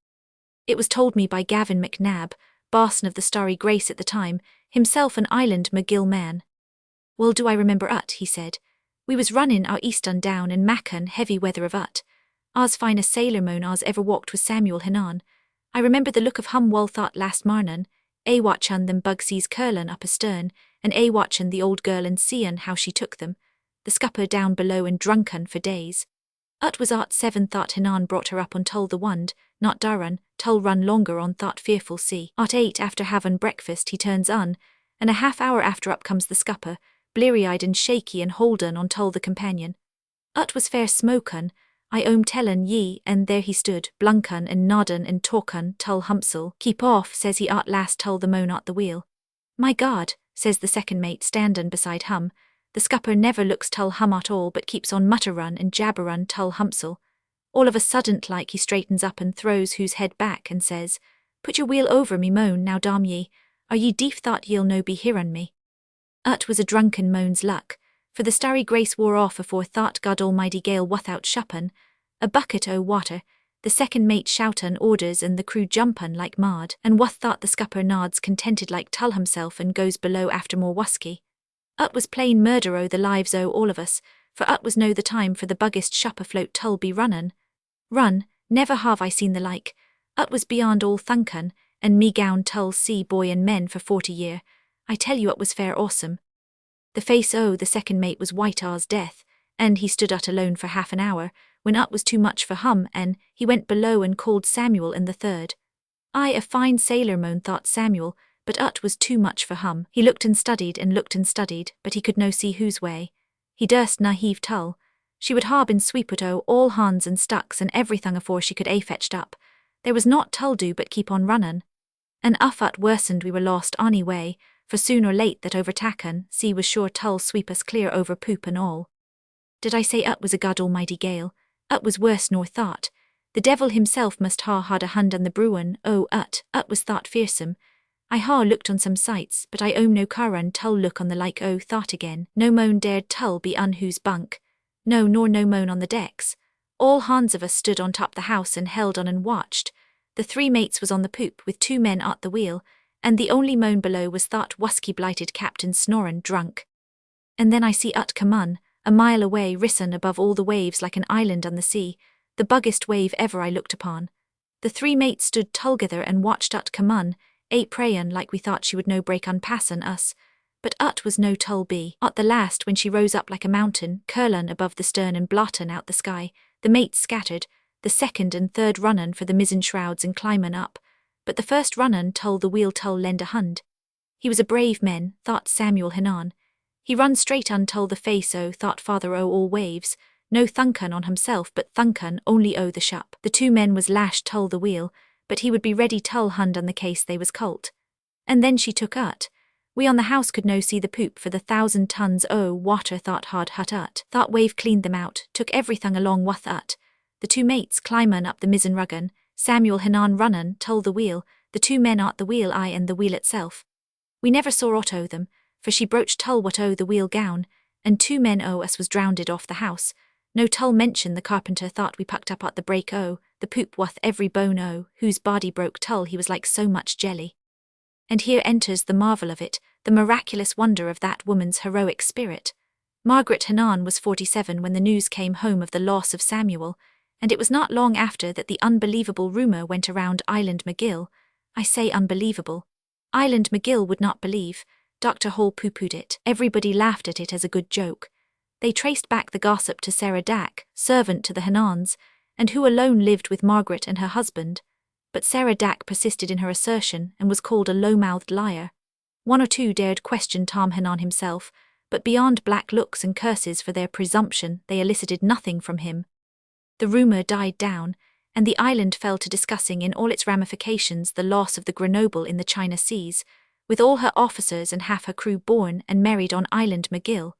It was told me by Gavin McNabb, bosun of the Starry Grace at the time, himself an Island McGill man. "Well, do I remember ut," he said. "We was running our eastern down in Macon heavy weather of ut. Ours finest sailor moan ours ever walked with Samuel Hannah. I remember the look of hum well thought last marnin, a watchin them bug seas curlin up astern, and a watchin the old girl and seein how she took them, the scupper down below and drunken for days. Ut was art 7 thought Hannah brought her up on Tull the Wand, not Durran, Tull run longer on thought fearful sea. Art 8 after havin breakfast he turns on, and a half hour after up comes the scupper, bleary-eyed and shaky and holden on Tull the companion. Ut was fair smokin', I tellen ye, and there he stood, blunken and nodden and talken, tull humpsel. Keep off, says he at last, tull the moan at the wheel. My God, says the second mate standin' beside hum. The scupper never looks tull hum at all, but keeps on mutter-run and jabber-run tull humpsel. All of a sudden like he straightens up and throws whose head back and says, Put your wheel over me moan, now damn ye, are ye deef thought ye'll no be hearin' me? Ut was a drunken moan's luck, for the starry grace wore off afore thought God almighty gale without shuppen, a bucket o' water, the second mate shoutin' orders and the crew jumpin' like mad, and what thought the scupper nods contented like tull himself and goes below after more whuskey. Ut was plain murder o' the lives o' all of us, for ut was no the time for the buggest shup afloat tull be runnin'. Run, never have I seen the like. Ut was beyond all thunkin', and me gown tull sea boy and men for 40 year. I tell you it was fair awesome. The face o' the second mate was white as death, and he stood ut alone for half an hour, when ut was too much for hum, and he went below and called Samuel in the third. I a fine sailor moan, thought Samuel, but ut was too much for hum. He looked and studied, but he could no see whose way. He durst na heave tull. She would ha been sweeput o' all hands and stucks and everything afore she could fetched up. There was naught tull do but keep on runnin'. And uff ut worsened we were lost any way, for soon or late that overtaken, sea was sure tull sweep us clear over poop and all. Did I say ut was a God almighty gale? Ut was worse nor thought. The devil himself must ha had a hand on the brewin', ut was thought fearsome. I ha looked on some sights, but I no carrun tull look on the like thought again. No moan dared tull be on whose bunk. No, nor no moan on the decks. All hands of us stood on top the house and held on and watched. The 3 mates was on the poop with 2 men at the wheel, and the only moan below was thought whuskey-blighted captain snorin' drunk. And then I see ut come on, a mile away, risen above all the waves like an island on the sea, the buggest wave ever I looked upon. The 3 mates stood together and watched ut come on, prayin' like we thought she would no break on passin' us. But ut was no tull be. At the last, when she rose up like a mountain, curlin' above the stern and blottin' out the sky, the mates scattered, the second and third runnin' for the mizzen shrouds and climbin' up. But the first runnin' tull the wheel tull lend a hand. He was a brave man, thought Samuel Hanan. He run straight on tull the face o' thought father o' all waves, no thunkin' on himself but thunkin' only o' the shup. The 2 men was lashed tull the wheel, but he would be ready tull hand on the case they was colt. And then she took ut. We on the house could no see the poop for the 1,000 tons o' water thought hard hut ut. Thought wave cleaned them out, took everything along with ut. The 2 mates climmin' up the mizzen ruggan, Samuel Hanan runnin' tull the wheel, the 2 men at the wheel and the wheel itself. We never saw aught o' them, for she broached tull what o' the wheel gown, and 2 men o' us was drownded off the house. No tull mention the carpenter thought we pucked up at the break o' the poop wath every bone o' whose body broke tull he was like so much jelly. And here enters the marvel of it, the miraculous wonder of that woman's heroic spirit. Margaret Hanan was 47 when the news came home of the loss of Samuel, and it was not long after that the unbelievable rumour went around Island McGill. I say unbelievable. Island McGill would not believe. Dr. Hall pooh-poohed it. Everybody laughed at it as a good joke. They traced back the gossip to Sarah Dack, servant to the Hanans, and who alone lived with Margaret and her husband. But Sarah Dack persisted in her assertion and was called a low-mouthed liar. 1 or 2 dared question Tom Hanan himself, but beyond black looks and curses for their presumption, they elicited nothing from him. The rumour died down, and the island fell to discussing in all its ramifications the loss of the Grenoble in the China Seas, with all her officers and half her crew born and married on Island McGill.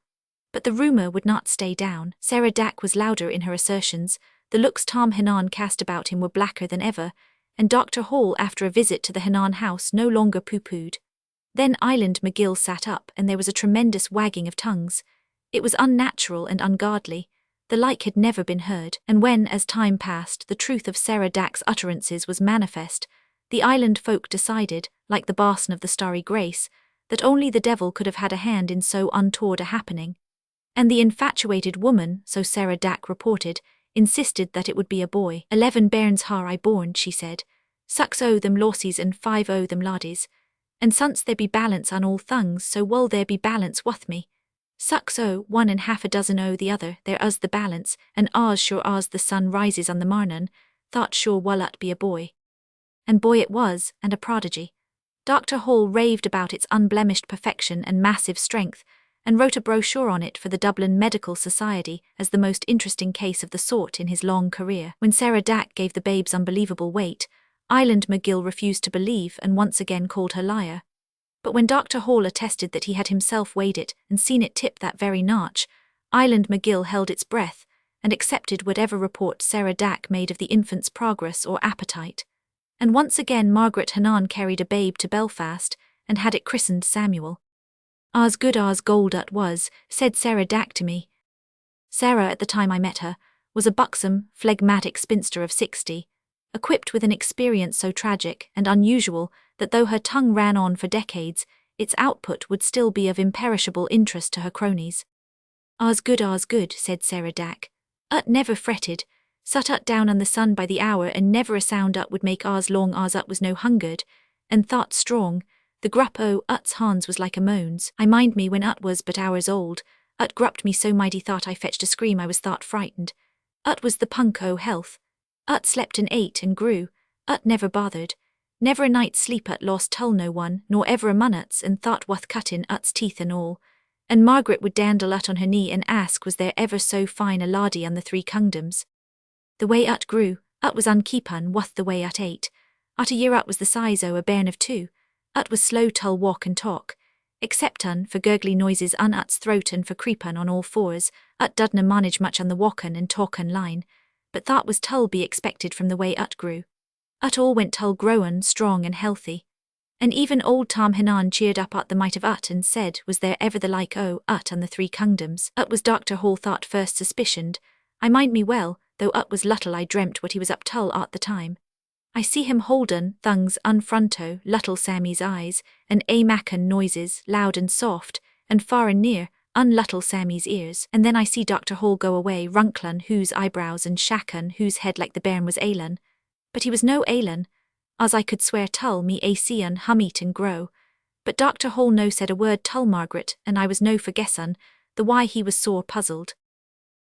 But the rumour would not stay down. Sarah Dack was louder in her assertions, the looks Tom Hanan cast about him were blacker than ever, and Dr. Hall, after a visit to the Hanan house, no longer pooh-poohed. Then Island McGill sat up, and there was a tremendous wagging of tongues. It was unnatural and ungodly. The like had never been heard, and when, as time passed, the truth of Sarah Dack's utterances was manifest, the island folk decided, like the Barson of the Starry Grace, that only the devil could have had a hand in so untoward a happening. And the infatuated woman, so Sarah Dack reported, insisted that it would be a boy. 11 bairns har I born, she said. 6 o' them lawsies and 5 o' them laddies. And since there be balance on all things, so will there be balance with me. 6 o' one and half a dozen o' the other, there us the balance, and ours sure as the sun rises on the marnin', thought sure will it be a boy. And boy it was, and a prodigy. Dr. Hall raved about its unblemished perfection and massive strength, and wrote a brochure on it for the Dublin Medical Society as the most interesting case of the sort in his long career. When Sarah Dack gave the babes unbelievable weight, Island McGill refused to believe and once again called her liar. But when Dr. Hall attested that he had himself weighed it and seen it tip that very notch, Island McGill held its breath and accepted whatever report Sarah Dack made of the infant's progress or appetite. And once again Margaret Hannan carried a babe to Belfast and had it christened Samuel. "As good as gold it was," said Sarah Dack to me. Sarah, at the time I met her, was a buxom, phlegmatic spinster of 60, equipped with an experience so tragic and unusual that though her tongue ran on for decades, its output would still be of imperishable interest to her cronies. As good," said Sarah Dack. "Ut never fretted, sat ut down on the sun by the hour and never a sound ut would make as long as ut was no hungered, and thought strong. The grup o' ut's hands was like a moans. I mind me when ut was but hours old, ut grupped me so mighty thought I fetched a scream I was thought frightened. Ut was the punk o' health. Ut slept and ate and grew, ut never bothered. Never a night's sleep ut lost tull no one, nor ever a month's, and thought wath cuttin' ut's teeth and all. And Margaret would dandle ut on her knee and ask was there ever so fine a laddie on the three kingdoms. The way ut grew, ut was unkeepun wath the way ut ate. Ut a year ut was the size o' a bairn of 2. Ut was slow tull walk and talk. Exceptun for gurgly noises un ut's throat and for creepun on all fours, ut dudna manage much on the walkun and talkun line, but that was tull be expected from the way ut grew. Ut all went tull growin' strong and healthy. And even old Tom Hannan cheered up at the might of ut and said was there ever the like o' ut on the three kingdoms. Ut was Dr. Hall thought first suspicioned. I mind me well, though ut was luttle I dreamt what he was up tull at the time. I see him holdin' thungs unfronto luttle Sammy's eyes, and mackin' noises loud and soft, and far and near, unluttle Sammy's ears, and then I see Dr. Hall go away runklin' whose eyebrows and shacken whose head like the bairn was ailin'. But he was no ailin', as I could swear tull me seein' hum eat and grow. But Dr. Hall no said a word tull Margaret, and I was no for guessin' the why he was sore puzzled.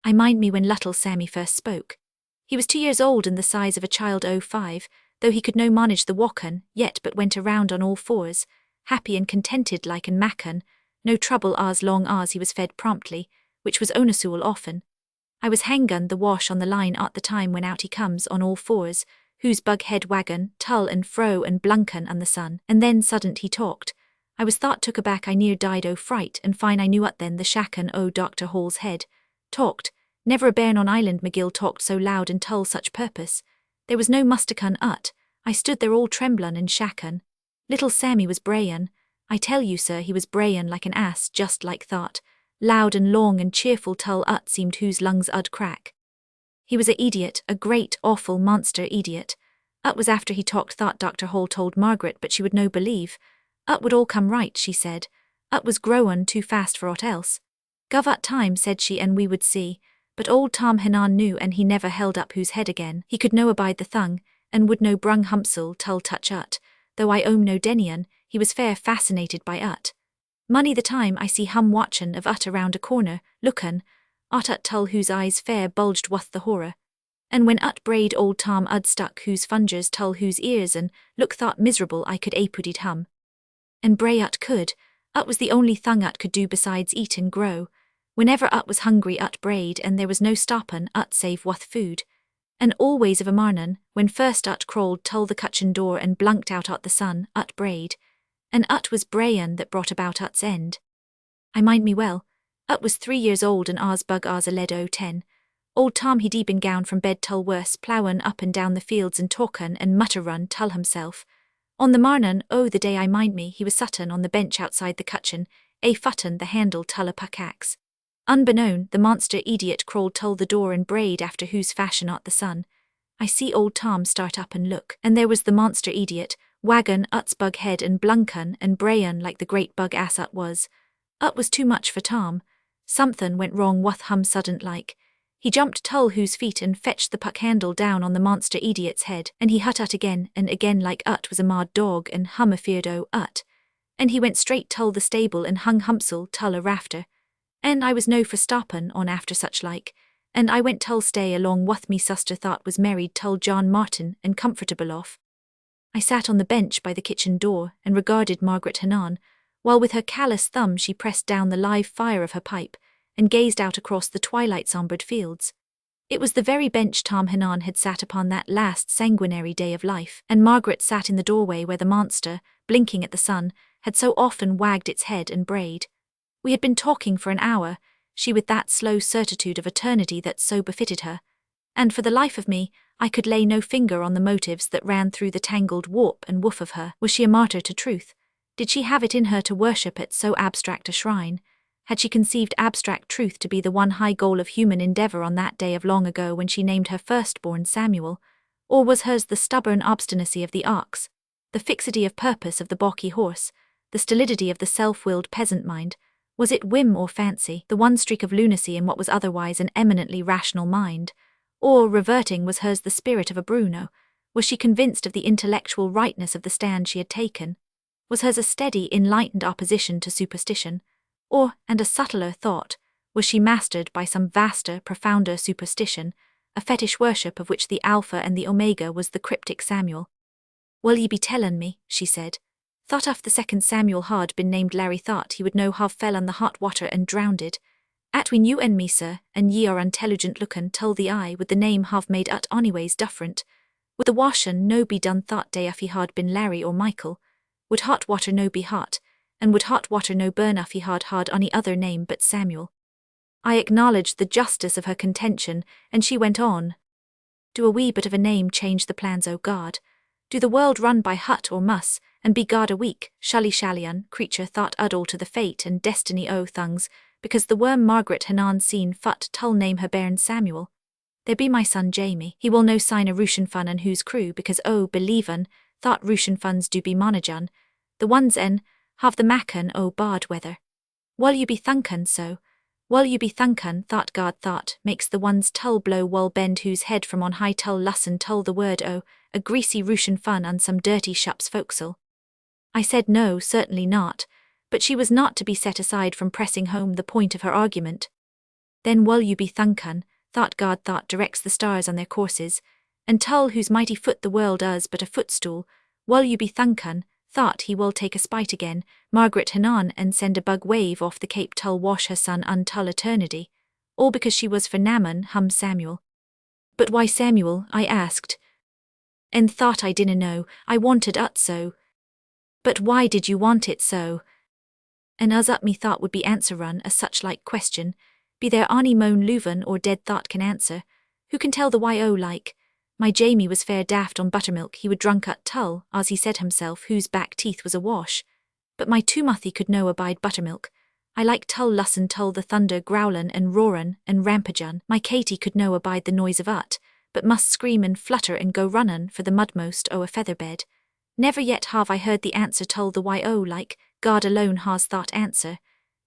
I mind me when Luttle Sammy first spoke. He was 2 years old and the size of a child o' 5, though he could no manage the walkin', yet but went around on all fours, happy and contented like and mackin', no trouble as long as he was fed promptly, which was onasul often. I was hangin' the wash on the line at the time when out he comes on all fours, whose bug-head wagon, tull and fro and blunkin' on the sun, and then suddent he talked. I was thought took aback I near died o' fright, and fine I knew ut then the shacken o' Dr. Hall's head. Talked, never a bairn on Island McGill talked so loud and tull such purpose. There was no mustercun ut, I stood there all tremblin' and shacken. Little Sammy was brayin', I tell you sir he was brayin' like an ass just like that, loud and long and cheerful tull ut seemed whose lungs ud crack. He was a idiot, a great, awful monster idiot. Ut was after he talked that Dr. Hall told Margaret, but she would no believe. Ut would all come right, she said. Ut was growin' too fast for aught else. Gov ut time, said she, and we would see. But old Tom Hannan knew, and he never held up whose head again. He could no abide the thung, and would no brung humpsel tull touch ut. Though I own no denian, he was fair fascinated by ut. Mony the time I see hum watchin' of ut around a corner, lookin', at ut tull whose eyes fair bulged wath the horror. And when ut braid old Tom ud stuck whose fungers tull whose ears and look thought miserable I could apudid hum. And bray ut could, ut was the only thung ut could do besides eat and grow. Whenever ut was hungry ut braid and there was no stoppin' ut save wath food. And always of a marnin', when first ut crawled tull the kitchen door and blunked out at the sun, ut braid. And ut was brayin' that brought about ut's end. I mind me well. Ut was 3 years old and as bug as a lead o' 10. Old Tom he'd been gown from bed tull worse, plowin' up and down the fields and talkin' and mutter-run tull himself. On the marnin' the day I mind me he was suttin' on the bench outside the kitchen, futtin' the handle tull a pickaxe. Unbeknown, the monster idiot crawled tull the door and braid after whose fashion at the sun. I see old Tom start up and look, and there was the monster idiot, waggin' ut's bug head and blunkin' and brayin' like the great bug ass ut was. Ut was too much for Tom. Somethin' went wrong wath hum suddent like. He jumped tull whose feet and fetched the puck handle down on the monster idiot's head, and he hut ut again and again like ut was a mad dog and hum afeard o' ut. And he went straight tull the stable and hung humpsel tull a rafter. And I was no for stoppin' on after such like, and I went tull stay along wath me suster thought was married tull John Martin and comfortable off. I sat on the bench by the kitchen door and regarded Margaret Hannan, while with her callous thumb she pressed down the live fire of her pipe, and gazed out across the twilight-sombred fields. It was the very bench Tom Hannon had sat upon that last sanguinary day of life, and Margaret sat in the doorway where the monster, blinking at the sun, had so often wagged its head and brayed. We had been talking for an hour, she with that slow certitude of eternity that so befitted her, and for the life of me, I could lay no finger on the motives that ran through the tangled warp and woof of her. Was she a martyr to truth? Did she have it in her to worship at so abstract a shrine? Had she conceived abstract truth to be the one high goal of human endeavor on that day of long ago when she named her firstborn Samuel? Or was hers the stubborn obstinacy of the ox, the fixity of purpose of the balky horse, the stolidity of the self-willed peasant mind? Was it whim or fancy, the one streak of lunacy in what was otherwise an eminently rational mind? Or, reverting, was hers the spirit of a Bruno? Was she convinced of the intellectual rightness of the stand she had taken? Was hers a steady, enlightened opposition to superstition? Or, and a subtler thought, was she mastered by some vaster, profounder superstition, a fetish worship of which the Alpha and the Omega was the cryptic Samuel? "Will ye be tellin' me," she said. "Thought if the second Samuel had been named Larry thought he would know how fell on the hot water and drownded. Atween you and me, sir, and ye are intelligent lookin' till the eye would the name have made ut anyways different. Would the washin' no be done thought day if he had been Larry or Michael? Would hot water no be hot, and would hot water no burn if he had any other name but Samuel?" I acknowledged the justice of her contention, and she went on. "Do a wee bit of a name change the plans o' God? Do the world run by hut or muss, and be God a week, shally-shallyan, creature thought uddle to the fate and destiny o' things, because the worm Margaret Hannon seen fut tull name her bairn Samuel? There be my son Jamie, he will no sign a Rooshan fun and whose crew, because believin', thought Rooshan funs do be monajan, the ones have the mackan o' bad weather. Wull you be thunkin' so? Wull you be thunkin' thought God thought makes the ones tull blow wull bend whose head from on high tull lussin tull the word a greasy Rooshan fun on some dirty shop's forecastle?" I said no, certainly not, but she was not to be set aside from pressing home the point of her argument. "Then wull you be thunkin', thought God thought directs the stars on their courses, and tull whose mighty foot the world is but a footstool, wull you be thunkin', thought he will take a spite again, Margaret Hannon, and send a bug wave off the Cape tull wash her son untull eternity, all because she was for Naman Samuel." "But why Samuel?" I asked. "And thought I dinna know, I wanted ut so." "But why did you want it so?" And us up me thought would be answer run a such like question, be there ony moan luven or dead thought can answer, who can tell the why like? My Jamie was fair daft on buttermilk he would drunk at tull, as he said himself, whose back teeth was awash. But my Tumuthy could no abide buttermilk. I like tull lussin tull the thunder growlin and roarin and rampajan. My Katy could no abide the noise of ut, but must scream and flutter and go runnin for the mudmost o' a featherbed. Never yet have I heard the answer tull the why like, God alone has thought answer.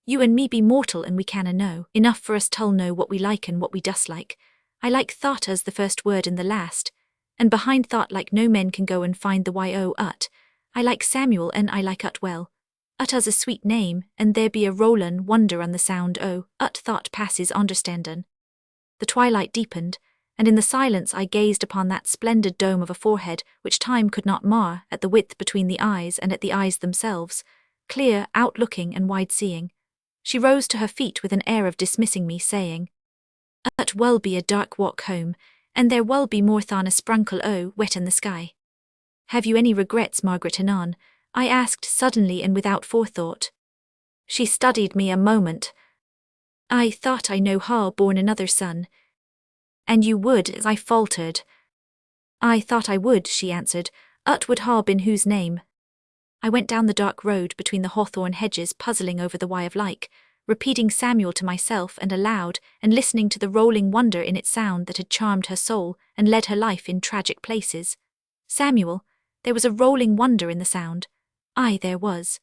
You and me be mortal and we canna know, enough for us tull know what we like and what we dislike. I like thought as the first word and the last, and behind thought like no men can go and find the why ut. I like Samuel and I like ut well. Ut as a sweet name, and there be a rollin' wonder on the sound ut thought passes understandin'. The twilight deepened, and in the silence I gazed upon that splendid dome of a forehead which time could not mar, at the width between the eyes and at the eyes themselves, clear, outlooking and wide-seeing. She rose to her feet with an air of dismissing me, saying, "Ut wull be a dark walk home, and there wull be more than a sprunkle o' wet in the sky." "Have you any regrets, Margaret Hannon?" I asked suddenly and without forethought. She studied me a moment. "I thought I no ha born another son." "And you would," as I faltered. "I thought I would," she answered. "Ut would ha been whose name?" I went down the dark road between the hawthorn hedges, puzzling over the why of like, repeating Samuel to myself and aloud, and listening to the rolling wonder in its sound that had charmed her soul and led her life in tragic places. Samuel, there was a rolling wonder in the sound. Aye, there was.